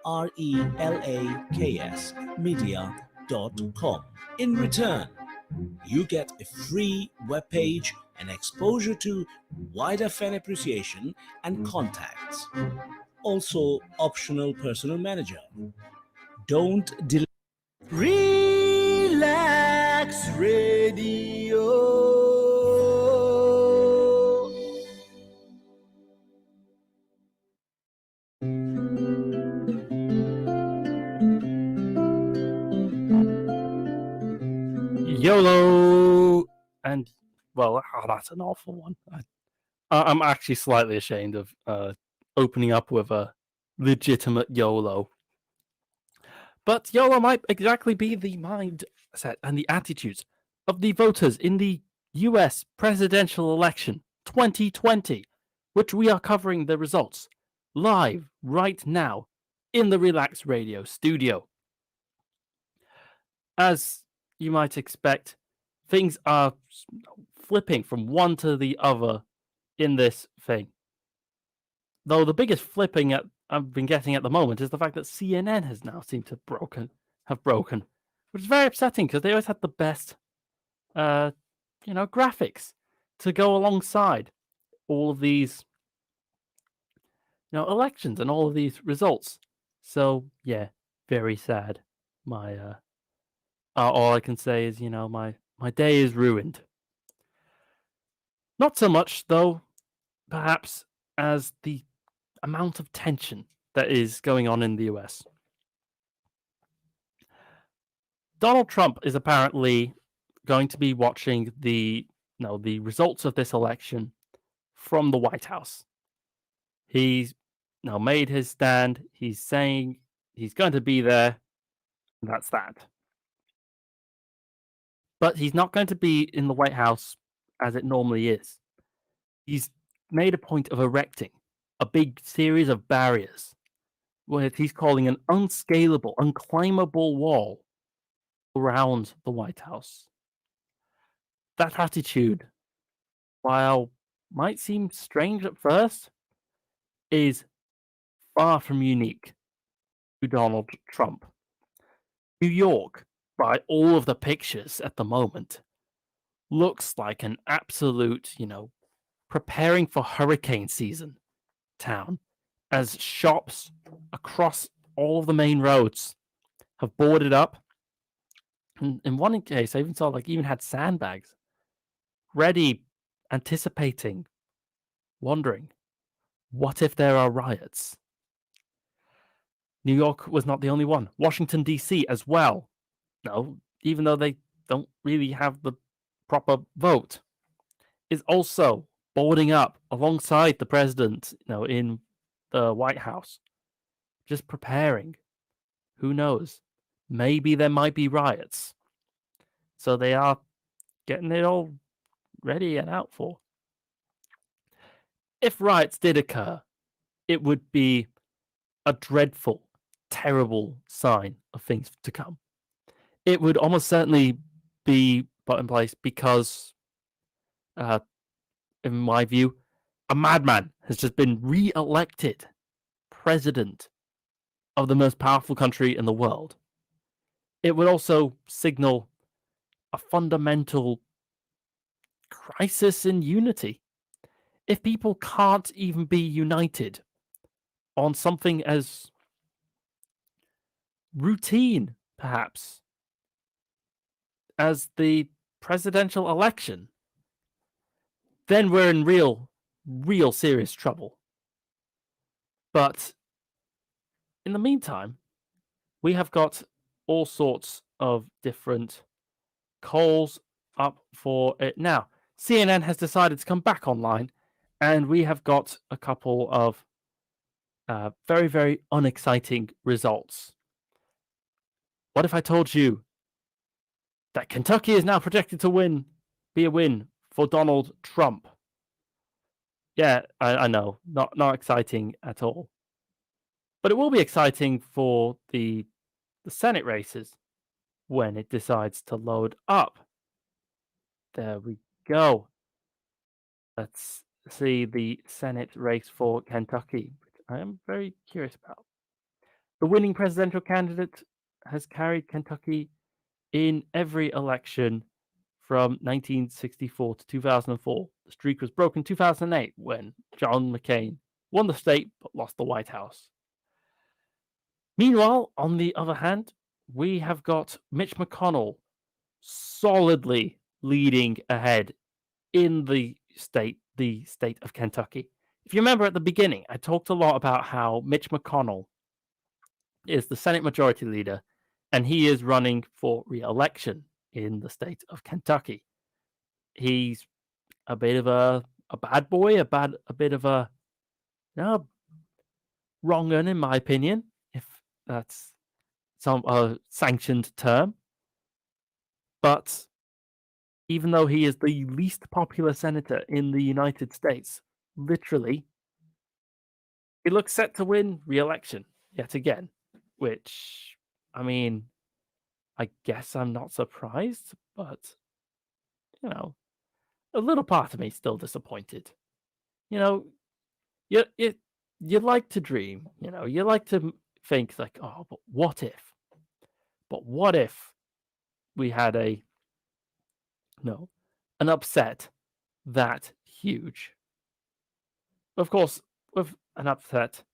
RELAKS media.com. In return, you get a free webpage and exposure to wider fan appreciation and contacts. Also, optional personal manager. Don't delay. Relax Radio. YOLO! And, well, that's an awful one. I'm actually slightly ashamed of opening up with a legitimate YOLO. But YOLO might exactly be the mindset and the attitudes of the voters in the US presidential election 2020, which we are covering the results live right now in the Relax Radio studio. As you might expect, things are flipping from one to the other in this thing. Though the biggest flipping I've been getting at the moment is the fact that CNN has now seemed to have broken, which is very upsetting because they always had the best, graphics to go alongside all of these, elections and all of these results. So yeah, very sad. My all I can say is, my day is ruined. Not so much though, perhaps, as the amount of tension that is going on in the US. Donald Trump is apparently going to be watching the results of this election from the White House. He's now made his stand. He's saying he's going to be there. That's that. But he's not going to be in the White House as it normally is. He's made a point of erecting a big series of barriers, what he's calling an unscalable, unclimbable wall around the White House. That attitude, while might seem strange at first, is far from unique to Donald Trump. New York, by all of the pictures at the moment, looks like an absolute, preparing for hurricane season town, as shops across all of the main roads have boarded up. In one case, I even saw even had sandbags ready, anticipating, wondering, what if there are riots? New York was not the only one. Washington, D.C. as well. No, even though they don't really have the proper vote, is also boarding up alongside the president, in the White House, just preparing. Who knows? Maybe there might be riots. So they are getting it all ready and out for. If riots did occur, it would be a dreadful, terrible sign of things to come. It would almost certainly be put in place because, in my view, a madman has just been re-elected president of the most powerful country in the world. It would also signal a fundamental crisis in unity. If people can't even be united on something as routine, perhaps, as the presidential election, then we're in real serious trouble. But in the meantime, we have got all sorts of different calls up for it now. CNN has decided to come back online, and we have got a couple of very, very unexciting results. What if I told you that Kentucky is now projected to be a win for Donald Trump? Yeah, I know, not exciting at all. But it will be exciting for the Senate races when it decides to load up. There we go. Let's see the Senate race for Kentucky, which I am very curious about. The winning presidential candidate has carried Kentucky in every election from 1964 to 2004. The streak was broken in 2008 when John McCain won the state but lost the White House. Meanwhile, on the other hand, we have got Mitch McConnell solidly leading ahead in the state of Kentucky. If you remember at the beginning, I talked a lot about how Mitch McConnell is the Senate Majority Leader, and he is running for re-election in the state of Kentucky. He's a bit of a a bad boy, a bit of a wrong un, in my opinion, if that's some sanctioned term. But even though he is the least popular senator in the United States, literally, he looks set to win re-election yet again, which, I mean, I guess I'm not surprised, but, a little part of me is still disappointed. You like to dream, you like to think like, oh, but what if? But what if we had an upset that huge? Of course, with an upset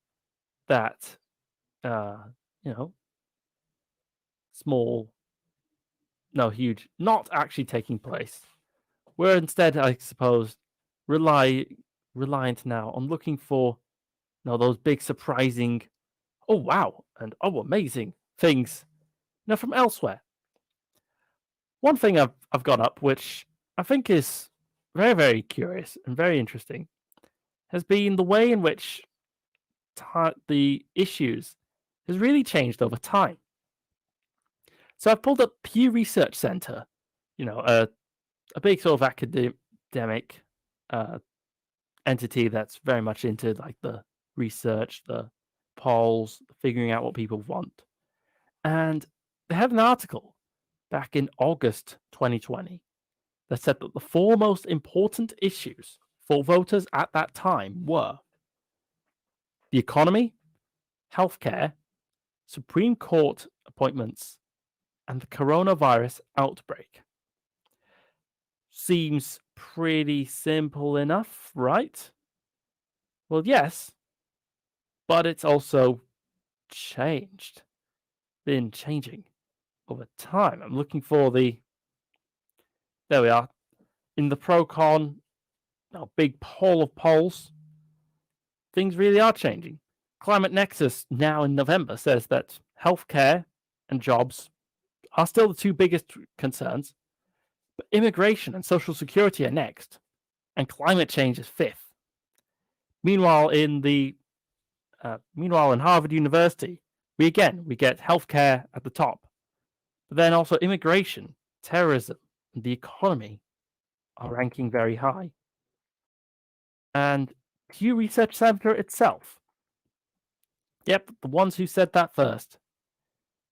that, small, no, huge, not actually taking place. We're instead, I suppose, reliant now on looking for, those big surprising, oh wow, and oh amazing things, from elsewhere. One thing I've got up, which I think is very, very curious and very interesting, has been the way in which the issues has really changed over time. So I've pulled up Pew Research Center, a big sort of academic entity that's very much into like the research, the polls, figuring out what people want. And they had an article back in August 2020 that said that the four most important issues for voters at that time were the economy, healthcare, Supreme Court appointments, and the coronavirus outbreak. Seems pretty simple enough, right? Well, yes, but it's also been changing over time. I'm looking for there we are, in the pro-con, big poll of polls, things really are changing. Climate Nexus now in November says that healthcare and jobs are still the two biggest concerns, but immigration and social security are next, and climate change is fifth. Meanwhile, in Harvard University, we get healthcare at the top, but then also immigration, terrorism, and the economy are ranking very high. And Pew Research Center itself, yep, the ones who said that first,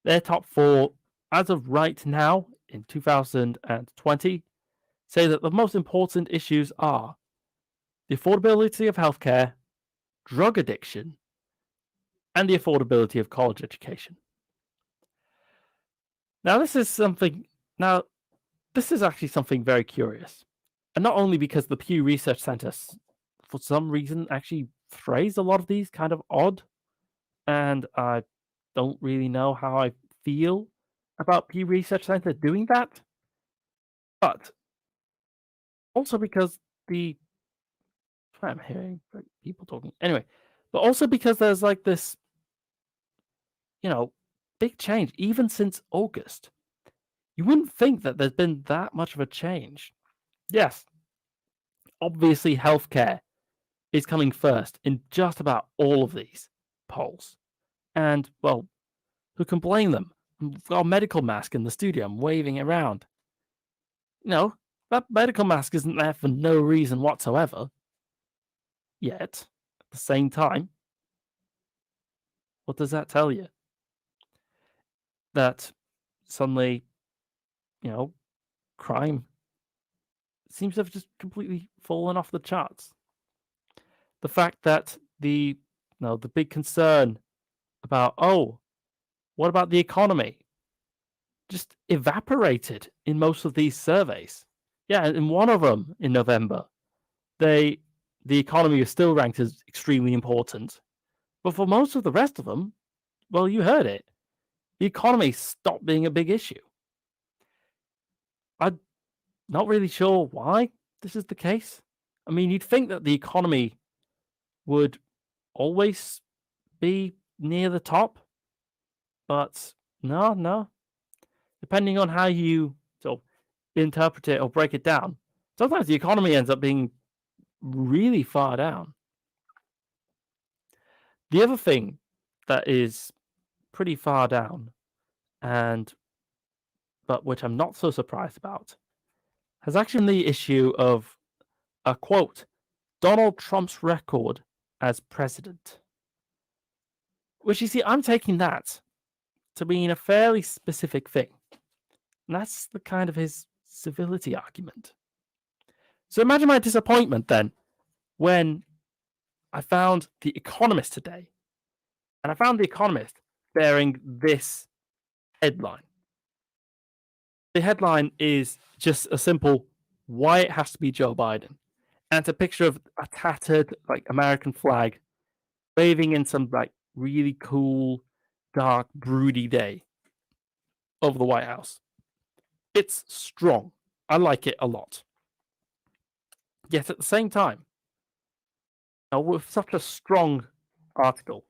their top four, as of right now in 2020, say that the most important issues are the affordability of healthcare, drug addiction, and the affordability of college education. Now, this is actually something very curious. And not only because the Pew Research Center, for some reason, actually phrased a lot of these kind of odd, and I don't really know how I feel about Pew Research Center doing that, but also because I'm hearing people talking anyway, but also because there's like this, big change even since August. You wouldn't think that there's been that much of a change. Yes, obviously healthcare is coming first in just about all of these polls. And, well, who can blame them? I've got a medical mask in the studio. I'm waving it around. That medical mask isn't there for no reason whatsoever. Yet, at the same time, what does that tell you? That suddenly, crime seems to have just completely fallen off the charts. The fact that the big concern about, what about the economy, just evaporated in most of these surveys. Yeah, in one of them in November, the economy is still ranked as extremely important. But for most of the rest of them, well, you heard it. The economy stopped being a big issue. I'm not really sure why this is the case. I mean, you'd think that the economy would always be near the top, but no. Depending on how you sort of interpret it or break it down, sometimes the economy ends up being really far down. The other thing that is pretty far down, but which I'm not so surprised about, has actually been the issue of a quote, Donald Trump's record as president. Which you see, I'm taking that to mean a fairly specific thing. And that's the kind of his civility argument. So imagine my disappointment then when I found The Economist today. And I found The Economist bearing this headline. The headline is just a simple, why it has to be Joe Biden. And it's a picture of a tattered like American flag waving in some like really cool, dark, broody day over the White House. It's strong. I like it a lot. Yet at the same time, with such a strong article,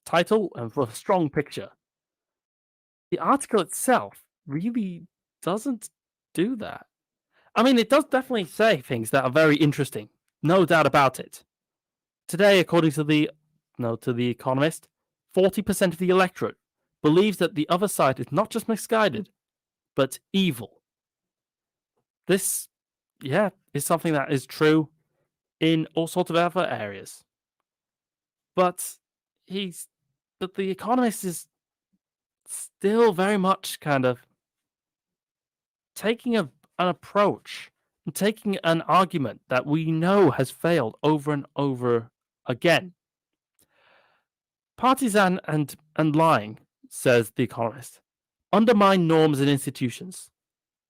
title, and with a strong picture, the article itself really doesn't do that. I mean, it does definitely say things that are very interesting, no doubt about it. Today, according to the Economist, 40% of the electorate believes that the other side is not just misguided, but evil. This, is something that is true in all sorts of other areas. But the Economist is still very much kind of taking an approach and taking an argument that we know has failed over and over again. Partisan and lying, says The Economist, undermine norms and institutions.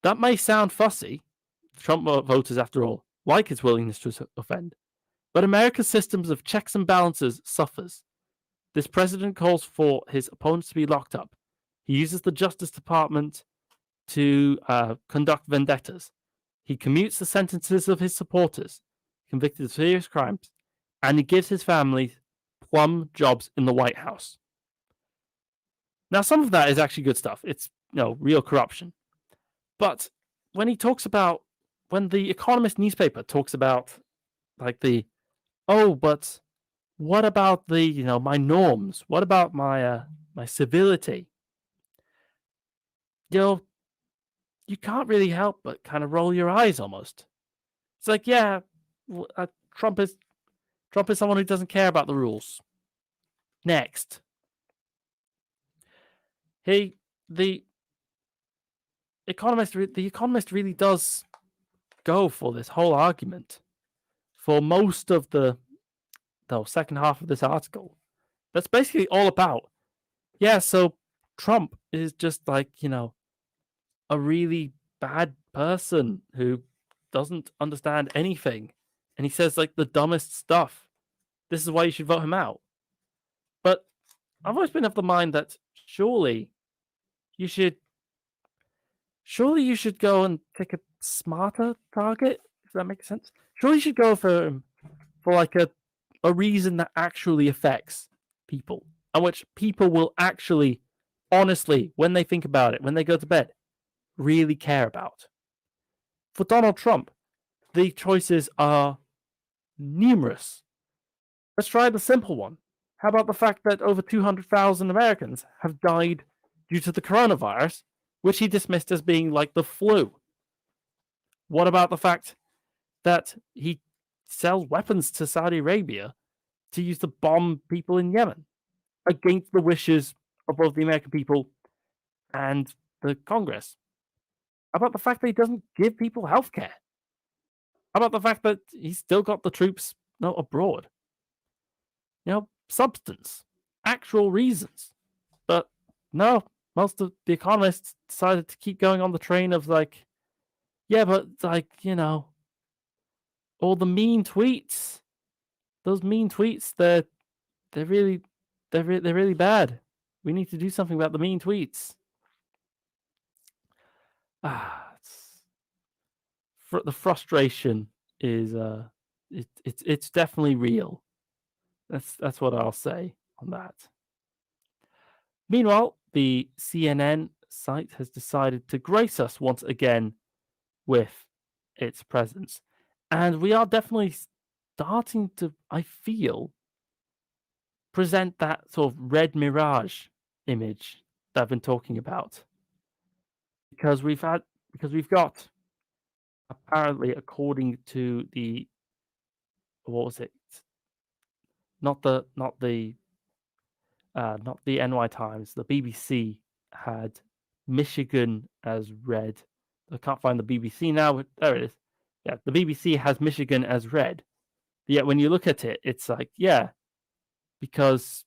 That may sound fussy. Trump voters, after all, like his willingness to offend. But America's systems of checks and balances suffers. This president calls for his opponents to be locked up. He uses the Justice Department to conduct vendettas. He commutes the sentences of his supporters, convicted of serious crimes, and he gives his family plum jobs in the White House. Now, some of that is actually good stuff. It's real corruption. But when the Economist newspaper talks about but what about my norms? What about my civility? You can't really help but kind of roll your eyes almost. It's like, Trump is someone who doesn't care about the rules. Next. The Economist really does go for this whole argument for most of the second half of this article. That's basically all about, so Trump is just like, a really bad person who doesn't understand anything. And he says like the dumbest stuff. This is why you should vote him out. But I've always been of the mind that surely you should go and pick a smarter target, if that makes sense. Surely you should go for like a reason that actually affects people, and which people will actually, honestly, when they think about it, when they go to bed, really care about. For Donald Trump, the choices are numerous. Let's try the simple one. How about the fact that over 200,000 Americans have died due to the coronavirus, which he dismissed as being like the flu? What about the fact that he sells weapons to Saudi Arabia to use to bomb people in Yemen against the wishes of both the American people and the Congress? How about the fact that he doesn't give people health care? How about the fact that he's still got the troops abroad? Substance, actual reasons. But no, most of the economists decided to keep going on the train of all the mean tweets. Those mean tweets, they're really bad. We need to do something about the mean tweets. The frustration is it's definitely real. That's what I'll say on that. Meanwhile, the CNN site has decided to grace us once again with its presence. And we are definitely starting to, I feel, present that sort of red mirage image that I've been talking about. Because we've got, apparently, according to the, what was it? Not the NY Times, the BBC had Michigan as red. I can't find the BBC now, but there it is. Yeah, the BBC has Michigan as red. Yet when you look at it, it's like, yeah, because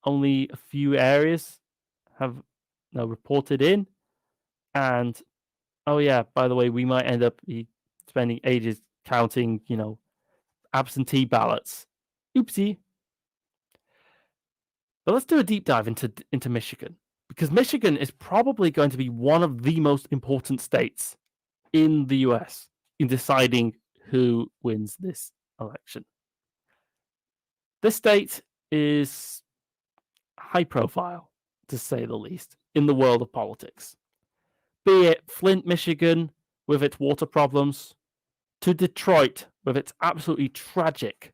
only a few areas have reported in, and oh yeah, by the way, we might end up spending ages counting, absentee ballots. Oopsie. But let's do a deep dive into Michigan, because Michigan is probably going to be one of the most important states in the US in deciding who wins this election. This state is high profile, to say the least, in the world of politics. Be it Flint, Michigan, with its water problems, to Detroit, with its absolutely tragic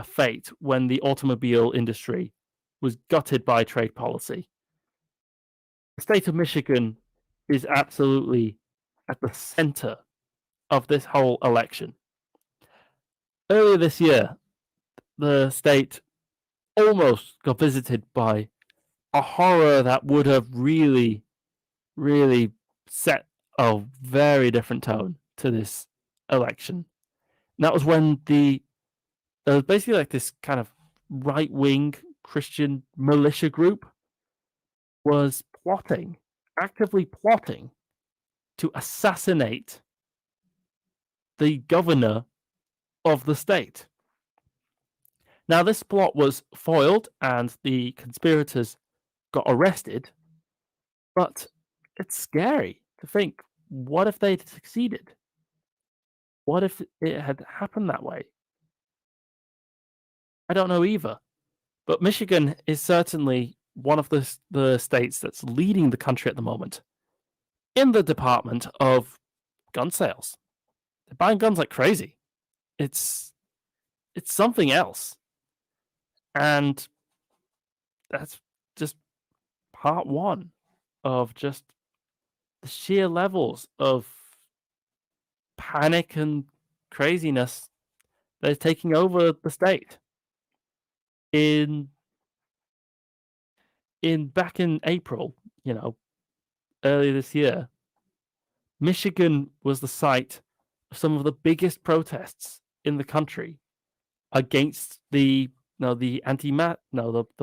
fate when the automobile industry was gutted by trade policy. The state of Michigan is absolutely at the center of this whole election. Earlier this year, the state almost got visited by a horror that would have really, really set a very different tone to this election. And that was when there was basically like this kind of right-wing Christian militia group was actively plotting to assassinate the governor of the state. Now, this plot was foiled and the conspirators got arrested, but it's scary to think, what if they'd succeeded? What if it had happened that way? I don't know either, but Michigan is certainly one of the states that's leading the country at the moment in the department of gun sales. They're buying guns like crazy. It's something else. And that's just part one of just the sheer levels of panic and craziness that is taking over the state. Back in April, earlier this year, Michigan was the site of some of the biggest protests in the country against the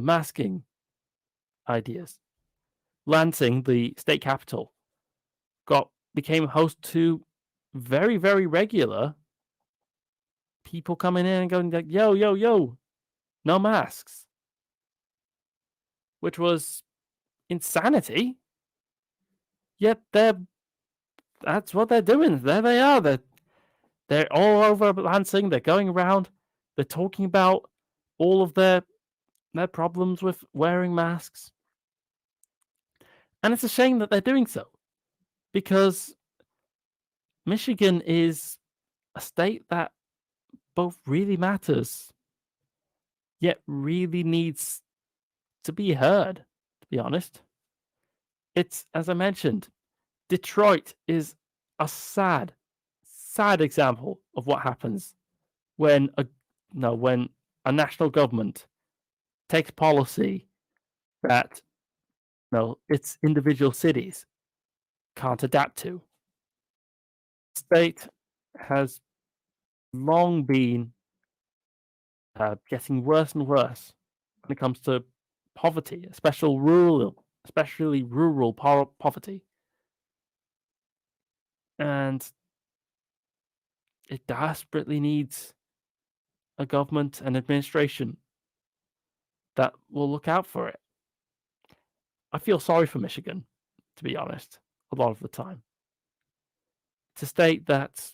masking ideas. Lansing, the state capital, became host to very, very regular people coming in and going like, yo, yo, yo, no masks. Which was insanity. Yet that's what they're doing. There they are. They're all over Lansing. They're going around. They're talking about all of their problems with wearing masks. And it's a shame that they're doing so, because Michigan is a state that both really matters, yet really needs to be heard, to be honest. It's, as I mentioned, Detroit is a sad example of what happens when a national government takes policy that its individual cities can't adapt to. The state has long been getting worse and worse when it comes to poverty, especially rural poverty. And it desperately needs a government and administration that will look out for it. I feel sorry for Michigan, to be honest, a lot of the time. To state that,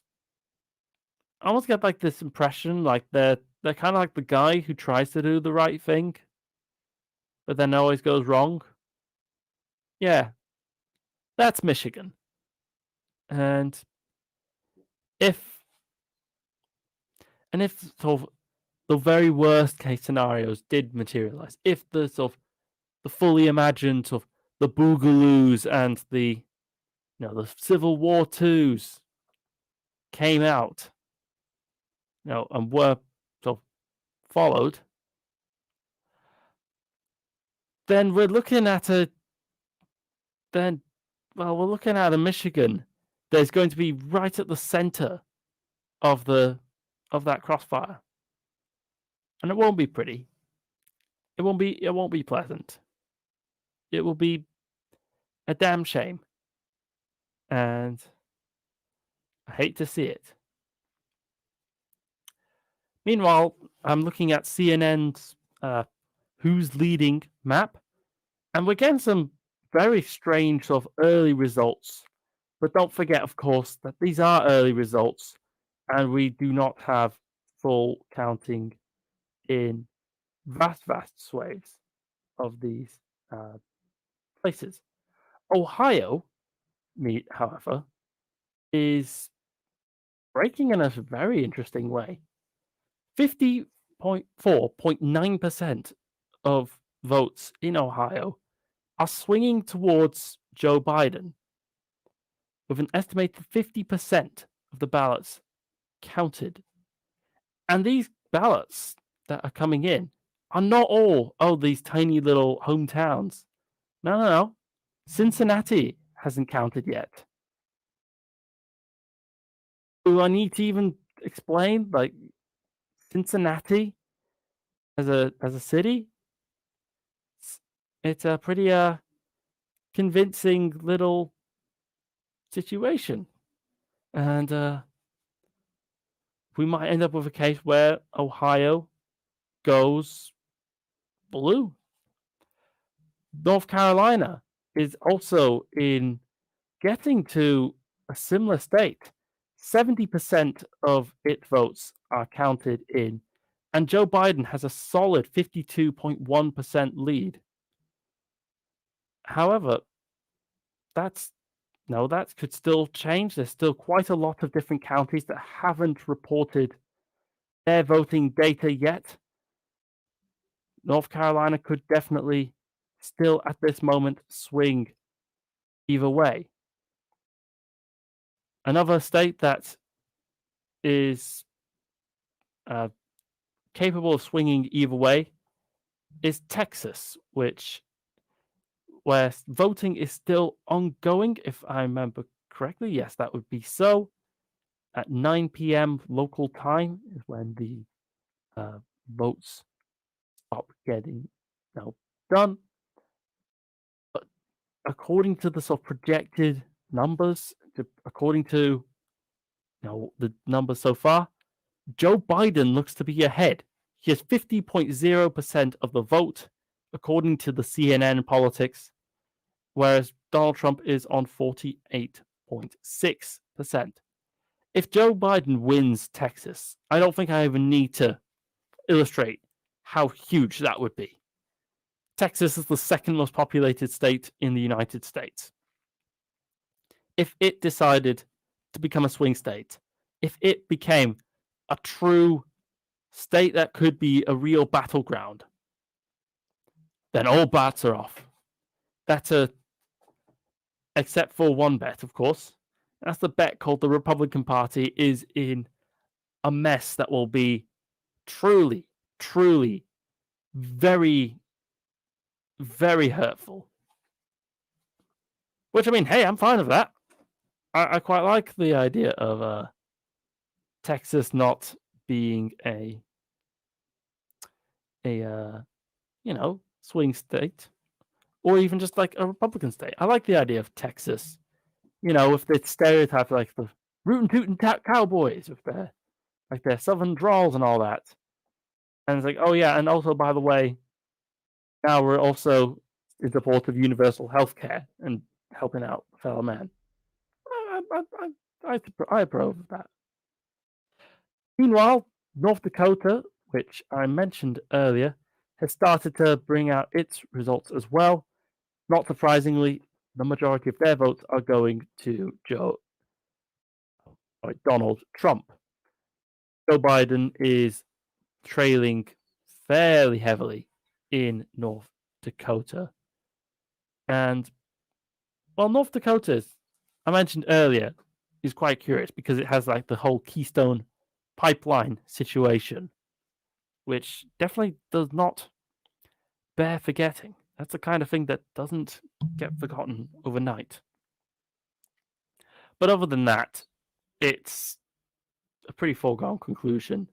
I almost get like this impression like they're kind of like the guy who tries to do the right thing, but then always goes wrong. Yeah, that's Michigan. And if And if sort of the very worst case scenarios did materialize, if the sort of the fully imagined sort of the Boogaloos and the the Civil War twos came out, and were sort of followed, then we're looking at a Michigan that's going to be right at the center of that crossfire. And it won't be pretty. It won't be pleasant. It will be a damn shame. And I hate to see it. Meanwhile, I'm looking at CNN's Who's Leading map, and we're getting some very strange sort of early results. But don't forget, of course, that these are early results, and we do not have full counting in vast swathes of these places. Ohio, however, is breaking in a very interesting way. 50.9% of votes in Ohio are swinging towards Joe Biden, with an estimated 50% of the ballots counted. And these ballots that are coming in are not all, these tiny little hometowns. No. Cincinnati hasn't counted yet. Do I need to even explain, like, Cincinnati as a city? It's a pretty convincing little situation. And we might end up with a case where Ohio goes blue. North Carolina is also in getting to a similar state. 70% of its votes are counted in, and Joe Biden has a solid 52.1% lead. However, that could still change. There's still quite a lot of different counties that haven't reported their voting data yet. North Carolina could definitely still at this moment swing either way. Another state that is capable of swinging either way is Texas, where voting is still ongoing, if I remember correctly. Yes, that would be so. At 9 p.m. local time is when the votes stop getting done. But according to the sort of projected numbers, according to the numbers so far, Joe Biden looks to be ahead. He has 50.0% of the vote, according to the CNN politics, whereas Donald Trump is on 48.6%. If Joe Biden wins Texas, I don't think I even need to illustrate how huge that would be. Texas is the second most populated state in the United States. If it decided to become a swing state, if it became a true state that could be a real battleground, then all bets are off. Except for one bet, of course. That's the bet called the Republican Party is in a mess that will be truly very, very hurtful. Which, I mean, hey, I'm fine with that. I quite like the idea of Texas not being a swing state, or even just like a Republican state. I like the idea of Texas, with the stereotype like the rootin' tootin' cowboys with their southern drawls and all that. And it's like, oh yeah, and also by the way, now we're also in support of universal health care and helping out fellow man. I approve of that. Meanwhile, North Dakota, which I mentioned earlier, has started to bring out its results as well. Not surprisingly, the majority of their votes are going to Donald Trump. Joe Biden is trailing fairly heavily in North Dakota. And, well, North Dakota, I mentioned earlier, is quite curious because it has like the whole Keystone pipeline situation, which definitely does not bear forgetting. That's the kind of thing that doesn't get forgotten overnight. But other than that, it's a pretty foregone conclusion.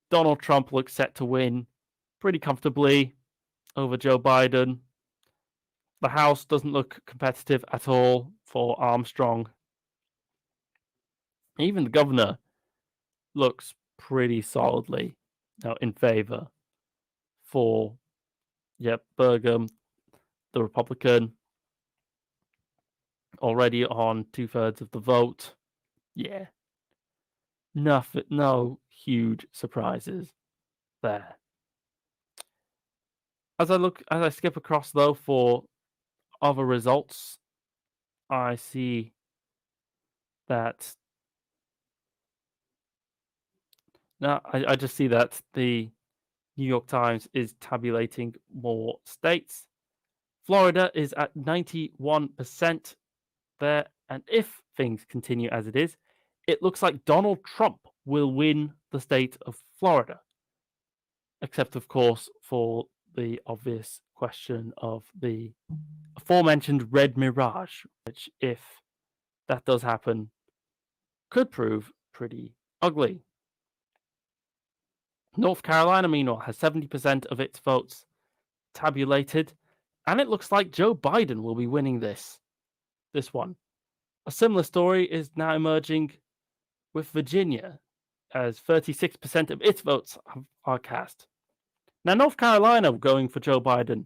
Donald Trump looks set to win pretty comfortably over Joe Biden. The House doesn't look competitive at all for Armstrong. Even the governor looks pretty solidly in favor for, Burgum, the Republican, already on 2/3 of the vote. Yeah. Nothing, no huge surprises there. As I skip across though for other results, I see that now I just see that the New York Times is tabulating more states. Florida is at 91% there, and if things continue as it is, it looks like Donald Trump will win the state of Florida. Except, of course, for the obvious question of the aforementioned red mirage, which, if that does happen, could prove pretty ugly. North Carolina, meanwhile, has 70% of its votes tabulated, and it looks like Joe Biden will be winning this one. A similar story is now emerging with Virginia, as 36% of its votes are cast. Now, North Carolina going for Joe Biden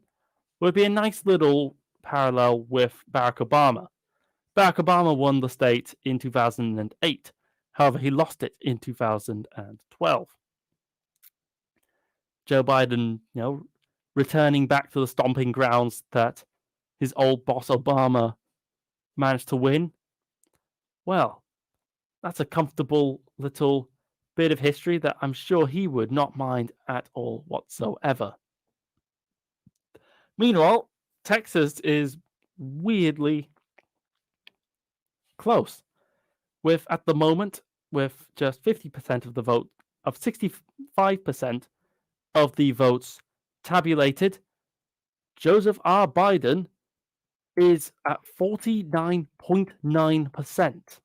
would be a nice little parallel with Barack Obama. Barack Obama won the state in 2008. However, he lost it in 2012. Joe Biden, returning back to the stomping grounds that his old boss Obama managed to win. Well, that's a comfortable little bit of history that I'm sure he would not mind at all whatsoever. Meanwhile, Texas is weirdly close, with at the moment with just 50% of the vote, of 65% of the votes tabulated. Joseph R. Biden is at 49.9%,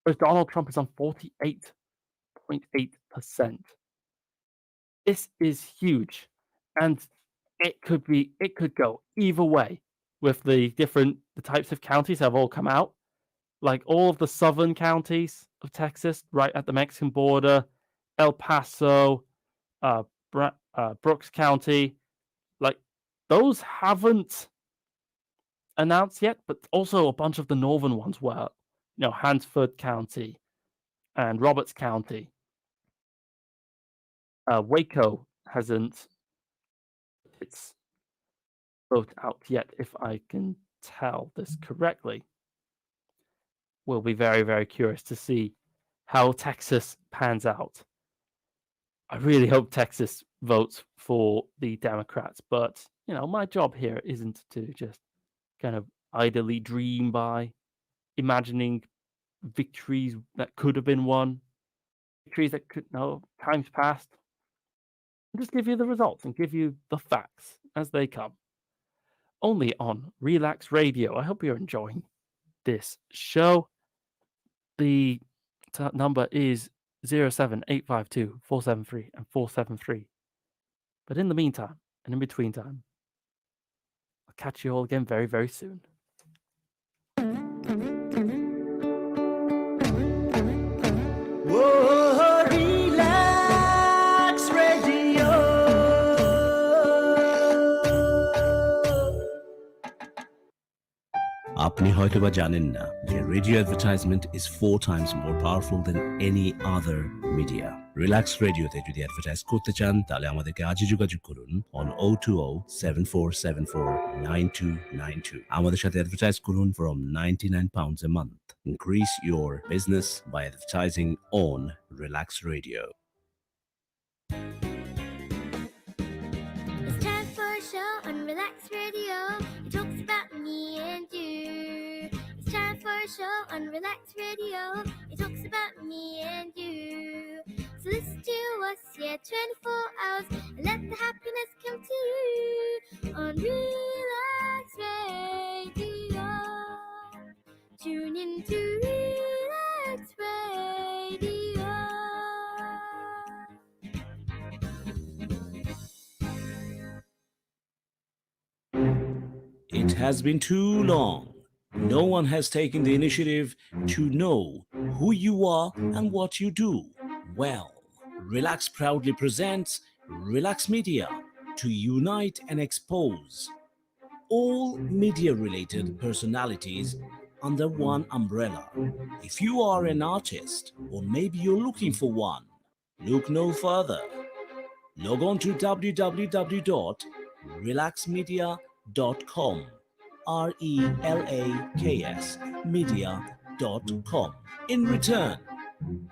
whereas Donald Trump is on 48.8%. This is huge, and it could go either way with the types of counties that have all come out. Like all of the southern counties of Texas, right at the Mexican border, El Paso, Brooks County, like those haven't announced yet, but also a bunch of the northern ones were, Hansford County and Roberts County. Waco hasn't its vote out yet, if I can tell this correctly. We'll be very, very curious to see how Texas pans out. I really hope Texas votes for the Democrats, but, my job here isn't to just kind of idly dream by imagining victories that could have been won, victories that could, times past. I'll just give you the results and give you the facts as they come. Only on Relaks Radio. I hope you're enjoying this show. The number is 07852 473 and 473. But in the meantime, and in between time, I'll catch you all again very, very soon. Whoa, Relax Radio. আপনি হয়তোবা জানেন না যে radio advertisement is 4 times more powerful than any other media. Relax রেডিওতে যদি advertise করতে চান তাহলে আমাদেরকে আজই যোগাযোগ করুন on 020-7474-9292. আমাদের সাথে অ্যাডভার্টাইজ করুন from £99 a month. Increase your business by advertising on Relax Radio. It's time for a show on Relax Radio. It talks about me and you. It's time for a show on Relax Radio. It talks about me and you. So listen to us, yeah, 24 hours, and let the happiness come to you on Relax Radio. Tune in to Relax Radio. It has been too long. No one has taken the initiative to know who you are and what you do. Well, Relax proudly presents Relax Media to unite and expose all media-related personalities under one umbrella. If you are an artist, or maybe you're looking for one, look no further. Log on to www.relaxmedia.com, RELAKS media.com. In return,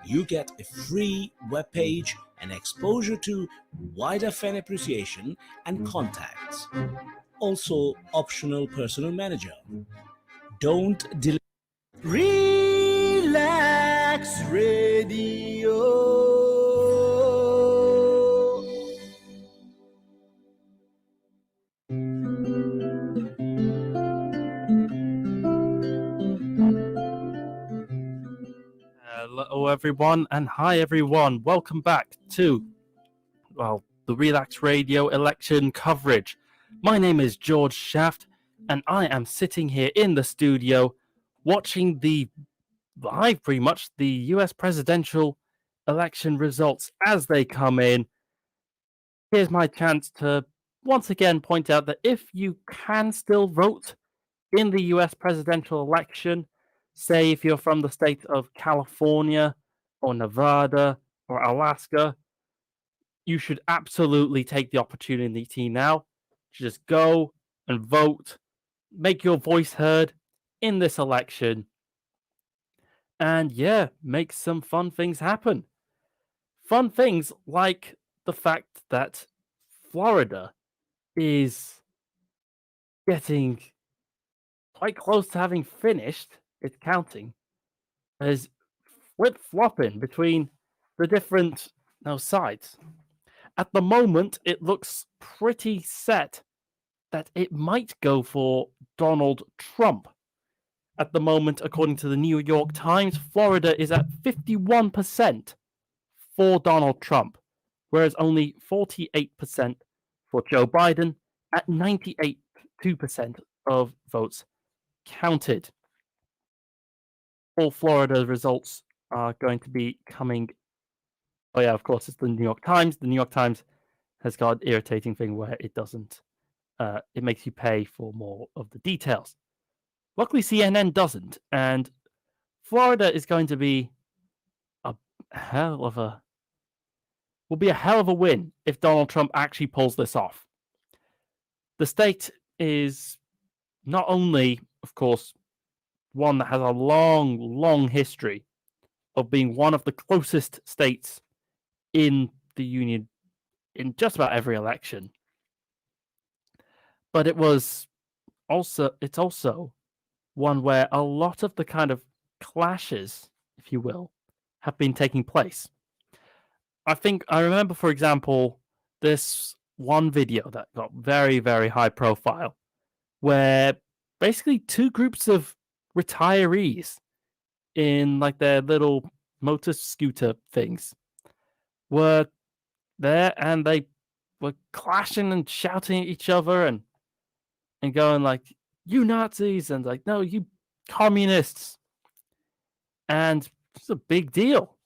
you get a free webpage and exposure to wider fan appreciation and contacts. Also, optional personal manager. Don't delay. Relax Radio. Hello, everyone, and hi, everyone. Welcome back to, well, the Relax Radio election coverage. My name is jorgeshaft, and I am sitting here in the studio watching live, pretty much, the US presidential election results as they come in. Here's my chance to once again point out that if you can still vote in the US presidential election, say if you're from the state of California or Nevada or Alaska, you should absolutely take the opportunity now to just go and vote, make your voice heard in this election, and yeah, make some fun things happen. Fun things like the fact that Florida is getting quite close to having finished its counting, is flip-flopping between the different sides. At the moment, it looks pretty set that it might go for Donald Trump. At the moment, according to the New York Times, Florida is at 51% for Donald Trump, whereas only 48% for Joe Biden at 98% of votes counted. All Florida results are going to be coming. Oh yeah, of course, it's the New York Times. The New York Times has got an irritating thing where it doesn't. It makes you pay for more of the details. Luckily, CNN doesn't, and Florida is going to be a hell of a win if Donald Trump actually pulls this off. The state is not only, of course, one that has a long, long history of being one of the closest states in the union in just about every election, but it's also one where a lot of the kind of clashes, if you will, have been taking place. I remember, for example, this one video that got very, very high profile, where basically two groups of retirees in like their little motor scooter things were there, and they were clashing and shouting at each other and going like, "You Nazis," and like, "No, you communists." And it's a big deal.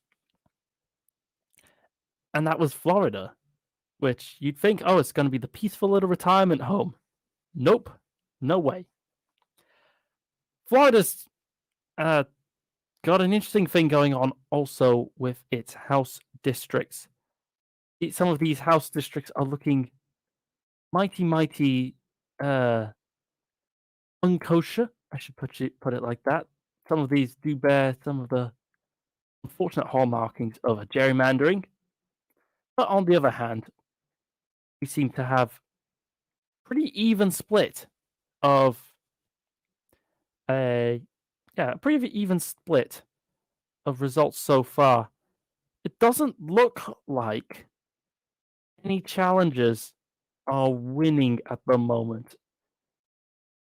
And that was Florida, which you'd think, oh, it's going to be the peaceful little retirement home. Nope, no way. Florida's got an interesting thing going on also with its House districts. Some of these House districts are looking mighty unkosher. I should put it like that. Some of these do bear some of the unfortunate hallmarkings of a gerrymandering. But on the other hand, we seem to have pretty even split of pretty even split of results so far. It doesn't look like any challengers are winning at the moment.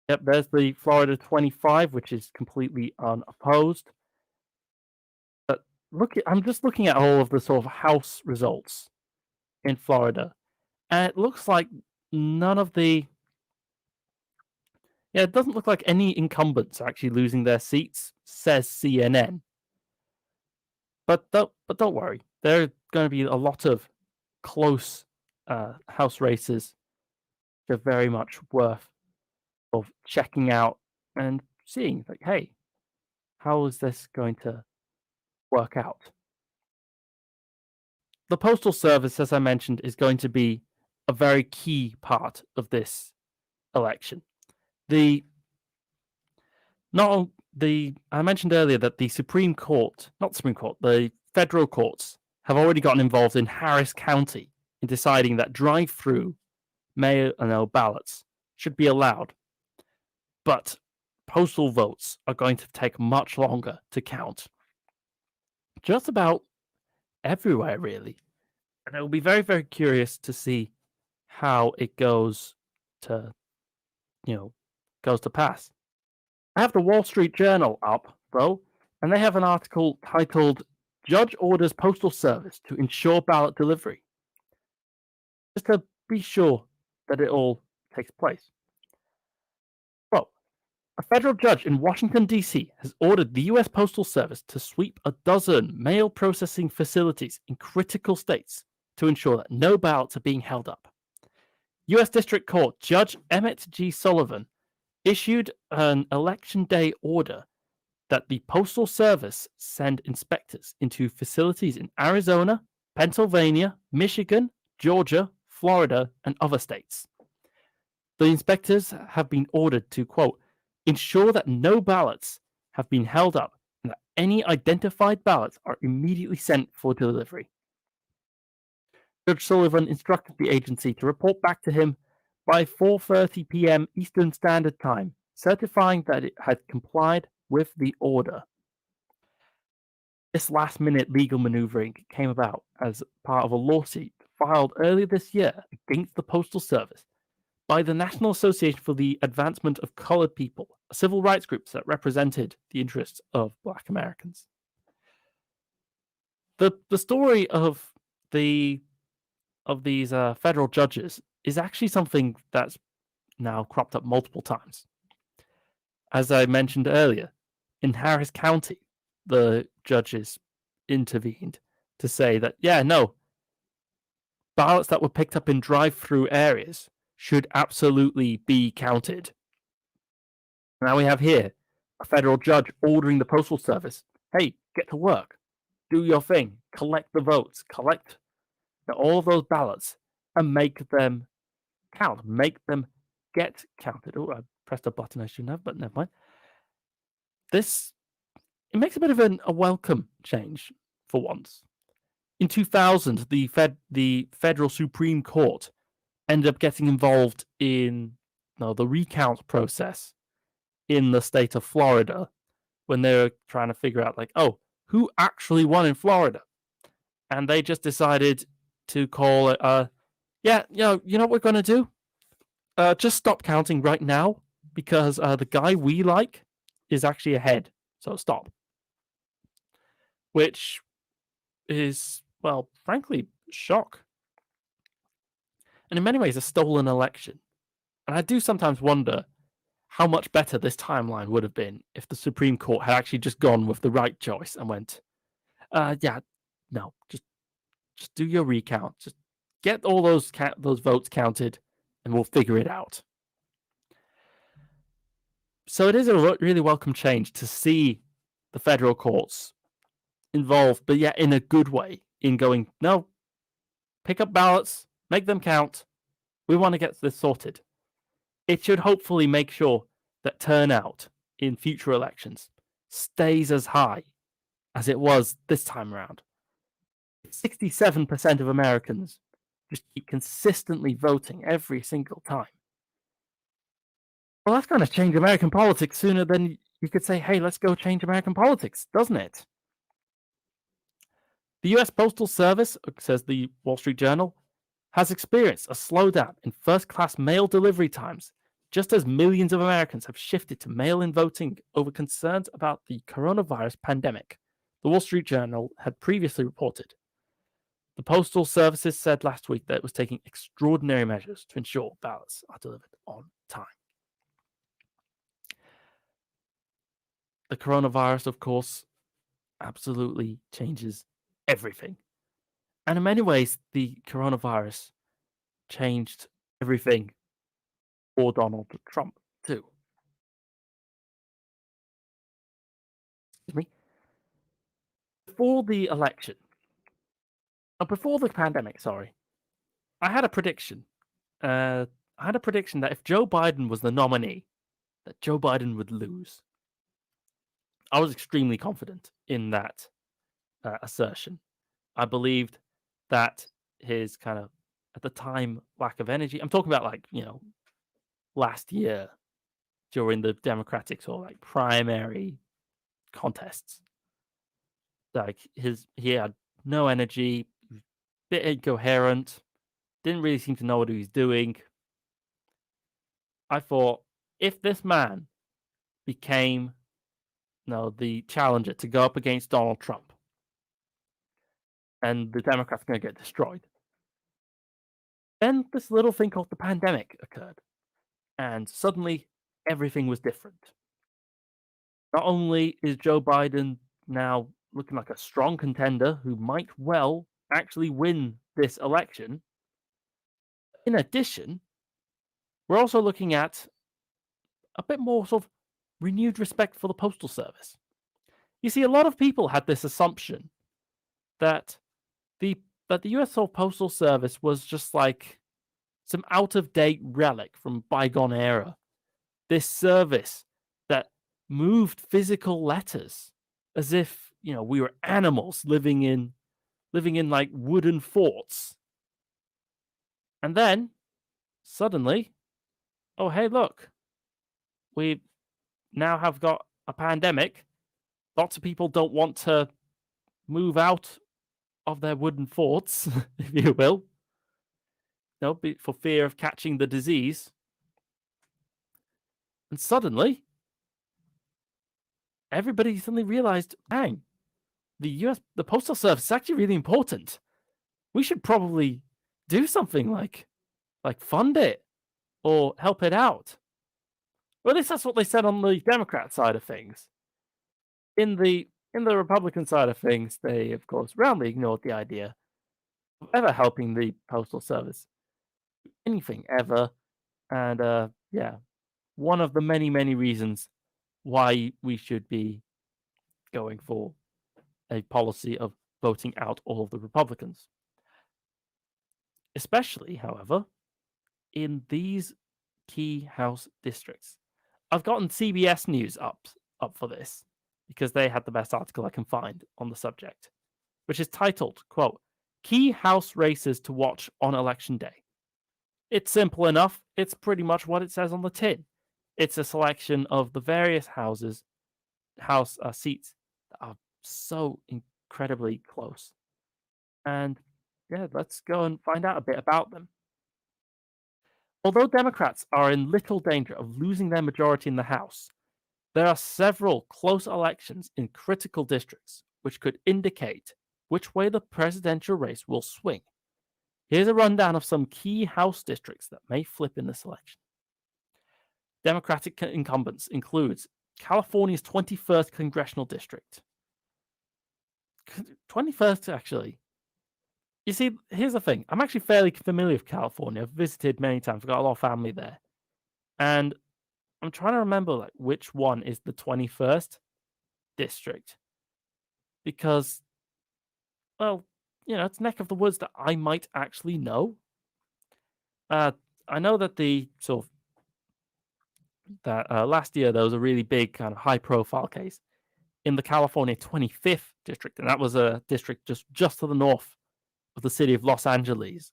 Yep, there's the Florida 25, which is completely unopposed. But I'm just looking at all of the sort of House results in Florida, and it looks like none of the it doesn't look like any incumbents are actually losing their seats, says CNN. But don't worry, there are going to be a lot of close House races that are very much worth of checking out and seeing, like, hey, how is this going to work out? The Postal Service, as I mentioned, is going to be a very key part of this election. I mentioned earlier that the the federal courts have already gotten involved in Harris County in deciding that drive-through mail ballots should be allowed. But postal votes are going to take much longer to count. Just about everywhere, really. And it will be very, very curious to see how it goes to pass. I have the Wall Street Journal up, though, and they have an article titled Judge Orders Postal Service to Ensure Ballot Delivery. Just to be sure that it all takes place. Well, a federal judge in Washington, D.C. has ordered the U.S. Postal Service to sweep a dozen mail processing facilities in critical states to ensure that no ballots are being held up. U.S. District Court Judge Emmett G. Sullivan issued an election day order that the Postal Service send inspectors into facilities in Arizona, Pennsylvania, Michigan, Georgia, Florida, and other states. The inspectors have been ordered to, quote, ensure that no ballots have been held up and that any identified ballots are immediately sent for delivery. Judge Sullivan instructed the agency to report back to him by 4:30 p.m. Eastern Standard Time, certifying that it had complied with the order. This last-minute legal maneuvering came about as part of a lawsuit filed earlier this year against the Postal Service by the National Association for the Advancement of Colored People, a civil rights group that represented the interests of Black Americans. The story of these federal judges is actually something that's now cropped up multiple times. As I mentioned earlier, in Harris County, the judges intervened to say that, ballots that were picked up in drive-through areas should absolutely be counted. Now we have here a federal judge ordering the Postal Service, hey, get to work, do your thing, collect the votes, collect all of those ballots, and make them count, make them get counted. Oh, I pressed a button I shouldn't have, but never mind. It makes a bit of a welcome change for once. In 2000, the federal Supreme Court ended up getting involved in the recount process in the state of Florida when they were trying to figure out, who actually won in Florida. And they just decided to call it, you know what we're going to do? Just stop counting right now because the guy we like is actually ahead. So stop. Which is, well, frankly, shock. And in many ways, a stolen election. And I do sometimes wonder how much better this timeline would have been if the Supreme Court had actually just gone with the right choice and went, just do your recount. Just get all those votes counted and we'll figure it out. So it is a really welcome change to see the federal courts involved, but yet in a good way, in going, no, pick up ballots, make them count. We want to get this sorted. It should hopefully make sure that turnout in future elections stays as high as it was this time around. 67% of Americans just keep consistently voting every single time. Well, that's going to change American politics sooner than you could say, hey, let's go change American politics, doesn't it? The US Postal Service, says the Wall Street Journal, has experienced a slowdown in first-class mail delivery times, just as millions of Americans have shifted to mail-in voting over concerns about the coronavirus pandemic, the Wall Street Journal had previously reported. The Postal Services said last week that it was taking extraordinary measures to ensure ballots are delivered on time. The coronavirus, of course, absolutely changes everything. And in many ways, the coronavirus changed everything for Donald Trump, too. Excuse me. Before the election, before the pandemic, sorry, I had a prediction. I had a prediction that if Joe Biden was the nominee, that Joe Biden would lose. I was extremely confident in that assertion. I believed that his kind of, at the time, lack of energy. I'm talking about last year during the Democratic sort of primary contests. He had no energy, bit incoherent, didn't really seem to know what he was doing. I thought if this man became the challenger to go up against Donald Trump, and the Democrats are going to get destroyed. Then this little thing called the pandemic occurred, and suddenly everything was different. Not only is Joe Biden now looking like a strong contender who might well actually win this election, in addition, we're also looking at a bit more sort of renewed respect for the Postal Service. You see, a lot of people had this assumption that the U.S. Postal Service was just like some out-of-date relic from bygone era. This service that moved physical letters as if we were animals living in like wooden forts. And then suddenly, oh hey, look, we now have got a pandemic. Lots of people don't want to move out of their wooden forts, if you will, for fear of catching the disease. And suddenly, everybody suddenly realized, dang, the Postal Service is actually really important. We should probably do something like fund it or help it out. Well, at least that's what they said on the Democrat side of things. In the Republican side of things, they, of course, roundly ignored the idea of ever helping the Postal Service. Anything ever. And, one of the many, many reasons why we should be going for a policy of voting out all of the Republicans. Especially, however, in these key House districts. I've gotten CBS News up for this because they had the best article I can find on the subject, which is titled, quote, "Key House Races to Watch on Election Day." It's simple enough. It's pretty much what it says on the tin. It's a selection of the various House seats that are so incredibly close. And yeah, let's go and find out a bit about them. Although Democrats are in little danger of losing their majority in the House, there are several close elections in critical districts which could indicate which way the presidential race will swing. Here's a rundown of some key House districts that may flip in this election. Democratic incumbents includes California's 21st Congressional District. 21st, actually. You see, here's the thing. I'm actually fairly familiar with California. I've visited many times. I've got a lot of family there. And I'm trying to remember which one is the 21st district. Because, well, it's neck of the woods that I might actually know. I know that last year there was a really big kind of high-profile case in the California 25th district, and that was a district just to the north of the city of Los Angeles.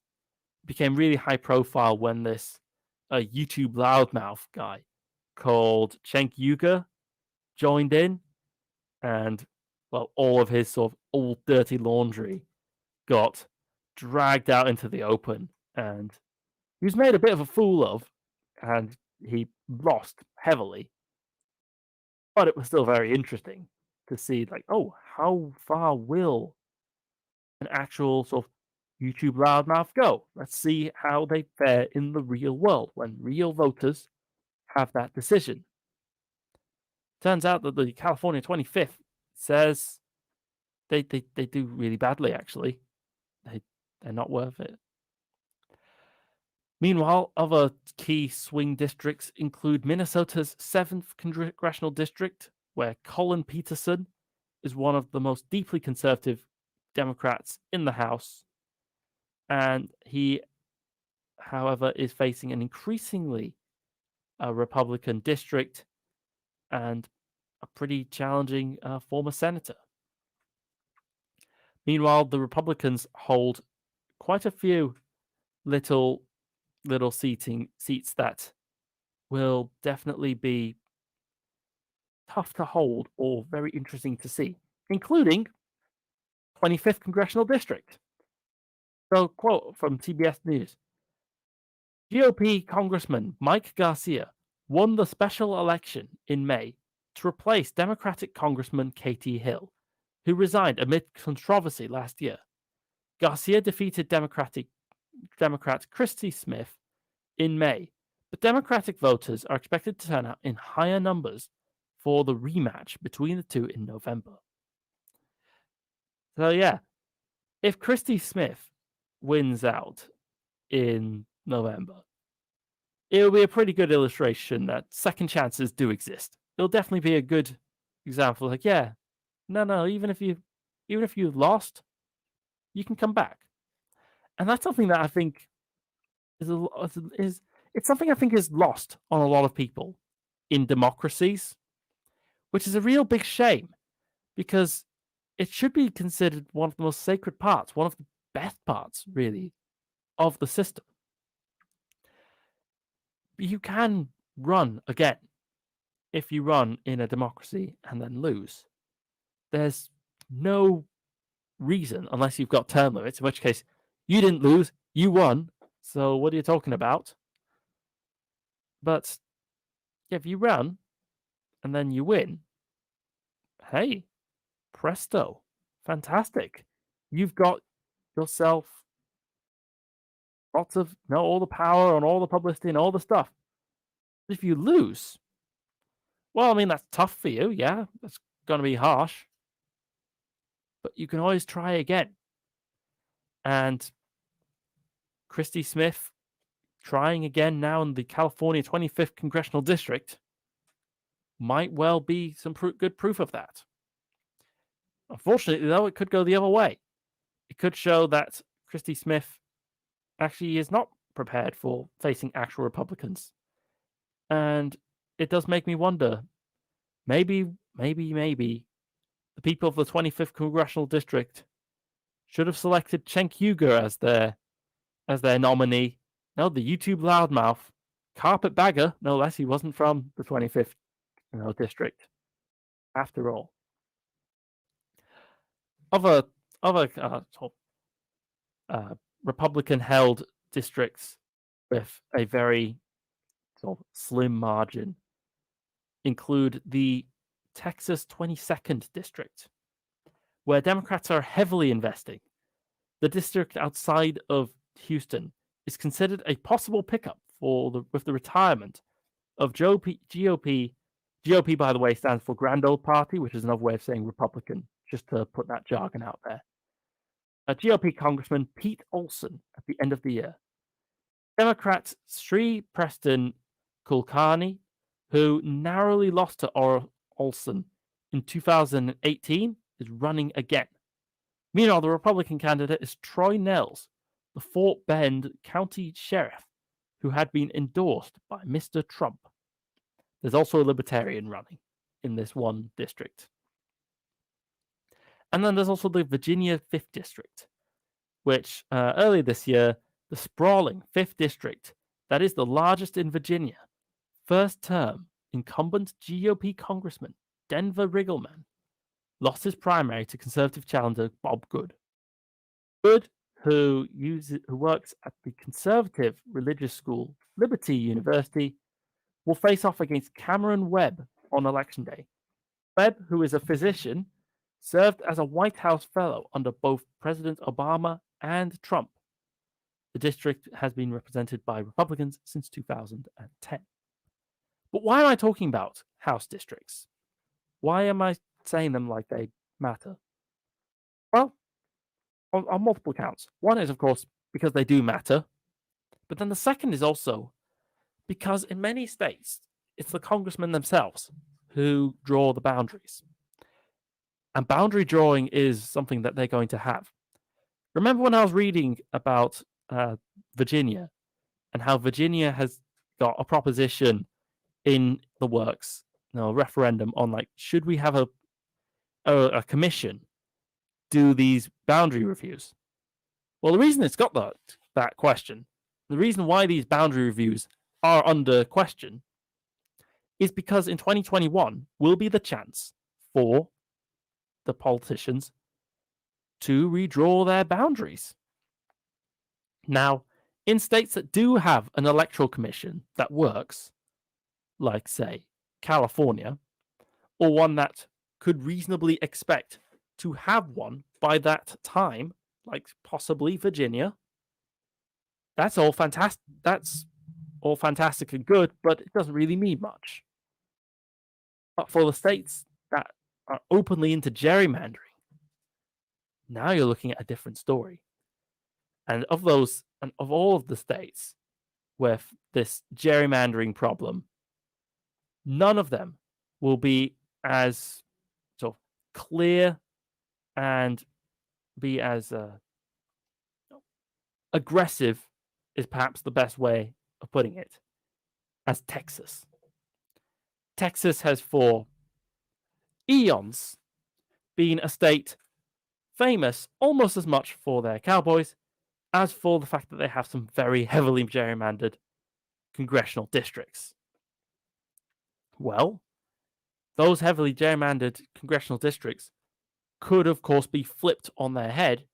It became really high profile when this YouTube loudmouth guy called Cenk Uygur joined in, and well, all of his sort of old dirty laundry got dragged out into the open, and he was made a bit of a fool of, and he lost heavily. But it was still very interesting to see, like, oh, how far will an actual sort of YouTube loudmouth go? Let's see how they fare in the real world when real voters have that decision. Turns out that the California 25th says they do really badly, actually. They're not worth it. Meanwhile, other key swing districts include Minnesota's 7th Congressional District, where Colin Peterson is one of the most deeply conservative Democrats in the House. And he, however, is facing an increasingly Republican district and a pretty challenging former senator. Meanwhile, the Republicans hold quite a few little seats that will definitely be tough to hold or very interesting to see, including 25th Congressional District. So, quote from CBS News, GOP Congressman Mike Garcia won the special election in May to replace Democratic Congressman Katie Hill, who resigned amid controversy last year. Garcia defeated Democrat Christy Smith in May, but Democratic voters are expected to turn out in higher numbers for the rematch between the two in November. So yeah, if Christy Smith wins out in November, it'll be a pretty good illustration that second chances do exist. It'll definitely be a good example. Like, yeah, no, even if you lost, you can come back. And that's something that I think it's something I think is lost on a lot of people in democracies, which is a real big shame because it should be considered one of the most sacred parts, one of the best parts, really, of the system. You can run again if you run in a democracy and then lose. There's no reason, unless you've got term limits, in which case you didn't lose, you won. So what are you talking about? But if you run and then you win, hey, presto, fantastic. You've got yourself lots of all the power and all the publicity and all the stuff. If you lose, well, I mean, that's tough for you. Yeah, that's going to be harsh. But you can always try again. And Christy Smith trying again now in the California 25th Congressional District might well be some good proof of that. Unfortunately, though, it could go the other way. It could show that Christy Smith actually is not prepared for facing actual Republicans. And it does make me wonder, maybe the people of the 25th Congressional District should have selected Cenk Uygur as their nominee. No, the YouTube loudmouth, carpetbagger, no less. He wasn't from the 25th district, after all. Other Republican-held districts with a very sort of slim margin include the Texas 22nd district, where Democrats are heavily investing. The district outside of Houston is considered a possible pickup with the retirement of GOP. GOP, by the way, stands for Grand Old Party, which is another way of saying Republican, just to put that jargon out there. GOP Congressman Pete Olson at the end of the year. Democrat Sri Preston Kulkarni, who narrowly lost to Olson in 2018, is running again. Meanwhile, the Republican candidate is Troy Nehls, the Fort Bend County Sheriff, who had been endorsed by Mr. Trump. There's also a Libertarian running in this one district. And then there's also the Virginia 5th District, which earlier this year, the sprawling 5th District, that is the largest in Virginia, first term incumbent GOP Congressman Denver Riggleman lost his primary to conservative challenger Bob Good. Good, who works at the conservative religious school Liberty University, will face off against Cameron Webb on election day. Webb, who is a physician, served as a White House fellow under both President Obama and Trump. The district has been represented by Republicans since 2010. But why am I talking about House districts? Why am I saying them like they matter? Well, on multiple counts. One is, of course, because they do matter. But then the second is also because in many states, it's the congressmen themselves who draw the boundaries. And boundary drawing is something that they're going to have. Remember when I was reading about Virginia and how Virginia has got a proposition in the works, a referendum on like, should we have a commission do these boundary reviews? Well, the reason it's got that question, the reason why these boundary reviews are under question is because in 2021 will be the chance for the politicians to redraw their boundaries. Now, in states that do have an electoral commission that works, like, say, California, or one that could reasonably expect to have one by that time, like possibly Virginia, that's all fantastic. That's all fantastic and good, but it doesn't really mean much. But for the states that are openly into gerrymandering, now you're looking at a different story. And of all of the states with this gerrymandering problem, none of them will be as sort of clear and be as aggressive is perhaps the best way of putting it, as Texas. Texas has for eons been a state famous almost as much for their cowboys as for the fact that they have some very heavily gerrymandered congressional districts. Well, those heavily gerrymandered congressional districts could, of course, be flipped on their head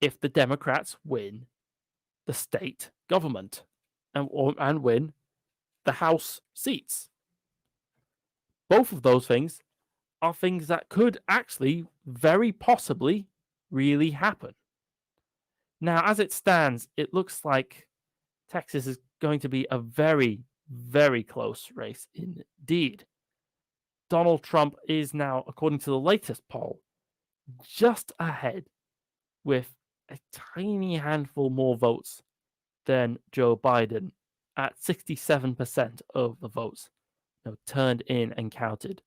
if the Democrats win the state government and win the House seats. Both of those things are things that could actually very possibly really happen. Now, as it stands, it looks like Texas is going to be a very, very close race indeed. Donald Trump is now, according to the latest poll, just ahead with a tiny handful more votes than Joe Biden at 67% of the votes turned in and counted.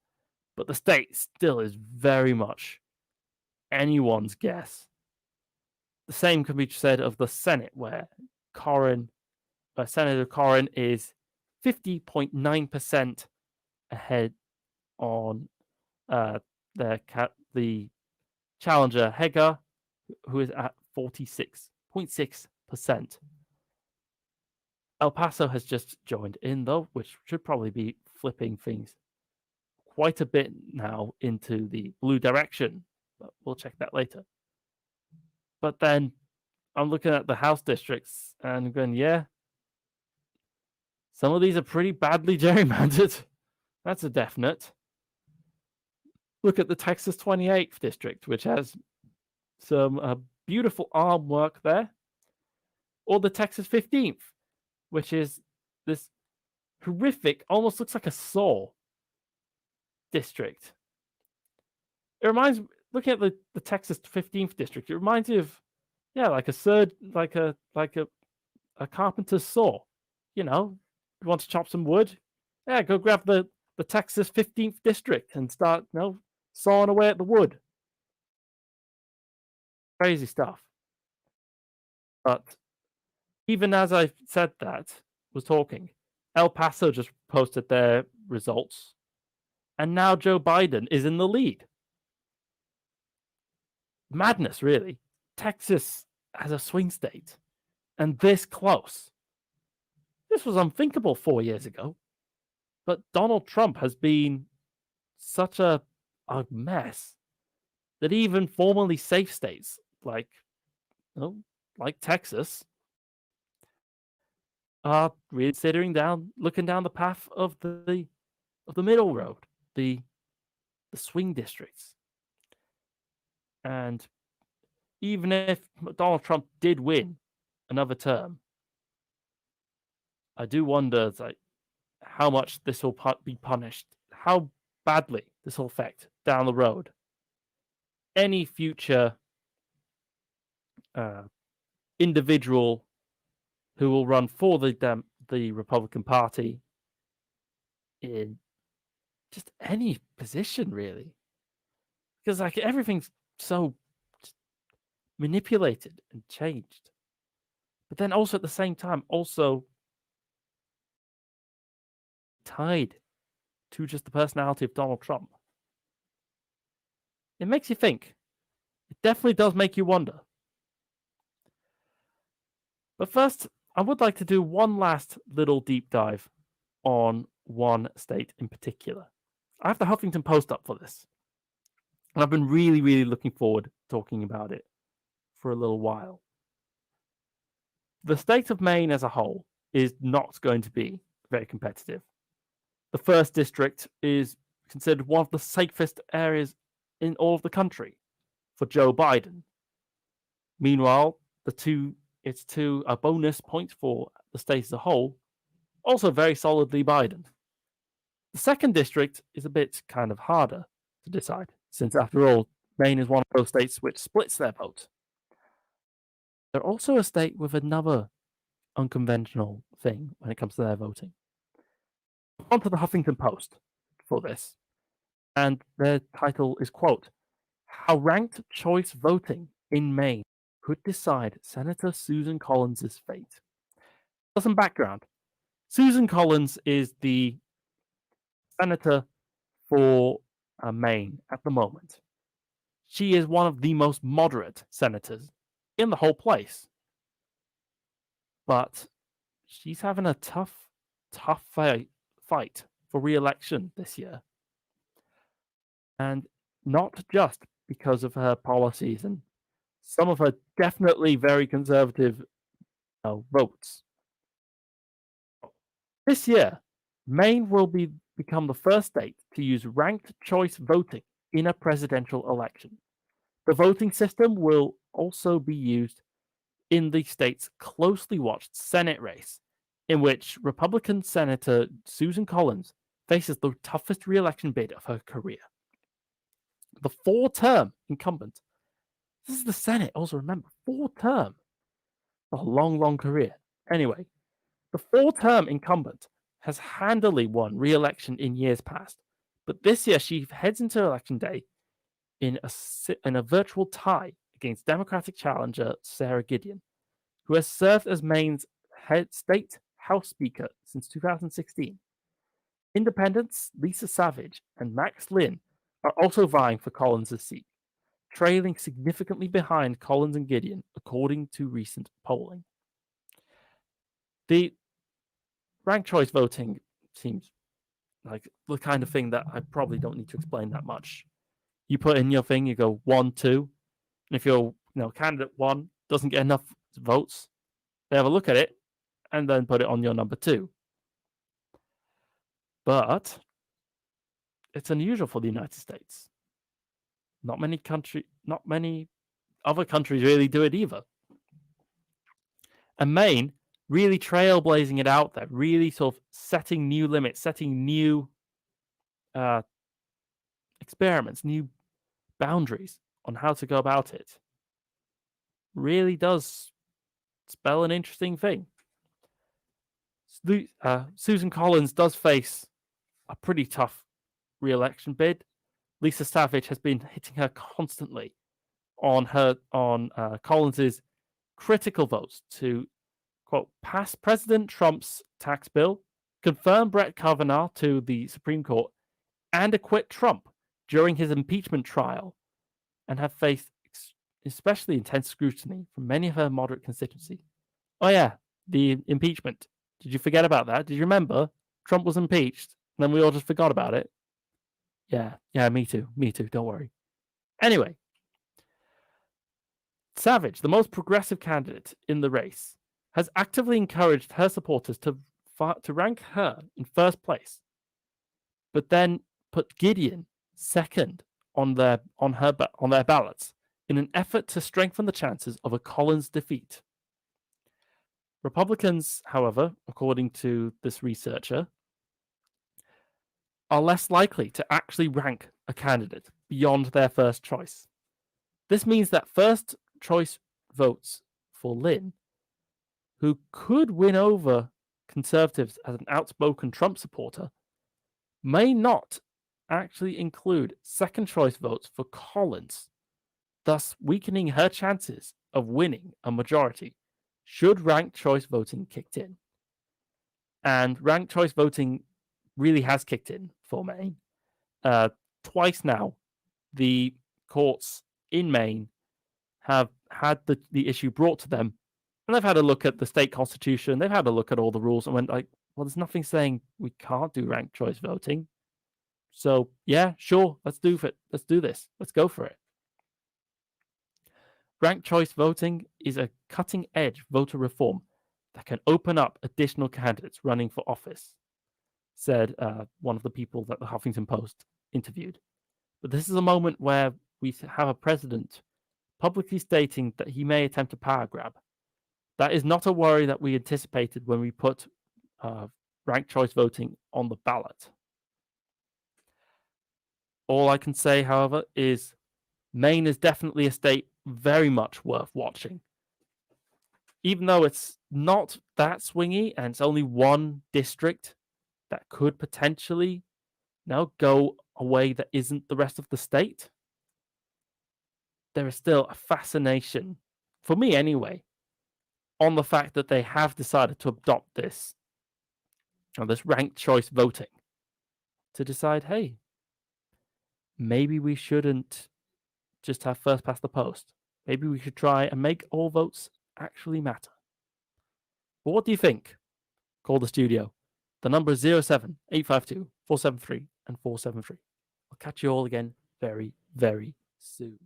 But the state still is very much anyone's guess. The same can be said of the Senate, where Senator Corrin is 50.9% ahead on the challenger Hager, who is at 46.6%. El Paso has just joined in, though, which should probably be flipping things quite a bit now into the blue direction. But we'll check that later. But then I'm looking at the House districts and going, yeah, some of these are pretty badly gerrymandered. That's a definite. Look at the Texas 28th district, which has some beautiful arm work there. Or the Texas 15th, which is this horrific, almost looks like a saw district. It reminds me, looking at the Texas 15th district, it reminds me of, like a carpenter's saw. You want to chop some wood? Yeah, go grab the Texas 15th district and start, sawing away at the wood. Crazy stuff. But even as I said that, was talking, El Paso just posted their results, and now Joe Biden is in the lead. madness, really. Texas as a swing state and this close. This was unthinkable 4 years ago. But Donald Trump has been such a mess that even formerly safe states like Texas are really looking down the path of the middle road, the swing districts. And even if Donald Trump did win another term, I do wonder how much this will be punished, how badly this will affect down the road any future individual who will run for the Republican Party in just any position, really, because everything's so manipulated and changed, but then also at the same time also tied to just the personality of Donald Trump. It makes you think. It definitely does make you wonder. But first, I would like to do one last little deep dive on one state in particular. I have the Huffington Post up for this. And I've been really, really looking forward to talking about it for a little while. The state of Maine as a whole is not going to be very competitive. The first district is considered one of the safest areas in all of the country for Joe Biden. Meanwhile, it's a bonus point for the state as a whole, also very solidly Biden. The second district is a bit kind of harder to decide, since after all, Maine is one of those states which splits their vote. They're also a state with another unconventional thing when it comes to their voting. On to the Huffington Post for this, and their title is, quote, "How Ranked Choice Voting in Maine Could Decide Senator Susan Collins' Fate." For some background, Susan Collins is the senator for Maine at the moment. She is one of the most moderate senators in the whole place. But she's having a tough fight for re-election this year. And not just because of her policies and some of her definitely very conservative votes. This year, Maine will become the first state to use ranked choice voting in a presidential election. The voting system will also be used in the state's closely watched Senate race, in which Republican Senator Susan Collins faces the toughest re-election bid of her career. The 4-term incumbent, this is the Senate, also remember, 4-term, a long, long career. Anyway, the 4-term incumbent has handily won re-election in years past, but this year she heads into election day in a virtual tie against Democratic challenger Sarah Gideon, who has served as Maine's state House Speaker since 2016. Independents Lisa Savage and Max Lynn are also vying for Collins' seat, trailing significantly behind Collins and Gideon, according to recent polling. The ranked choice voting seems like the kind of thing that I probably don't need to explain that much. You put in your thing, you go 1, 2, and if your candidate 1 doesn't get enough votes, they have a look at it and then put it on your number 2. But it's unusual for the United States. Not many other countries really do it either. And Maine really trailblazing it out there, really sort of setting new limits, setting new experiments, new boundaries on how to go about it. Really does spell an interesting thing. Susan Collins does face a pretty tough re-election bid. Lisa Savage has been hitting her constantly on Collins's critical votes to, quote, pass President Trump's tax bill, confirm Brett Kavanaugh to the Supreme Court, and acquit Trump during his impeachment trial, and have faced especially intense scrutiny from many of her moderate constituency. Oh yeah, the impeachment. Did you forget about that? Did you remember? Trump was impeached, and then we all just forgot about it. Yeah, me too. Don't worry. Anyway, Savage, the most progressive candidate in the race, has actively encouraged her supporters to rank her in first place, but then put Gideon second on their ballots in an effort to strengthen the chances of a Collins defeat. Republicans, however, according to this researcher, are less likely to actually rank a candidate beyond their first choice. This means that first choice votes for Lynn, who could win over conservatives as an outspoken Trump supporter, may not actually include second choice votes for Collins, thus weakening her chances of winning a majority should ranked choice voting kicked in. And ranked choice voting really has kicked in for Maine. Twice now, the courts in Maine have had the issue brought to them, and they've had a look at the state constitution, they've had a look at all the rules, and went like, well, there's nothing saying we can't do ranked choice voting. So yeah, sure, let's do this. Let's go for it. Ranked choice voting is a cutting-edge voter reform that can open up additional candidates running for office, said one of the people that the Huffington Post interviewed. But this is a moment where we have a president publicly stating that he may attempt a power grab. That is not a worry that we anticipated when we put ranked choice voting on the ballot. All I can say, however, is Maine is definitely a state very much worth watching. Even though it's not that swingy and it's only one district that could potentially go a way that isn't the rest of the state, there is still a fascination, for me anyway, on the fact that they have decided to adopt this ranked choice voting to decide, hey, maybe we shouldn't just have first past the post. Maybe we should try and make all votes actually matter. But what do you think? Call the studio. The number is 07-852 473 and 473. I'll catch you all again very, very soon.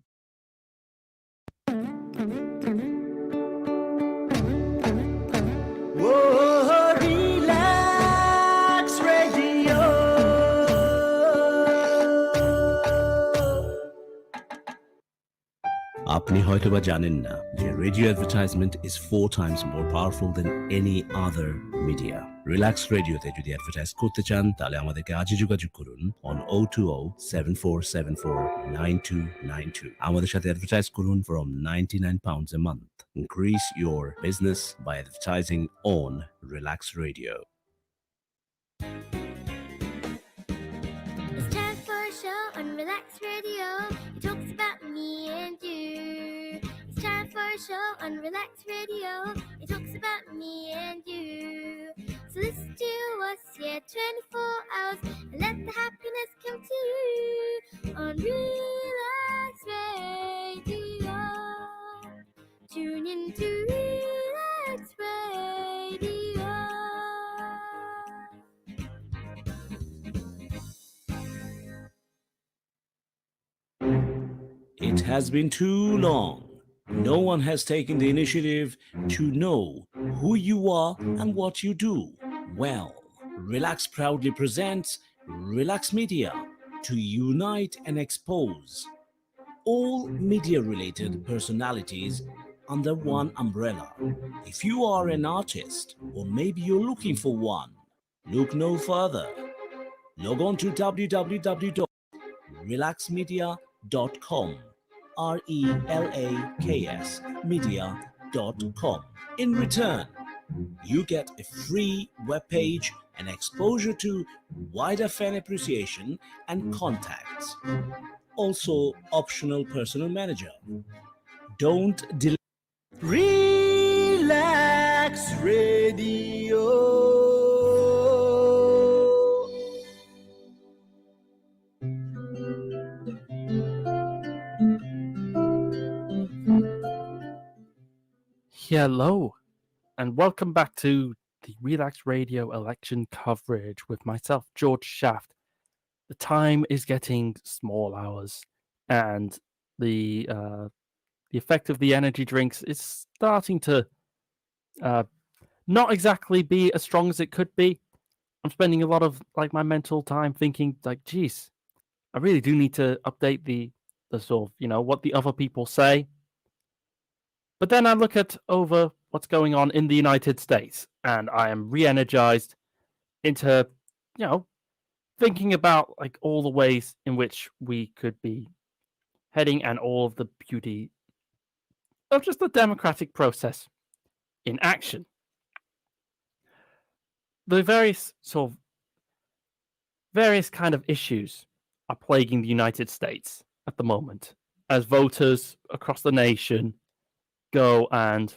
Whoa, relax radio. আপনি হয়তোবা জানেন না যে radio advertisement is 4 times more powerful than any other media. Relax রেডিওতে যদি advertise করতে চান তাহলে আমাদেরকে আজই যোগাযোগ করুন on 020-7474-9292. আমাদের সাথে অ্যাডভার্টাইজ করুন from £99 a month. Increase your business by advertising on Relax Radio. It's time for a show on Relax Radio. It talks about me and you. It's time for a show on Relax Radio. It talks about me and you. So listen to us, 24 hours, and let the happiness come to you on Relax Radio. Tune in to Relax Radio. It has been too long. No one has taken the initiative to know who you are and what you do. Well, Relax proudly presents Relax Media to unite and expose all media-related personalities under one umbrella. If you are an artist or maybe you're looking for one, look no further. Log on to www.relaxmedia.com. RELAKS media.com. In return, you get a free webpage and exposure to wider fan appreciation and contacts. Also, optional personal manager. Don't delay. Relax radio. Hello, and welcome back to the Relaks Radio election coverage with myself, Jorgeshaft. The time is getting small hours, and the effect of the energy drinks is starting to not exactly be as strong as it could be. I'm spending a lot of my mental time thinking geez, I really do need to update the sort of what the other people say. But then I look at over what's going on in the United States, and I am re-energized into, thinking about all the ways in which we could be heading and all of the beauty of just the democratic process in action. The various kind of issues are plaguing the United States at the moment as voters across the nation go and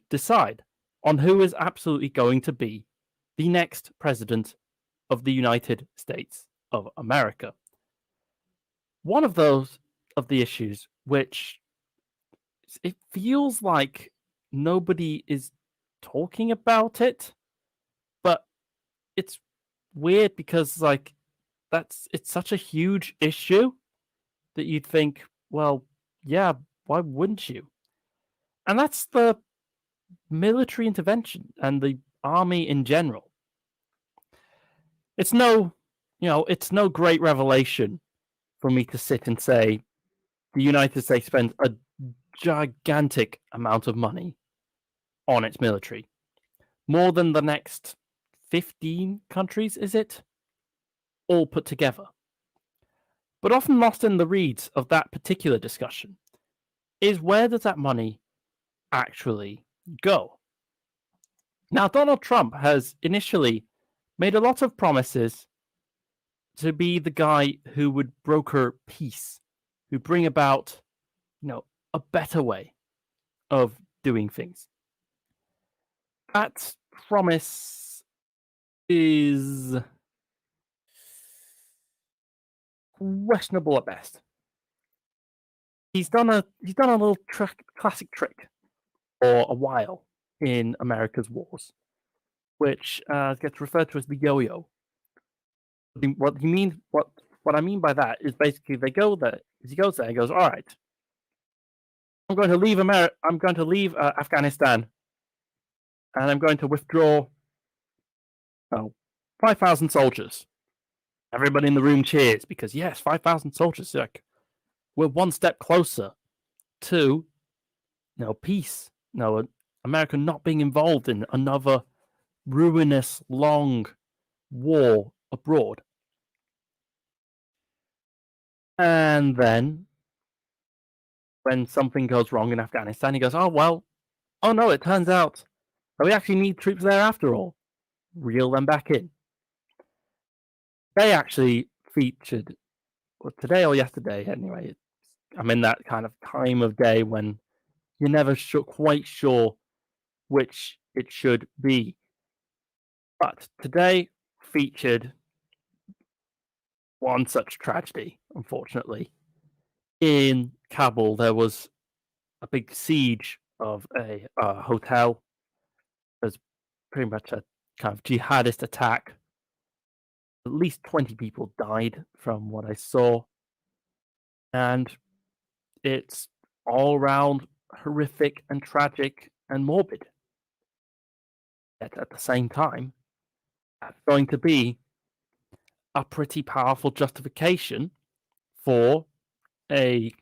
decide on who is absolutely going to be the next president of the United States of America. One of the issues which it feels like nobody is talking about it, but it's weird because it's such a huge issue that you'd think, well, yeah, why wouldn't you? And that's the military intervention and the army in general. It's no great revelation for me to sit and say the United States spends a gigantic amount of money on its military. More than the next 15 countries, is it? All put together. But often lost in the reeds of that particular discussion is where does that money actually go? Now, Donald Trump has initially made a lot of promises to be the guy who would broker peace, who bring about, a better way of doing things. That promise is questionable at best. He's done a little classic trick for a while in America's wars, which gets referred to as the yo-yo. What I mean by that is basically he goes there and goes, all right, I'm going to leave Afghanistan, and I'm going to withdraw 5,000 soldiers. Everybody in the room cheers because yes, 5,000 soldiers. We're one step closer to peace. America not being involved in another ruinous long war abroad. And then when something goes wrong in Afghanistan, he goes, oh no, it turns out that we actually need troops there after all. Reel them back in. They actually featured, today or yesterday anyway, I'm in that kind of time of day when you're never quite sure which it should be. But today featured one such tragedy, unfortunately. In Kabul, there was a big siege of a hotel. There's pretty much a kind of jihadist attack. At least 20 people died from what I saw. And it's all around horrific and tragic and morbid. Yet at the same time, that's going to be a pretty powerful justification for a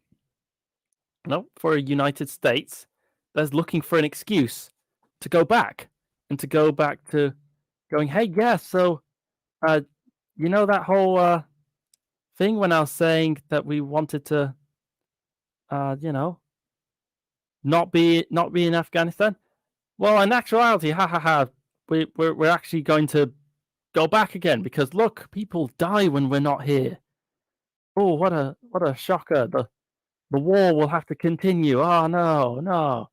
United States that's looking for an excuse to go back to going, hey, yeah, so that whole thing when I was saying that we wanted to not be in Afghanistan. Well, in actuality, we're actually going to go back again because look, people die when we're not here. Oh, what a shocker! The war will have to continue. Oh no.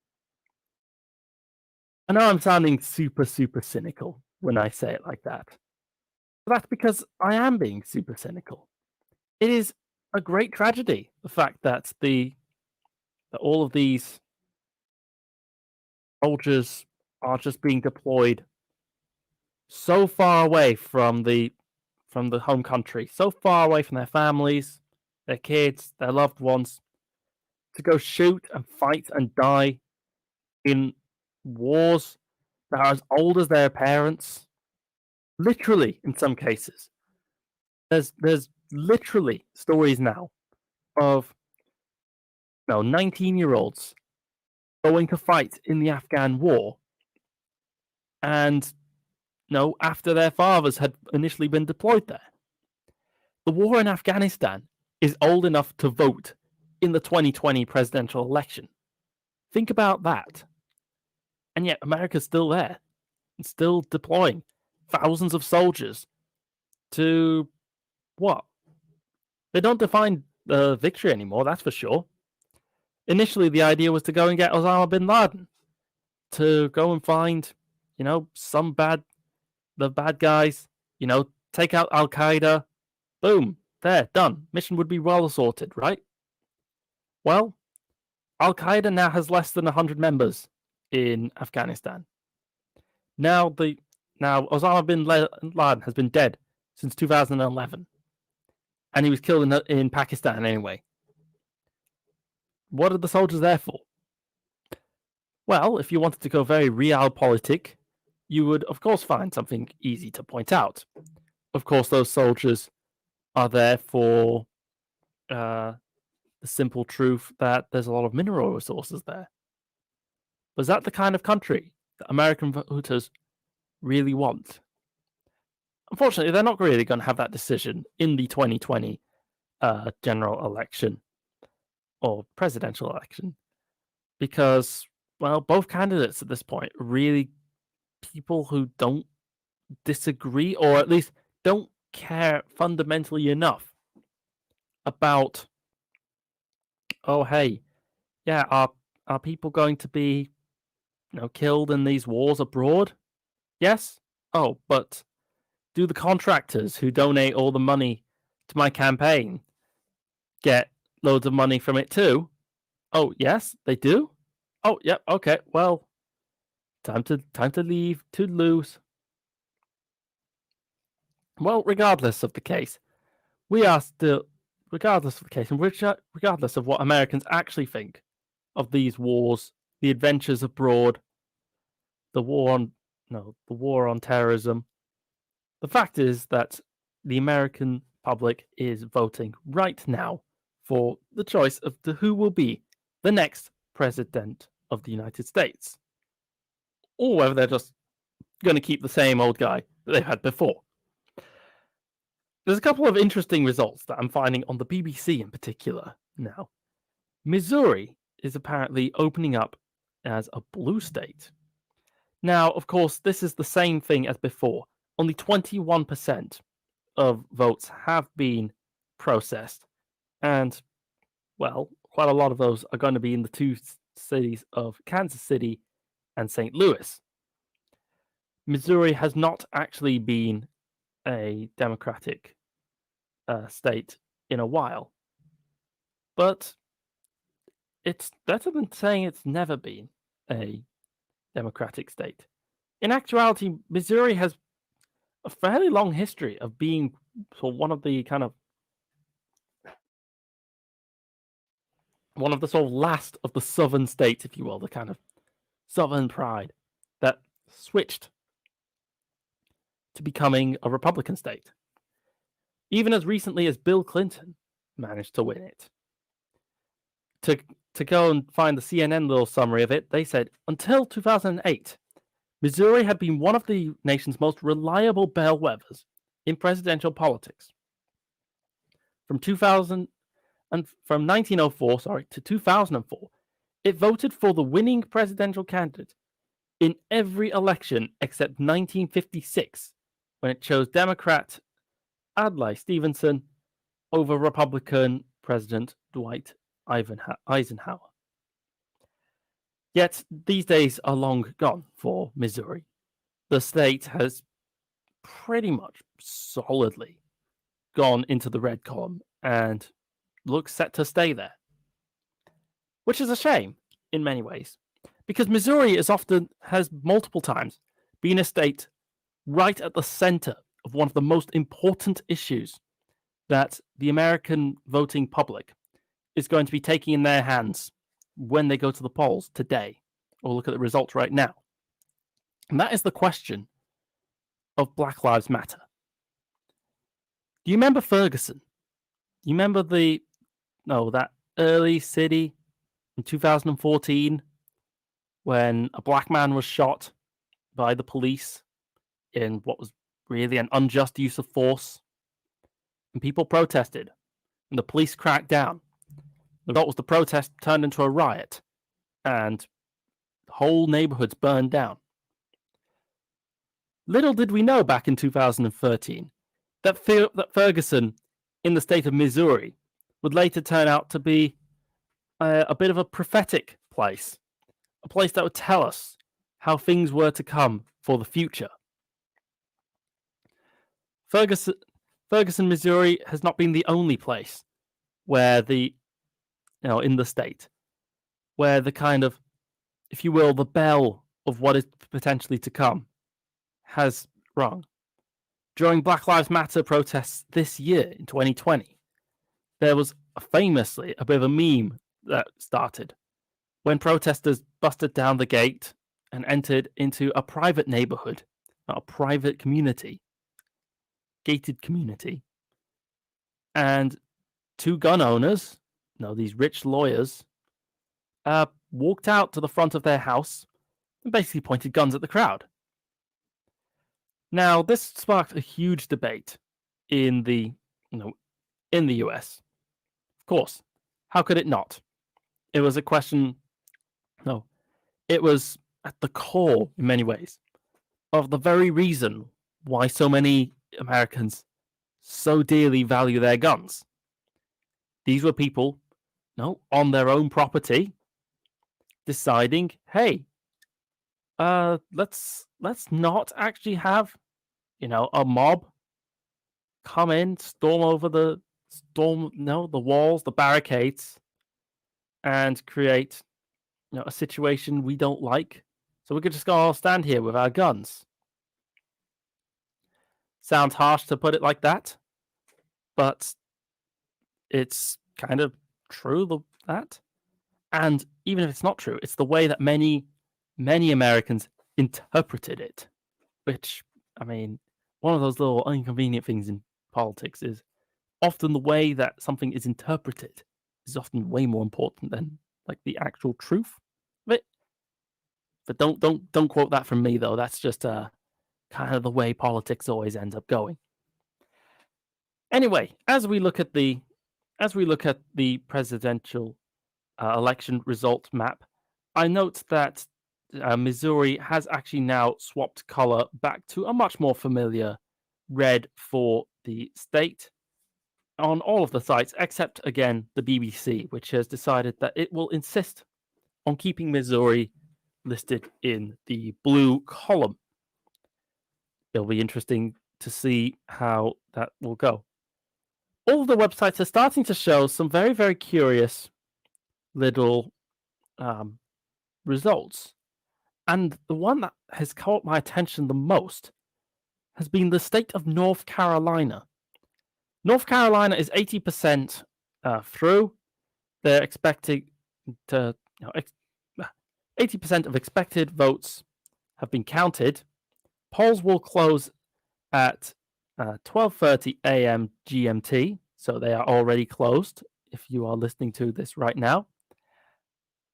I know I'm sounding super cynical when I say it like that. But that's because I am being super cynical. It is a great tragedy, the fact that all of these soldiers are just being deployed so far away from the home country, so far away from their families, their kids, their loved ones, to go shoot and fight and die in wars that are as old as their parents. Literally, in some cases, there's literally stories now of 19-year-olds going to fight in the Afghan war, and after their fathers had initially been deployed there. The war in Afghanistan is old enough to vote in the 2020 presidential election. Think about that. And yet America's still there, and still deploying thousands of soldiers to what? They don't define victory anymore, that's for sure. Initially, the idea was to go and get Osama bin Laden, to go and find, the bad guys, take out Al Qaeda. Boom, there, done. Mission would be well sorted, right? Well, Al Qaeda now has less than 100 members in Afghanistan. Now Osama bin Laden has been dead since 2011, and he was killed in Pakistan anyway. What are the soldiers there for? Well, if you wanted to go very realpolitik, you would, of course, find something easy to point out. Of course, those soldiers are there for the simple truth that there's a lot of mineral resources there. But is that the kind of country that American voters really want? Unfortunately, they're not really going to have that decision in the 2020 general election or presidential election, because, well, both candidates at this point are really people who don't disagree, or at least don't care fundamentally enough about, oh, hey, yeah, are people going to be killed in these wars abroad? Yes? Oh, but do the contractors who donate all the money to my campaign get loads of money from it too? Oh, yes, they do? Oh, yep, okay, well, time to leave, to lose. Well, regardless of the case, we are still, regardless of the case, and regardless of what Americans actually think of these wars, the adventures abroad, the war on terrorism, the fact is that the American public is voting right now for the choice of who will be the next president of the United States, or whether they're just going to keep the same old guy that they've had before. There's a couple of interesting results that I'm finding on the BBC in particular now. Missouri is apparently opening up as a blue state. Now, of course, this is the same thing as before. Only 21% of votes have been processed. And, well, quite a lot of those are going to be in the two cities of Kansas City and St. Louis. Missouri has not actually been a Democratic state in a while, but it's better than saying it's never been a Democratic state. In actuality, Missouri has a fairly long history of being one of the sort of last of the southern states, if you will, the kind of southern pride that switched to becoming a Republican state. Even as recently as Bill Clinton managed to win it. To go and find the CNN little summary of it, they said, until 2008, Missouri had been one of the nation's most reliable bellwethers in presidential politics. From 1904 to 2004, it voted for the winning presidential candidate in every election except 1956, when it chose Democrat Adlai Stevenson over Republican President Dwight Eisenhower. Yet these days are long gone for Missouri. The state has pretty much solidly gone into the red column and looks set to stay there, which is a shame in many ways. Because Missouri has multiple times been a state right at the center of one of the most important issues that the American voting public is going to be taking in their hands when they go to the polls today, or look at the results right now. And that is the question of Black Lives Matter. Do you remember Ferguson? You remember that early city in 2014 when a black man was shot by the police in what was really an unjust use of force? And people protested, and the police cracked down. The result was the protest turned into a riot, and whole neighborhoods burned down. Little did we know back in 2013 that Ferguson, in the state of Missouri, would later turn out to be a bit of a prophetic place, a place that would tell us how things were to come for the future. Ferguson, Missouri has not been the only place where in the state, where the kind of, if you will, the bell of what is potentially to come has rung. During Black Lives Matter protests this year in 2020, there was famously a bit of a meme that started when protesters busted down the gate and entered into a private neighborhood, a private community, gated community, and two gun owners, these rich lawyers, walked out to the front of their house and basically pointed guns at the crowd. Now, this sparked a huge debate in the US. Of course, how could it not? It was a question, it was at the core, in many ways, of the very reason why so many Americans so dearly value their guns. These were people, on their own property, deciding, hey, let's not actually have, a mob come in, storm the walls, the barricades, and create, a situation we don't like. So we could just go stand here with our guns. Sounds harsh to put it like that, but it's kind of true that. And even if it's not true, it's the way that many Americans interpreted it, which, one of those little inconvenient things in politics is often the way that something is interpreted is often way more important than the actual truth of it. But don't quote that from me, though. That's just kind of the way politics always ends up going. Anyway, as we look at the presidential election result map, I note that Missouri has actually now swapped color back to a much more familiar red for the state on all of the sites, except, again, the BBC, which has decided that it will insist on keeping Missouri listed in the blue column. It'll be interesting to see how that will go. All of the websites are starting to show some very, very curious little results. And the one that has caught my attention the most has been the state of North Carolina. North Carolina is 80% through. They're expecting to, 80% of expected votes have been counted. Polls will close at 12:30 a.m. GMT, so they are already closed if you are listening to this right now.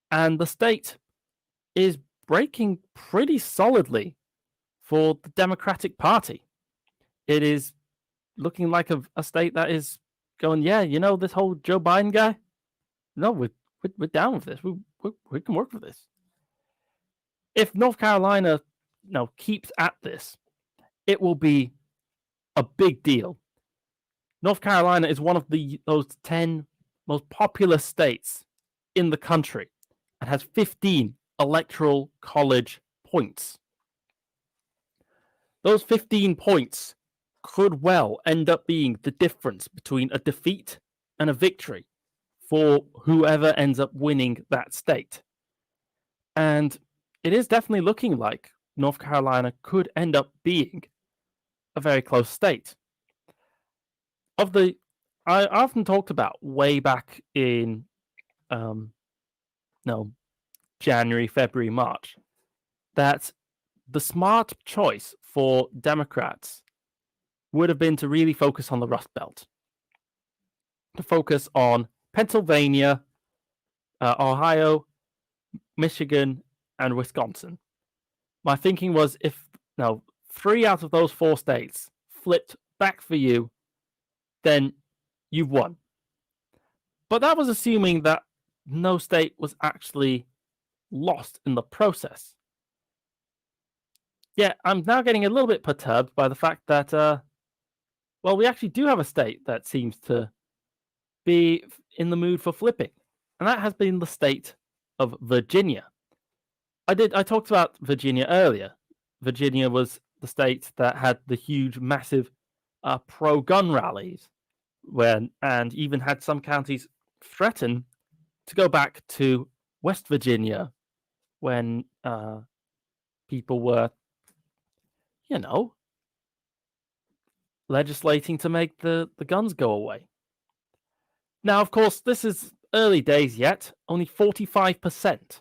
And the state is breaking pretty solidly for the Democratic Party. It is looking like a state that is going, this whole Joe Biden guy, no, we're down with this. We can work with this. If North Carolina keeps at this, it will be a big deal. North Carolina is one of those 10 most populous states in the country and has 15 electoral college points. Those 15 points could well end up being the difference between a defeat and a victory for whoever ends up winning that state. And it is definitely looking like North Carolina could end up being a very close state. I often talked about way back in no, January, February, March, that the smart choice for Democrats would have been to really focus on the Rust Belt, to focus on Pennsylvania, Ohio, Michigan, and Wisconsin. My thinking was if 3 out of those 4 states flipped back for you, then you've won. But that was assuming that no state was actually lost in the process. Yeah, I'm now getting a little bit perturbed by the fact that, we actually do have a state that seems to be in the mood for flipping, and that has been the state of Virginia. I talked about Virginia earlier. Virginia was the state that had the huge, massive pro-gun rallies, and even had some counties threaten to go back to West Virginia when people were, legislating to make the guns go away. Now, of course, this is early days yet. Only 45%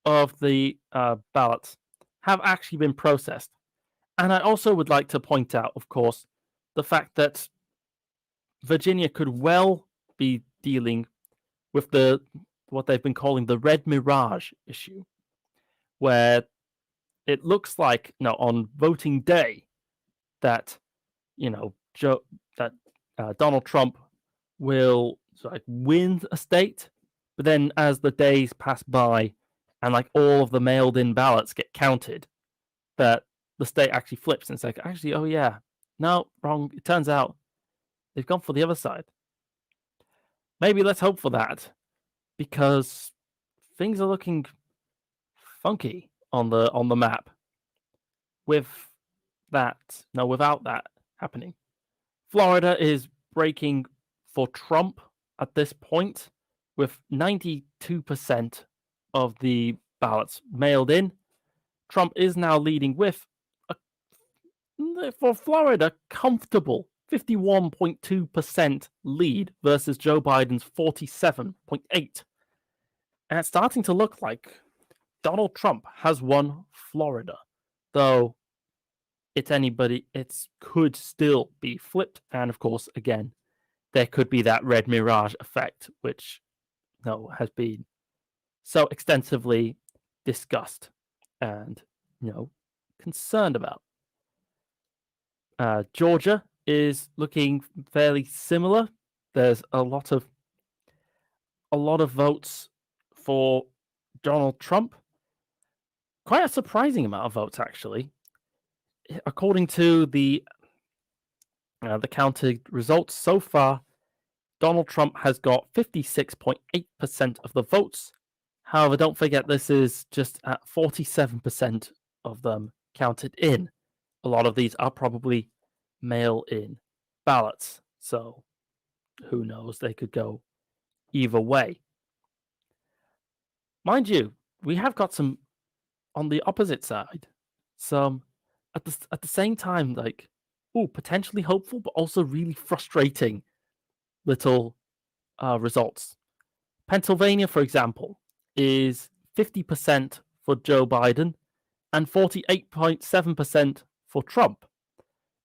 of the ballots have actually been processed. And I also would like to point out, of course, the fact that Virginia could well be dealing with what they've been calling the red mirage issue, where it looks like on voting day that Donald Trump will win a state, but then as the days pass by and all of the mailed in ballots get counted, that the state actually flips and it's actually, oh yeah, no, wrong. It turns out they've gone for the other side. Maybe let's hope for that, because things are looking funky on the map without that happening. Florida is breaking for Trump at this point, with 92% of the ballots mailed in. Trump is now leading with, for Florida, comfortable 51.2% lead versus Joe Biden's 47.8%. And it's starting to look like Donald Trump has won Florida, though it could still be flipped. And of course, again, there could be that red mirage effect, which has been so extensively discussed and concerned about. Georgia is looking fairly similar. There's a lot of votes for Donald Trump. Quite a surprising amount of votes, actually. According to the counted results so far, Donald Trump has got 56.8% of the votes. However, don't forget this is just at 47% of them counted in. A lot of these are probably mail-in ballots, so who knows? They could go either way. Mind you, we have got some on the opposite side. Some at the same time, potentially hopeful, but also really frustrating little results. Pennsylvania, for example, is 50% for Joe Biden and 48.7% for Trump.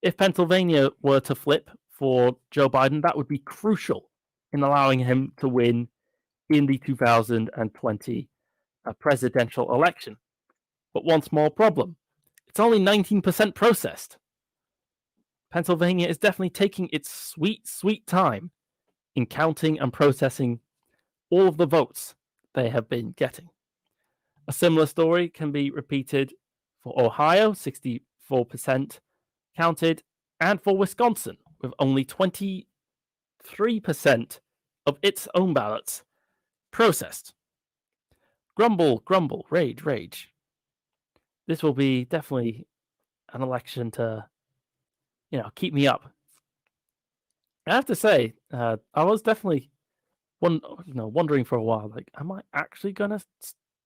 If Pennsylvania were to flip for Joe Biden, that would be crucial in allowing him to win in the 2020 presidential election. But one small problem. It's only 19% processed. Pennsylvania is definitely taking its sweet, sweet time in counting and processing all of the votes they have been getting. A similar story can be repeated for Ohio, 64% counted, and for Wisconsin, with only 23% of its own ballots processed. Grumble, grumble, rage, rage. This will be definitely an election to, keep me up. I have to say, I was definitely wondering for a while, am I actually going to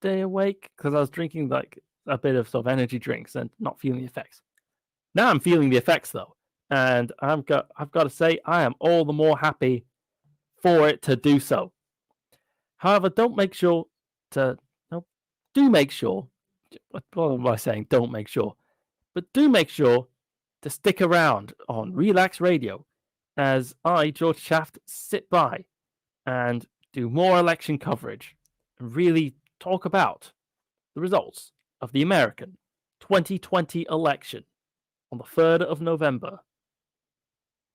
stay awake because I was drinking like a bit of sort of energy drinks and not feeling the effects. Now I'm feeling the effects though, and I've got to say I am all the more happy for it to do so. However, do make sure. What am I saying? Don't make sure, but do make sure to stick around on Relaks Radio as I, George Shaft, sit by and do more election coverage and really talk about the results of the American 2020 election on the 3rd of November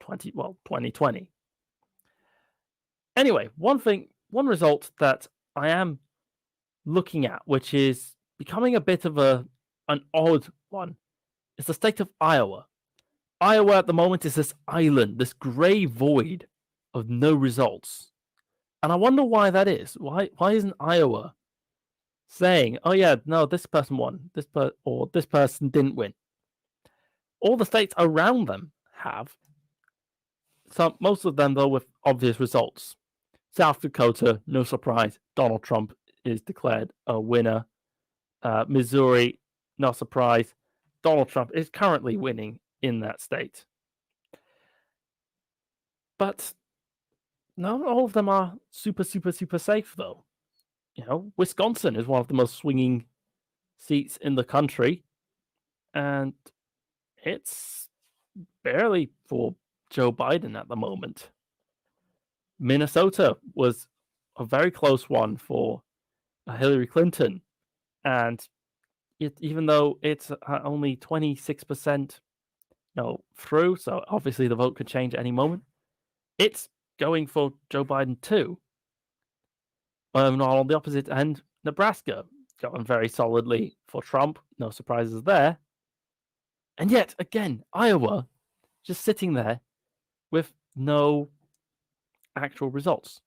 2020. Anyway, one result that I am looking at, which is becoming a bit of an odd one, is the state of Iowa. Iowa at the moment is this island, this grey void of no results. And I wonder why that is. Why isn't Iowa saying, oh yeah, no, this person won, or this person didn't win? All the states around them have. Most of them, though, with obvious results. South Dakota, no surprise, Donald Trump is declared a winner. Missouri, no surprise, Donald Trump is currently winning in that state. But not all of them are super, super, super safe, though. Wisconsin is one of the most swinging seats in the country, and it's barely for Joe Biden at the moment. Minnesota was a very close one for Hillary Clinton, and even though it's only 26% through, so obviously the vote could change at any moment, it's going for Joe Biden too. On the opposite end, Nebraska going very solidly for Trump, no surprises there. And yet, again, Iowa just sitting there with no actual results.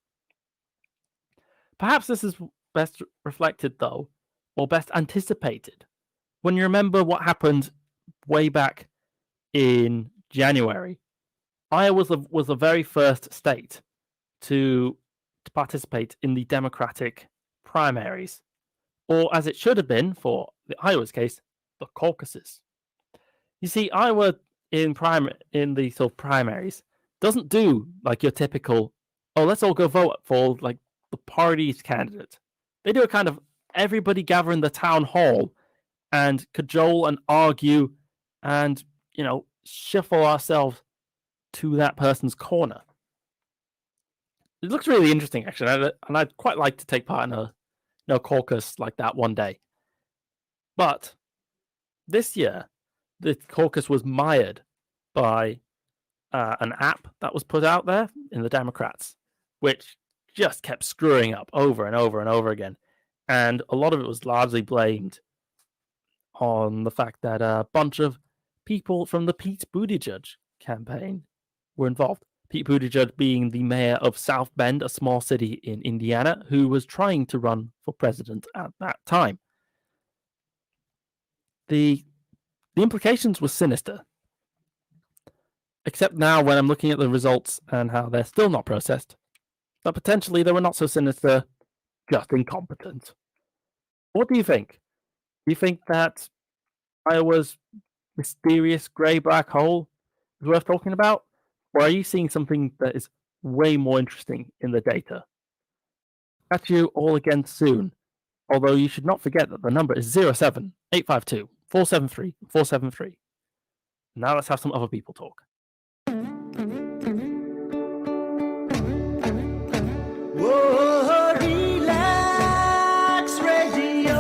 Perhaps this is best reflected, though, or best anticipated, when you remember what happened way back in January. Iowa was the very first state to participate in the Democratic primaries, or as it should have been for Iowa's case, the caucuses. You see, Iowa in the sort of primaries doesn't do like your typical, oh, let's all go vote for like the party's candidate. They do a kind of everybody gather in the town hall and cajole and argue and, shuffle ourselves to that person's corner. It looks really interesting, actually, and I'd quite like to take part in a caucus like that one day. But this year, the caucus was mired by an app that was put out there in the Democrats, which just kept screwing up over and over and over again. And a lot of it was largely blamed on the fact that a bunch of people from the Pete Buttigieg campaign were involved. Pete Buttigieg being the mayor of South Bend, a small city in Indiana, who was trying to run for president at that time. The implications were sinister. Except now, when I'm looking at the results and how they're still not processed, but potentially they were not so sinister, just incompetent. What do you think? Do you think that Iowa's mysterious grey-black hole is worth talking about? Or are you seeing something that is way more interesting in the data? Catch you all again soon. Although you should not forget that the number is 07-852-473-473. Now let's have some other people talk. Whoa, Relaks Radio.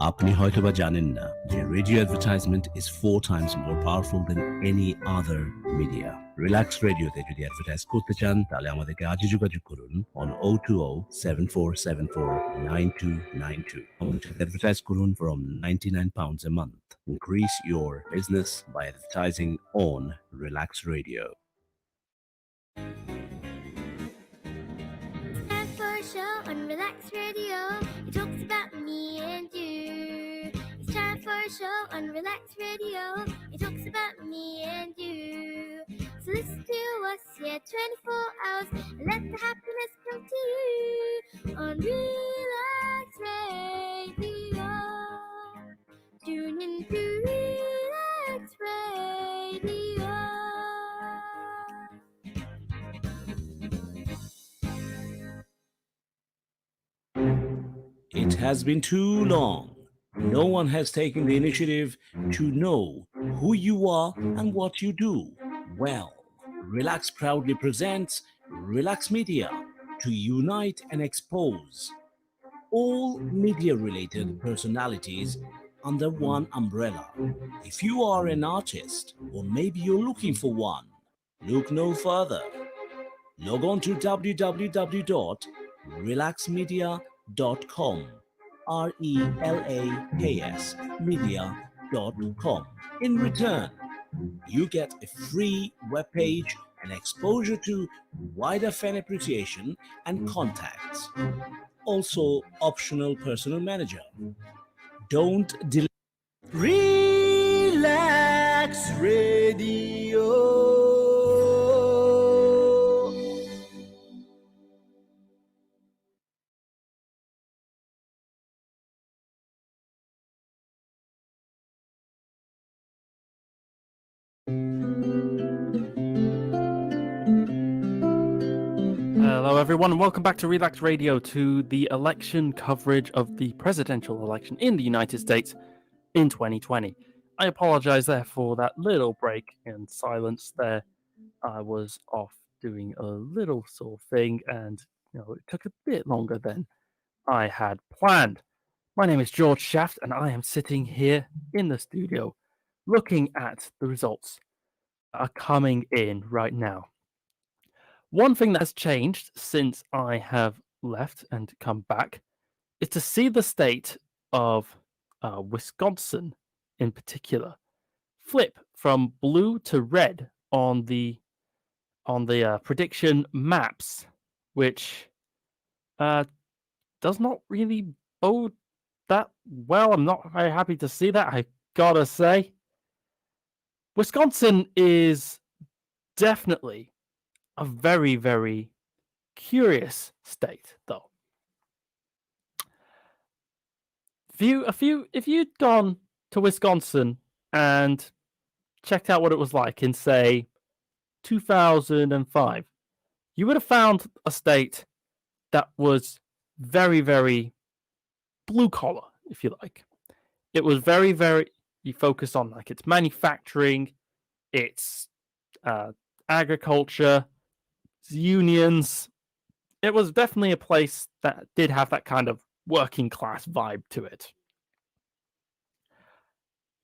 আপনি হয়তোবা জানেন না যে radio advertisement is 4 times more powerful than any other media. Relax রেডিওতে যদি advertise করতে চান তাহলে আমাদেরকে আজই যোগাযোগ করুন on 020-7474-9292. আমাদের অ্যাডভার্টাইজ করুন from £99 a month. Increase your business by advertising on Relax Radio. Time for a show on Relax Radio. It talks about me and you. It's time for a show on Relax Radio. It talks about me and you. So listen to us here 24 hours and let the happiness come to you on Relax Radio. Tune in to Relax Radio. It has been too long. No one has taken the initiative to know who you are and what you do. Well, Relax proudly presents Relax Media to unite and expose all media-related personalities under one umbrella. If you are an artist, or maybe you're looking for one, look no further. Log on to www.relaxmedia.com, RELAKS media.com. In return, you get a free webpage and exposure to wider fan appreciation and contacts. Also, optional personal manager. Don't delay. Relax Radio. Hello, everyone, and welcome back to Relax Radio to the election coverage of the presidential election in the United States in 2020. I apologize there for that little break in silence there. I was off doing a little sort of thing, and it took a bit longer than I had planned. My name is jorgeshaft, and I am sitting here in the studio looking at the results that are coming in right now. One thing that has changed since I have left and come back is to see the state of Wisconsin in particular flip from blue to red on the prediction maps, which does not really bode that well. I'm not very happy to see that, I gotta say. Wisconsin is definitely a very, very curious state, though. If you'd gone to Wisconsin and checked out what it was like in, say, 2005, you would have found a state that was very, very blue collar, if you like. It was very, very, you focus on like its manufacturing, its agriculture, its unions. It was definitely a place that did have that kind of working class vibe to it.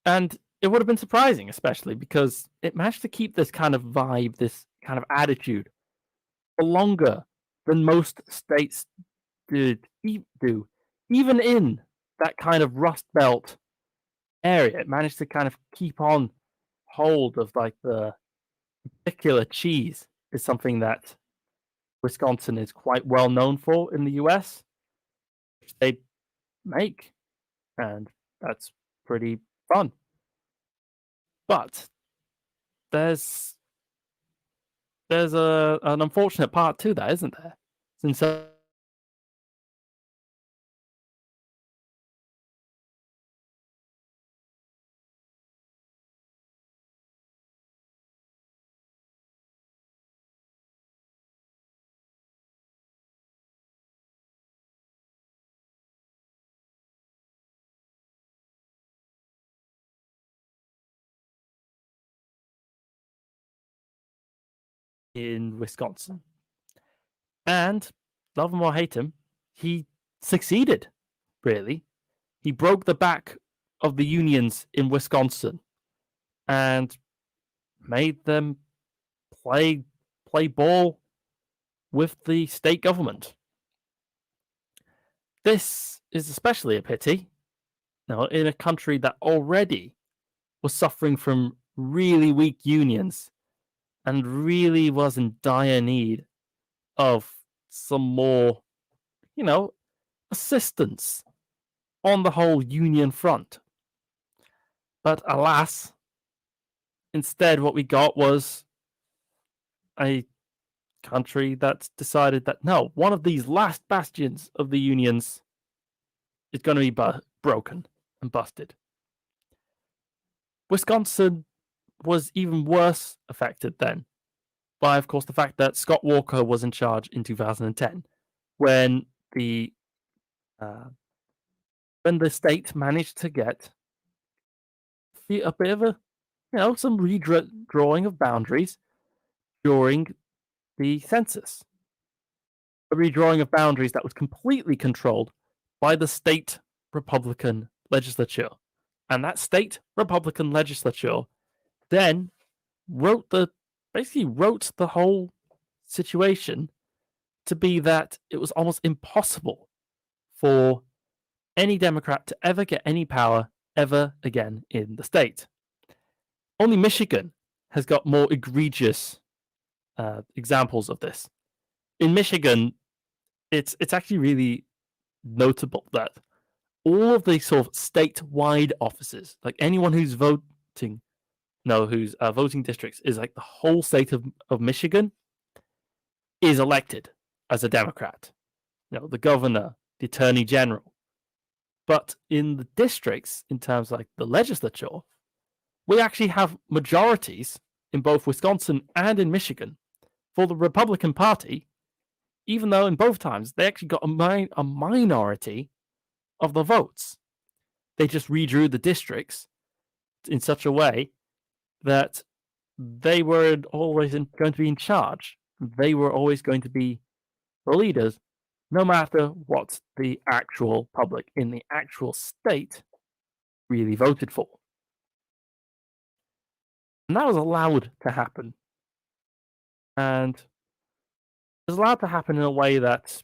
And it would have been surprising, especially because it managed to keep this kind of vibe, this kind of attitude, for longer than most states do. Even in that kind of Rust Belt area, it managed to kind of keep on hold of like the particular cheese is something that Wisconsin is quite well known for in the US, which they make, and that's pretty fun. But there's an unfortunate part to that, isn't there? Since in Wisconsin. And love him or hate him, he succeeded, really. He broke the back of the unions in Wisconsin and made them play ball with the state government. This is especially a pity, in a country that already was suffering from really weak unions and really was in dire need of some more, assistance on the whole union front. But alas, instead what we got was a country that's decided that no, one of these last bastions of the unions is going to be broken and busted. Wisconsin was even worse affected then by, of course, the fact that Scott Walker was in charge in 2010 when the state managed to get a bit of some redrawing of boundaries during the census. A redrawing of boundaries that was completely controlled by the state Republican legislature. And that state Republican legislature then basically wrote the whole situation to be that it was almost impossible for any Democrat to ever get any power ever again in the state. Only Michigan has got more egregious examples of this. In Michigan, it's actually really notable that all of the sort of statewide offices, like anyone who's voting districts is like the whole state of Michigan is elected as a Democrat. The governor, the attorney general. But in the districts, in terms of like the legislature, we actually have majorities in both Wisconsin and in Michigan for the Republican Party, even though in both times they actually got a minority of the votes. They just redrew the districts in such a way that they were always going to be in charge. They were always going to be the leaders, no matter what the actual public in the actual state really voted for. And that was allowed to happen. And it was allowed to happen in a way that,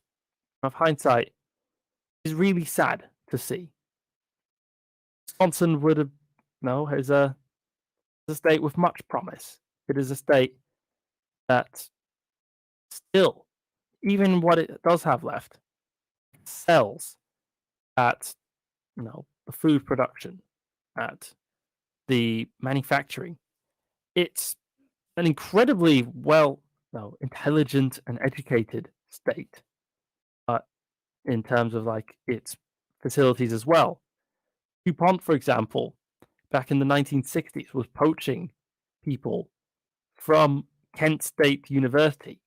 of hindsight, is really sad to see. Wisconsin would have, is a state with much promise. It is a state that still, even what it does have left, excels at, the food production, at the manufacturing. It's an incredibly intelligent and educated state, in terms of like its facilities as well. DuPont, for example, back in the 1960s, was poaching people from Kent State University,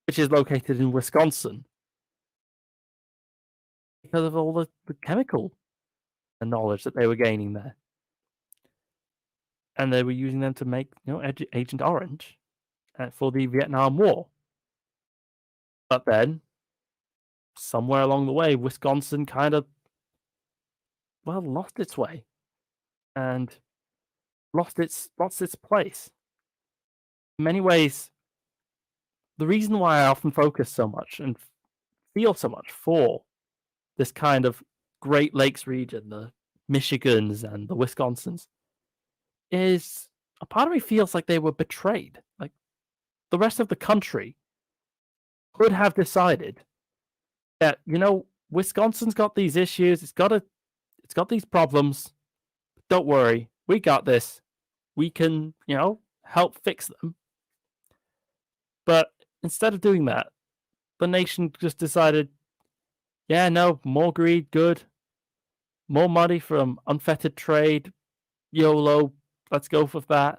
which is located in Wisconsin, because of all the chemical knowledge that they were gaining there. And they were using them to make, Agent Orange for the Vietnam War. But then, somewhere along the way, Wisconsin kind of, lost its way and lost its place. In many ways, the reason why I often focus so much and feel so much for this kind of Great Lakes region, the Michigans and the Wisconsins, is a part of me feels like they were betrayed. Like the rest of the country could have decided that, Wisconsin's got these issues, it's got these problems. Don't worry, we got this. We can, help fix them. But instead of doing that, the nation just decided, more greed, good. More money from unfettered trade, YOLO, let's go for that.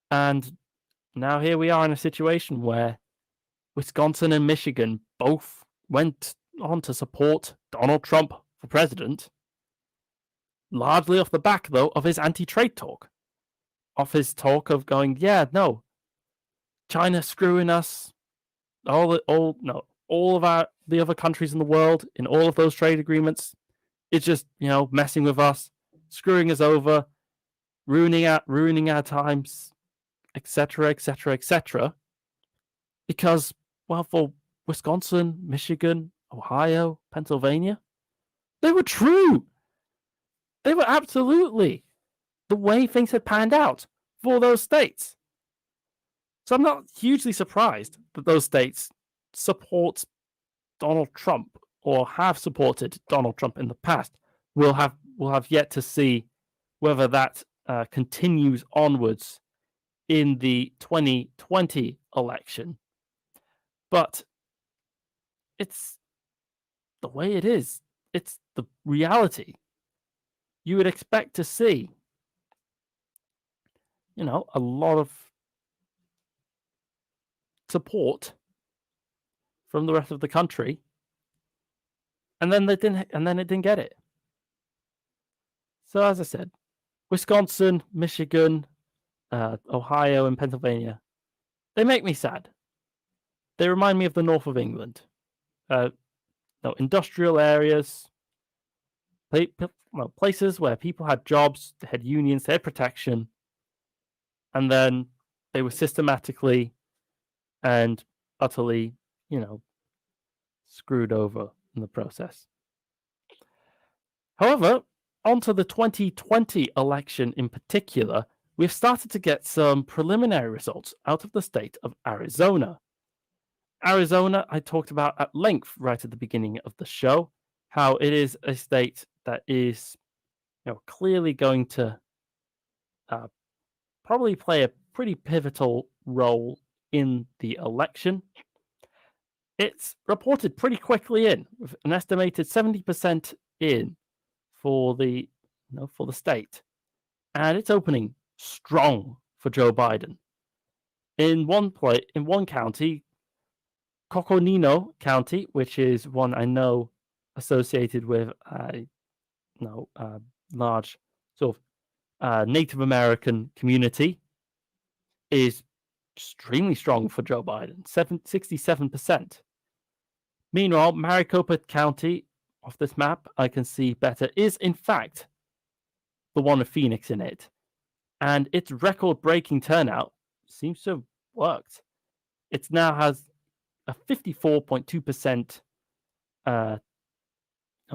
And now here we are in a situation where Wisconsin and Michigan both went on to support Donald Trump for president, largely off the back, though, of his anti-trade talk. Of his talk of going, China screwing us, all of the other countries in the world, in all of those trade agreements, it's just, messing with us, screwing us over, ruining our times, etc., etc., etc. Because, for Wisconsin, Michigan, Ohio, Pennsylvania, they were true. They were absolutely the way things had panned out for those states. So I'm not hugely surprised that those states support Donald Trump or have supported Donald Trump in the past. We'll have yet to see whether that continues onwards in the 2020 election. But it's the way it is. It's the reality. You would expect to see, a lot of support from the rest of the country, and then it didn't get it. So as I said, Wisconsin, Michigan, Ohio, and Pennsylvania, they make me sad. They remind me of the north of England. Industrial areas, places where people had jobs, they had unions, they had protection, and then they were systematically and utterly, screwed over in the process. However, onto the 2020 election in particular, we've started to get some preliminary results out of the state of Arizona. Arizona, I talked about at length right at the beginning of the show, how it is a state that is, clearly going to probably play a pretty pivotal role in the election. It's reported pretty quickly in, with an estimated 70% in for the state, and it's opening strong for Joe Biden. In one county, Coconino County, which is one I know associated with a large sort of Native American community, is extremely strong for Joe Biden, 67%. Meanwhile, Maricopa County, off this map, I can see better, is in fact the one with Phoenix in it. And its record-breaking turnout seems to have worked. It now has a 54.2%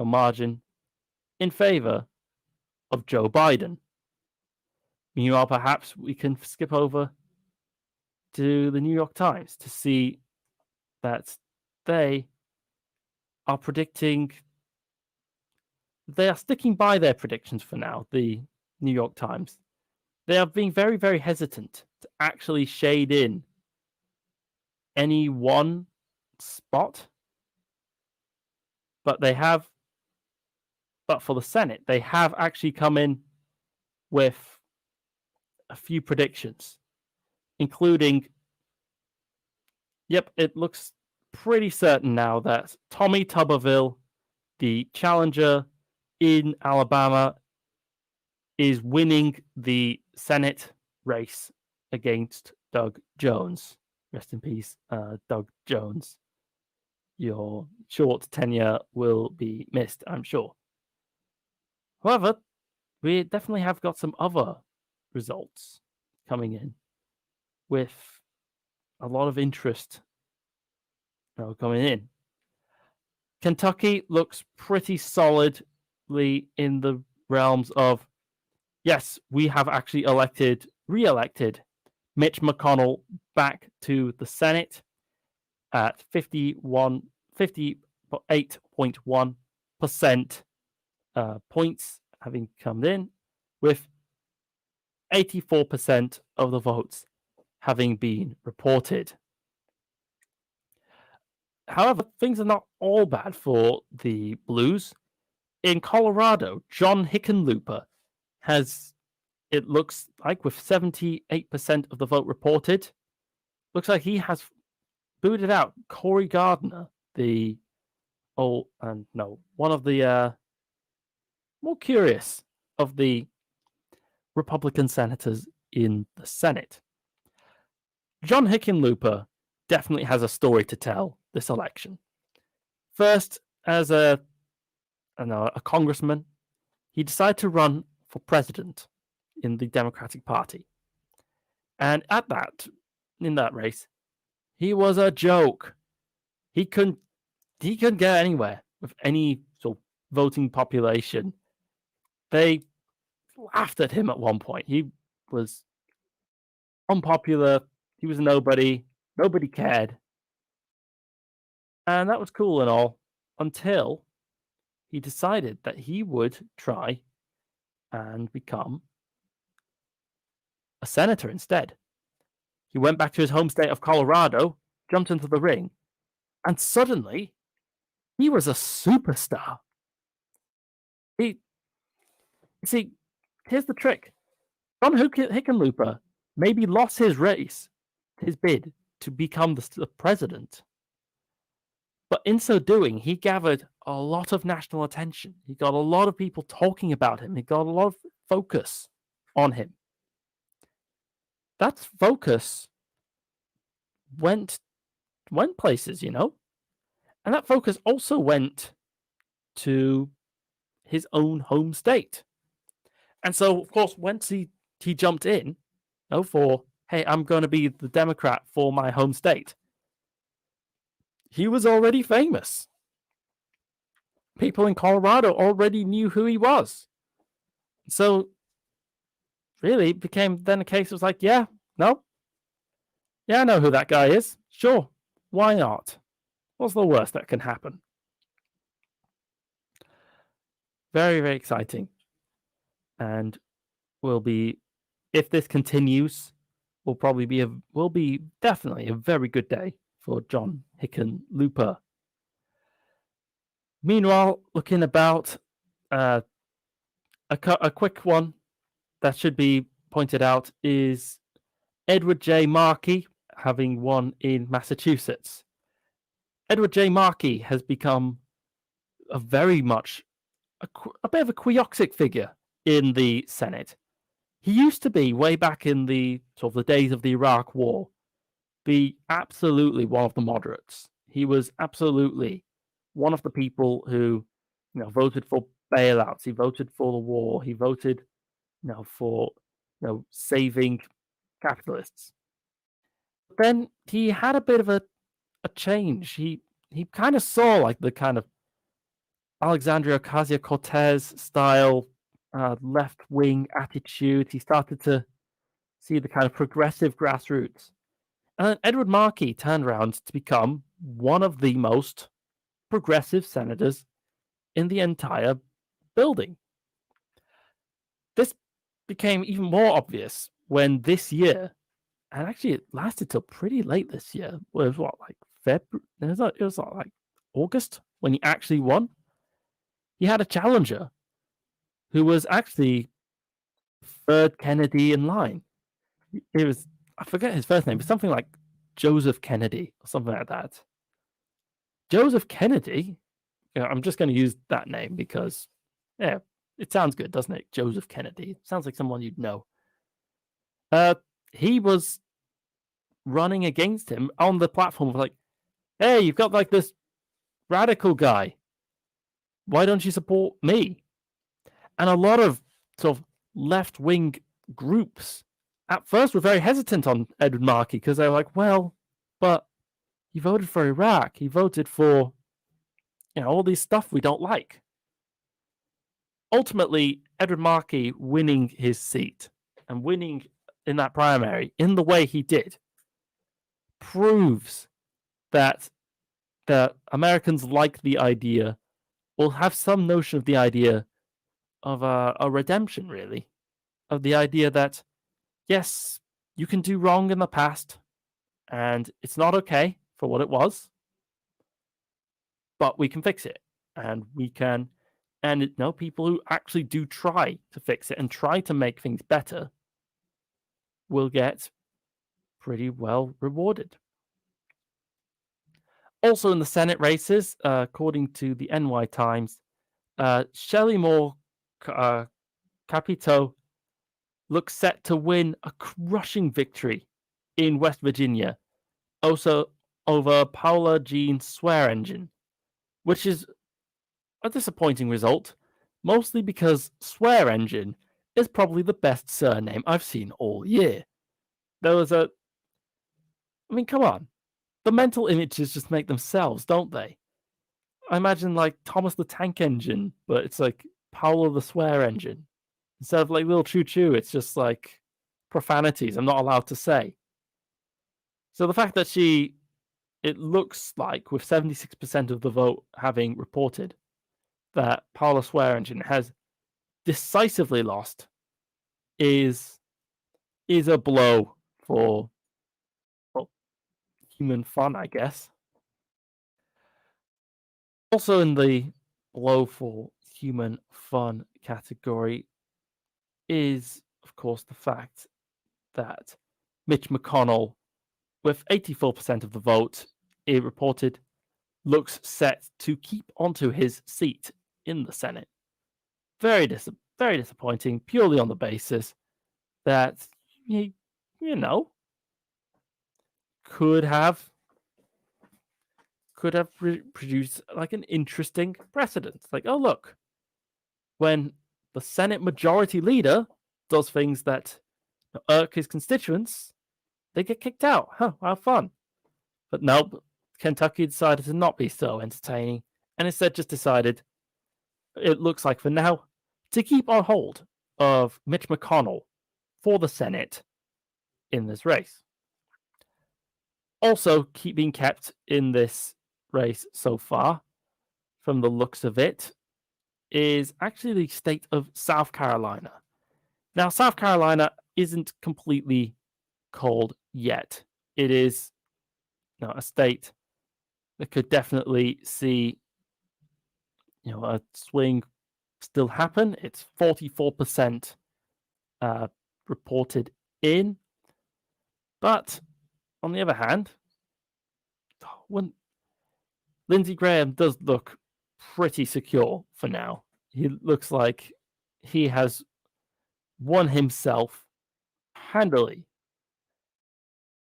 margin in favor of Joe Biden. Meanwhile, perhaps we can skip over to the New York Times to see that they are predicting, they are sticking by their predictions for now, the New York Times. They are being very, very hesitant to actually shade in any one spot. But for the Senate, they have actually come in with a few predictions, including, it looks pretty certain now that Tommy Tuberville, the challenger in Alabama, is winning the Senate race against Doug Jones. Rest in peace, Doug Jones. Your short tenure will be missed, I'm sure. However, we definitely have got some other results coming in with a lot of interest coming in. Kentucky looks pretty solidly in the realms of, yes, we have actually re-elected Mitch McConnell back to the Senate at 58.1% points having come in, with 84% of the votes having been reported. However, things are not all bad for the Blues. In Colorado, John Hickenlooper has, it looks like, with 78% of the vote reported, looks like he has booted out Cory Gardner, one of the more curious of the Republican senators in the Senate. John Hickenlooper definitely has a story to tell this election. First, as a congressman, he decided to run for president in the Democratic Party. And in that race, he was a joke. He couldn't get anywhere with any sort of voting population. They laughed at him at one point. He was unpopular. He was nobody. Nobody cared. And that was cool and all, until he decided that he would try and become a senator instead. He went back to his home state of Colorado, jumped into the ring, and suddenly he was a superstar. See, here's the trick. John Hickenlooper maybe lost his race, his bid to become the president. But in so doing, he gathered a lot of national attention. He got a lot of people talking about him. He got a lot of focus on him. That focus went places, you know? And that focus also went to his own home state. And so, of course, once he jumped in, for, hey, I'm going to be the Democrat for my home state, he was already famous. People in Colorado already knew who he was. So, really, it became then a case of like, yeah, I know who that guy is. Sure, why not? What's the worst that can happen? Very, very exciting. And if this continues, will be definitely a very good day for John Hickenlooper. Meanwhile, looking about a quick one that should be pointed out is Edward J. Markey having won in Massachusetts. Edward J. Markey has become a very much a bit of a quixotic figure in the Senate. He used to be, way back in the sort of the days of the Iraq War, be absolutely one of the moderates. He was absolutely one of the people who, voted for bailouts. He voted for the war. He voted, for, saving capitalists. But then he had a bit of a change. He kind of saw like the kind of Alexandria Ocasio-Cortez style left-wing attitude. He started to see the kind of progressive grassroots. And then Edward Markey turned around to become one of the most progressive senators in the entire building. This became even more obvious when this year, and actually it lasted till pretty late this year. It was like February? It was like August when he actually won. He had a challenger who was actually third Kennedy in line. It was, I forget his first name, but something like Joseph Kennedy or something like that. Joseph Kennedy, I'm just going to use that name because, yeah, it sounds good, doesn't it? Joseph Kennedy. It sounds like someone you'd know. He was running against him on the platform of like, hey, you've got like this radical guy. Why don't you support me? And a lot of sort of left-wing groups at first were very hesitant on Edward Markey because they were like, well, but he voted for Iraq. He voted for, all this stuff we don't like. Ultimately, Edward Markey winning his seat and winning in that primary in the way he did proves that the Americans like the idea or have some notion of the idea of a redemption, really, of the idea that, yes, you can do wrong in the past and it's not okay for what it was, but we can fix it and we can, and people who actually do try to fix it and try to make things better will get pretty well rewarded. Also in the Senate races, according to the NY Times, Shelley Moore Capito looks set to win a crushing victory in West Virginia, also over Paula Jean Swearengen, which is a disappointing result, mostly because Swearengen is probably the best surname I've seen all year. Come on. The mental images just make themselves, don't they? I imagine like Thomas the Tank Engine, but it's like Paula the Swear Engine. Instead of like little choo choo, it's just like profanities I'm not allowed to say. So the fact that it looks like with 76% of the vote having reported that Paula Swearengen has decisively lost is a blow for human fun, I guess. Also in the blow for human fun category is, of course, the fact that Mitch McConnell, with 84% of the vote, it reported, looks set to keep onto his seat in the Senate. Very disappointing, purely on the basis that you know could have produced like an interesting precedent. Like, oh look, when the Senate Majority Leader does things that irk his constituents, they get kicked out. Huh, how fun. But nope, Kentucky decided to not be so entertaining, and instead just decided, it looks like for now, to keep on hold of Mitch McConnell for the Senate in this race. Also being kept in this race so far, from the looks of it, is actually the state of South Carolina. Now, South Carolina isn't completely cold yet. It is a state that could definitely see a swing still happen. It's 44% reported in. But on the other hand, when Lindsey Graham does look pretty secure for now. He looks like he has won himself handily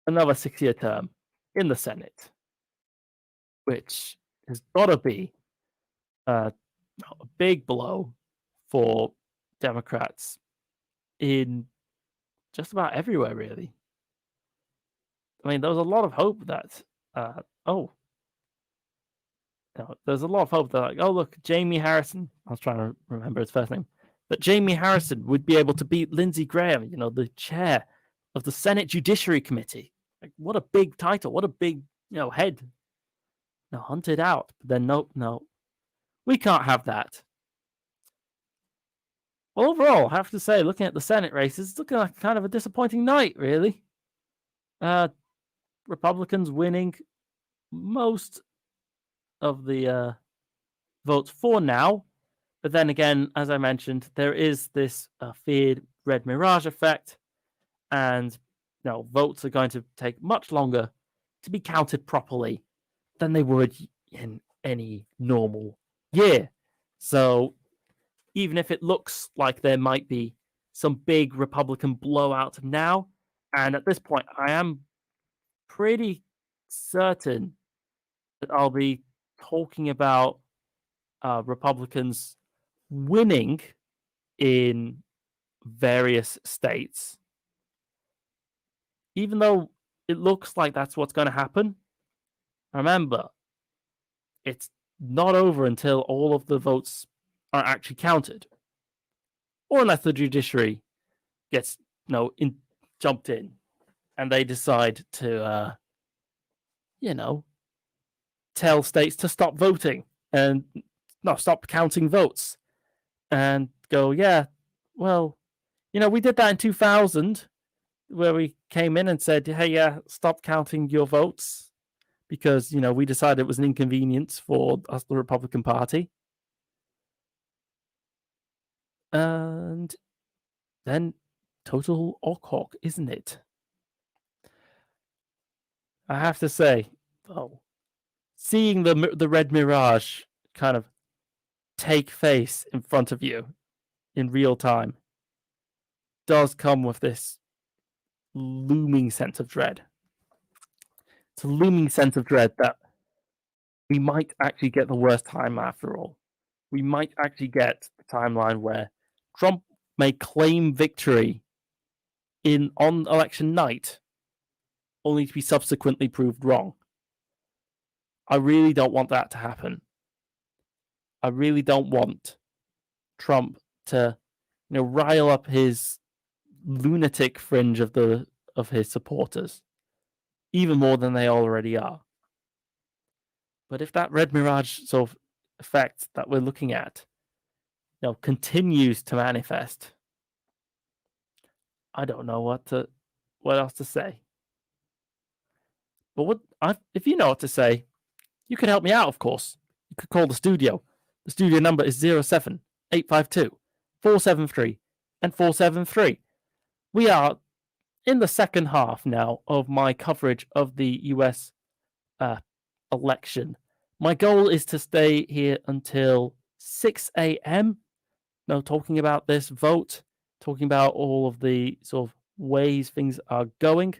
another 6-year term in the Senate, which has got to be a big blow for Democrats in just about everywhere, really. I mean, there was a lot of hope that, there's a lot of hope that, like, oh, look, Jamie Harrison, I was trying to remember his first name, that Jamie Harrison would be able to beat Lindsey Graham, the chair of the Senate Judiciary Committee. Like, what a big title, what a big, head. Hunted out. But then, no, we can't have that. Well, overall, I have to say, looking at the Senate races, it's looking like kind of a disappointing night, really. Republicans winning most of the votes for now. But then again, as I mentioned, there is this feared red mirage effect, and votes are going to take much longer to be counted properly than they would in any normal year. So even if it looks like there might be some big Republican blowout now, and at this point I am pretty certain that I'll be talking about Republicans winning in various states, even though it looks like that's what's going to happen. Remember, it's not over until all of the votes are actually counted, or unless the judiciary gets jumped in and they decide to tell states to stop voting and stop counting votes and go, we did that in 2000 where we came in and said, hey, stop counting your votes because, we decided it was an inconvenience for us, the Republican Party. And then total awk, isn't it? I have to say, though, seeing the red mirage kind of take face in front of you in real time does come with this looming sense of dread. It's a looming sense of dread that we might actually get the worst time after all. We might actually get the timeline where Trump may claim victory on election night, only to be subsequently proved wrong. I really don't want that to happen. I really don't want Trump to, rile up his lunatic fringe of his supporters, even more than they already are. But if that red mirage sort of effect that we're looking at, continues to manifest, I don't know what else to say. But if you know what to say, you could help me out, of course. You could call the studio. The studio number is 07852 473 and 473. We are in the second half now of my coverage of the US election. My goal is to stay here until 6 a.m. Now, talking about this vote, talking about all of the sort of ways things are going,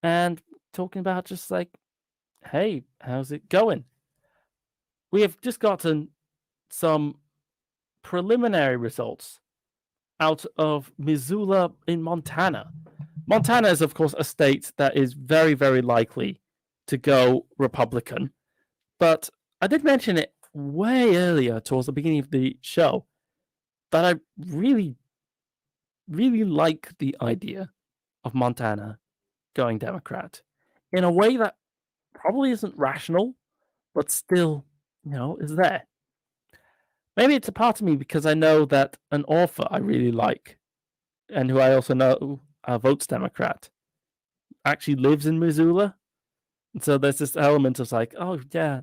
and talking about just like, hey, how's it going? We have just gotten some preliminary results out of Missoula in Montana. Montana is, of course, a state that is very, very likely to go Republican. But I did mention it way earlier, towards the beginning of the show, that I really, really like the idea of Montana going Democrat in a way that probably isn't rational, but still, is there. Maybe it's a part of me because I know that an author I really like, and who I also know votes Democrat, actually lives in Missoula. And so there's this element of like, oh, yeah,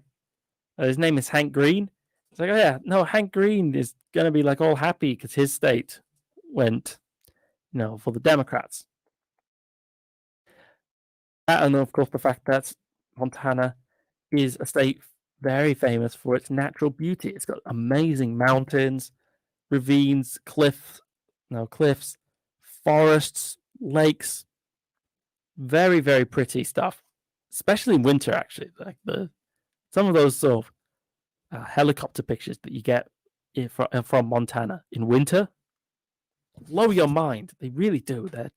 his name is Hank Green. It's like, oh, yeah, no, Hank Green is going to be like all happy because his state went, for the Democrats. And of course, the fact that Montana is a state very famous for its natural beauty. It's got amazing mountains, ravines, cliffs, forests, lakes. Very, very pretty stuff, especially in winter, actually. Like some of those sort of helicopter pictures that you get from Montana in winter blow your mind. They really do. They're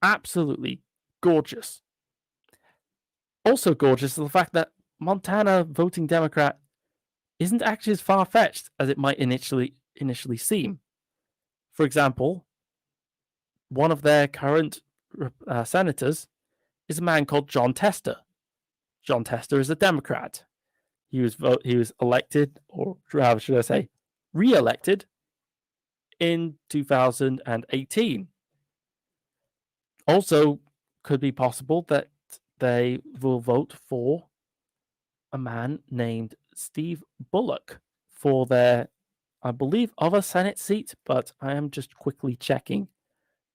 absolutely gorgeous. Also gorgeous is the fact that Montana voting Democrat isn't actually as far-fetched as it might initially seem. For example, one of their current senators is a man called John Tester. John Tester is a Democrat. He was elected, or rather should I say, re-elected in 2018. Also, could be possible that they will vote for a man named Steve Bullock for their, I believe, other Senate seat, but I am just quickly checking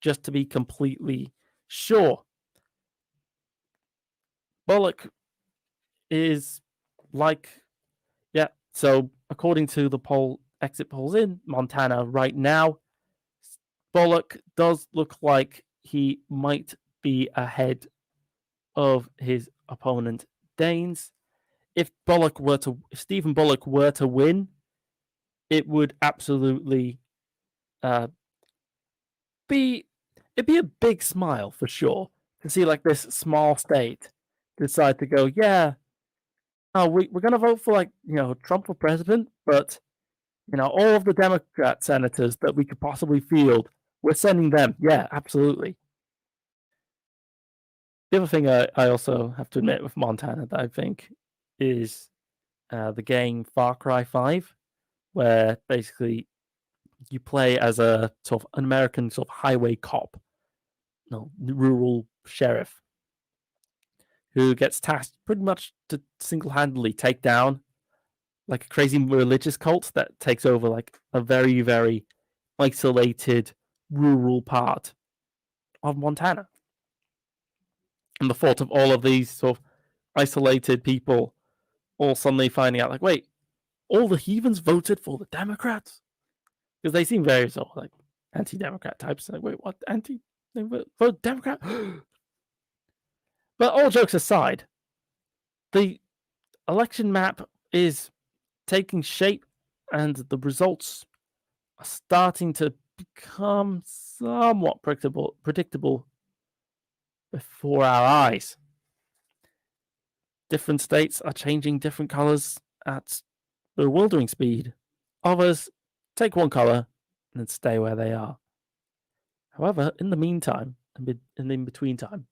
just to be completely sure. Bullock is so according to the exit polls in Montana right now, Bullock does look like he might be ahead of his opponent Daines. If Stephen Bullock were to win, it would absolutely be a big smile for sure to see like this small state decide to go, yeah, we're going to vote for Trump for president, but all of the Democrat senators that we could possibly field, we're sending them. Yeah, absolutely. The other thing I also have to admit with Montana that I think is the game Far Cry 5, where basically you play as a sort of an American sort of highway cop, rural sheriff, who gets tasked pretty much to single-handedly take down like a crazy religious cult that takes over like a very, very isolated rural part of Montana. And the thought of all of these sort of isolated people all suddenly finding out, like, wait, all the heathens voted for the Democrats? Because they seem very sort of like anti-Democrat types. Like, wait, what? They vote Democrat? But all jokes aside, the election map is taking shape and the results are starting to become somewhat predictable before our eyes. Different states are changing different colors at bewildering speed. Others take one color and then stay where they are. However, in the meantime, and in between time,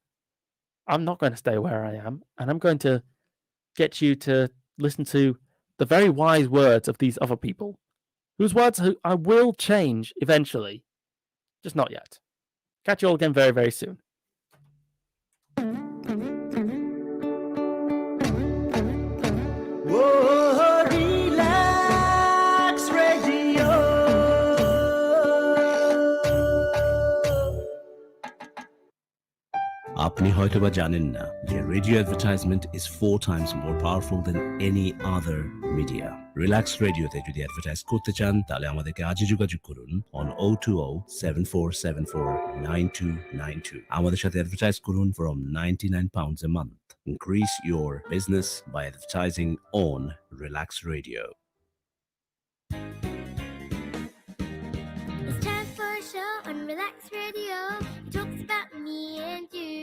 I'm not going to stay where I am, and I'm going to get you to listen to the very wise words of these other people, whose words I will change eventually, just not yet. Catch you all again very, very soon. Oh, Relax Radio. আপনি হয়তোবা জানেন না যে radio advertisement is 4 times more powerful than any other media. Relax রেডিওতে যদি advertise করতে চান তাহলে আমাদেরকে আজই যোগাযোগ করুন on 020-7474-9292. আমাদের সাথে অ্যাডভার্টাইজ করুন from £99 a month. Increase your business by advertising on Relax Radio. It's time for a show on Relax Radio. It talks about me and you.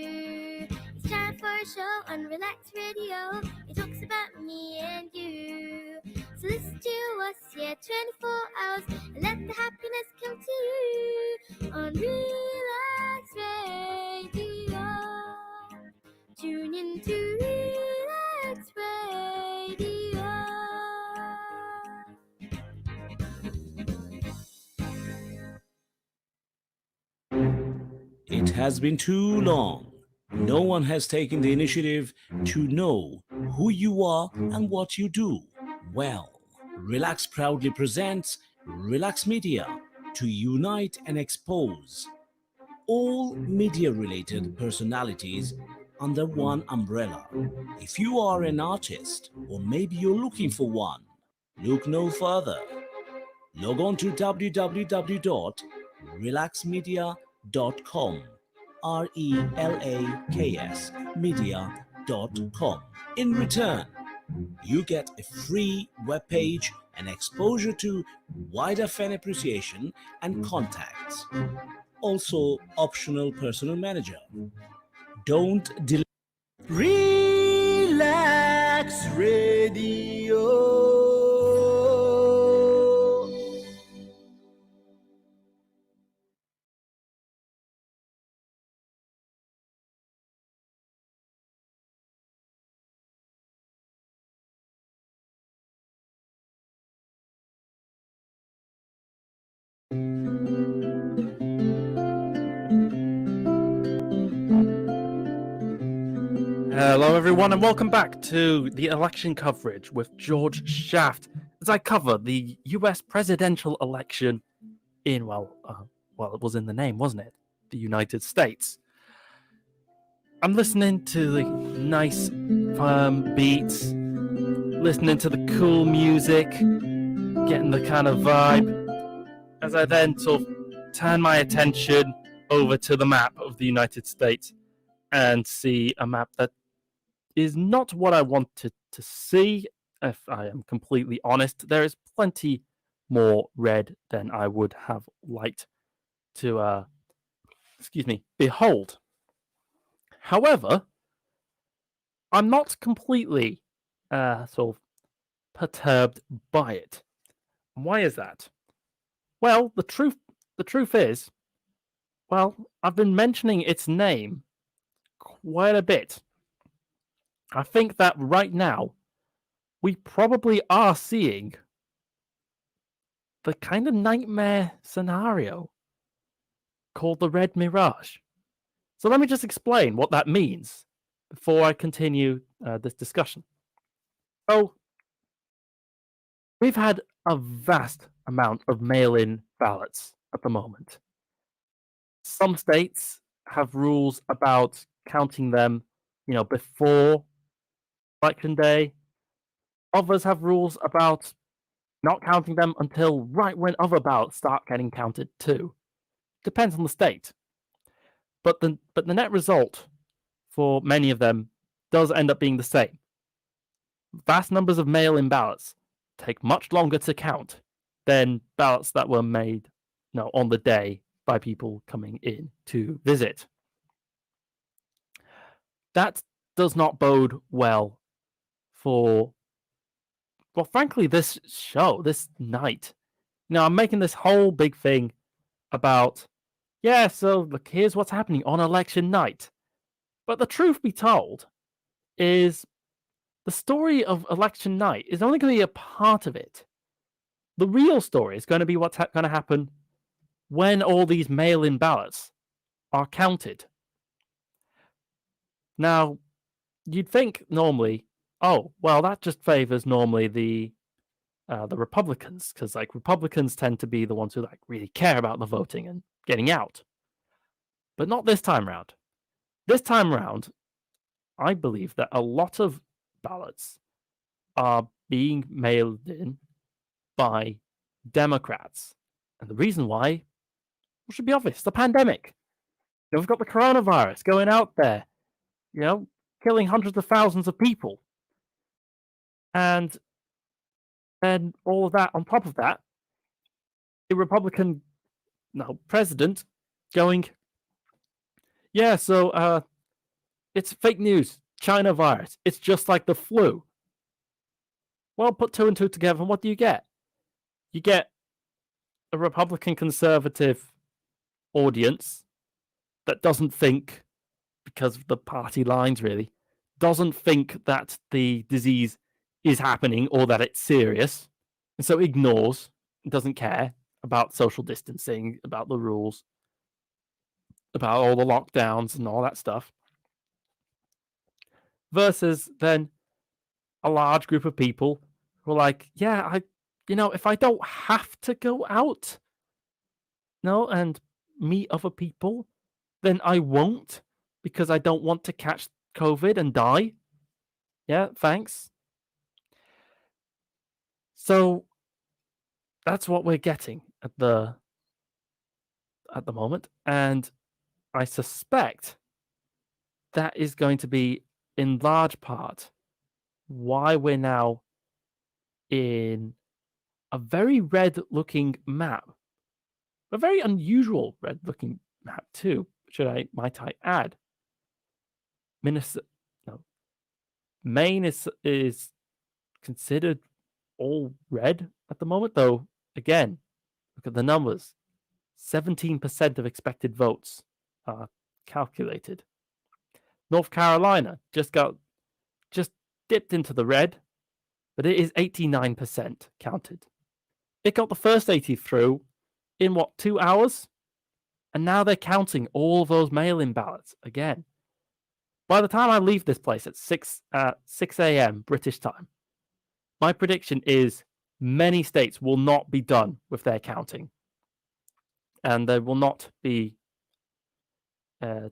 It's time for a show on Relax Radio. It talks about me and you. So listen to us, 24 hours, and let the happiness come to you on Relax Radio. Tune in to Relax Radio. It has been too long. No one has taken the initiative to know who you are and what you do. Well, Relax proudly presents Relax Media to unite and expose all media-related personalities under one umbrella. If you are an artist or maybe you're looking for one, look no further. Log on to www.relaksmedia.com, RELAKS media.com. In return, you get a free webpage and exposure to wider fan appreciation and contacts. Also, optional personal manager. Don't delay. Relax Radio. Hello, everyone, and welcome back to the election coverage with jorgeshaft as I cover the US presidential election in, well, it was in the name, wasn't it? The United States. I'm listening to the nice, firm beats, listening to the cool music, getting the kind of vibe, as I then sort of turn my attention over to the map of the United States and see a map that is not what I wanted to see, if I am completely honest. There is plenty more red than I would have liked to, behold. However, I'm not completely sort of perturbed by it. Why is that? Well, the truth is, well, I've been mentioning its name quite a bit. I think that right now, we probably are seeing the kind of nightmare scenario called the Red Mirage. So let me just explain what that means before I continue this discussion. So, we've had a vast amount of mail-in ballots at the moment. Some states have rules about counting them, before election day. Others have rules about not counting them until right when other ballots start getting counted too. Depends on the state. But the net result for many of them does end up being the same. Vast numbers of mail-in ballots take much longer to count than ballots that were made on the day by people coming in to visit. That does not bode well for, well, frankly, this show, this night. I'm making this whole big thing about, so look, here's what's happening on election night. But the truth be told is the story of election night is only going to be a part of it. The real story is going to be what's going to happen when all these mail-in ballots are counted. Now, you'd think normally oh, well, that just favors normally the Republicans, because like Republicans tend to be the ones who like really care about the voting and getting out. But not this time round. This time round, I believe that a lot of ballots are being mailed in by Democrats. And the reason why should be obvious. The pandemic. We've got the coronavirus going out there, killing hundreds of thousands of people. And then all of that, on top of that, the Republican president going, yeah, so it's fake news, China virus. It's just like the flu. Well, put two and two together, and what do you get? You get a Republican conservative audience that doesn't think, because of the party lines really, doesn't think that the disease is happening or that it's serious, and so ignores, doesn't care about social distancing, about the rules, about all the lockdowns and all that stuff. Versus then a large group of people who are like, yeah, if I don't have to go out, and meet other people, then I won't, because I don't want to catch COVID and die. Yeah, thanks. So that's what we're getting at the moment, and I suspect that is going to be in large part why we're now in a very red-looking map, a very unusual red-looking map too. Might I add? Maine is considered all red at the moment, though. Again, look at the numbers. 17% of expected votes are calculated. North Carolina just dipped into the red, but it is 89% counted. It got the first 80 through in 2 hours? And now they're counting all of those mail-in ballots again. By the time I leave this place at 6 a.m. British time, my prediction is many states will not be done with their counting. And there will not be, I'm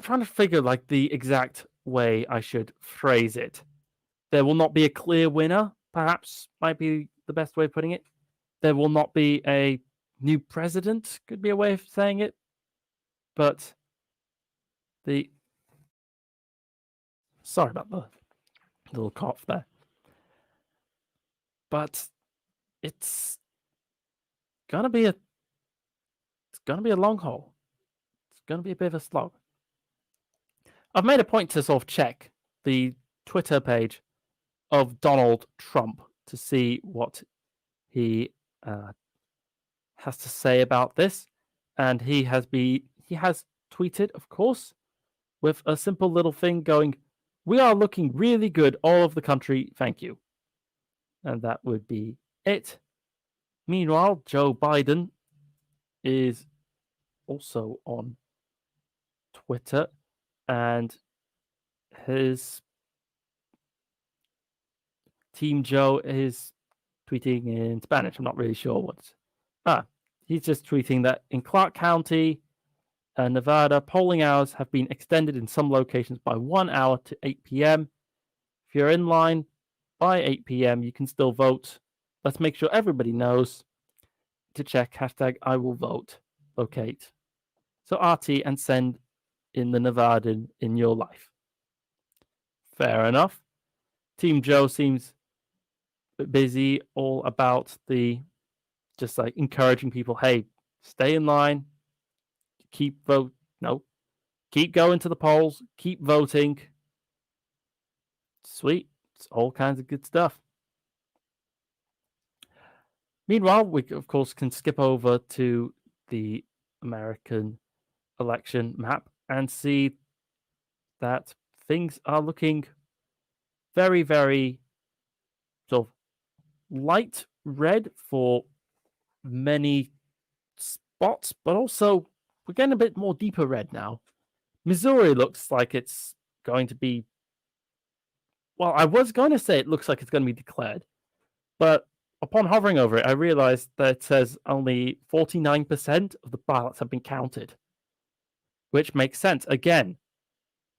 trying to figure like the exact way I should phrase it. There will not be a clear winner, perhaps might be the best way of putting it. There will not be a new president, could be a way of saying it. But sorry about the little cough there. But it's gonna be a long haul. It's gonna be a bit of a slog. I've made a point to sort of check the Twitter page of Donald Trump to see what he has to say about this, and he has tweeted, of course, with a simple little thing going, "We are looking really good all over the country, thank you." And that would be it. Meanwhile, Joe Biden is also on Twitter, and his Team Joe is tweeting in Spanish. I'm not really sure what. He's just tweeting that in Clark County, Nevada, polling hours have been extended in some locations by 1 hour to 8 p.m. If you're in line by 8 p.m., you can still vote. Let's make sure everybody knows to check #IWillVote. Locate. So Arti, and send in the Nevadan in your life. Fair enough. Team Joe seems busy all about just like encouraging people, hey, stay in line, keep going to the polls, keep voting. Sweet. It's all kinds of good stuff. Meanwhile, we of course can skip over to the American election map and see that things are looking very, very sort of light red for many spots, but also we're getting a bit more deeper red now. Missouri looks like it's going to be. Well, I was going to say it looks like it's going to be declared, but upon hovering over it, I realized that it says only 49% of the ballots have been counted, which makes sense. Again,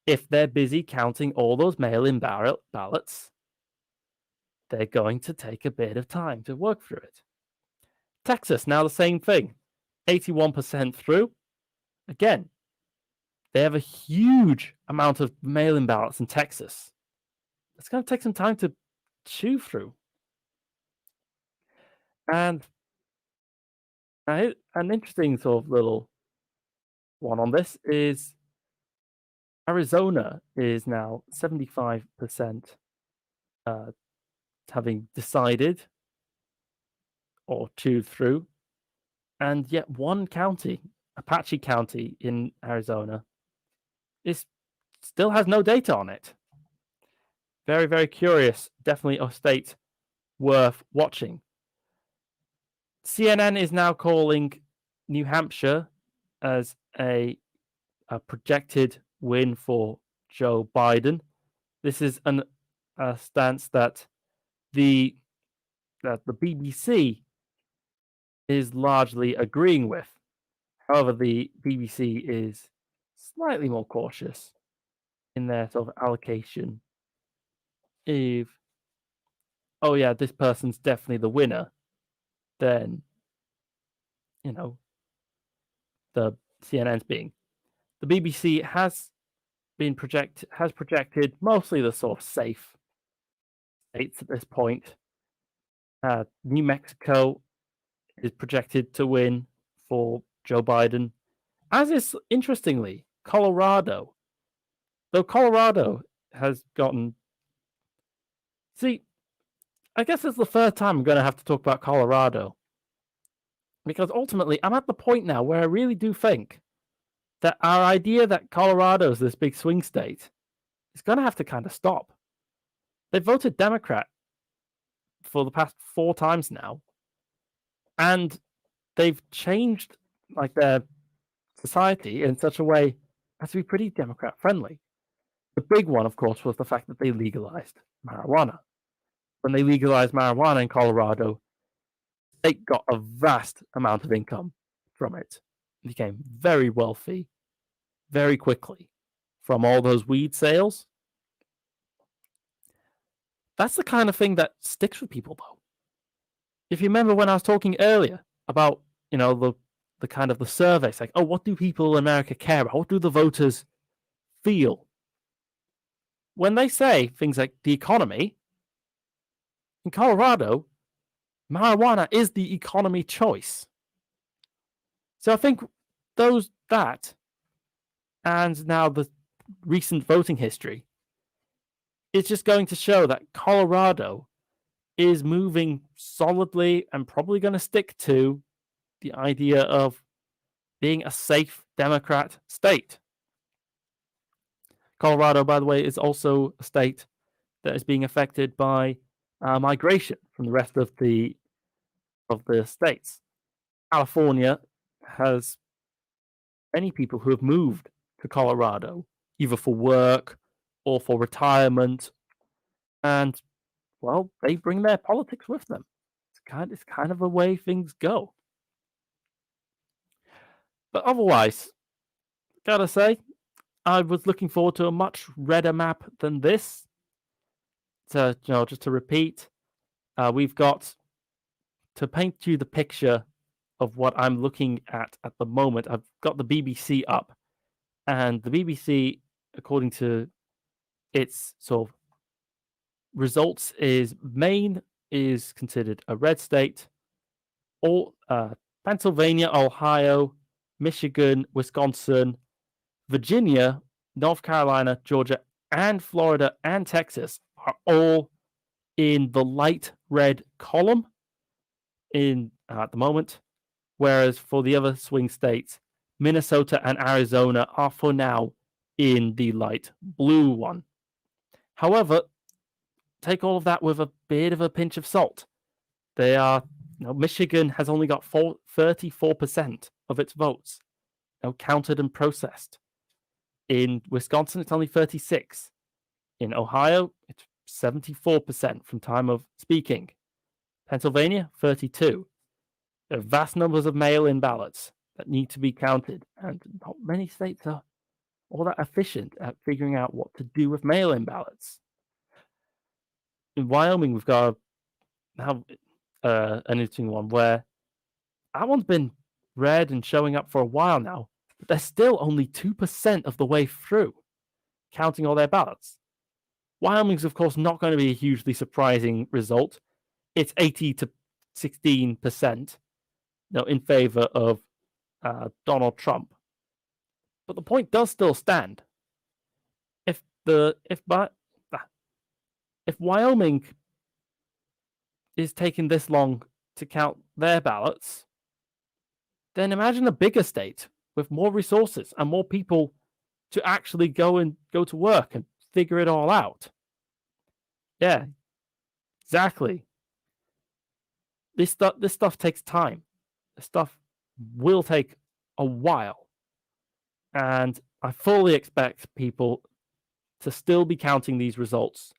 if they're busy counting all those mail-in ballots, they're going to take a bit of time to work through it. Texas, now the same thing. 81% through. Again, they have a huge amount of mail-in ballots in Texas. It's going to take some time to chew through. And an interesting sort of little one on this is Arizona is now 75% having decided or chewed through. And yet one county, Apache County in Arizona, still has no data on it. Very, very curious. Definitely a state worth watching. CNN is now calling New Hampshire as a projected win for Joe Biden. This is a stance that the BBC is largely agreeing with. However, the BBC is slightly more cautious in their sort of allocation. If, oh yeah, this person's definitely the winner, then, you know, the CNN's being. The BBC has projected mostly the sort of safe states at this point. New Mexico is projected to win for Joe Biden, as is, interestingly, Colorado. Though Colorado has gotten... See, I guess it's the third time I'm going to have to talk about Colorado. Because ultimately, I'm at the point now where I really do think that our idea that Colorado is this big swing state is going to have to kind of stop. They've voted Democrat for the past 4 times now. And they've changed like their society in such a way as to be pretty Democrat friendly. The big one, of course, was the fact that they legalized marijuana. When they legalized marijuana in Colorado, they got a vast amount of income from it. They became very wealthy very quickly from all those weed sales. That's the kind of thing that sticks with people, though. If you remember when I was talking earlier about, you know, the kind of the surveys, like, oh, what do people in America care about? What do the voters feel? When they say things like the economy, in Colorado, marijuana is the economy choice. So I think that and now the recent voting history is just going to show that Colorado is moving solidly and probably going to stick to the idea of being a safe Democrat state. Colorado, by the way, is also a state that is being affected by migration from the rest of the states. California has many people who have moved to Colorado, either for work or for retirement, and well, they bring their politics with them. It's kind of the way things go. But otherwise, gotta say, I was looking forward to a much redder map than this. So, just to repeat, we've got to paint you the picture of what I'm looking at the moment. I've got the BBC up, and the BBC, according to its sort of results, is Maine is considered a red state. All Pennsylvania, Ohio, Michigan, Wisconsin, Virginia, North Carolina, Georgia, and Florida and Texas are all in the light red column at the moment, whereas for the other swing states, Minnesota and Arizona are for now in the light blue one. However, take all of that with a bit of a pinch of salt. Michigan has only got 34% of its votes. counted and processed. In Wisconsin, it's only 36. In Ohio, it's 74% from time of speaking. Pennsylvania, 32. There are vast numbers of mail-in ballots that need to be counted, and not many states are all that efficient at figuring out what to do with mail-in ballots. In Wyoming, we've got an interesting one where that one's been read and showing up for a while now, but they're still only 2% of the way through counting all their ballots. Wyoming's, of course, not going to be a hugely surprising result. It's 80 to 16%, in favor of Donald Trump. But the point does still stand. If Wyoming is taking this long to count their ballots, then imagine a bigger state with more resources and more people to actually go to work and figure it all out. Yeah, exactly. This stuff takes time. This stuff will take a while. And I fully expect people to still be counting these results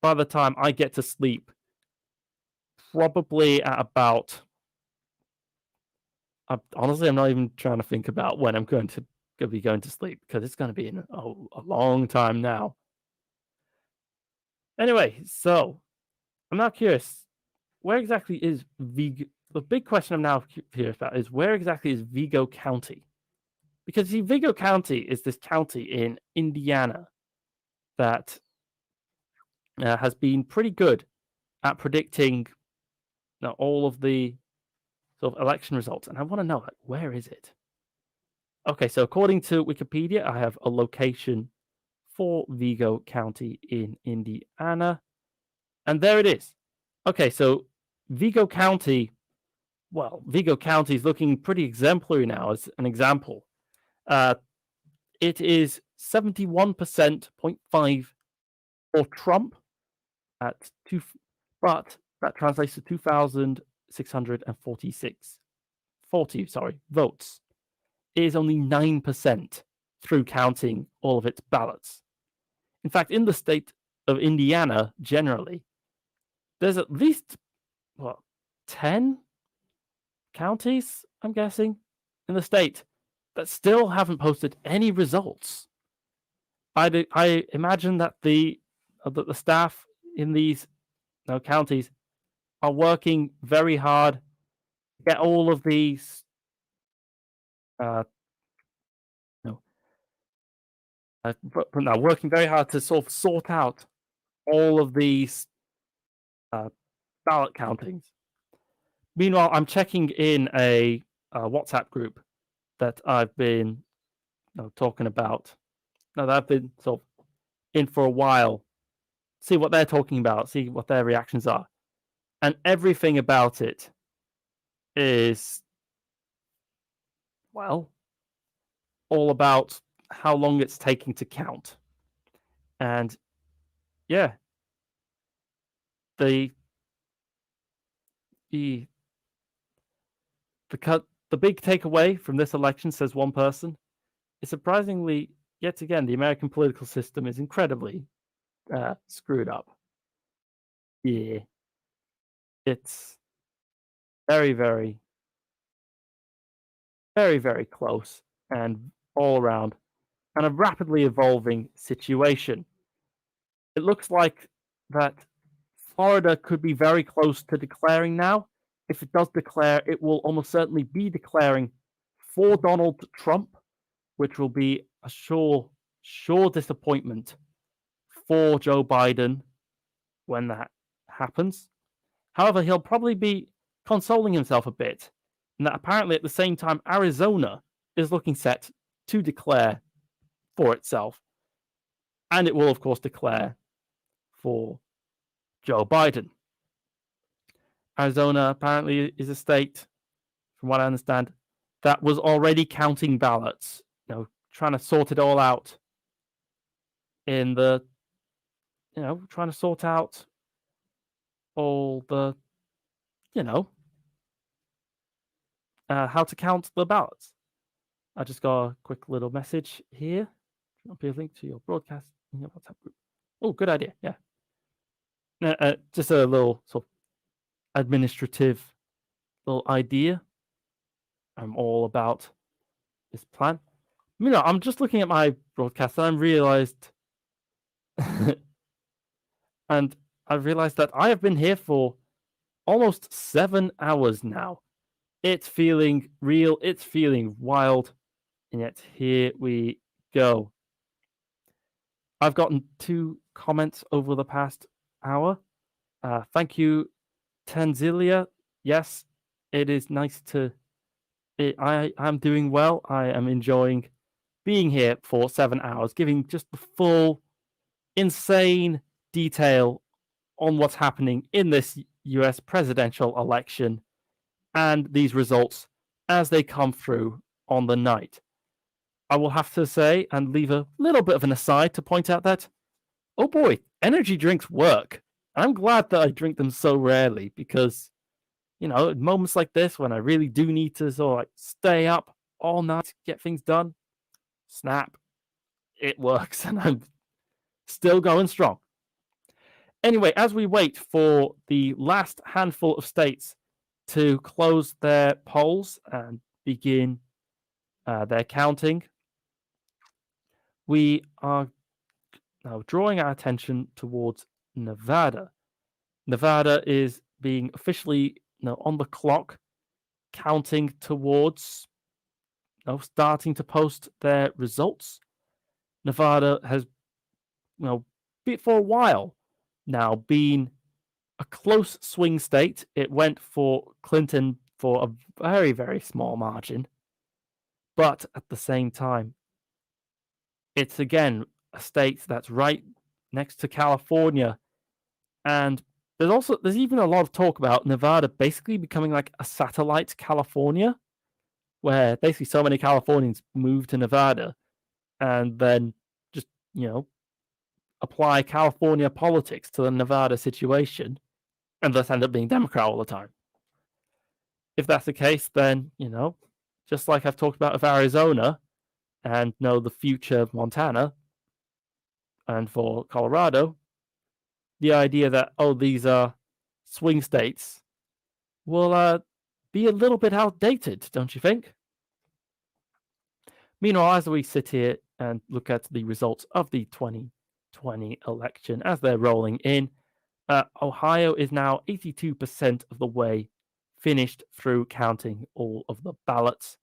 by the time I get to sleep, probably at about... honestly, I'm not even trying to think about when I'm going to be going to sleep, because it's going to be in a long time now. Anyway, so I'm now curious, where exactly is Vigo? The big question I'm now curious about is, where exactly is Vigo County? Because see, Vigo County is this county in Indiana that has been pretty good at predicting all of the sort of election results. And I want to know, where is it? Okay, so according to Wikipedia, I have a location for Vigo County in Indiana. And there it is. Okay, so Vigo County is looking pretty exemplary now as an example. It is 71.5% for Trump at but that translates to 2,646 votes. It is only 9% through counting all of its ballots. In fact, in the state of Indiana, generally, there's at least 10 counties, I'm guessing, in the state that still haven't posted any results. I imagine that the staff in these counties are working very hard to get all of these working very hard to sort out all of these ballot countings. Meanwhile, I'm checking in a WhatsApp group that I've been talking about. That I've been sort of in for a while. See what they're talking about. See what their reactions are, and everything about it is all about how long it's taking to count. And yeah, the big takeaway from this election, says one person, is surprisingly, yet again, the American political system is incredibly screwed up. Yeah, it's very, very, very, very close and all around, and a rapidly evolving situation. It looks like that Florida could be very close to declaring now. If it does declare, it will almost certainly be declaring for Donald Trump, which will be a sure disappointment for Joe Biden when that happens. However, he'll probably be consoling himself a bit, in that apparently at the same time, Arizona is looking set to declare for itself. And it will, of course, declare for Joe Biden. Arizona apparently is a state, from what I understand, that was already counting ballots, trying to sort it all out in the, trying to sort out all the, how to count the ballots. I just got a quick little message here. Drop a link to your broadcast in your WhatsApp group. Oh, good idea. Yeah. Just a little sort of administrative little idea. I'm all about this plan. I'm just looking at my broadcast and I realized that I have been here for almost 7 hours now. It's feeling real, it's feeling wild, and yet here we go. I've gotten 2 comments over the past hour. Thank you, Tanzilia. Yes, it is nice to. I'm doing well. I am enjoying being here for 7 hours, giving just the full, insane detail on what's happening in this US presidential election and these results as they come through on the night. I will have to say and leave a little bit of an aside to point out that, oh boy, energy drinks work. I'm glad that I drink them so rarely because, at moments like this when I really do need to sort of like stay up all night, get things done, snap, it works and I'm still going strong. Anyway, as we wait for the last handful of states to close their polls and begin their counting, we are now drawing our attention towards Nevada. Nevada is being officially on the clock, counting towards starting to post their results. Nevada has, for a while now been a close swing state. It went for Clinton for a very, very small margin. But at the same time, it's again a state that's right next to California. And there's even a lot of talk about Nevada basically becoming like a satellite California, where basically so many Californians move to Nevada and then just, apply California politics to the Nevada situation and thus end up being Democrat all the time. If that's the case, then, just like I've talked about with Arizona and the future of Montana and for Colorado, the idea that, these are swing states will be a little bit outdated, don't you think? Meanwhile, as we sit here and look at the results of the 2020 election as they're rolling in, Ohio is now 82% of the way finished through counting all of the ballots.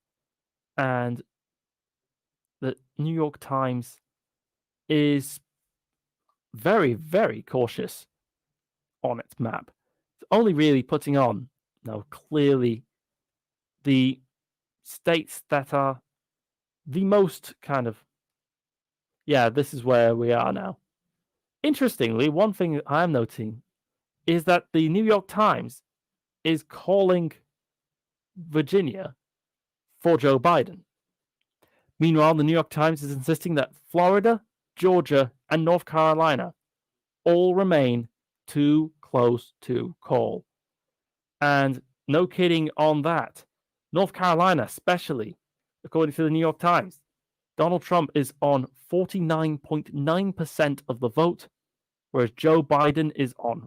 And the New York Times is very, very cautious on its map. It's only really putting on, clearly the states that are the most kind of, this is where we are now. Interestingly, one thing that I'm noting is that the New York Times is calling Virginia for Joe Biden. Meanwhile, the New York Times is insisting that Florida, Georgia, and North Carolina all remain too close to call. And no kidding on that. North Carolina, especially, according to the New York Times, Donald Trump is on 49.9% of the vote, whereas Joe Biden is on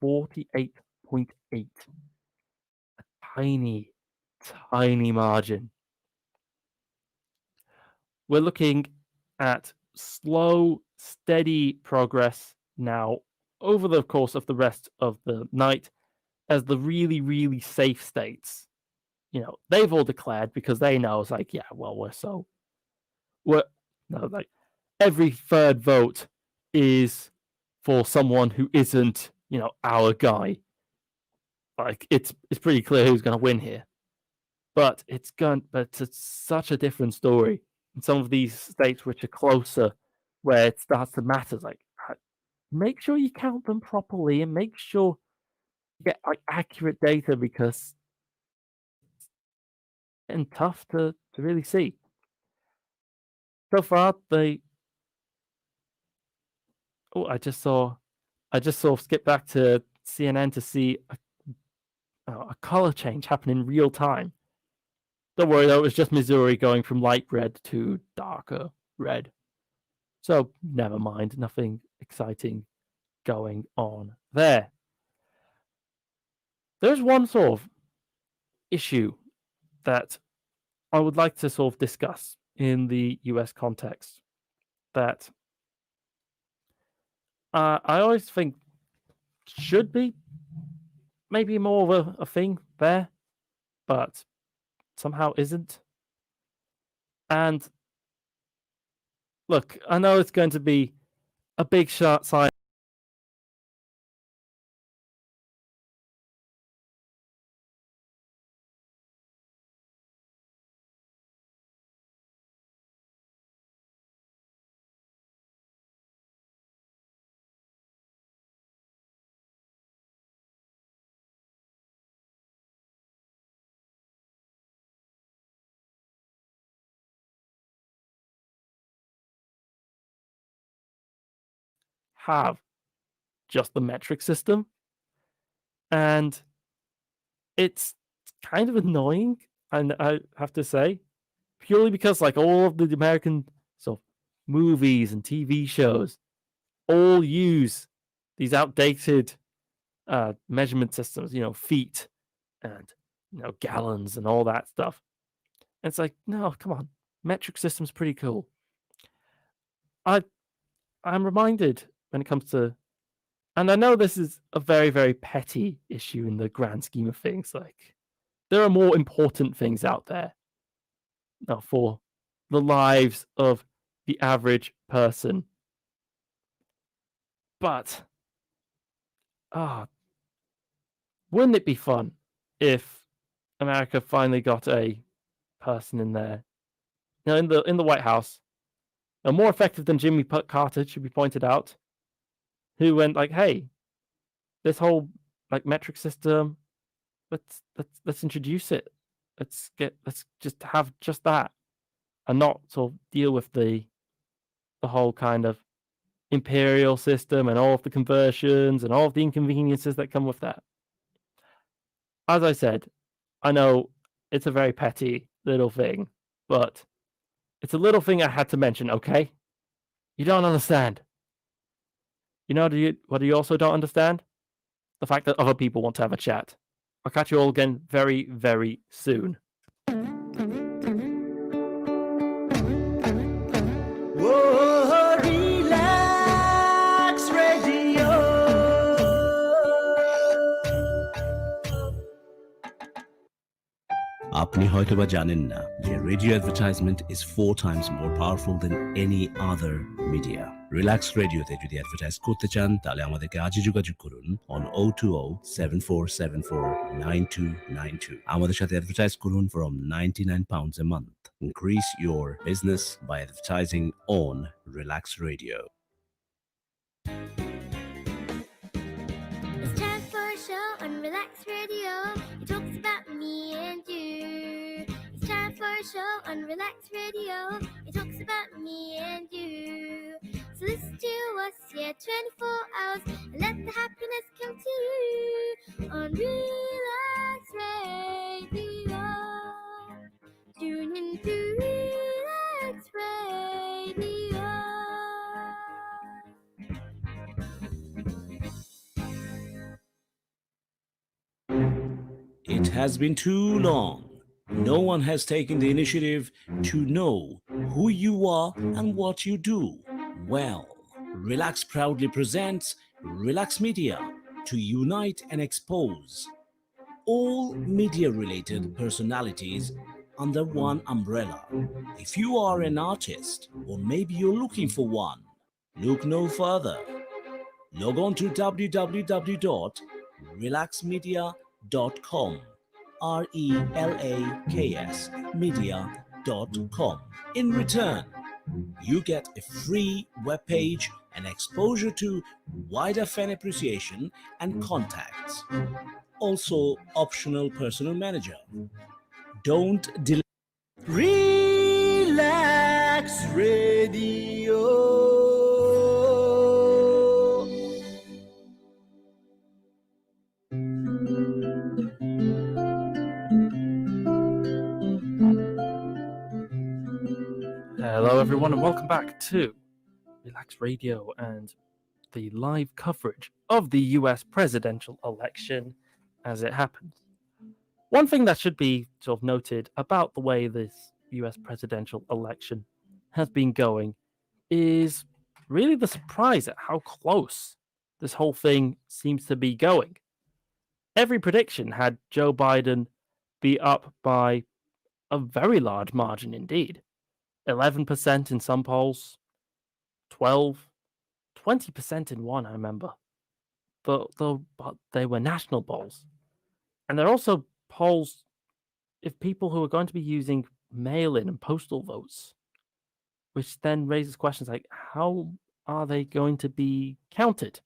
48.8%. A tiny, tiny margin. We're looking at slow, steady progress now over the course of the rest of the night as the really, really safe states, they've all declared because they know it's like, every third vote is for someone who isn't, our guy. Like it's pretty clear who's going to win here, but it's such a different story in some of these states which are closer, where it starts to matter. Like, make sure you count them properly and make sure you get accurate data because it's getting tough to really see. So far, I just saw skip back to CNN to see a color change happen in real time. Don't worry though, it was just Missouri going from light red to darker red. So never mind, nothing exciting going on there. There's one sort of issue that I would like to sort of discuss in the US context that I always think should be maybe more of a thing there, but somehow isn't. And look, I know it's going to be a big shot sign. Have just the metric system, and it's kind of annoying, and I have to say, purely because like all of the American sort of movies and TV shows all use these outdated measurement systems, feet and gallons and all that stuff. And it's like, no, come on, metric system's pretty cool. I'm reminded when it comes to, and I know this is a very, very petty issue in the grand scheme of things. Like, there are more important things out there for the lives of the average person. But, wouldn't it be fun if America finally got a person in there, in the White House, more effective than Jimmy Carter, should be pointed out, who went like, "Hey, this whole like metric system, let's introduce it. Let's just have just that, and not sort of deal with the whole kind of imperial system and all of the conversions and all of the inconveniences that come with that." As I said, I know it's a very petty little thing, but it's a little thing I had to mention, okay? You don't understand. What do you also don't understand? The fact that other people want to have a chat. I'll catch you all again very, very soon. Whoa, relax radio. আপনি হয়তোবা জানেন না যে radio advertisement is 4 times more powerful than any other media. Relax রেডিওতে যদি advertise করতে চান তাহলে আমাদেরকে আজই যোগাযোগ করুন on 020-7474-9292. আমাদের সাথে অ্যাডভার্টাইজ করুন from £99 a month. Increase your business by advertising on Relax Radio. It's time for a show on Relax Radio. It talks about me and you. It's time for a show on Relax Radio. It talks about me and you. So listen to us, 24 hours, and let the happiness come to you on Relax Radio. Tune in to Relax Radio. It has been too long. No one has taken the initiative to know who you are and what you do. Well, Relax proudly presents Relax Media to unite and expose all media-related personalities under one umbrella. If you are an artist, or maybe you're looking for one, look no further. Log on to www.relaxmedia.com, RELAKS media.com. In return, you get a free webpage and exposure to wider fan appreciation and contacts. Also, optional personal manager. Don't delay. Relax radio. everyone, and welcome back to Relax Radio and the live coverage of the US presidential election as it happens. One thing that should be sort of noted about the way this US presidential election has been going is really the surprise at how close this whole thing seems to be going. Every prediction had Joe Biden be up by a very large margin indeed. 11% in some polls, 12, 20% in one, I remember. But they were national polls. And they're also polls if people who are going to be using mail-in and postal votes, which then raises questions like, how are they going to be counted?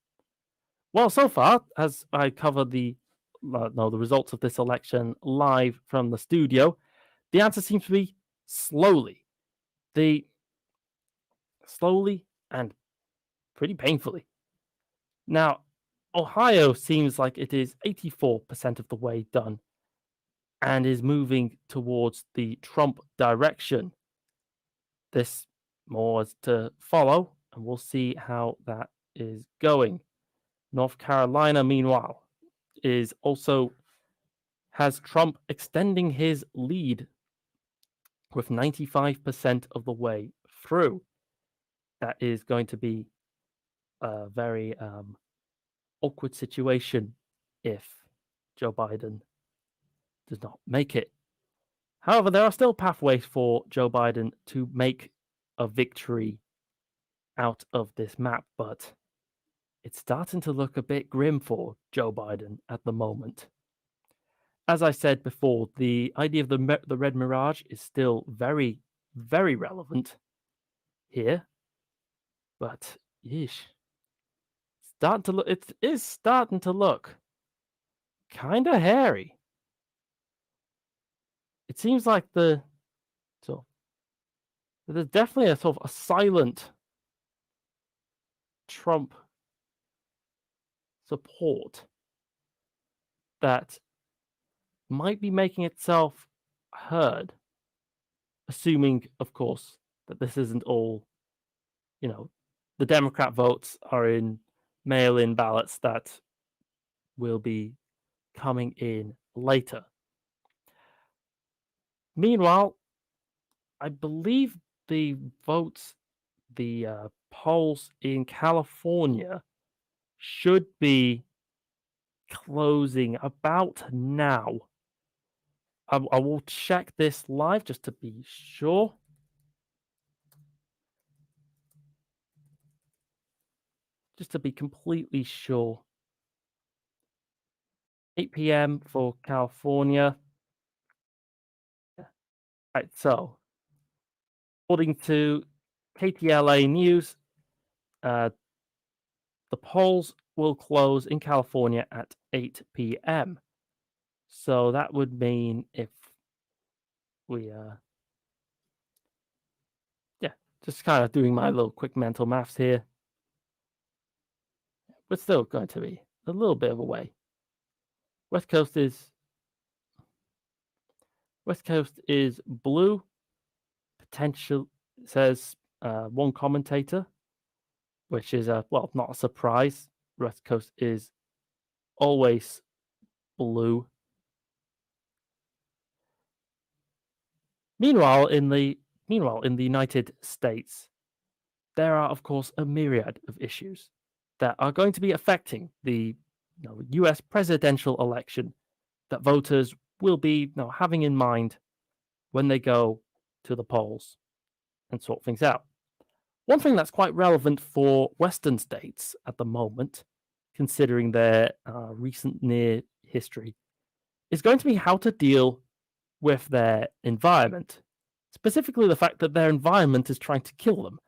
Well, so far, as I cover the results of this election live from the studio, the answer seems to be slowly. Slowly and pretty painfully. Now, Ohio seems like it is 84% of the way done and is moving towards the Trump direction. This more is to follow, and we'll see how that is going. North Carolina, meanwhile, has Trump extending his lead with 95% of the way through. That is going to be a very awkward situation if Joe Biden does not make it. However, there are still pathways for Joe Biden to make a victory out of this map, but it's starting to look a bit grim for Joe Biden at the moment. As I said before, the idea of the Red Mirage is still very, very relevant here, but yeesh. It is starting to look kind of hairy. It seems like there's definitely a sort of a silent Trump support that might be making itself heard, assuming, of course, that this isn't all, the Democrat votes are in mail-in ballots that will be coming in later. Meanwhile, I believe the polls in California should be closing about now. I will check this live just to be sure. Just to be completely sure. 8 p.m. for California. Right, so according to KTLA News, the polls will close in California at 8 p.m. So that would mean if we, just kind of doing my little quick mental maths here. We're still going to be a little bit of a way. West Coast is blue. Potential, says one commentator, which is not a surprise. West Coast is always blue. Meanwhile, in the United States, there are, of course, a myriad of issues that are going to be affecting the U.S. presidential election that voters will be having in mind when they go to the polls and sort things out. One thing that's quite relevant for Western states at the moment, considering their recent near history, is going to be how to deal with their environment, specifically the fact that their environment is trying to kill them.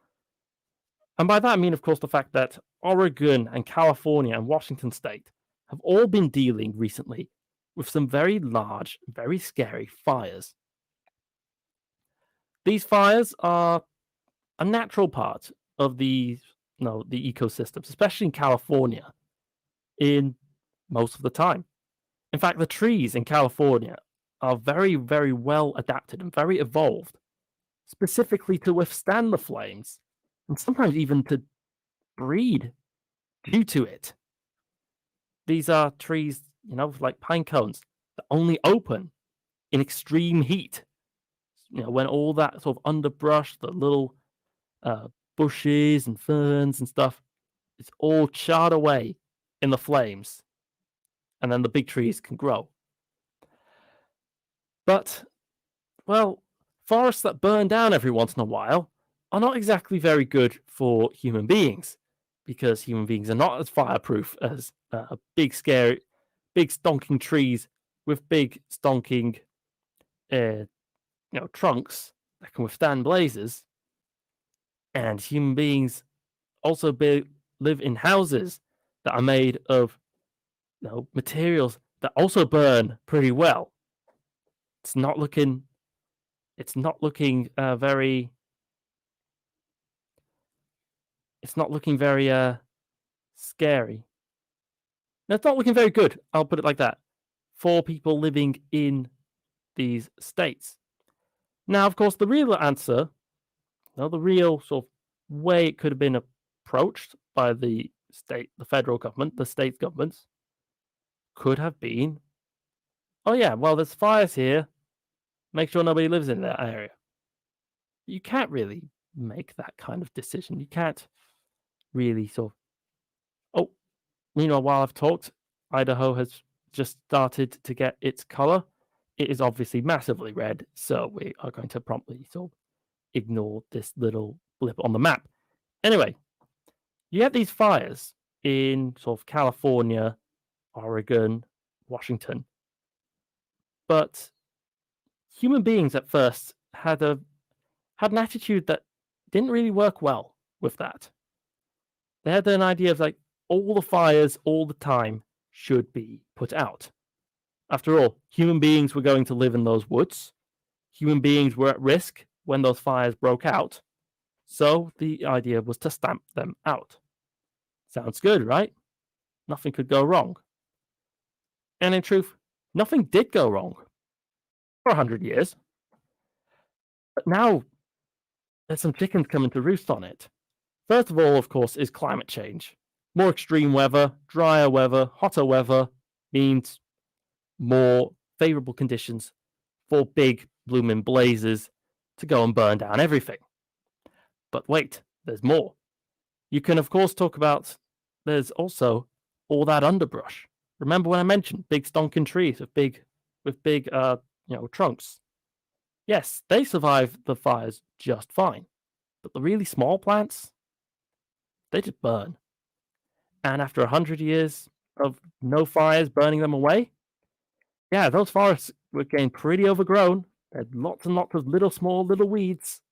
And by that I mean, of course, the fact that Oregon and California and Washington State have all been dealing recently with some very large, very scary fires. These fires are a natural part of the ecosystems, especially in California, in most of the time. In fact, the trees in California are very, very well adapted and very evolved specifically to withstand the flames, and sometimes even to breed due to it. These are trees, like pine cones that only open in extreme heat. When all that sort of underbrush, the little bushes and ferns and stuff, it's all charred away in the flames, and then the big trees can grow. But, well, forests that burn down every once in a while are not exactly very good for human beings, because human beings are not as fireproof as big, scary, big stonking trees with big stonking, trunks that can withstand blazes. And human beings also live in houses that are made of materials that also burn pretty well. It's not looking very. It's not looking very scary. No, it's not looking very good. I'll put it like that for people living in these states. Now, of course, the real answer, the real sort of way it could have been approached by the federal government, the state governments, could have been, oh yeah, well, there's fires here. Make sure nobody lives in that area. You can't really make that kind of decision. You can't really sort of. Oh, meanwhile, while I've talked, Idaho has just started to get its color. It is obviously massively red, so we are going to promptly sort of ignore this little blip on the map. Anyway, you have these fires in sort of California, Oregon, Washington, but human beings at first had an attitude that didn't really work well with that. They had an idea of like all the fires all the time should be put out. After all, human beings were going to live in those woods. Human beings were at risk when those fires broke out. So the idea was to stamp them out. Sounds good, right? Nothing could go wrong. And in truth, nothing did go wrong for 100 years. But now there's some chickens coming to roost on it. First of all, of course, is climate change. More extreme weather, drier weather, hotter weather means more favorable conditions for big blooming blazes to go and burn down everything. But wait, there's more. You can, of course, talk about there's also all that underbrush. Remember when I mentioned big stonking trees with big trunks? Yes, they survive the fires just fine. But the really small plants, they just burn. And after 100 years of no fires burning them away, yeah, those forests were getting pretty overgrown. They had lots and lots of small little weeds,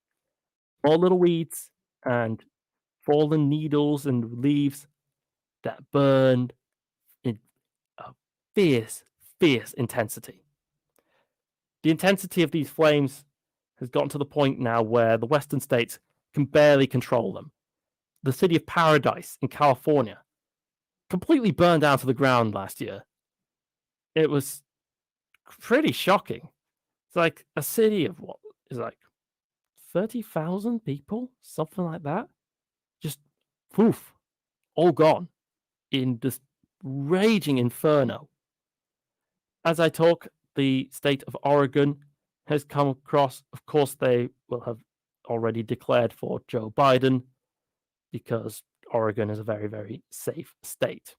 and fallen needles and leaves that burned in a fierce, fierce intensity. The intensity of these flames has gotten to the point now where the western states can barely control them. The city of Paradise in California completely burned down to the ground last year. It was pretty shocking. It's like a city of what is like 30,000 people, something like that. Just poof, all gone in this raging inferno. As I talk, the state of Oregon has come across, of course, they will have already declared for Joe Biden because Oregon is a very, very safe state.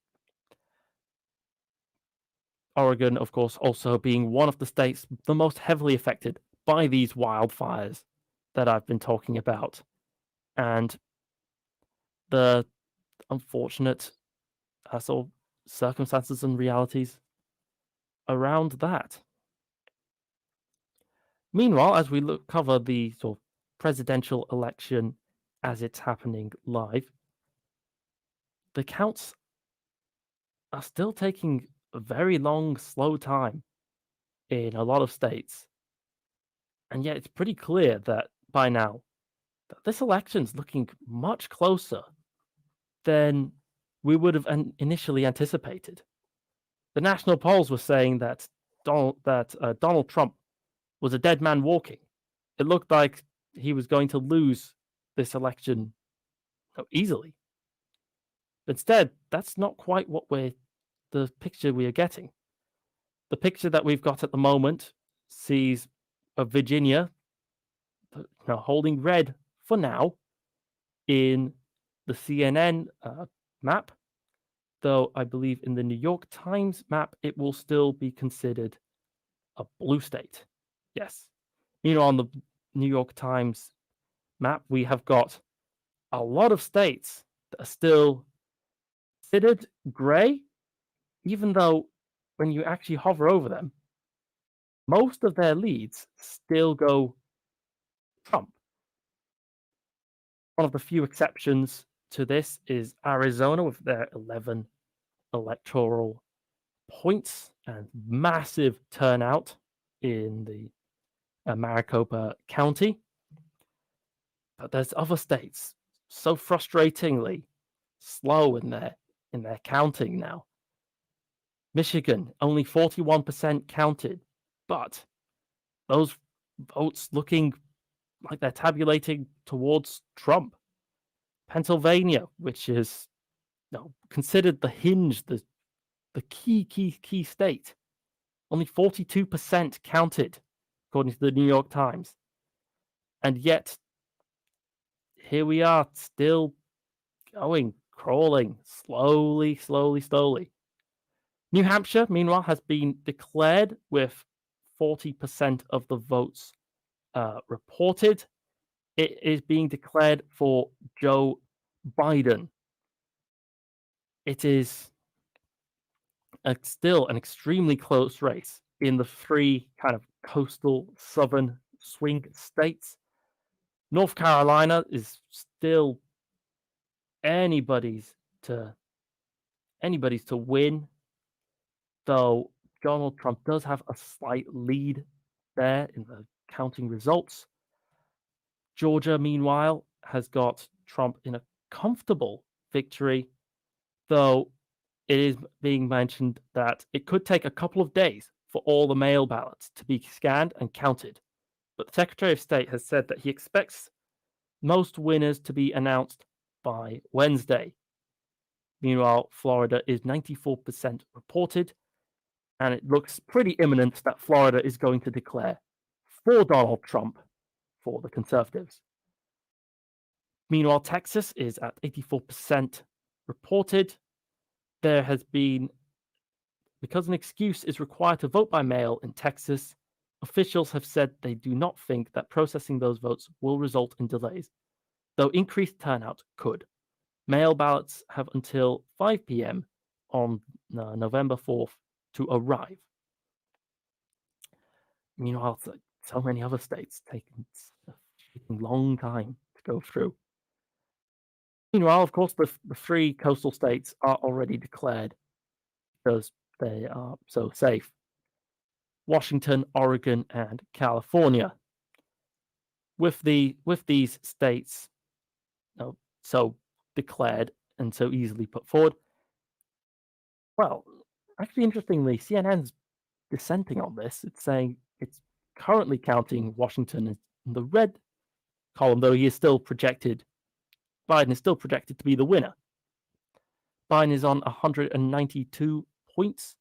Oregon, of course, also being one of the states the most heavily affected by these wildfires that I've been talking about. And the unfortunate sort of circumstances and realities around that. Meanwhile, as we cover the sort of presidential election as it's happening live, the counts are still taking a very long, slow time in a lot of states. And yet it's pretty clear that by now that this election's looking much closer than we would have initially anticipated. The national polls were saying that Donald Trump was a dead man walking. It looked like he was going to lose this election easily. Instead, that's not quite the picture we are getting. The picture that we've got at the moment sees Virginia holding red for now in the CNN map, though I believe in the New York Times map it will still be considered a blue state. Yes. On the New York Times map, we have got a lot of states that are still considered gray, even though when you actually hover over them, most of their leads still go Trump. One of the few exceptions to this is Arizona with their 11 electoral points and massive turnout in the Maricopa County. But there's other states so frustratingly slow in their counting now. Michigan, only 41% counted, but those votes looking like they're tabulating towards Trump. Pennsylvania, which is considered the hinge, the key state, only 42% counted, according to the New York Times. And yet, here we are, still crawling, slowly. New Hampshire, meanwhile, has been declared with 40% of the votes reported. It is being declared for Joe Biden. It is still an extremely close race in the three kind of coastal southern swing states. North Carolina is still anybody's to win, though Donald Trump does have a slight lead there in the counting results. Georgia, meanwhile, has got Trump in a comfortable victory, though it is being mentioned that it could take a couple of days for all the mail ballots to be scanned and counted. But the Secretary of State has said that he expects most winners to be announced by Wednesday. Meanwhile, Florida is 94% reported, and it looks pretty imminent that Florida is going to declare for Donald Trump for the conservatives. Meanwhile, Texas is at 84% reported. There has been, because an excuse is required to vote by mail in Texas, officials have said they do not think that processing those votes will result in delays, though increased turnout could. Mail ballots have until 5 p.m. on November 4th to arrive. Meanwhile, so many other states taking a long time to go through. Meanwhile, of course, the three coastal states are already declared because they are so safe. Washington, Oregon, and California. With these states so declared and so easily put forward, well, actually, interestingly, CNN's dissenting on this. It's saying it's currently counting Washington in the red column, though Biden is still projected to be the winner. Biden is on 192 points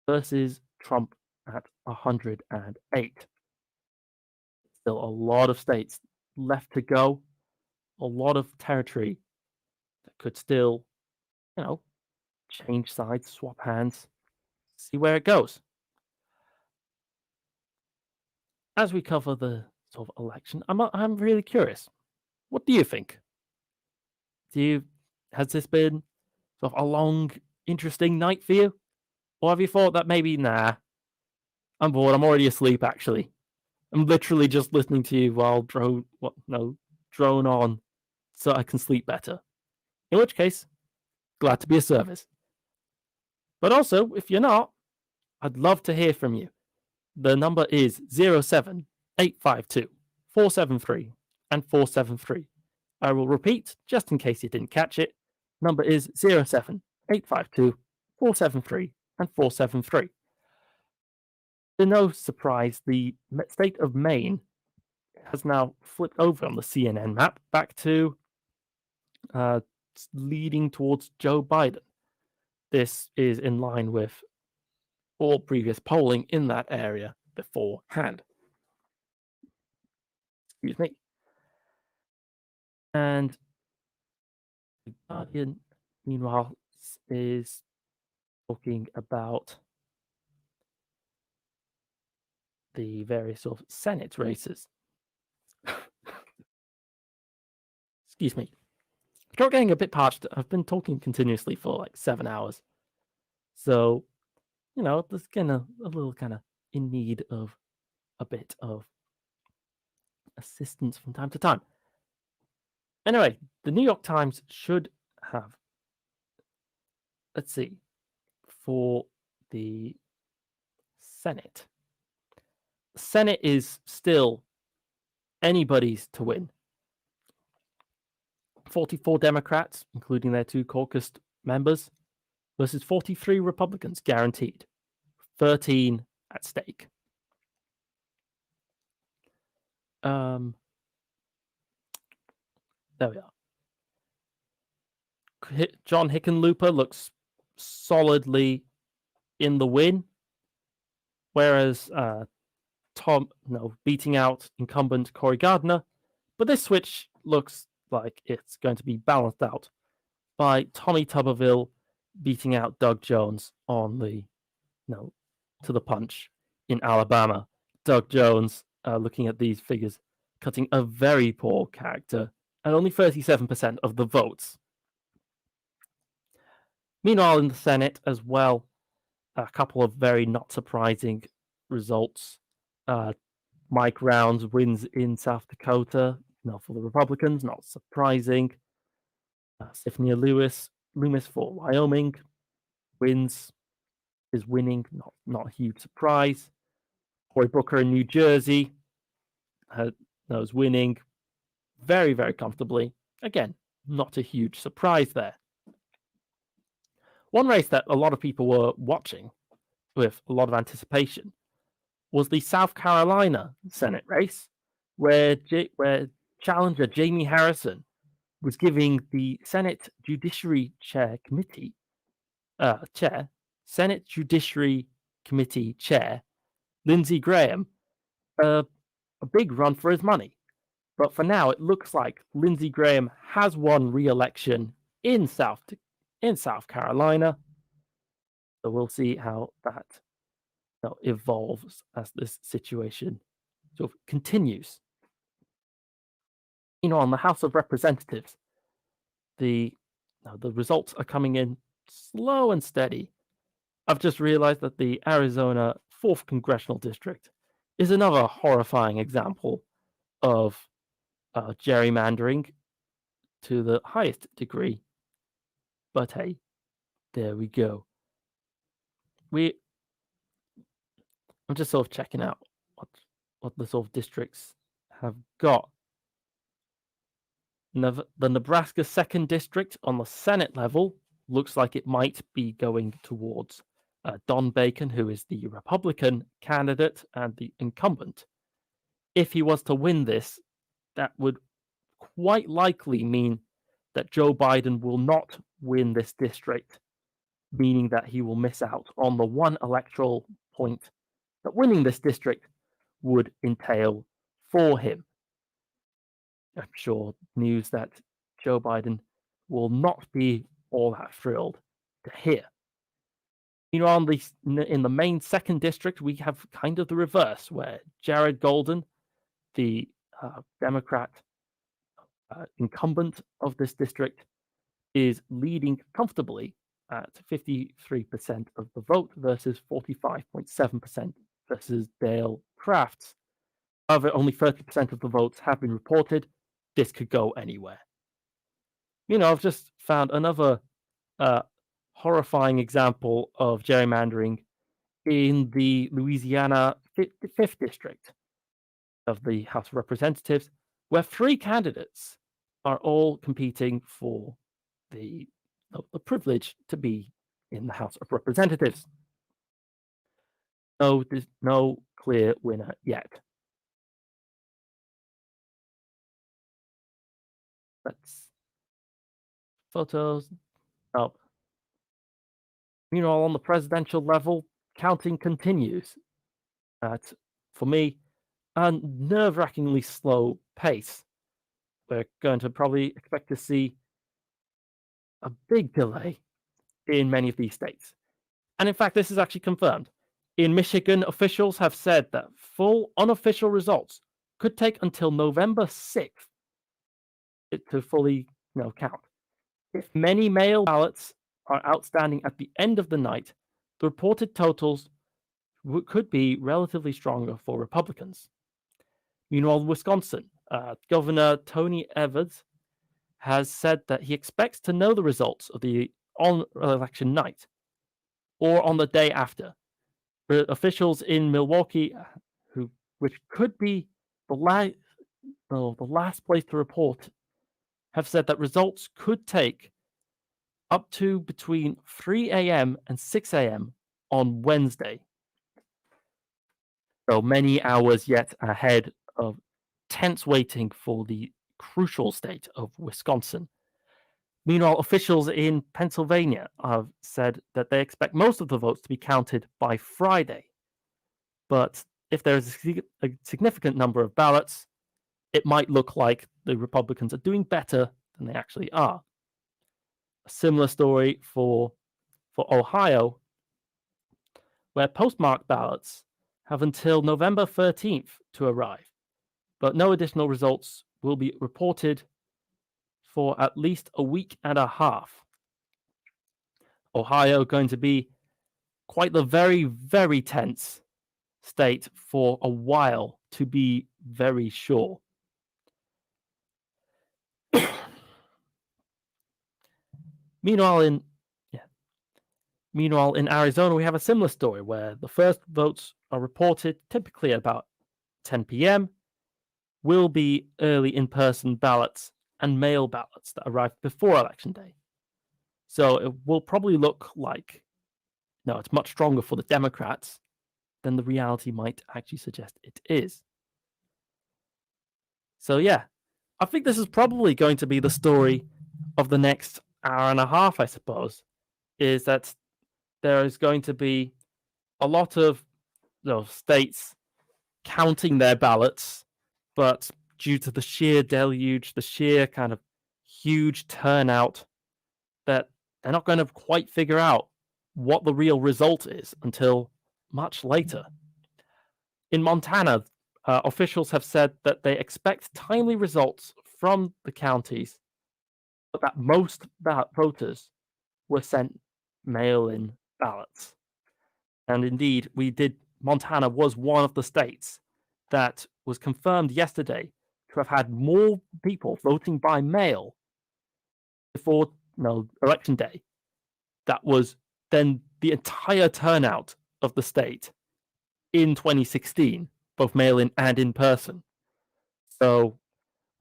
versus Trump at 108. Still a lot of states left to go, a lot of territory that could still, change sides, swap hands, see where it goes. As we cover the sort of election, I'm really curious. What do you think? Has this been sort of a long, interesting night for you? Or have you thought that maybe, nah, I'm bored, I'm already asleep, actually. I'm literally just listening to you while drone on so I can sleep better. In which case, glad to be of service. But also, if you're not, I'd love to hear from you. The number is 07852 473 and 473. I will repeat, just in case you didn't catch it. Number is 07852 473 and 473. To no surprise, the state of Maine has now flipped over on the CNN map back to leading towards Joe Biden. This is in line with all previous polling in that area beforehand. Excuse me. And the Guardian, meanwhile, is talking about the various sort of Senate races. Excuse me. I'm getting a bit parched. I've been talking continuously for like 7 hours. So, this kind of a little kind of in need of a bit of assistance from time to time. Anyway, the New York Times should have, let's see, for the Senate. The Senate is still anybody's to win. 44 Democrats, including their 2 caucus members, versus 43 Republicans guaranteed. 13 at stake. There we are. John Hickenlooper looks solidly in the win, whereas beating out incumbent Cory Gardner. But this switch looks like it's going to be balanced out by Tommy Tuberville beating out Doug Jones on the to the punch in Alabama. Doug Jones, looking at these figures, cutting a very poor character and only 37% of the votes. Meanwhile, in the Senate as well, a couple of very not surprising results. Mike Rounds wins in South Dakota, for the Republicans, not surprising. Stephanie Loomis for Wyoming is winning, not a huge surprise. Cory Booker in New Jersey is winning very, very comfortably. Again, not a huge surprise there. One race that a lot of people were watching with a lot of anticipation was the South Carolina Senate race, where challenger Jamie Harrison was giving the Senate Judiciary Committee Chair Lindsey Graham a big run for his money. But for now, it looks like Lindsey Graham has won re-election in South Carolina. So we'll see how that evolves as this situation sort of continues. On the House of Representatives, the results are coming in slow and steady. I've just realized that the Arizona 4th Congressional District is another horrifying example of gerrymandering to the highest degree. But hey, there we go. I'm just sort of checking out what the sort of districts have got. The Nebraska 2nd District on the Senate level looks like it might be going towards Don Bacon, who is the Republican candidate and the incumbent. If he was to win this, that would quite likely mean that Joe Biden will not win this district, meaning that he will miss out on the one electoral point that winning this district would entail for him. I'm sure news that Joe Biden will not be all that thrilled to hear. In the main 2nd district, we have kind of the reverse, where Jared Golden, the Democrat incumbent of this district, is leading comfortably at 53% of the vote versus 45.7% versus Dale Crafts. However, only 30% of the votes have been reported. This could go anywhere. I've just found another horrifying example of gerrymandering in the Louisiana 5th District of the House of Representatives, where 3 candidates are all competing for the privilege to be in the House of Representatives. There's no clear winner yet. Let's photos. Oh. Meanwhile, on the presidential level, counting continues at, for me, a nerve-wrackingly slow pace. We're going to probably expect to see a big delay in many of these states. And in fact, this is actually confirmed. In Michigan, officials have said that full unofficial results could take until November 6th to fully count. If many mail ballots are outstanding at the end of the night, the reported totals could be relatively stronger for Republicans. Meanwhile, Wisconsin, Governor Tony Evers has said that he expects to know the results of on election night or on the day after. But officials in Milwaukee, which could be the last place to report, have said that results could take up to between 3 a.m. and 6 a.m. on Wednesday. So many hours yet ahead of tense waiting for the crucial state of Wisconsin. Meanwhile, officials in Pennsylvania have said that they expect most of the votes to be counted by Friday. But if there is a significant number of ballots, it might look like the Republicans are doing better than they actually are. A similar story for Ohio, where postmarked ballots have until November 13th to arrive, but no additional results will be reported for at least a week and a half. Ohio going to be quite the very, very tense state for a while, to be very sure. Meanwhile, in Arizona, we have a similar story where the first votes are reported typically at about 10 p.m. will be early in-person ballots and mail ballots that arrive before Election Day. So it will probably look like, it's much stronger for the Democrats than the reality might actually suggest it is. So yeah, I think this is probably going to be the story of the next hour and a half, I suppose, is that there is going to be a lot of states counting their ballots, but due to the sheer deluge, the sheer kind of huge turnout, that they're not going to quite figure out what the real result is until much later. In Montana, officials have said that they expect timely results from the counties, but that most voters were sent mail-in ballots. And indeed, Montana was one of the states that was confirmed yesterday to have had more people voting by mail before Election Day. That was then the entire turnout of the state in 2016, both mail-in and in person. So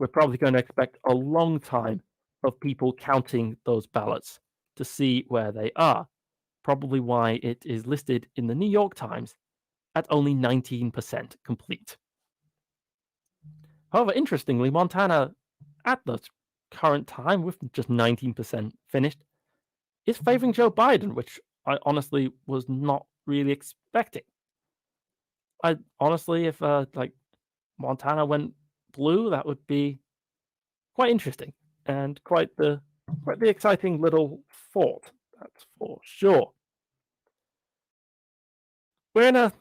we're probably going to expect a long time of people counting those ballots to see where they are. Probably why it is listed in the New York Times at only 19% complete. However, interestingly, Montana, at the current time, with just 19% finished, is favoring Joe Biden, which I honestly was not really expecting. I honestly, if Montana went blue, that would be quite interesting and quite the exciting little thought. That's for sure. We're in a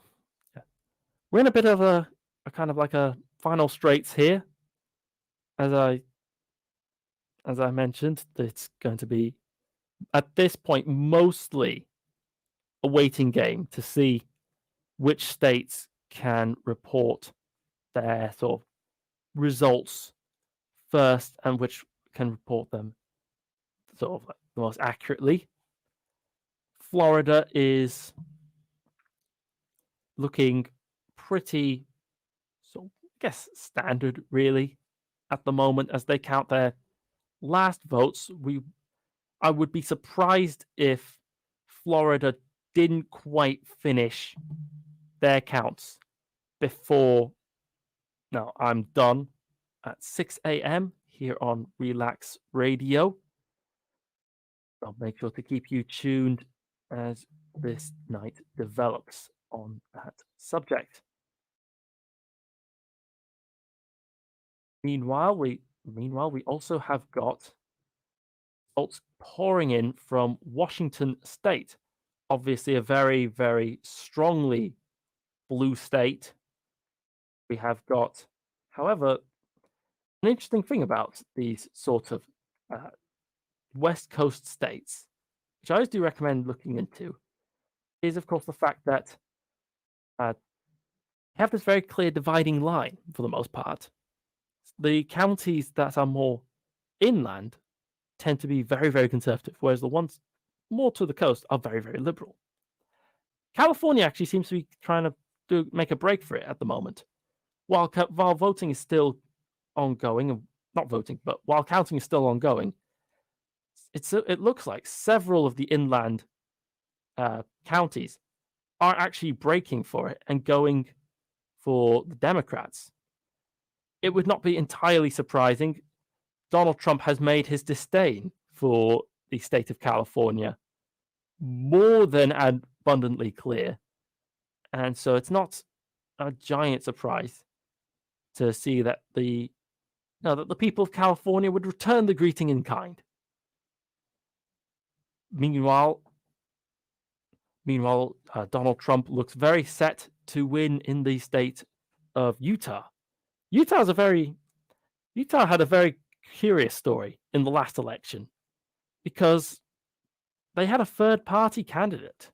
bit of a kind of like a final straits here. As I mentioned, it's going to be at this point mostly a waiting game to see which states can report their sort of results first and which can report them sort of the most accurately. Florida is looking pretty, standard really at the moment as they count their last votes. I would be surprised if Florida didn't quite finish their counts before. No, I'm done at 6 a.m. here on Relax Radio. I'll make sure to keep you tuned as this night develops on that subject. Meanwhile, we also have got results pouring in from Washington State. Obviously, a very, very strongly blue state. We have got, however, an interesting thing about these sort of West Coast states, which I always do recommend looking into, is of course the fact that you have this very clear dividing line for the most part. The counties that are more inland tend to be very, very conservative, whereas the ones more to the coast are very, very liberal. California actually seems to be trying to make a break for it at the moment. While voting is still ongoing, not voting, but while counting is still ongoing, it looks like several of the inland counties are actually breaking for it and going for the Democrats. It would not be entirely surprising. Donald Trump has made his disdain for the state of California more than abundantly clear. And so it's not a giant surprise to see that the people of California would return the greeting in kind. Meanwhile, Donald Trump looks very set to win in the state of Utah. Utah had a very curious story in the last election because they had a third-party candidate,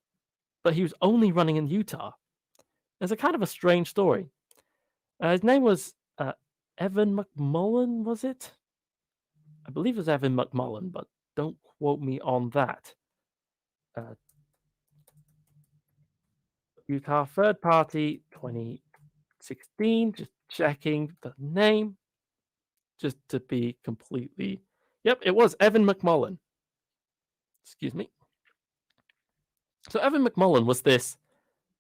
but he was only running in Utah. It's a kind of a strange story. His name was Evan McMullin, was it? I believe it was Evan McMullin, but don't quote me on that. Utah third party 2016, just checking the name, just to be completely... Yep, it was Evan McMullin. Excuse me. So Evan McMullin was this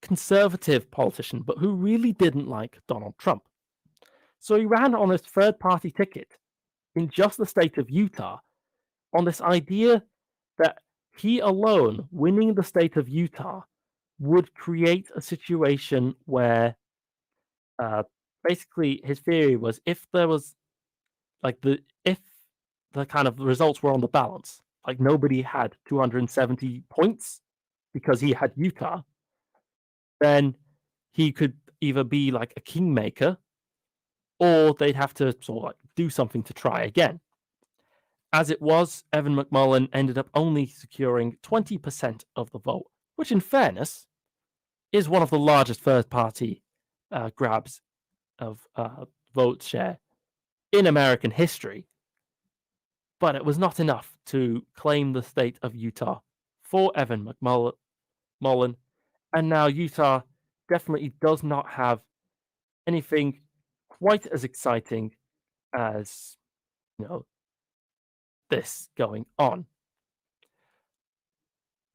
conservative politician, but who really didn't like Donald Trump. So he ran on his third-party ticket in just the state of Utah on this idea that he alone, winning the state of Utah, would create a situation where basically his theory was if the kind of results were on the balance, like nobody had 270 points because he had Utah, then he could either be like a kingmaker or they'd have to sort of like do something to try again. As it was, Evan McMullin ended up only securing 20% of the vote, which in fairness is one of the largest third-party grabs of vote share in American history. But it was not enough to claim the state of Utah for Evan McMullin. And now Utah definitely does not have anything quite as exciting as, this going on.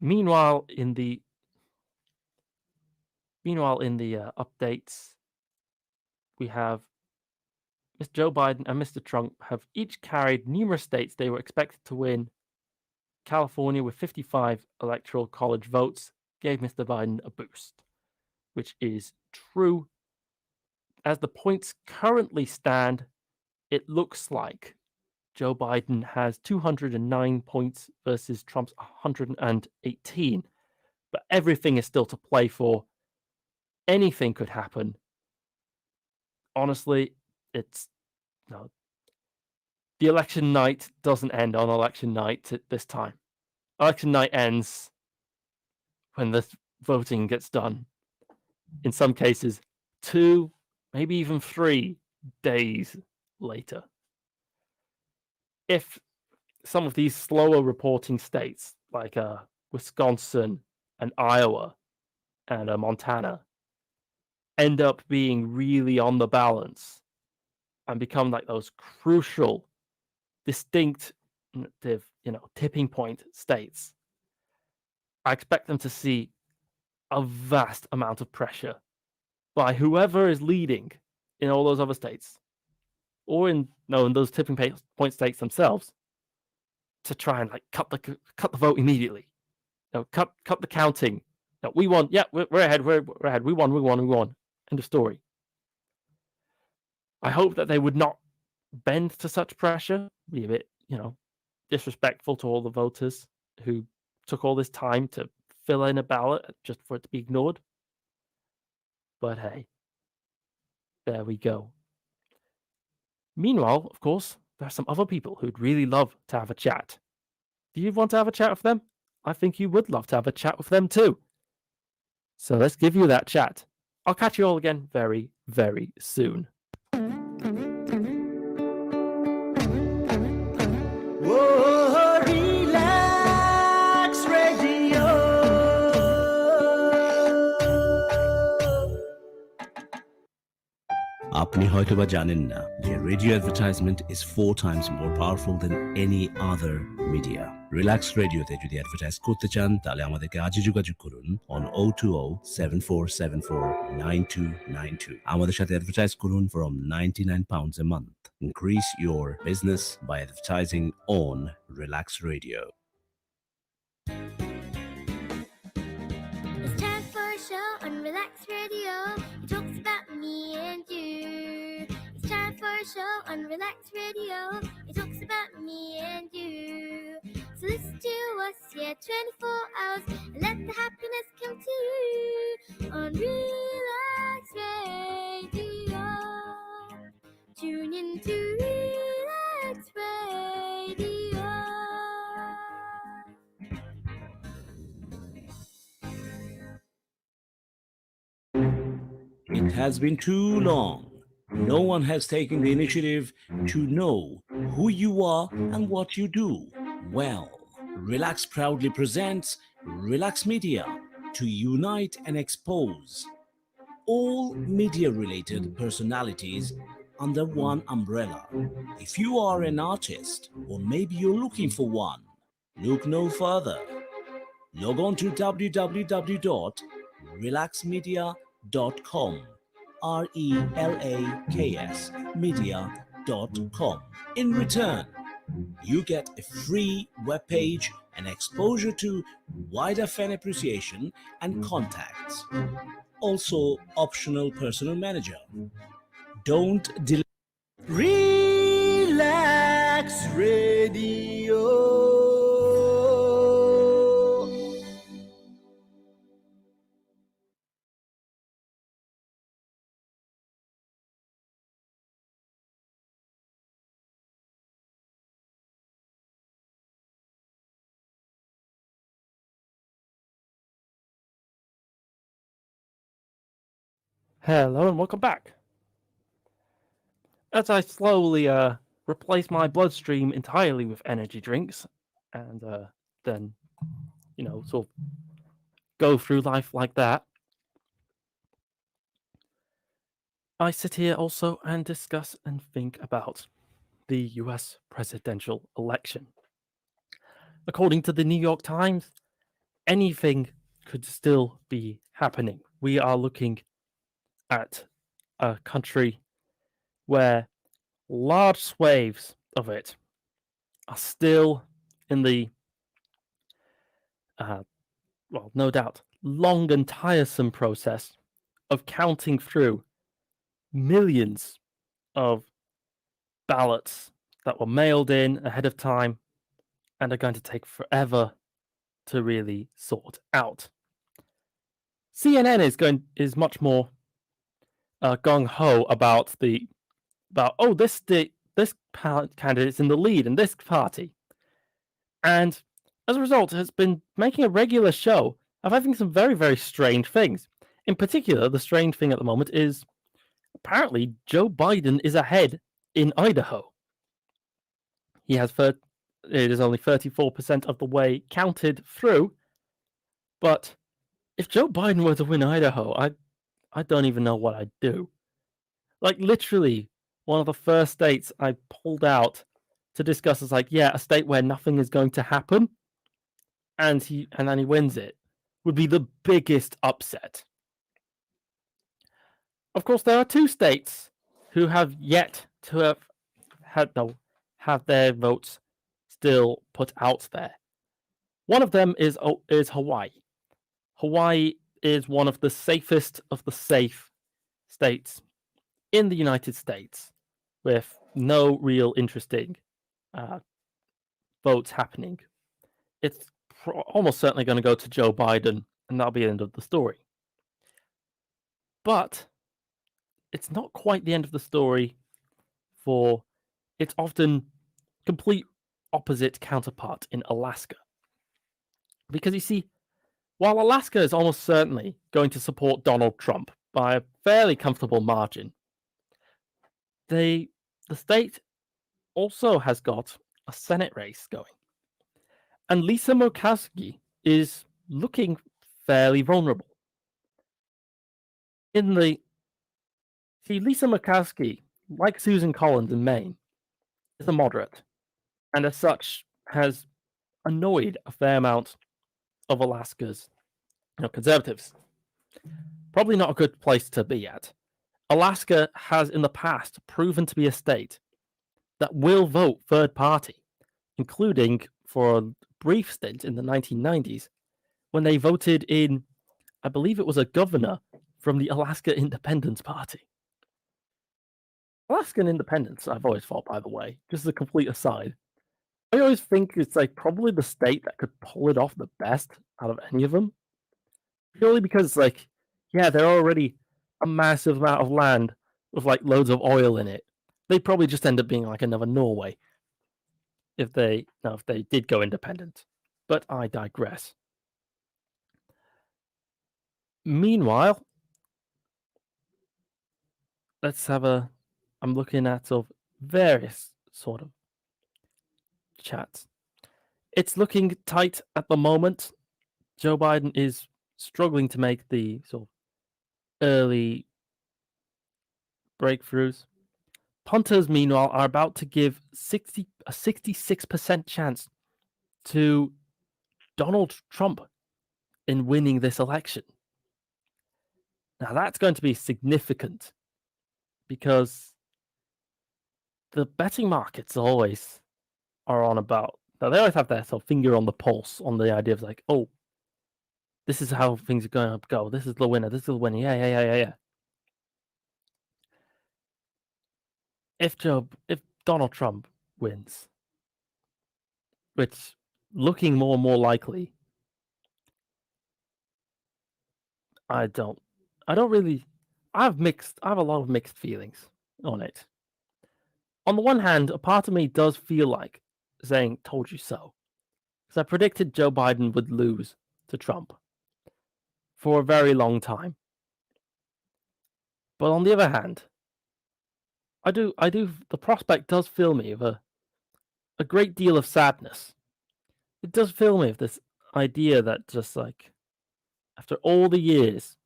Meanwhile, in the updates, we have Mr. Joe Biden and Mr. Trump have each carried numerous states they were expected to win. California, with 55 electoral college votes, gave Mr. Biden a boost, which is true. As the points currently stand, it looks like Joe Biden has 209 points versus Trump's 118. But everything is still to play for. Anything could happen. Honestly, the election night doesn't end on election night this time. Election night ends when the voting gets done. In some cases, 2, maybe even 3 days later. If some of these slower reporting states, like Wisconsin and Iowa and Montana, end up being really on the balance and become like those crucial, distinctive, tipping point states, I expect them to see a vast amount of pressure by whoever is leading in all those other states or in those tipping point states themselves, to try and like cut the vote immediately. Cut the counting. We won. Yeah, we're ahead. We're ahead. We won. End of story. I hope that they would not bend to such pressure. Be a bit, disrespectful to all the voters who took all this time to fill in a ballot just for it to be ignored. But hey, there we go. Meanwhile, of course, there are some other people who'd really love to have a chat. Do you want to have a chat with them? I think you would love to have a chat with them too. So let's give you that chat. I'll catch you all again very, very soon. Whoa, relax radio. আপনি হয়তোবা জানেন না যে radio advertisement is 4 times more powerful than any other media. Relax রেডিওতে যদি advertise করতে চান তাহলে আমাদেরকে আজই যোগাযোগ করুন on 020-7474-9292. আমাদের সাথে অ্যাডভার্টাইজ করুন from £99 a month. Increase your business by advertising on Relax Radio. It's time for a show on Relax Radio. It talks about me and you. It's time for a show on Relax Radio. It talks about me and you. So listen to us, 24 hours, and let the happiness come to you on Relax Radio. Tune in to Relax Radio. It has been too long. No one has taken the initiative to know who you are and what you do. Well, Relax proudly presents Relax Media to unite and expose all media-related personalities under one umbrella. If you are an artist, or maybe you're looking for one, look no further. Log on to www.relaksmedia.com, RELAKS media.com. In return, you get a free webpage and exposure to wider fan appreciation and contacts. Also, optional personal manager. Don't delay. Relax radio. Hello and welcome back. As I slowly replace my bloodstream entirely with energy drinks, and then, sort of go through life like that, I sit here also and discuss and think about the US presidential election. According to the New York Times, anything could still be happening. We are looking at a country where large swathes of it are still in the, no doubt, long and tiresome process of counting through millions of ballots that were mailed in ahead of time and are going to take forever to really sort out. CNN is much more gung ho about this candidate's in the lead in this party, and as a result has been making a regular show of having some very, very strange things. In particular, the strange thing at the moment is apparently Joe Biden is ahead in Idaho. It is only 34% of the way counted through, but if Joe Biden were to win Idaho, I don't even know what I'd do. Like, literally, one of the first states I pulled out to discuss is like, a state where nothing is going to happen, and then he wins it, would be the biggest upset. Of course, there are two states who have yet to have have their votes still put out there. One of them is Hawaii. Hawaii is one of the safest of the safe states in the United States, with no real interesting votes happening. It's almost certainly going to go to Joe Biden, and that'll be the end of the story. But it's not quite the end of the story for its often complete opposite counterpart in Alaska. Because you see, while Alaska is almost certainly going to support Donald Trump by a fairly comfortable margin, the state also has got a Senate race going. And Lisa Murkowski is looking fairly vulnerable. Lisa Murkowski, like Susan Collins in Maine, is a moderate, and as such has annoyed a fair amount of Alaska's conservatives. Probably not a good place to be at. Alaska has in the past proven to be a state that will vote third party, including for a brief stint in the 1990s when they voted in, I believe it was a governor from the Alaska Independence Party. Alaskan independence, I've always thought, by the way, just as a complete aside, I always think it's like probably the state that could pull it off the best out of any of them. Purely because it's like, yeah, they're already a massive amount of land with like loads of oil in it. They'd probably just end up being like another Norway if they did go independent. But I digress. Meanwhile, I'm looking at sort of various sort of chats. It's looking tight at the moment. Joe Biden is struggling to make the sort of early breakthroughs. Punters, meanwhile, are about to give a 66% chance to Donald Trump in winning this election. Now, that's going to be significant because the betting markets always are on about. Now, they always have their sort of finger on the pulse on the idea of like, oh, this is how things are going to go. This is the winner. This is the winner. Yeah. If Donald Trump wins, which looking more and more likely, I have a lot of mixed feelings on it. On the one hand, a part of me does feel like saying, told you so. Because I predicted Joe Biden would lose to Trump for a very long time. But on the other hand, the prospect does fill me with a great deal of sadness. It does fill me with this idea that just like, after all the years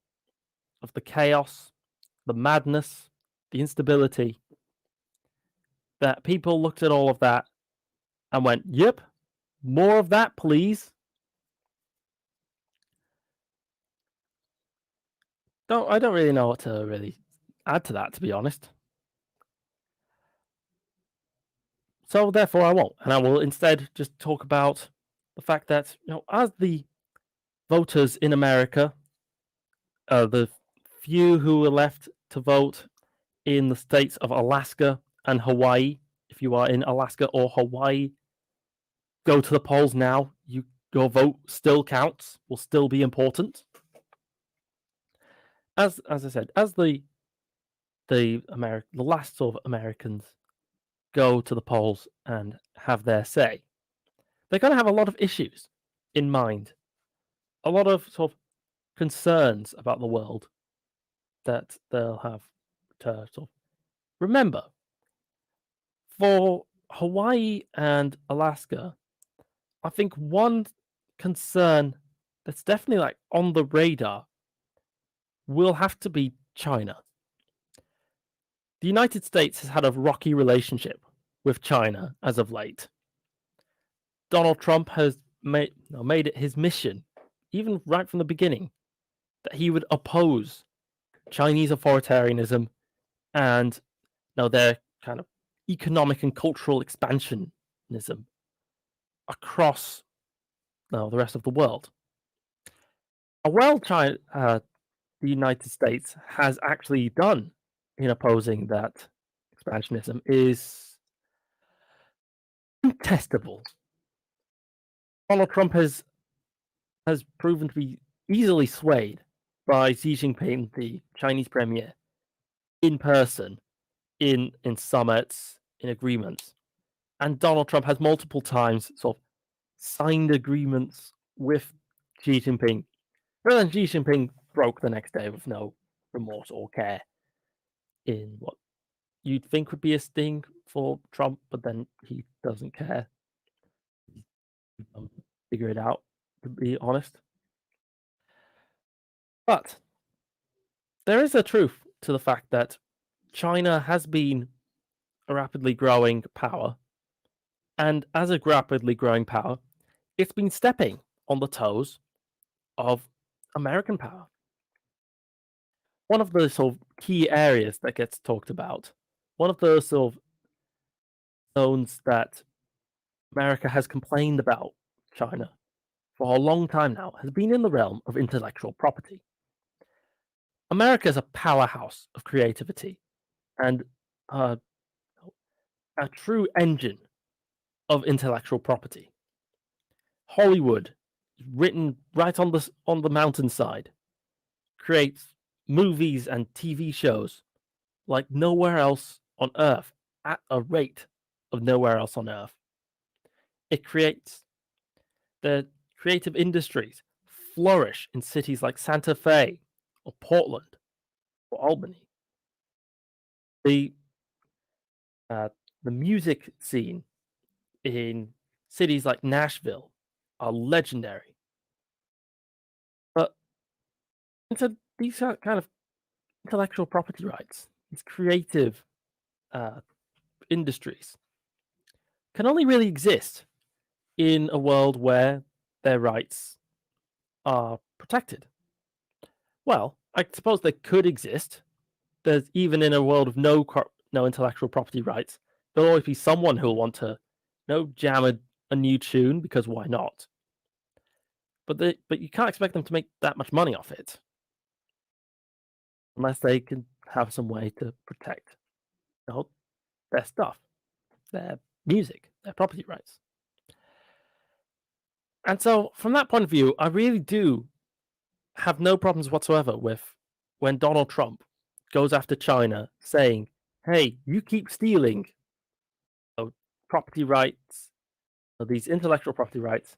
of the chaos, the madness, the instability, that people looked at all of that and went, yep, more of that, please. I don't really know what to really add to that, to be honest. So therefore I won't. And I will instead just talk about the fact that, as the voters in America, the few who were left to vote in the states of Alaska and Hawaii, if you are in Alaska or Hawaii, go to the polls now. Your vote still counts, will still be important. As I said, as the last sort of Americans go to the polls and have their say, they're going to have a lot of issues in mind, a lot of sort of concerns about the world that they'll have to sort of remember. For Hawaii and Alaska, I think one concern that's definitely like on the radar will have to be China. The United States has had a rocky relationship with China as of late. Donald Trump has made it his mission, even right from the beginning, that he would oppose Chinese authoritarianism and their kind of economic and cultural expansionism across the rest of the world. China, the United States has actually done in opposing that expansionism is contestable. Donald Trump has proven to be easily swayed by Xi Jinping, the Chinese premier, in person, in summits, in agreements. And Donald Trump has multiple times sort of signed agreements with Xi Jinping. But then Xi Jinping broke the next day with no remorse or care in what you'd think would be a sting for Trump, but then he doesn't care. Figure it out, to be honest. But there is a truth to the fact that China has been a rapidly growing power, and as a rapidly growing power, it's been stepping on the toes of American power. One of the sort of key areas that gets talked about, one of the sort of zones that America has complained about China for a long time now, has been in the realm of intellectual property. America is a powerhouse of creativity and a true engine of intellectual property. Hollywood, written right on the mountainside, creates movies and TV shows like nowhere else on Earth, at a rate of nowhere else on Earth. It creates the creative industries flourish in cities like Santa Fe or Portland or Albany. The music scene in cities like Nashville are legendary. But these kind of intellectual property rights, these creative industries, can only really exist in a world where their rights are protected. Well, I suppose they could exist. There's even in a world of no intellectual property rights, there'll always be someone who'll want to jam a new tune because why not? But you can't expect them to make that much money off it unless they can have some way to protect their stuff, their music, their property rights. And so from that point of view, I really do have no problems whatsoever with when Donald Trump goes after China saying, hey, you keep stealing property rights, these intellectual property rights,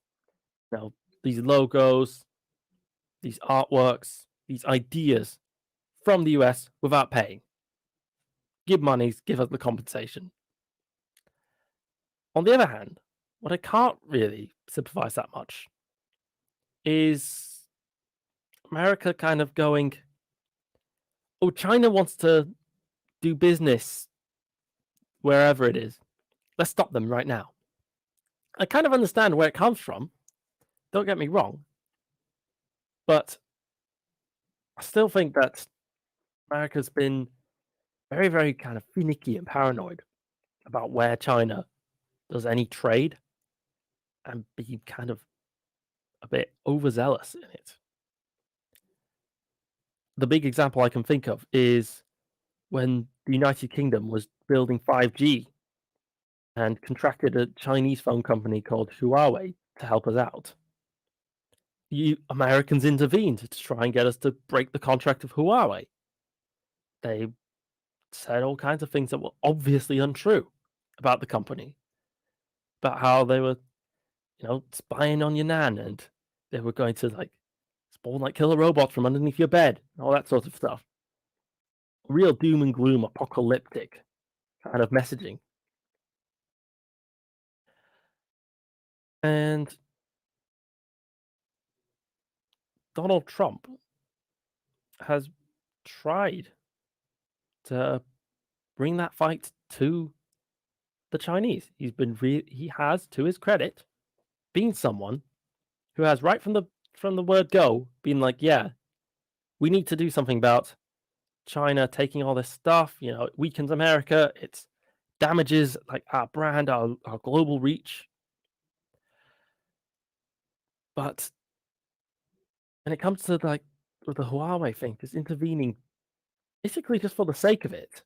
these logos, these artworks, these ideas from the US without paying. Give monies, give us the compensation. On the other hand, what I can't really sympathize that much is America kind of going, oh, China wants to do business wherever it is. Let's stop them right now. I kind of understand where it comes from. Don't get me wrong. But I still think that America's been very, very kind of finicky and paranoid about where China does any trade and be kind of a bit overzealous in it. The big example I can think of is when the United Kingdom was building 5G and contracted a Chinese phone company called Huawei to help us out. You Americans intervened to try and get us to break the contract of Huawei. They said all kinds of things that were obviously untrue about the company, about how they were, spying on your nan and they were going to spawn killer robots from underneath your bed, all that sort of stuff. Real doom and gloom, apocalyptic kind of messaging. And Donald Trump has tried to bring that fight to the Chinese. He has, to his credit, been someone who has right from the word go been like, yeah, we need to do something about China taking all this stuff. It weakens America. It's damages like our brand, our global reach. But when it comes to like with the Huawei thing, just intervening basically just for the sake of it,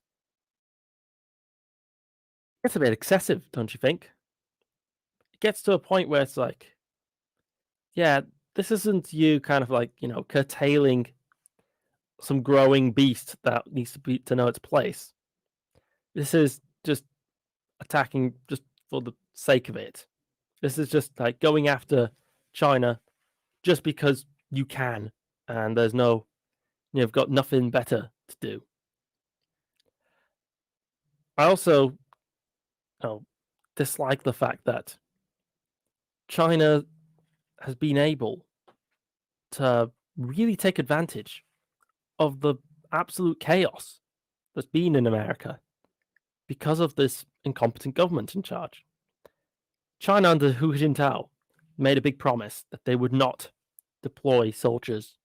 it's a bit excessive, don't you think? It gets to a point where it's like, yeah, this isn't you kind of like, curtailing some growing beast that needs to know its place. This is just attacking just for the sake of it. This is just like going after China just because you can, and there's no, you've got nothing better to do. I also dislike the fact that China has been able to really take advantage of the absolute chaos that's been in America because of this incompetent government in charge. China under Hu Jintao made a big promise that they would not deploy soldiers,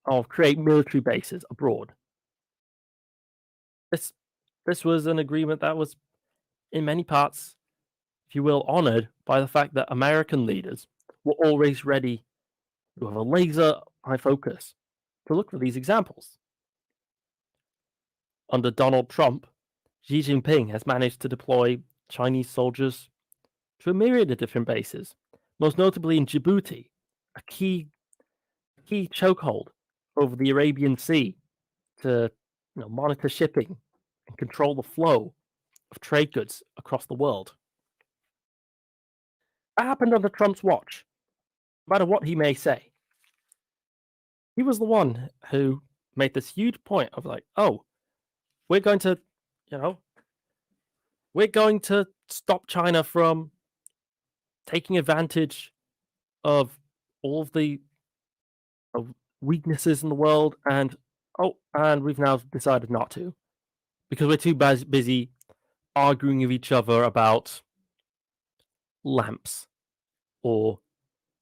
or create military bases abroad. This was an agreement that was, in many parts, if you will, honored by the fact that American leaders were always ready to have a laser eye focus to look for these examples. Under Donald Trump, Xi Jinping has managed to deploy Chinese soldiers to a myriad of different bases, most notably in Djibouti, a key chokehold over the Arabian Sea to monitor shipping and control the flow of trade goods across the world. That happened under Trump's watch, no matter what he may say. He was the one who made this huge point of like, oh, we're going to stop China from taking advantage of all of the weaknesses in the world, and we've now decided not to because we're too busy arguing with each other about lamps, or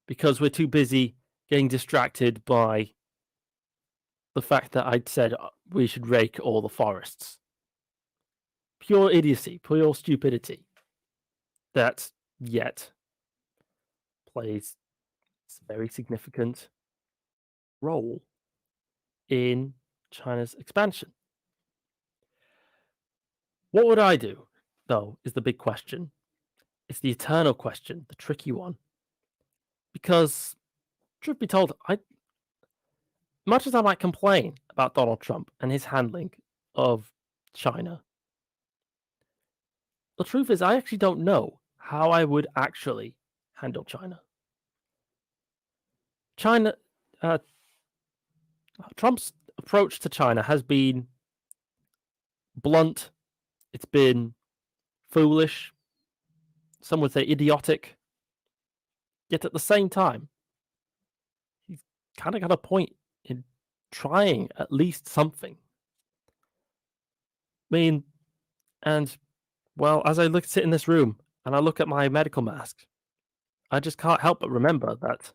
because we're too busy getting distracted by the fact that I'd said we should rake all the forests. Pure idiocy, pure stupidity that yet plays a very significant role in China's expansion. What would I do, though, is the big question. It's the eternal question, the tricky one. Because, truth be told, much as I might complain about Donald Trump and his handling of China, the truth is I actually don't know how I would actually handle China. Trump's approach to China has been blunt, it's been foolish, some would say idiotic, yet at the same time, he's kind of got a point in trying at least something. I mean, and, well, as I sit in this room and I look at my medical mask, I just can't help but remember that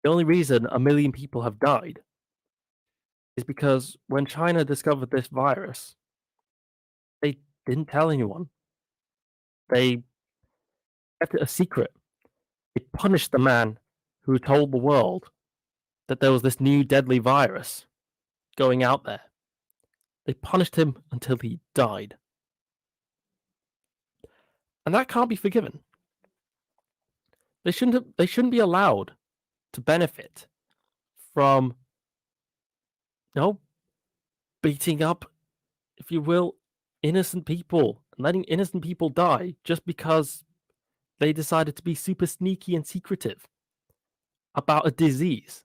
the only reason 1 million people have died is because when China discovered this virus, they didn't tell anyone. They kept it a secret. They punished the man who told the world that there was this new deadly virus going out there. They punished him until he died. And that can't be forgiven. They shouldn't be allowed to benefit from beating up, if you will, innocent people and letting innocent people die just because they decided to be super sneaky and secretive about a disease.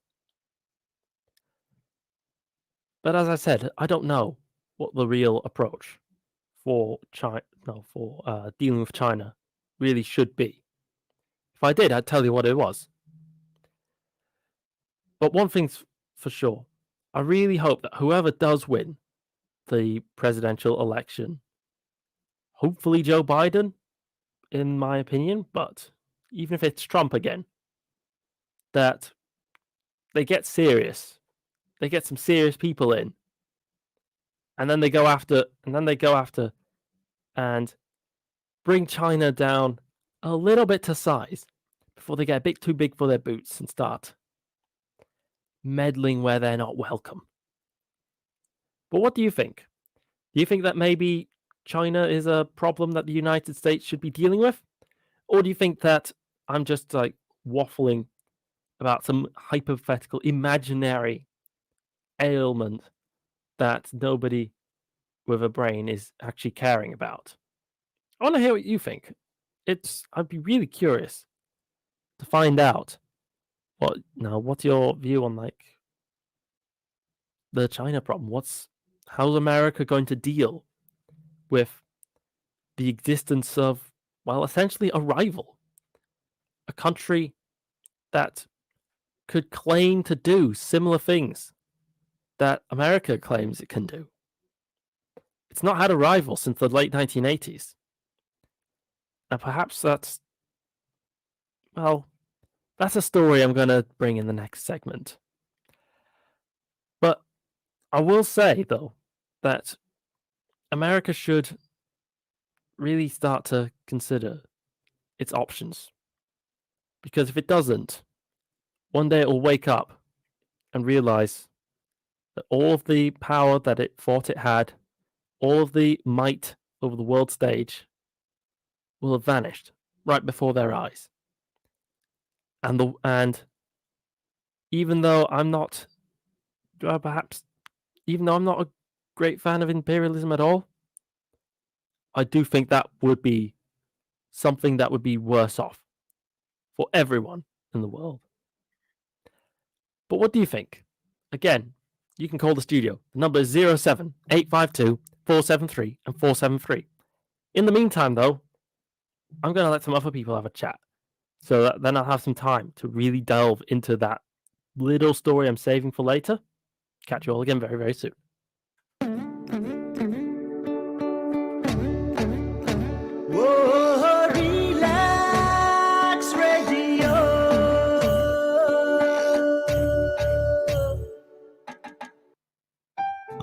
But as I said, I don't know what the real approach for dealing with China really should be. If I did, I'd tell you what it was. But one thing's for sure, I really hope that whoever does win the presidential election, hopefully Joe Biden, in my opinion, but even if it's Trump again, that they get serious. They get some serious people in. And then they go after and bring China down a little bit to size before they get a bit too big for their boots and start meddling where they're not welcome. But what do you think? Do you think that maybe China is a problem that the United States should be dealing with? Or do you think that I'm just like waffling about some hypothetical, imaginary ailment that nobody with a brain is actually caring about? I want to hear what you think. I'd be really curious to find out what's your view on like the China problem? How's America going to deal with the existence of, well, essentially a rival, a country that could claim to do similar things that America claims it can do? It's not had a rival since the late 1980s. And perhaps that's a story I'm going to bring in the next segment. But I will say, though, that America should really start to consider its options. Because if it doesn't, one day it will wake up and realize that all of the power that it thought it had, all of the might over the world stage, will have vanished right before their eyes. And even though I'm not, even though I'm not a great fan of imperialism at all, I do think that would be something that would be worse off for everyone in the world. But what do you think? Again, you can call the studio. The number is 07-852-473 and 473. In the meantime, though, I'm going to let some other people have a chat. So that then I'll have some time to really delve into that little story I'm saving for later. Catch you all again very, very soon. Whoa, relax radio.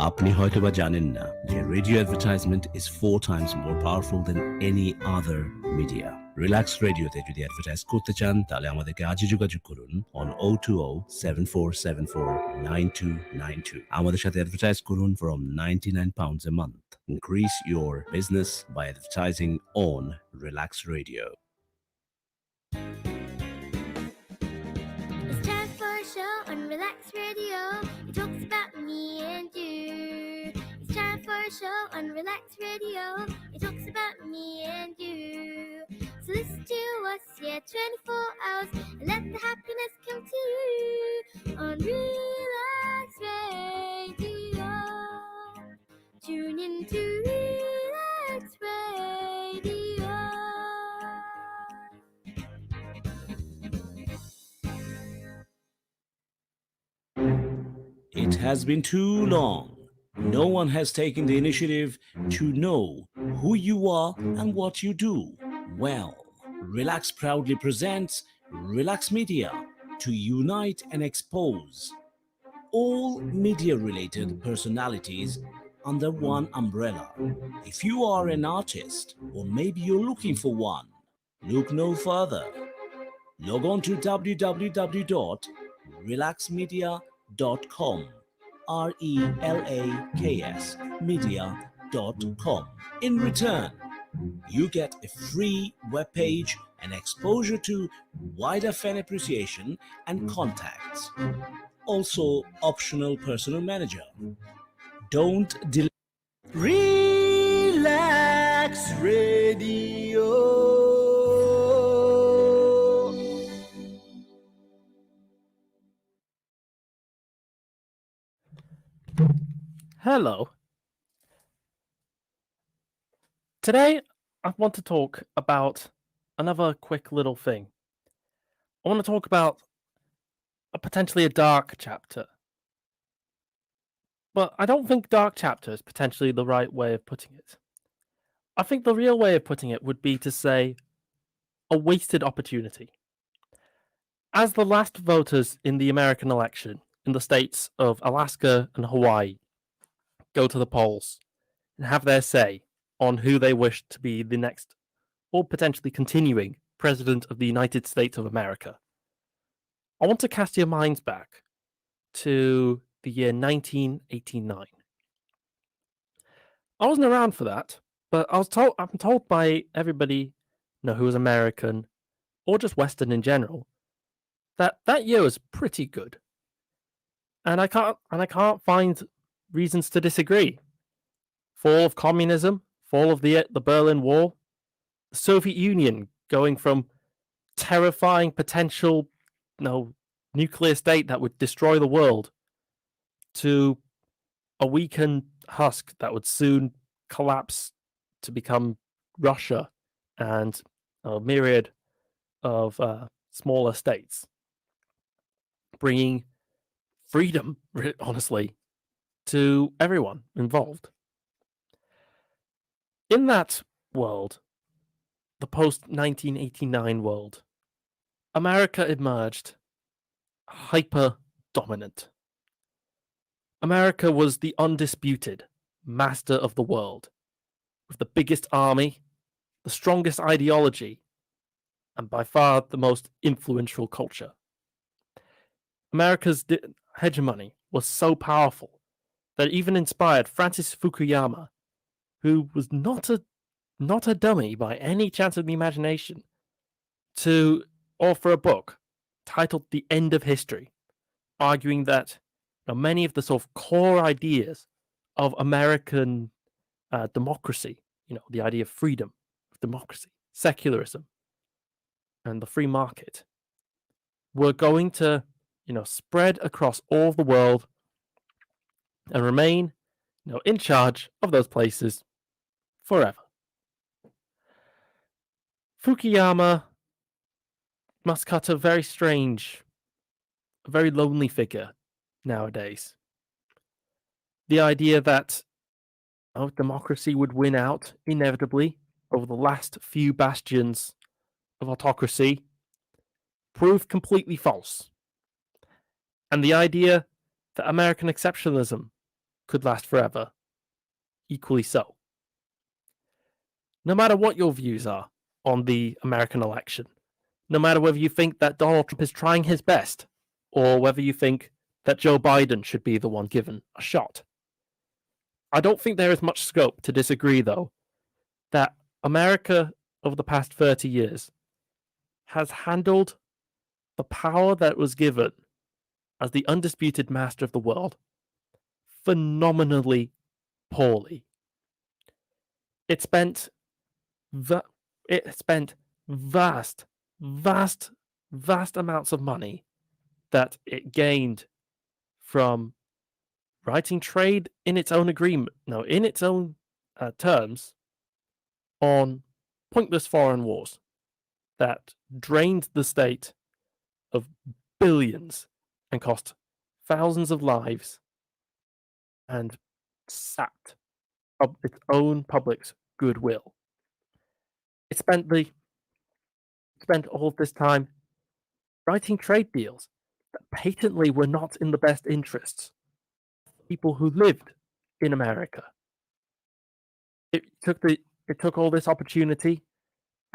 আপনি হয়তোবা জানেন না যে radio advertisement is 4 times more powerful than any other media. Relax রেডিওতে যদি advertise করতে চান তাহলে আমাদেরকে আজই যোগাযোগ করুন on 020-7474-9292. আমাদের সাথে অ্যাডভার্টাইজ করুন from £99 a month. Increase your business by advertising on Relaks Radio. It's time for a show on Relax Radio. It talks about me and you. It's time for a show on Relax Radio. It talks about me and you. So listen to us, 24 hours, and let the happiness come to you on Relax Radio. Tune in to Relax Radio. It has been too long. No one has taken the initiative to know who you are and what you do. Well, Relaks proudly presents Relaks Media to unite and expose all media-related personalities under one umbrella. If you are an artist, or maybe you're looking for one, look no further. Log on to www.relaksmedia.com, RELAKS media.com. In return, you get a free webpage and exposure to wider fan appreciation and contacts. Also, optional personal manager. Don't delay. Relax radio. Hello. Today, I want to talk about another quick little thing. I want to talk about potentially a dark chapter. But I don't think dark chapter is potentially the right way of putting it. I think the real way of putting it would be to say a wasted opportunity. As the last voters in the American election in the states of Alaska and Hawaii go to the polls and have their say on who they wish to be the next, or potentially continuing, President of the United States of America. I want to cast your minds back to the year 1989. I wasn't around for that, but I'm told by everybody who was American or just Western in general that that year was pretty good. And I can't find reasons to disagree. Fall of communism, fall of the Berlin Wall, the Soviet Union going from terrifying potential nuclear state that would destroy the world to a weakened husk that would soon collapse to become Russia and a myriad of smaller states, bringing freedom, honestly, to everyone involved. In that world, the post-1989 world, America emerged hyper-dominant. America was the undisputed master of the world, with the biggest army, the strongest ideology, and by far the most influential culture. America's hegemony was so powerful that it even inspired Francis Fukuyama, who was not a dummy by any chance of the imagination, to author a book titled The End of History, arguing that many of the sort of core ideas of American democracy, the idea of freedom, of democracy, secularism, and the free market, were going to, spread across all of the world and remain, in charge of those places forever. Fukuyama must cut a very strange, a very lonely figure nowadays. The idea that democracy would win out inevitably over the last few bastions of autocracy proved completely false. And the idea that American exceptionalism could last forever, equally so. No matter what your views are on the American election, no matter whether you think that Donald Trump is trying his best, or whether you think that Joe Biden should be the one given a shot, I don't think there is much scope to disagree, though, that America over the past 30 years has handled the power that was given as the undisputed master of the world phenomenally poorly. It spent vast amounts of money that it gained from writing trade in its own terms on pointless foreign wars that drained the state of billions and cost thousands of lives and sapped its own public's goodwill. It spent all of this time writing trade deals that patently were not in the best interests of people who lived in America. It took all this opportunity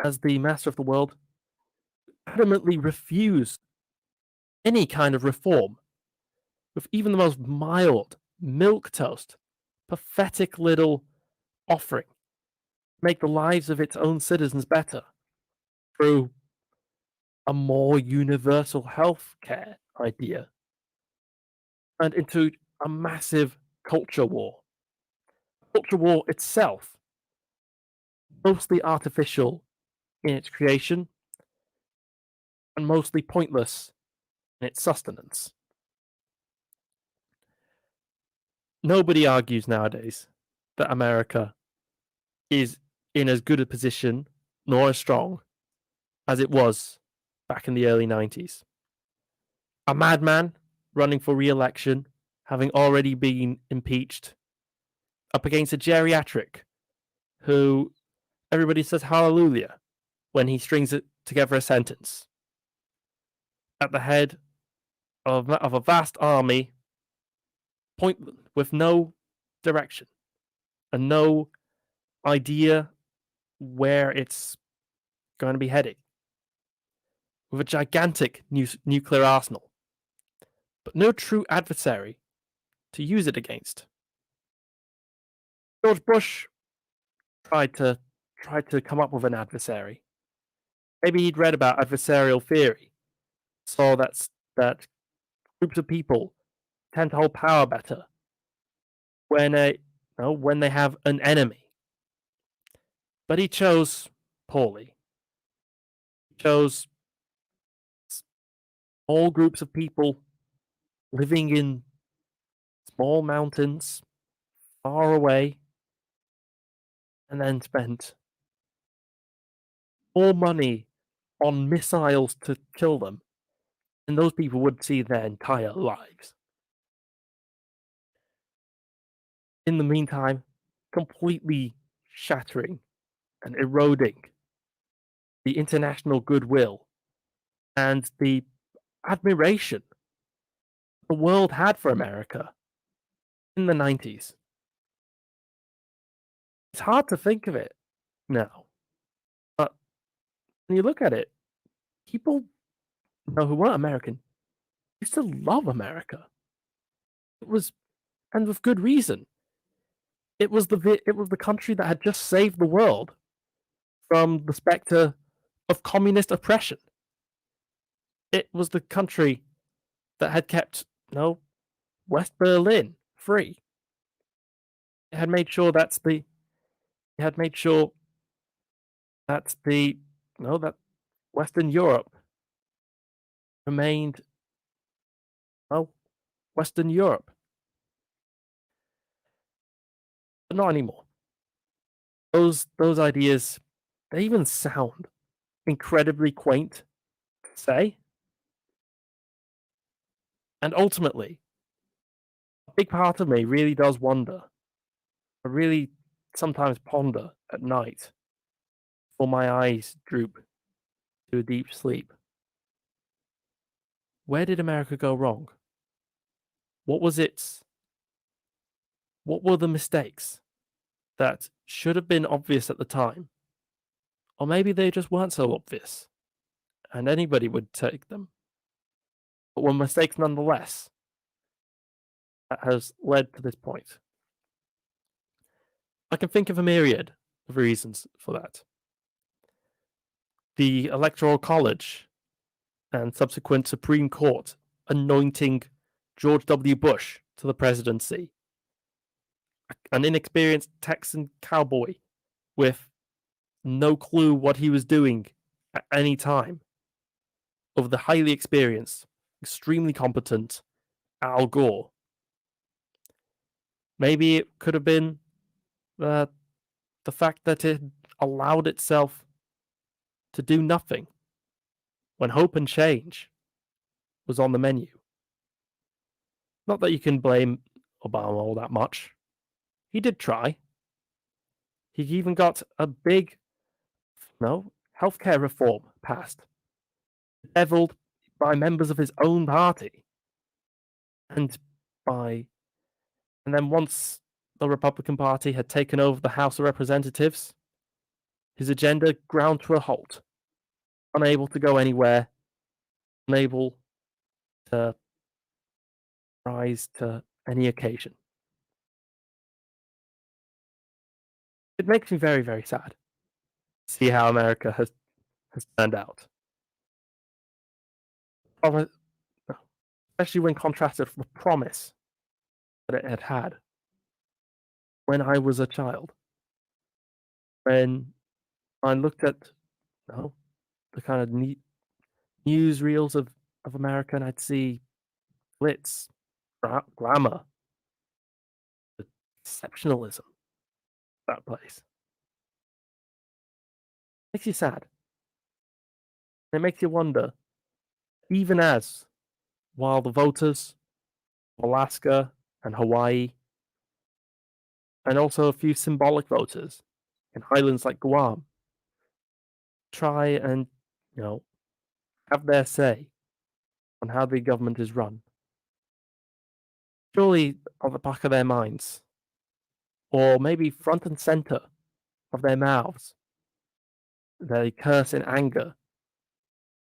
as the master of the world adamantly refused any kind of reform, with even the most mild, milquetoast, pathetic little offering to make the lives of its own citizens better through a more universal health care idea, and into a massive culture war. Culture war itself, mostly artificial in its creation and mostly pointless in its sustenance. Nobody argues nowadays that America is in as good a position nor as strong as it was back in the early 90s. A madman running for re-election, having already been impeached, up against a geriatric who everybody says hallelujah when he strings it together a sentence, at the head of a vast army, with no direction and no idea where it's going to be heading, with a gigantic nuclear arsenal, but no true adversary to use it against. George Bush tried to come up with an adversary. Maybe he'd read about adversarial theory, saw that groups of people tend to hold power better when they have an enemy. But he chose poorly. He chose small groups of people living in small mountains far away, and then spent more money on missiles to kill them, and those people would see their entire lives. In the meantime, completely shattering and eroding the international goodwill and the admiration the world had for America in the 90s. It's hard to think of it now, but when you look at it, people who weren't American used to love America. It was, and with good reason. It was the country that had just saved the world from the specter of communist oppression. It was the country that had kept West Berlin free. It had made sure that Western Europe remained Western Europe. But not anymore. Those ideas, they even sound incredibly quaint to say. And ultimately, a big part of me really does wonder. I really sometimes ponder at night before my eyes droop to a deep sleep. Where did America go wrong? What were the mistakes that should have been obvious at the time? Or maybe they just weren't so obvious, and anybody would take them. But were mistakes nonetheless that has led to this point. I can think of a myriad of reasons for that. The Electoral College and subsequent Supreme Court anointing George W. Bush to the presidency. An inexperienced Texan cowboy with no clue what he was doing at any time, over the highly experienced, extremely competent Al Gore. Maybe it could have been the fact that it allowed itself to do nothing when hope and change was on the menu. Not that you can blame Obama all that much. He did try. He even got a big, healthcare reform passed, beveled by members of his own party. And then once the Republican Party had taken over the House of Representatives, his agenda ground to a halt, unable to go anywhere, unable to rise to any occasion. It makes me very, very sad to see how America has turned out. Especially when contrasted with the promise that it had when I was a child. When I looked at the kind of newsreels of America, and I'd see glitz, glamour, the exceptionalism of that place. It makes you sad. It makes you wonder, even as while the voters of Alaska and Hawaii, and also a few symbolic voters in islands like Guam, try and have their say on how the government is run. Surely, on the back of their minds, or maybe front and center of their mouths. They curse in anger.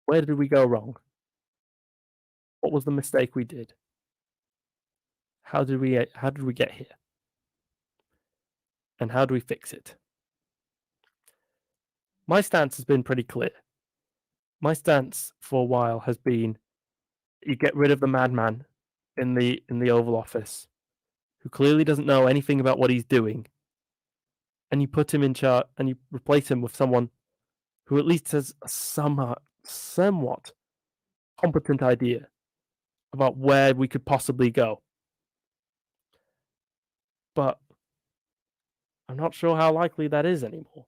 Where did we go wrong? What was the mistake we did? How did we get here? And how do we fix it? My stance has been pretty clear. My stance for a while has been you get rid of the madman in the Oval Office who clearly doesn't know anything about what he's doing, and you put him in charge and you replace him with someone who at least has a somewhat competent idea about where we could possibly go. But I'm not sure how likely that is anymore.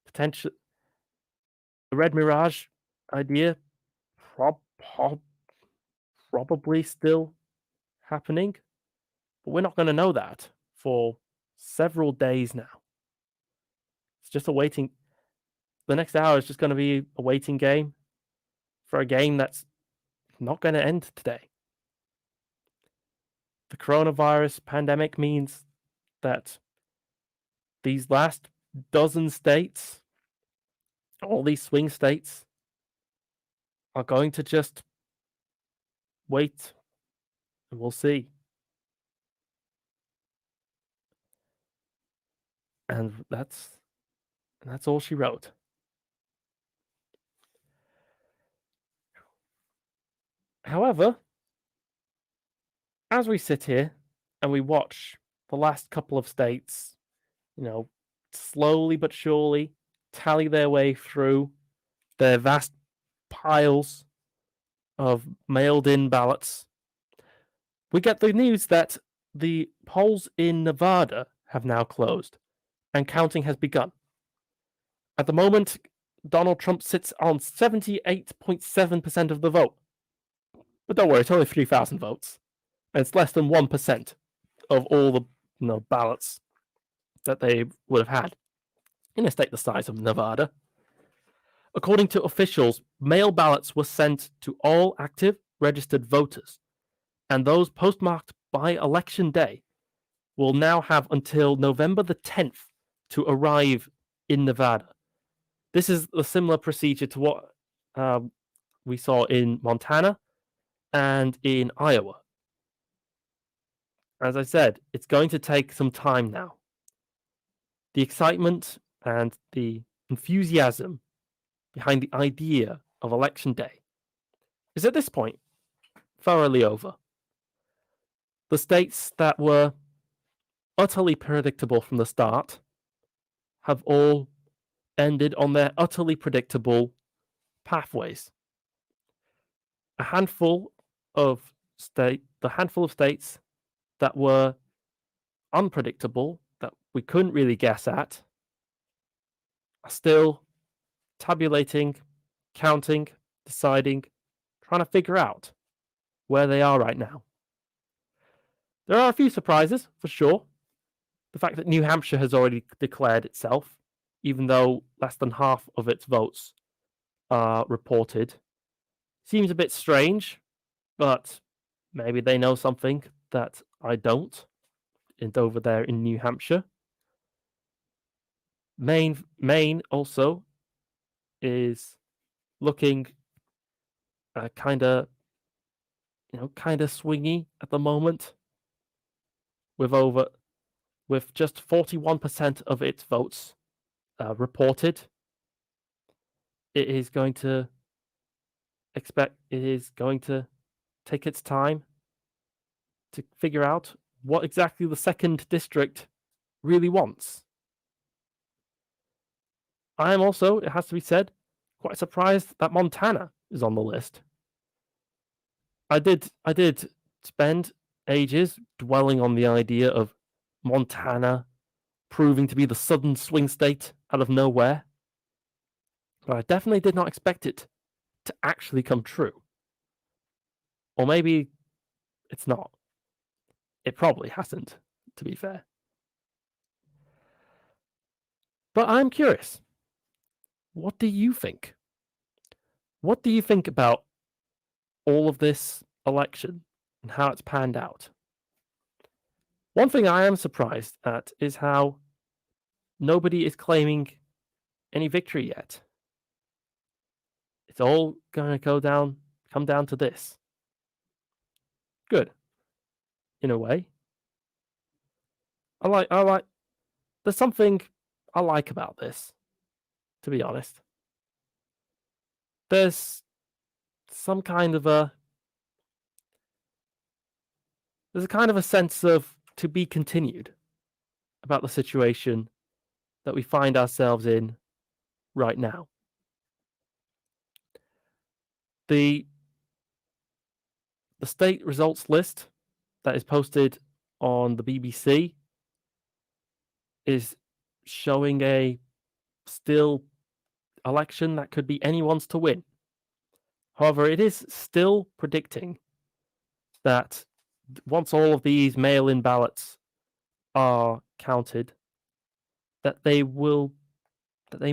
Potential the Red Mirage idea probably still happening, but we're not going to know that for several days now. It's just a waiting. The next hour is just going to be a waiting game for a game that's not going to end today. The coronavirus pandemic means that these last dozen states, all these swing states, are going to just wait and we'll see. And that's all she wrote. However, as we sit here and we watch the last couple of states, slowly but surely tally their way through their vast piles of mailed-in ballots, we get the news that the polls in Nevada have now closed and counting has begun. At the moment, Donald Trump sits on 78.7% of the vote. But don't worry, it's only 3,000 votes. And it's less than 1% of all the ballots that they would have had in a state the size of Nevada. According to officials, mail ballots were sent to all active registered voters, and those postmarked by Election Day will now have until November the 10th to arrive in Nevada. This is a similar procedure to what we saw in Montana and in Iowa. As I said, it's going to take some time now. The excitement and the enthusiasm behind the idea of Election Day is at this point thoroughly over. The states that were utterly predictable from the start have all ended on their utterly predictable pathways. The handful of states that were unpredictable, that we couldn't really guess at, are still tabulating, counting, deciding, trying to figure out where they are right now. There are a few surprises, for sure. The fact that New Hampshire has already declared itself, even though less than half of its votes are reported, seems a bit strange, but maybe they know something that I don't. And over there in New Hampshire. Maine also is looking kind of swingy at the moment, with just 41% of its votes reported. It is going to take its time to figure out what exactly the second district really wants. I am also, it has to be said, quite surprised that Montana is on the list. I did spend ages dwelling on the idea of Montana proving to be the southern swing state out of nowhere, but I definitely did not expect it to actually come true. Or maybe it's not. It probably hasn't, to be fair. But I'm curious. What do you think? What do you think about all of this election and how it's panned out? One thing I am surprised at is how nobody is claiming any victory yet. It's all going to come down to this. Good. In a way. I like, there's something I like about this, to be honest. There's some kind of there's a kind of a sense of to be continued about the situation that we find ourselves in right now. The state results list that is posted on the BBC is showing a still election that could be anyone's to win. However, it is still predicting that once all of these mail-in ballots are counted, that they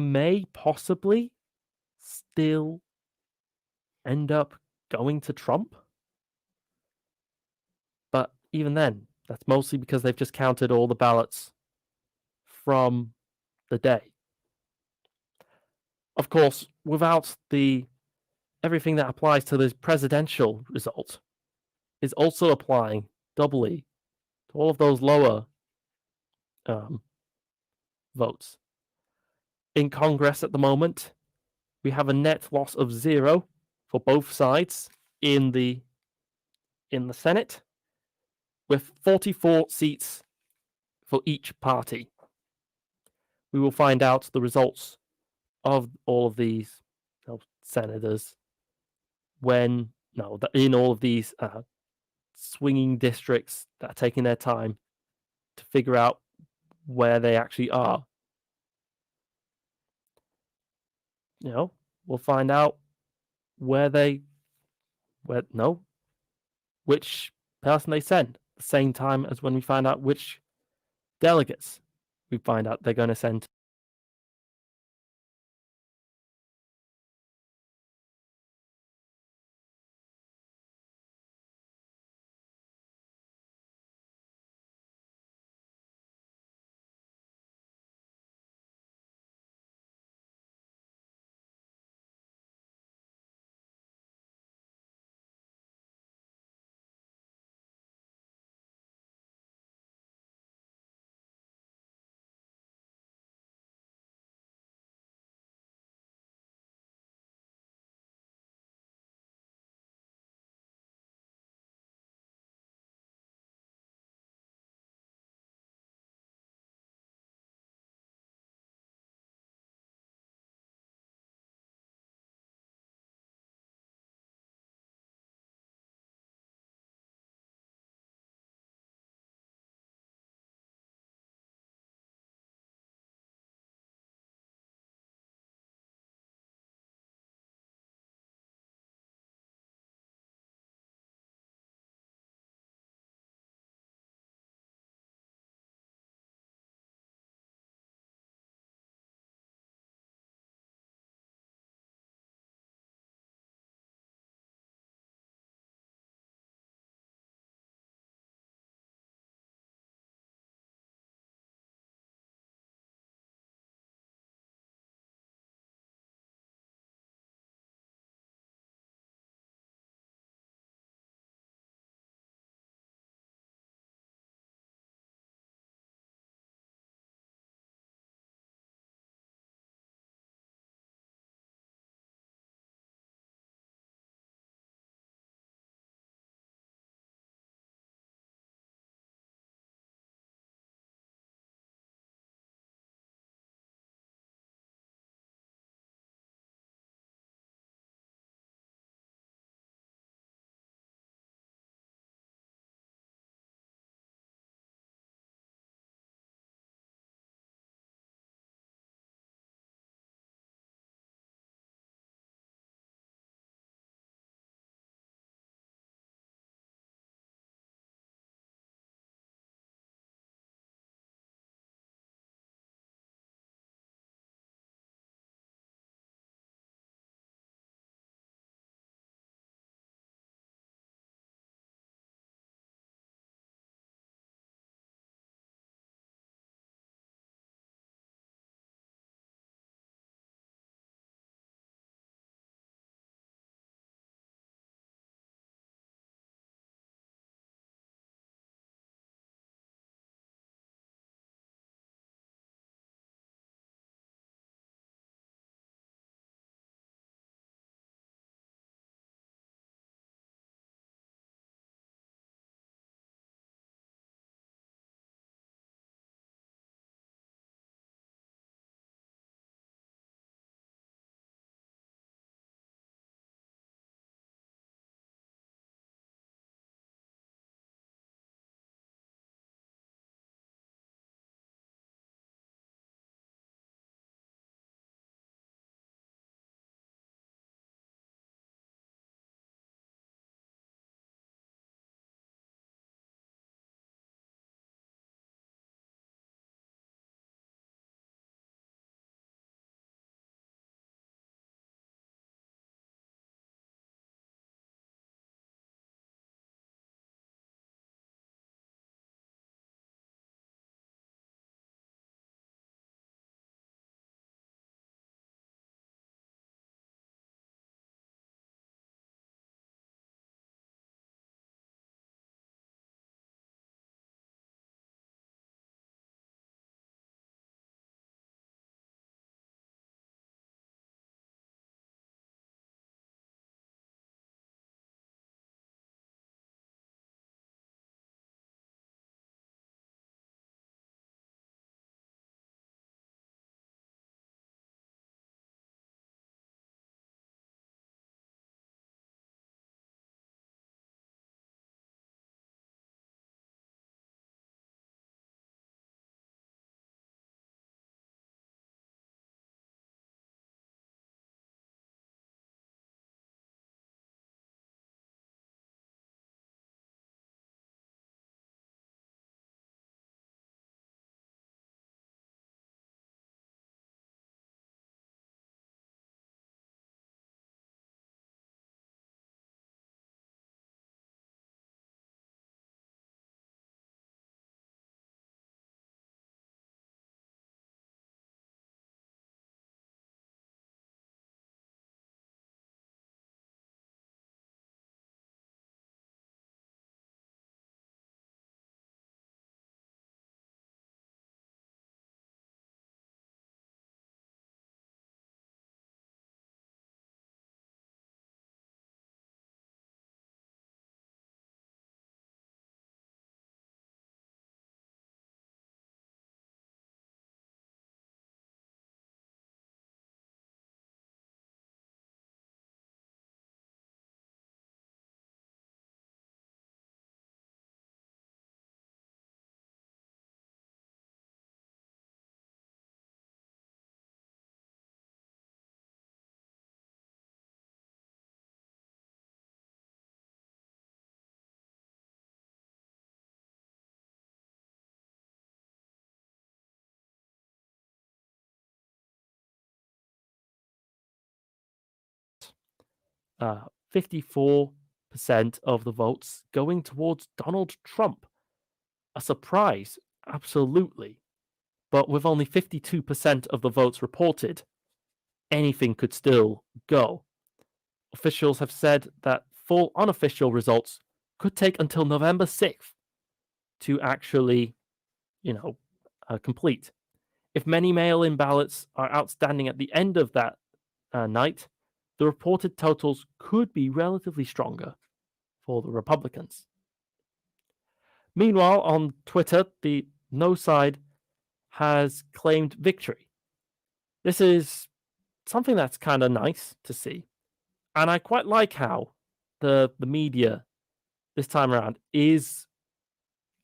may possibly still end up going to Trump. But even then, that's mostly because they've just counted all the ballots from the day. Of course, without everything that applies to the presidential result is also applying doubly to all of those lower votes. In Congress at the moment, we have a net loss of 0 for both sides in the Senate, with 44 seats for each party. We will find out the results of all of these senators in all of these swinging districts that are taking their time to figure out where they actually are. We'll find out which person they send. The same time as when we find out which delegates we find out they're going to send 54% of the votes going towards Donald Trump. A surprise, absolutely. But with only 52% of the votes reported, anything could still go. Officials have said that full unofficial results could take until November 6th to actually, complete. If many mail-in ballots are outstanding at the end of that night, the reported totals could be relatively stronger for the Republicans. Meanwhile, on Twitter, the no side has claimed victory. This is something that's kind of nice to see. And I quite like how the media this time around is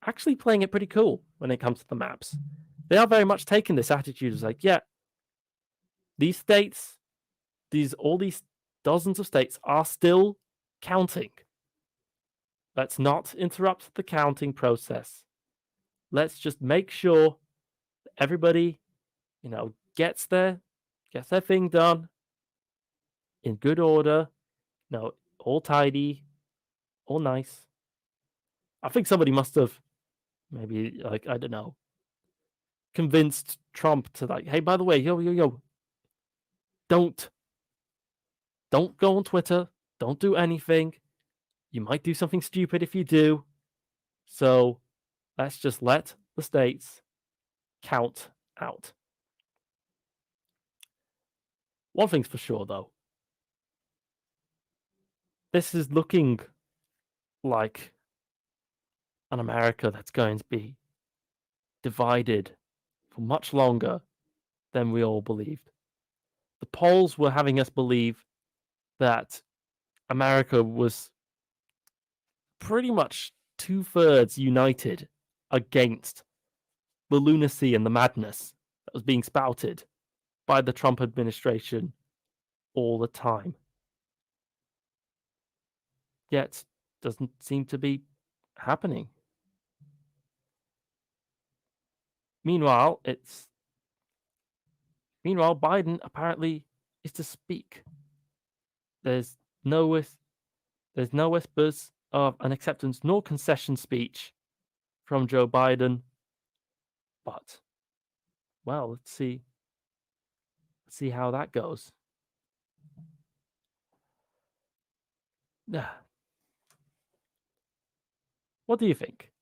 actually playing it pretty cool when it comes to the maps. They are very much taking this attitude as like, yeah, these states, all these dozens of states are still counting. Let's not interrupt the counting process. Let's just make sure that everybody, gets their thing done in good order, all tidy, all nice. I think somebody must have maybe, like, I don't know, convinced Trump to like, hey, by the way, yo, don't go on Twitter, don't do anything. You might do something stupid if you do. So let's just let the states count out. One thing's for sure, though. This is looking like an America that's going to be divided for much longer than we all believed. The polls were having us believe that America was pretty much 2/3 united against the lunacy and the madness that was being spouted by the Trump administration all the time. Yet, doesn't seem to be happening. Meanwhile, Biden apparently is to speak. There's no whispers of an acceptance nor concession speech from Joe Biden. But, well, let's see how that goes. What do you think?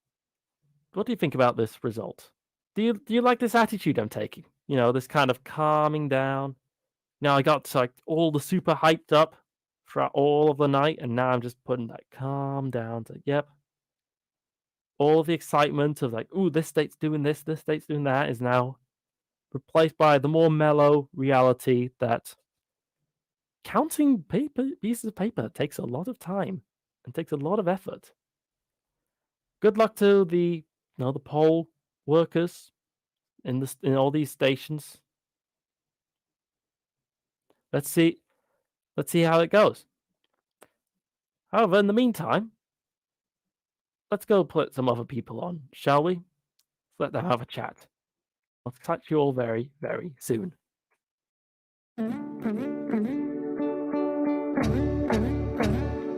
What do you think about this result? Do you like this attitude I'm taking? This kind of calming down. Now I got like all the super hyped up throughout all of the night, and now I'm just putting that calm down to, yep. All the excitement of like, ooh, this state's doing this state's doing that is now replaced by the more mellow reality that counting pieces of paper takes a lot of time and takes a lot of effort. Good luck to the poll workers in all these stations. Let's see how it goes. However, in the meantime, let's go put some other people on, shall we? Let them have a chat. I'll catch you all very, very soon.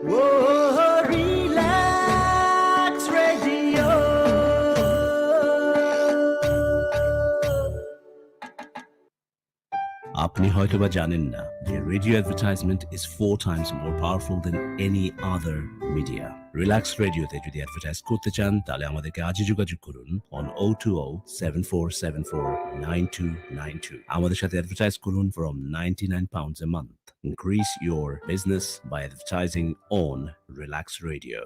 Whoa, Relax Radio. আপনি হয়তোবা জানেন না যে radio advertisement is 4 times more powerful than any other media. Relax রেডিওতে যদি advertise করতে চান তাহলে আমাদেরকে আজই যোগাযোগ করুন on 020-7474-9292. আমাদের সাথে অ্যাডভার্টাইজ করুন from £99 a month. Increase your business by advertising on Relax Radio.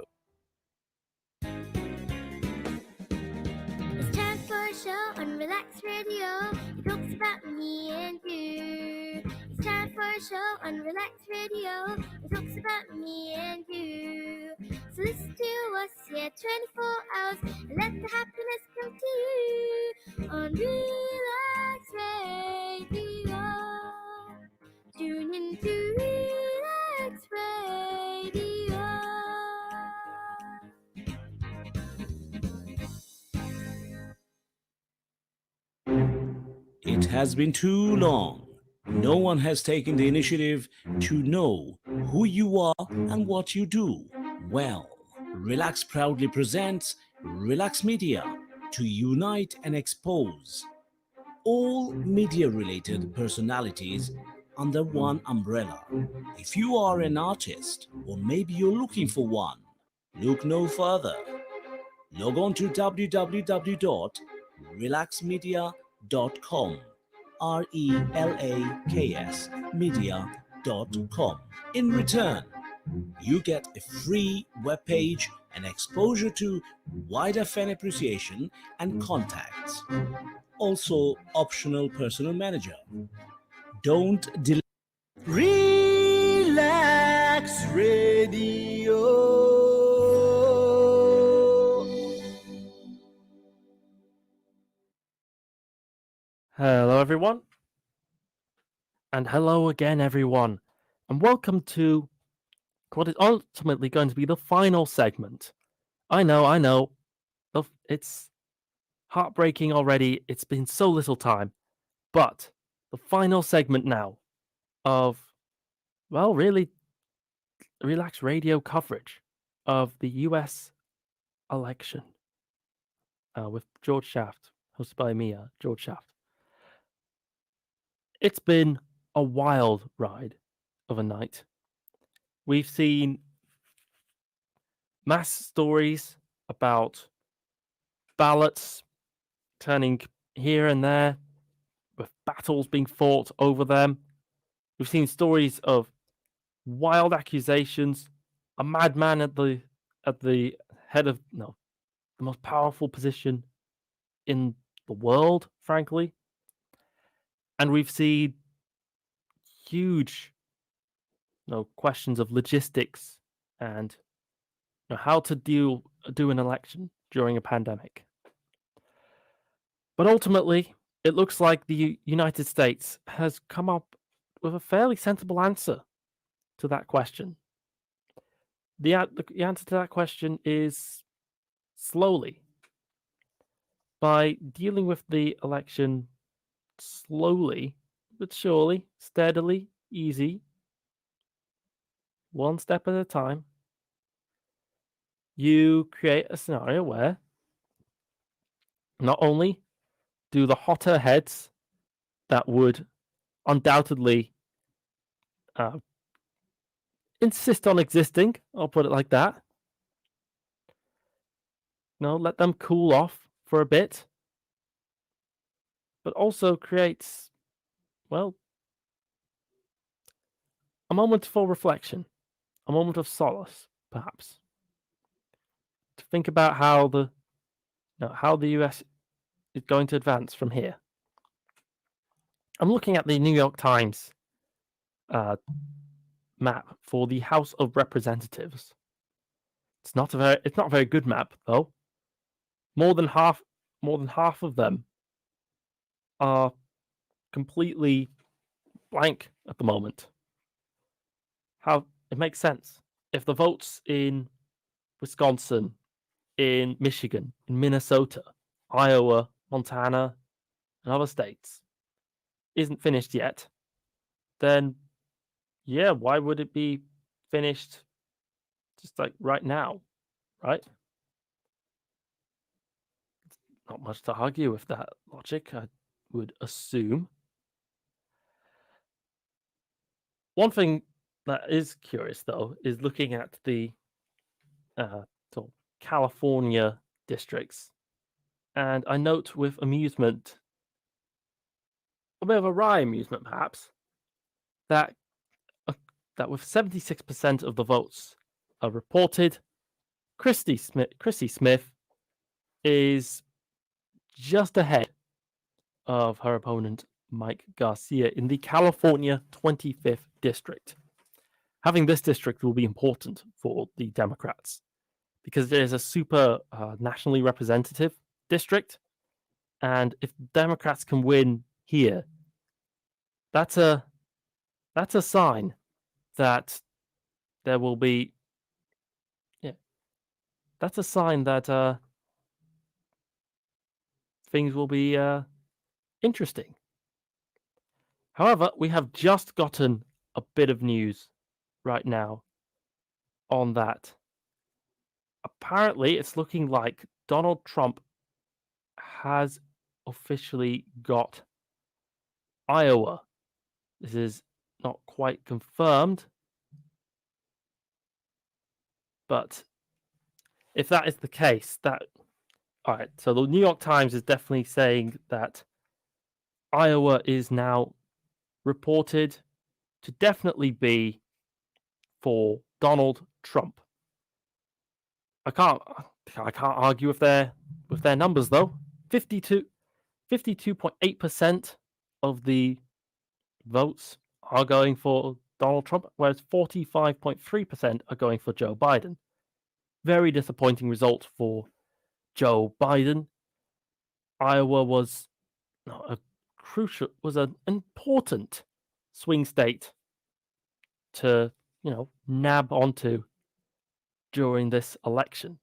It's time for a show on Relax Radio. It talks about me and you. It's time for a show on Relax Radio. It talks about me and you. So listen to us, 24 hours, and let the happiness come to you on Relax Radio. Tune in to Relax Radio. It has been too long. no one has taken the initiative to know who you are and what you do. Well, Relax proudly presents Relax Media to unite and expose all media-related personalities under one umbrella. If you are an artist, or maybe you're looking for one, look no further. Log on to www.relaxmedia.com, RELAKS media.com. In return, you get a free webpage and exposure to wider fan appreciation and contacts. Also, optional personal manager. Don't delay. Relax Radio. Hello, everyone. And hello again, everyone. And welcome to what is ultimately going to be the final segment. I know. It's heartbreaking already. It's been so little time. But the final segment now of, well, really, Relax Radio coverage of the US election with George Shaft, hosted by me, George Shaft. It's been a wild ride of a night. We've seen mass stories about ballots turning here and there, with battles being fought over them. We've seen stories of wild accusations, a madman at the head of the most powerful position in the world, frankly. And we've seen huge questions of logistics and how to do an election during a pandemic. But ultimately, it looks like the United States has come up with a fairly sensible answer to that question. The answer to that question is slowly. By dealing with the election slowly, but surely, steadily, easy, one step at a time, you create a scenario where not only do the hotter heads that would undoubtedly insist on existing, I'll put it like that, let them cool off for a bit, but also creates, well, a moment for reflection, a moment of solace, perhaps, to think about how the US is going to advance from here. I'm looking at the New York Times map for the House of Representatives. It's not a very good map, though. More than half of them are completely blank at the moment. How it makes sense if the votes in Wisconsin, in Michigan, in Minnesota, Iowa, Montana, and other states isn't finished yet, then yeah, why would it be finished just like right now, right? Not much to argue with that logic, I would assume. One thing that is curious, though, is looking at the California districts. And I note with amusement, a bit of a wry amusement perhaps, that with 76% of the votes are reported, Chrissy Smith is just ahead of her opponent, Mike Garcia, in the California 25th district. Having this district will be important for the Democrats because it is a super nationally representative district. And if Democrats can win here, that's a sign that there will be, that's a sign that things will be interesting. However, we have just gotten a bit of news right now on that. Apparently, it's looking like Donald Trump has officially got Iowa. This is not quite confirmed, but if that is the case, all right. So the New York Times is definitely saying that Iowa is now reported to definitely be for Donald Trump. I can't argue with their numbers though. 52.8% of the votes are going for Donald Trump, whereas 45.3% are going for Joe Biden. Very disappointing result for Joe Biden. Iowa was an important swing state to, nab onto during this election.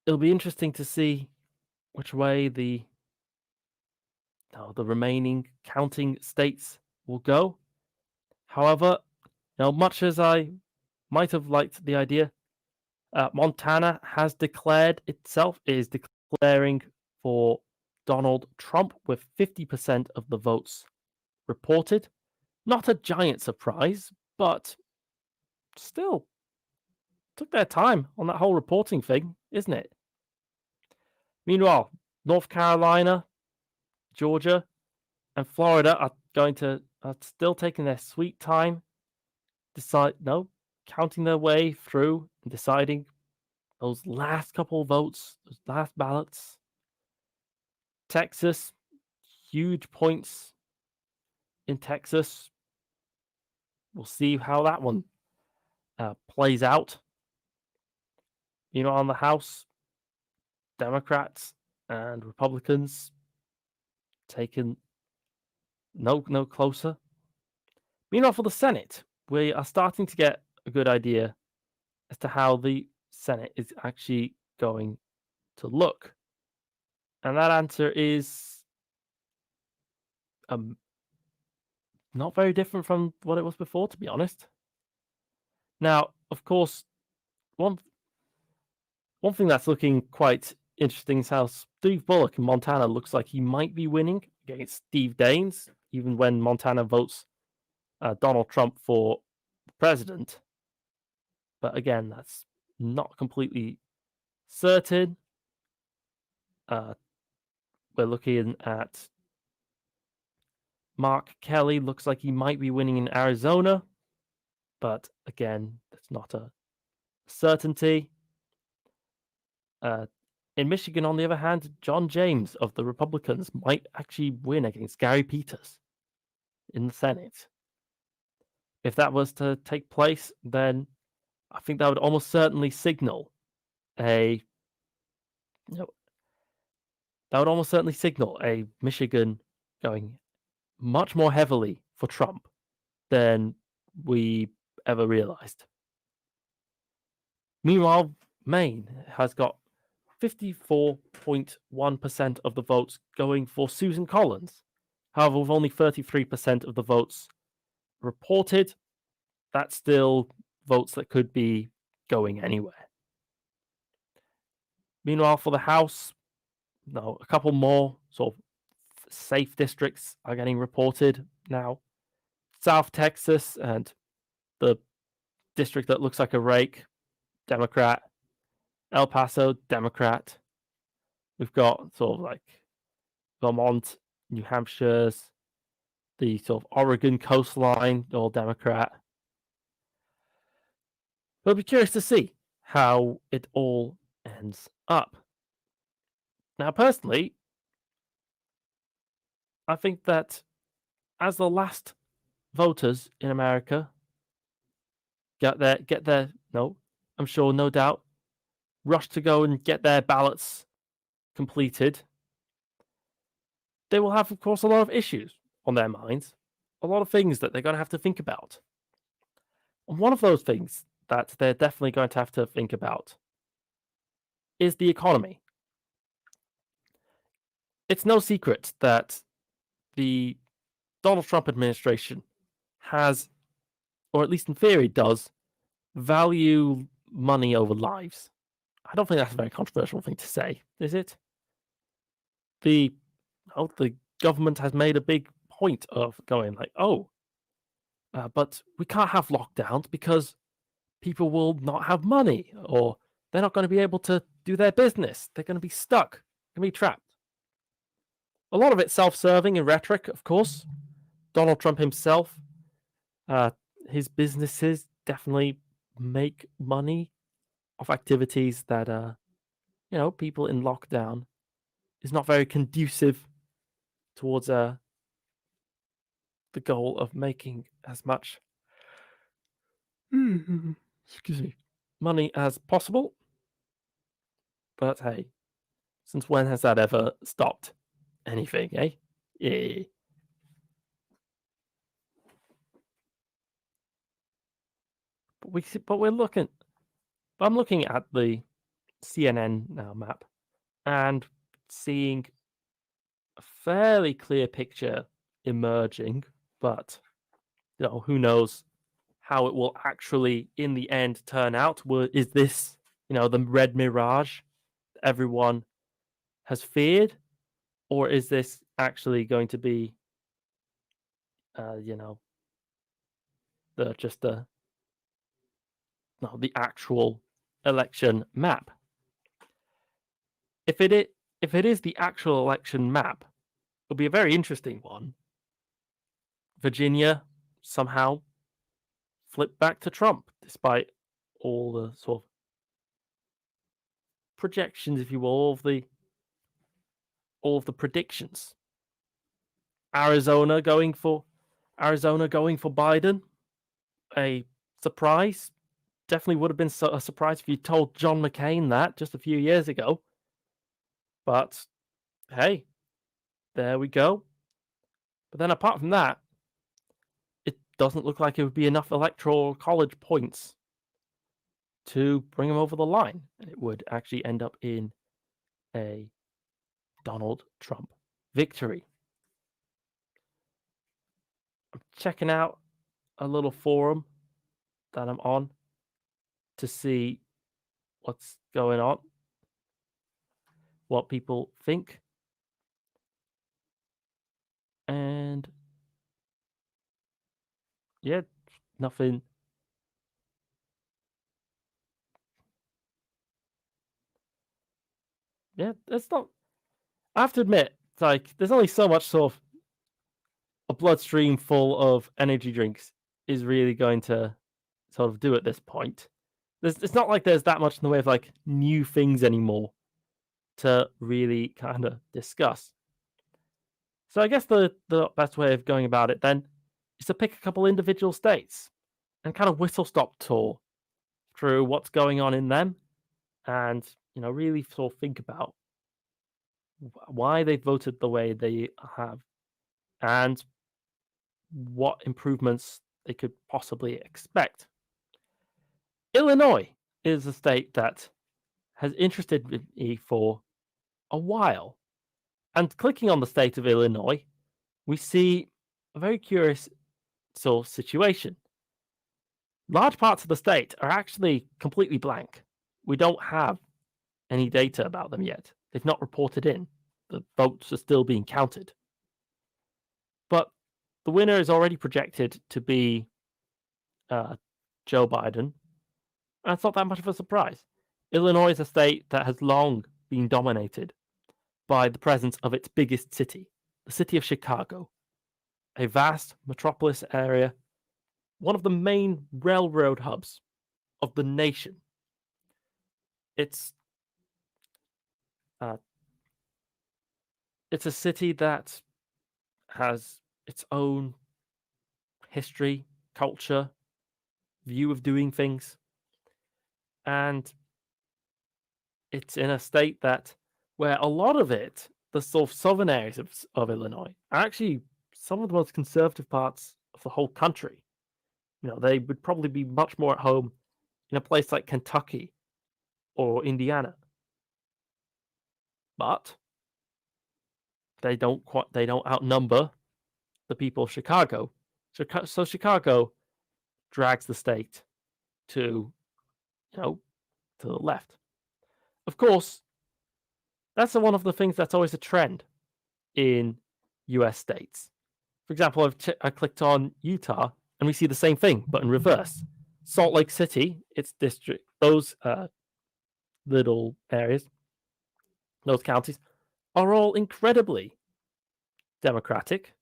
It'll be interesting to see which way the remaining counting states will go. However, much as I might have liked the idea, Montana has declared is declaring for Donald Trump with 50% of the votes reported. Not a giant surprise, but still took their time on that whole reporting thing, isn't it? Meanwhile, North Carolina, Georgia, and Florida are still taking their sweet time, counting their way through and deciding those last couple votes, those last ballots. Texas, huge points in Texas. We'll see how that one plays out. On the House, Democrats and Republicans taken no closer. Meanwhile, for the Senate, we are starting to get a good idea as to how the Senate is actually going to look. And that answer is not very different from what it was before, to be honest. Now, of course, one thing that's looking quite interesting is how Steve Bullock in Montana looks like he might be winning against Steve Daines, even when Montana votes Donald Trump for president. But again, that's not completely certain. We're looking at Mark Kelly. Looks like he might be winning in Arizona. But again, that's not a certainty. In Michigan, on the other hand, John James of the Republicans might actually win against Gary Peters in the Senate. If that was to take place, then I think that would almost certainly signal a Michigan going much more heavily for Trump than we ever realized. Meanwhile, Maine has got 54.1% of the votes going for Susan Collins. However, with only 33% of the votes reported, that's still votes that could be going anywhere. Meanwhile, for the House, a couple more sort of safe districts are getting reported now. South Texas and the district that looks like a rake, Democrat. El Paso, Democrat. We've got sort of like Vermont, New Hampshire's, the sort of Oregon coastline, all Democrat. But I'll be curious to see how it all ends up. Now, personally, I think that as the last voters in America I'm sure, no doubt, rush to go and get their ballots completed, they will have, of course, a lot of issues on their minds, a lot of things that they're going to have to think about. And one of those things that they're definitely going to have to think about is the economy. It's no secret that the Donald Trump administration has, or at least in theory does, value money over lives. I don't think that's a very controversial thing to say, is it? The government has made a big point of going like, but we can't have lockdowns because people will not have money, or they're not going to be able to do their business. They're going to be stuck, going to be trapped. A lot of it's self-serving and rhetoric, of course. Donald Trump himself, his businesses definitely make money off activities that, people in lockdown is not very conducive towards the goal of making as much money as possible. But hey, since when has that ever stopped anything, eh? Yeah. But I'm looking at the CNN now map and seeing a fairly clear picture emerging, but who knows how it will actually in the end turn out. Is this the red mirage everyone has feared, or is this actually going to be the actual election map? If it is the actual election map, it'll be a very interesting one. Virginia somehow flipped back to Trump, despite all the sort of projections, if you will, all of the predictions. Arizona going for Biden, a surprise. Definitely would have been a surprise if you told John McCain that just a few years ago. But hey, there we go. But then apart from that, it doesn't look like it would be enough electoral college points to bring him over the line. And it would actually end up in a Donald Trump victory. I'm checking out a little forum that I'm on to see what's going on, what people think. And yeah, nothing. Yeah, it's not. I have to admit, there's only so much sort of a bloodstream full of energy drinks is really going to sort of do at this point. It's not like there's that much in the way of new things anymore to really kind of discuss. So I guess the best way of going about it then is to pick a couple individual states and kind of whistle-stop tour through what's going on in them, and really sort of think about why they voted the way they have and what improvements they could possibly expect. Illinois is a state that has interested me for a while. And clicking on the state of Illinois, we see a very curious sort of situation. Large parts of the state are actually completely blank. We don't have any data about them yet. They've not reported in. The votes are still being counted. But the winner is already projected to be Joe Biden. And it's not that much of a surprise. Illinois is a state that has long been dominated by the presence of its biggest city, the city of Chicago, a vast metropolis area, one of the main railroad hubs of the nation. It's a city that has its own history, culture, view of doing things, and it's in a state where a lot of it, the sort of southern areas of Illinois, are actually some of the most conservative parts of the whole country. They would probably be much more at home in a place like Kentucky or Indiana. But they don't outnumber the people of Chicago. So Chicago drags the state to, to the left. Of course, that's one of the things that's always a trend in US states. For example, I clicked on Utah and we see the same thing, but in reverse. Salt Lake City, its district, those little areas, those counties, are all incredibly Democratic.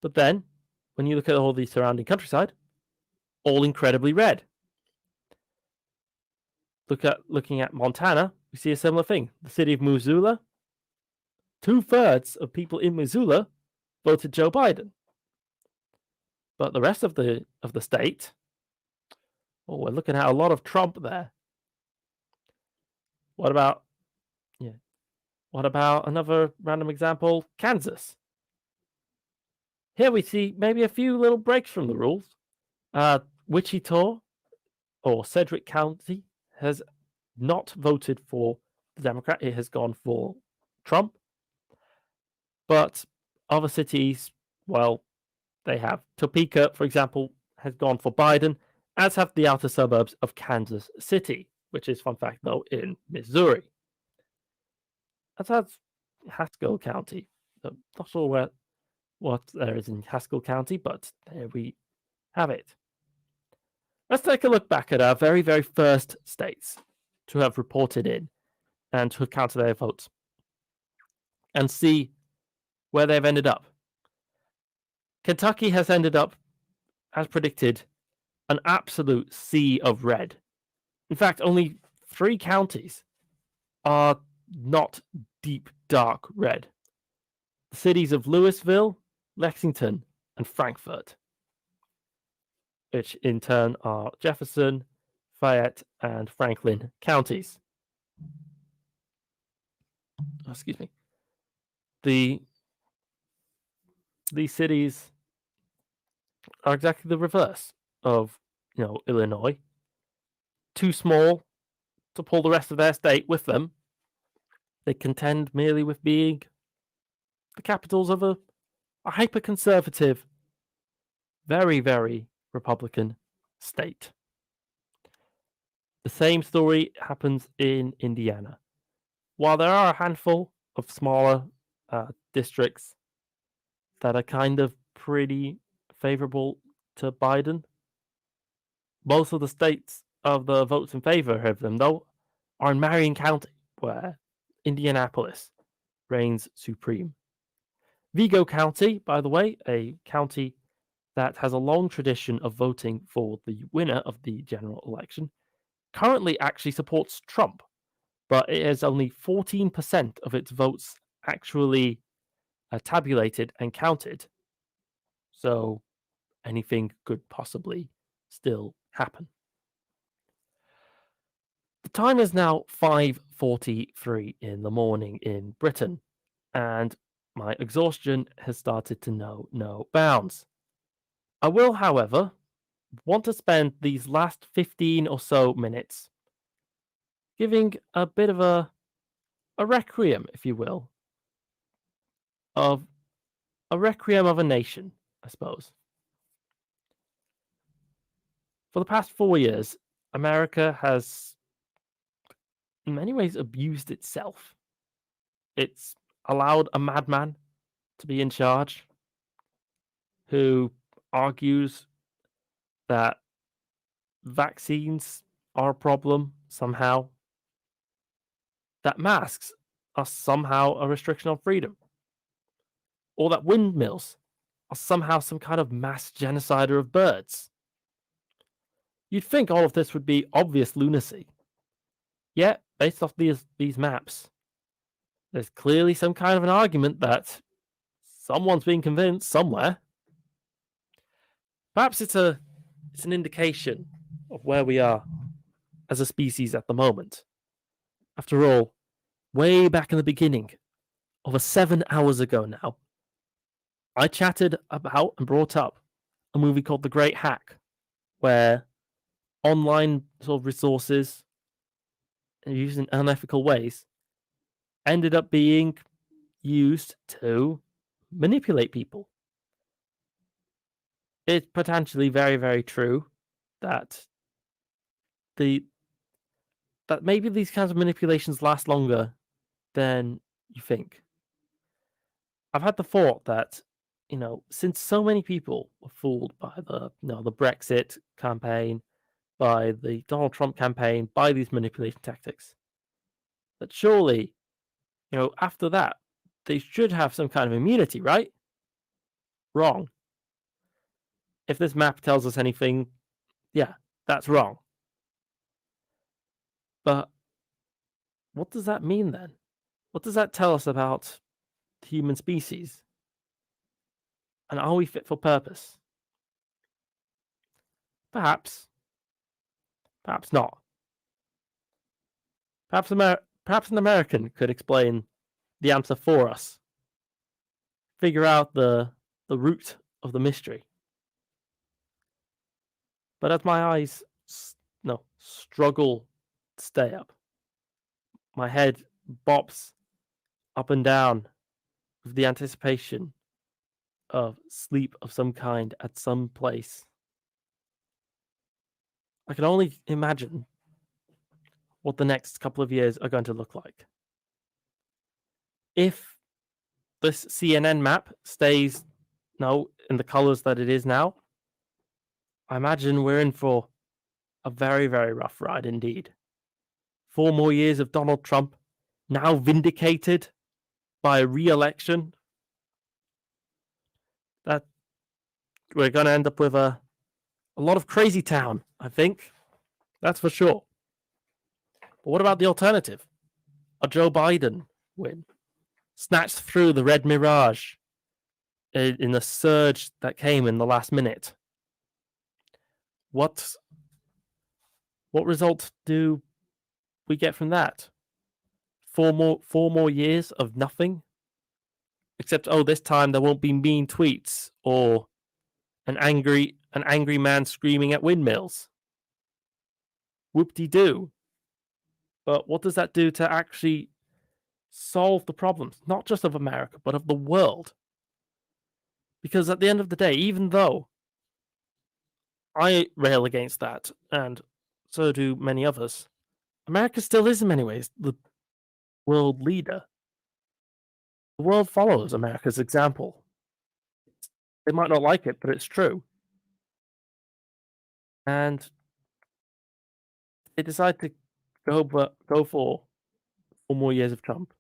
But then, when you look at all the surrounding countryside, all incredibly red. Looking at Montana, we see a similar thing. The city of Missoula, 2/3 of people in Missoula voted Joe Biden. But the rest of the state, we're looking at a lot of Trump there. What about another random example? Kansas. Here we see maybe a few little breaks from the rules. Wichita or Sedgwick County has not voted for the Democrat. It has gone for Trump. But other cities, well, they have. Topeka, for example, has gone for Biden, as have the outer suburbs of Kansas City, which is, fun fact, though, in Missouri. As has Haskell County. I'm not sure what there is in Haskell County, but there we have it. Let's take a look back at our very, very first states to have reported in and to have counted their votes and see where they've ended up. Kentucky has ended up, as predicted, an absolute sea of red. In fact, only 3 counties are not deep, dark red. The cities of Louisville, Lexington, and Frankfort, which in turn are Jefferson, Fayette, and Franklin counties. Excuse me. These cities are exactly the reverse of, Illinois. Too small to pull the rest of their state with them. They contend merely with being the capitals of a hyper-conservative, very, very Republican state. The same story happens in Indiana. While there are a handful of smaller districts that are kind of pretty favorable to Biden, most of the states of the votes in favor of them, though, are in Marion County, where Indianapolis reigns supreme. Vigo County, by the way, a county that has a long tradition of voting for the winner of the general election, currently actually supports Trump, but it has only 14% of its votes actually tabulated and counted. So anything could possibly still happen. The time is now 5:43 in the morning in Britain, and my exhaustion has started to know no bounds. I will, however, want to spend these last 15 or so minutes giving a bit of a requiem, if you will, of a requiem of a nation, I suppose. For the past 4 years, America has, in many ways, abused itself. It's allowed a madman to be in charge who argues that vaccines are a problem somehow, that masks are somehow a restriction on freedom, or that windmills are somehow some kind of mass genocider of birds. You'd think all of this would be obvious lunacy. Yet, based off these maps, there's clearly some kind of an argument that someone's being convinced somewhere. Perhaps it's an indication of where we are as a species at the moment. After all, way back in the beginning, over 7 hours ago now, I chatted about and brought up a movie called The Great Hack, where online sort of resources used in unethical ways ended up being used to manipulate people it's potentially very, very true that that maybe these kinds of manipulations last longer than you think. I've had the thought that, since so many people were fooled by the Brexit campaign, by the Donald Trump campaign, by these manipulation tactics, that surely, after that, they should have some kind of immunity, right? Wrong. If this map tells us anything, yeah, that's wrong. But what does that mean then? What does that tell us about the human species? And are we fit for purpose? Perhaps. Perhaps not. Perhaps an American could explain the answer for us. Figure out the root of the mystery. But as my eyes struggle to stay up, my head bops up and down with the anticipation of sleep of some kind at some place. I can only imagine what the next couple of years are going to look like. If this CNN map stays in the colors that it is now, I imagine we're in for a very, very rough ride indeed. 4 more years of Donald Trump, now vindicated by re-election. That we're going to end up with a lot of crazy town, I think. That's for sure. But what about the alternative? A Joe Biden win, snatched through the red mirage in the surge that came in the last minute. What result do we get from that? 4 more years of nothing, except this time there won't be mean tweets or an angry man screaming at windmills. Whoop-de-doo. But what does that do to actually solve the problems, not just of America, but of the world? Because at the end of the day, even though I rail against that, and so do many others, America still is in many ways the world leader. The world follows America's example. They might not like it, but it's true. And they decide to go for 4 more years of Trump.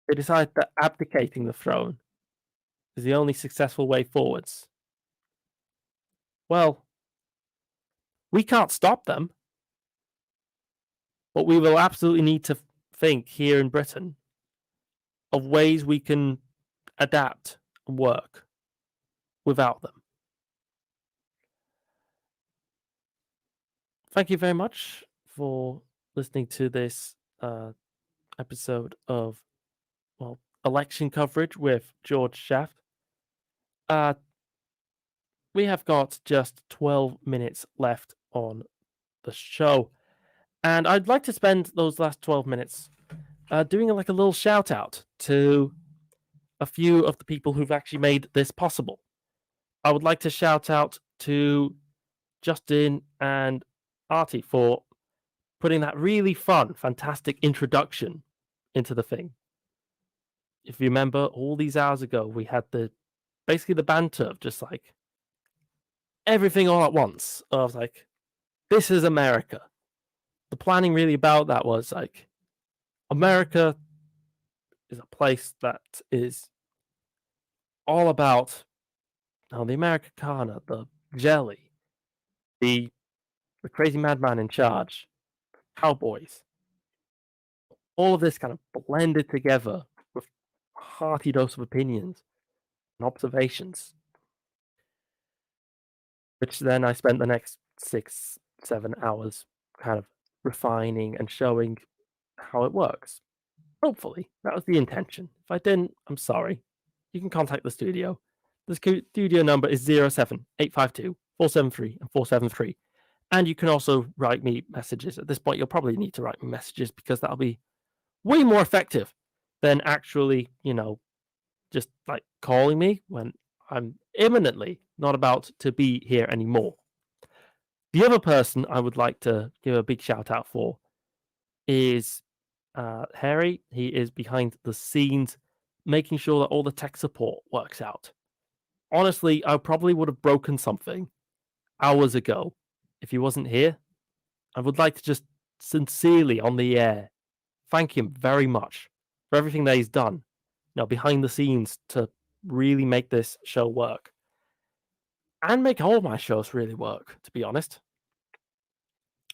They decide that abdicating the throne is the only successful way forwards. Well, we can't stop them. But we will absolutely need to think here in Britain of ways we can adapt and work without them. Thank you very much for listening to this episode of election coverage with jorgeshaft. We have got just 12 minutes left on the show. And I'd like to spend those last 12 minutes doing a little shout out to a few of the people who've actually made this possible. I would like to shout out to Justin and Arti for putting that really fun, fantastic introduction into the thing. If you remember, all these hours ago, we had basically the banter of just everything all at once. I was like, this is America. The planning really about that was America is a place that is all about the Americana, the jelly, the crazy madman in charge, cowboys. All of this kind of blended together with a hearty dose of opinions and observations, which then I spent the next 6-7 hours kind of refining and showing how it works. Hopefully, that was the intention. If I didn't, I'm sorry. You can contact the studio. The studio number is 07852 473 and 473. And you can also write me messages. At this point, you'll probably need to write me messages because that'll be way more effective than actually, just calling me when I'm imminently not about to be here anymore. The other person I would like to give a big shout out for is Harry. He is behind the scenes, making sure that all the tech support works out. Honestly, I probably would have broken something hours ago if he wasn't here. I would like to just sincerely on the air thank him very much for everything that he's done, behind the scenes to really make this show work and make all my shows really work, to be honest.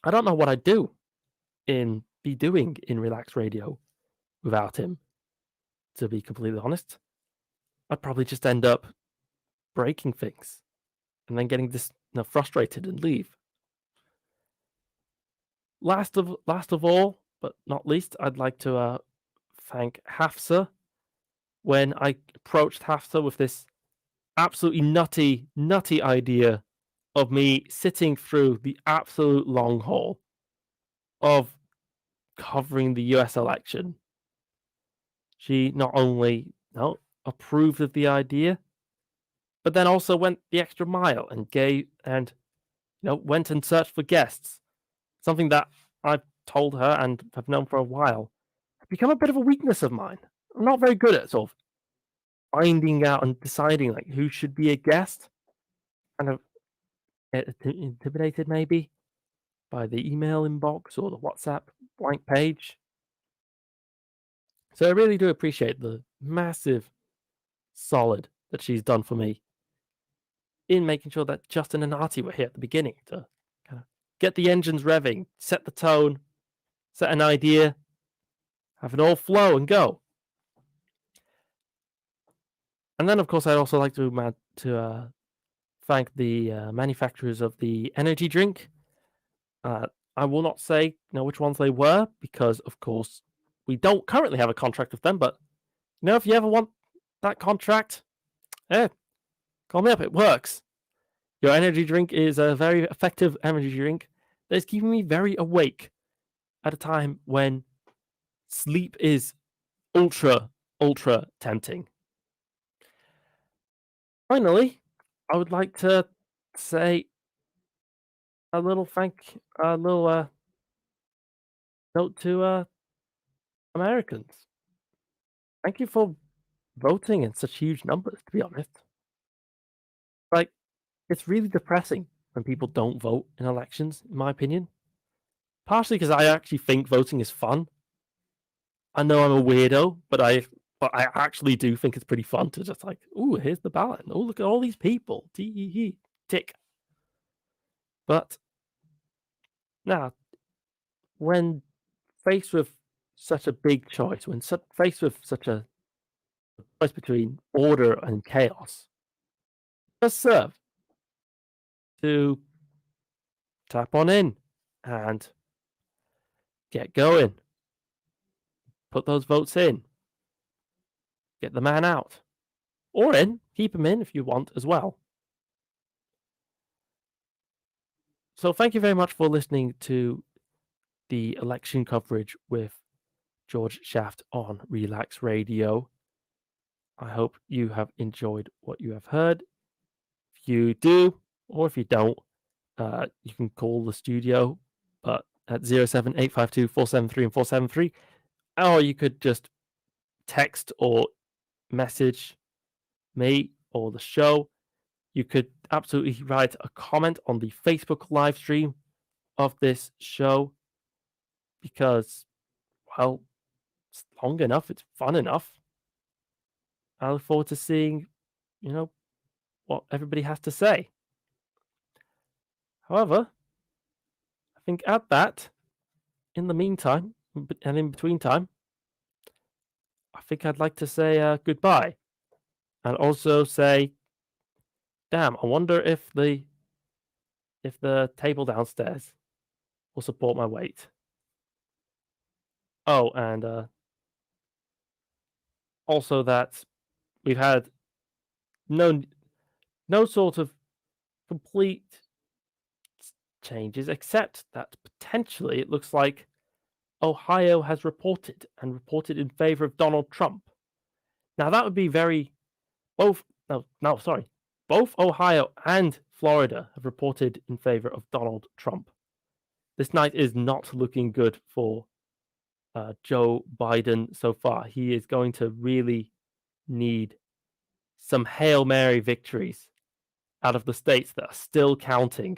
I don't know what I'd be doing in Relax Radio without him, to be completely honest. I'd probably just end up breaking things and then getting frustrated and leave. Last of all, but not least, I'd like to thank Hafsa. When I approached Hafsa with this absolutely nutty idea of me sitting through the absolute long haul of covering the US election, she not only approved of the idea, but then also went the extra mile and went and searched for guests. Something that I've told her and have known for a while has become a bit of a weakness of mine. I'm not very good at sort of finding out and deciding like who should be a guest. Kind of intimidated maybe by the email inbox or the WhatsApp blank page. So I really do appreciate the massive solid that she's done for me in making sure that Justin and Arti were here at the beginning to kind of get the engines revving, set the tone, set an idea, have it all flow and go. And then, of course, I'd also like to thank the manufacturers of the energy drink. I will not say which ones they were because, of course, we don't currently have a contract with them. But if you ever want that contract, call me up. It works. Your energy drink is a very effective energy drink that is keeping me very awake at a time when sleep is ultra tempting. Finally, I would like to say a little note to Americans. Thank you for voting in such huge numbers, to be honest. Like, it's really depressing when people don't vote in elections, in my opinion. Partially because I actually think voting is fun. I know I'm a weirdo, but I actually do think it's pretty fun to just like, ooh, here's the ballot. Oh, look at all these people. Tick. But now, when faced with such a big choice, faced with such a choice between order and chaos, it does serve to tap on in and get going. Put those votes in. Get the man out. Or in. Keep him in if you want as well. So thank you very much for listening to the election coverage with George Shaft on Relax Radio. I hope you have enjoyed what you have heard. If you do, or if you don't, you can call the studio at 07852 473 and 473, or you could just text or message me or the show. You could absolutely write a comment on the Facebook live stream of this show because, well, it's long enough, it's fun enough. I look forward to seeing, what everybody has to say. However, I think at that, in the meantime, and in between time, I think I'd like to say goodbye. And also say, damn, I wonder if the table downstairs will support my weight. Oh, and also that we've had no sort of complete changes, except that potentially it looks like Ohio has reported in favor of Donald Trump. Now that would be sorry. both Ohio and Florida have reported in favor of Donald Trump. This night is not looking good for Joe Biden so far. He is going to really need some Hail Mary victories out of the states that are still counting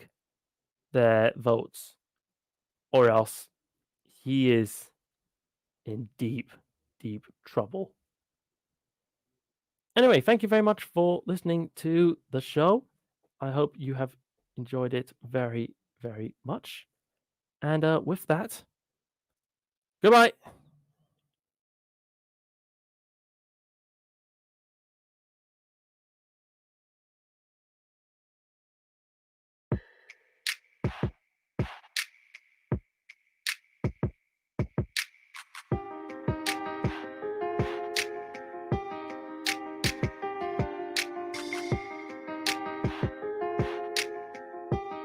their votes, or else he is in deep, deep trouble. Anyway, thank you very much for listening to the show. I hope you have enjoyed it very, very much. And with that, goodbye.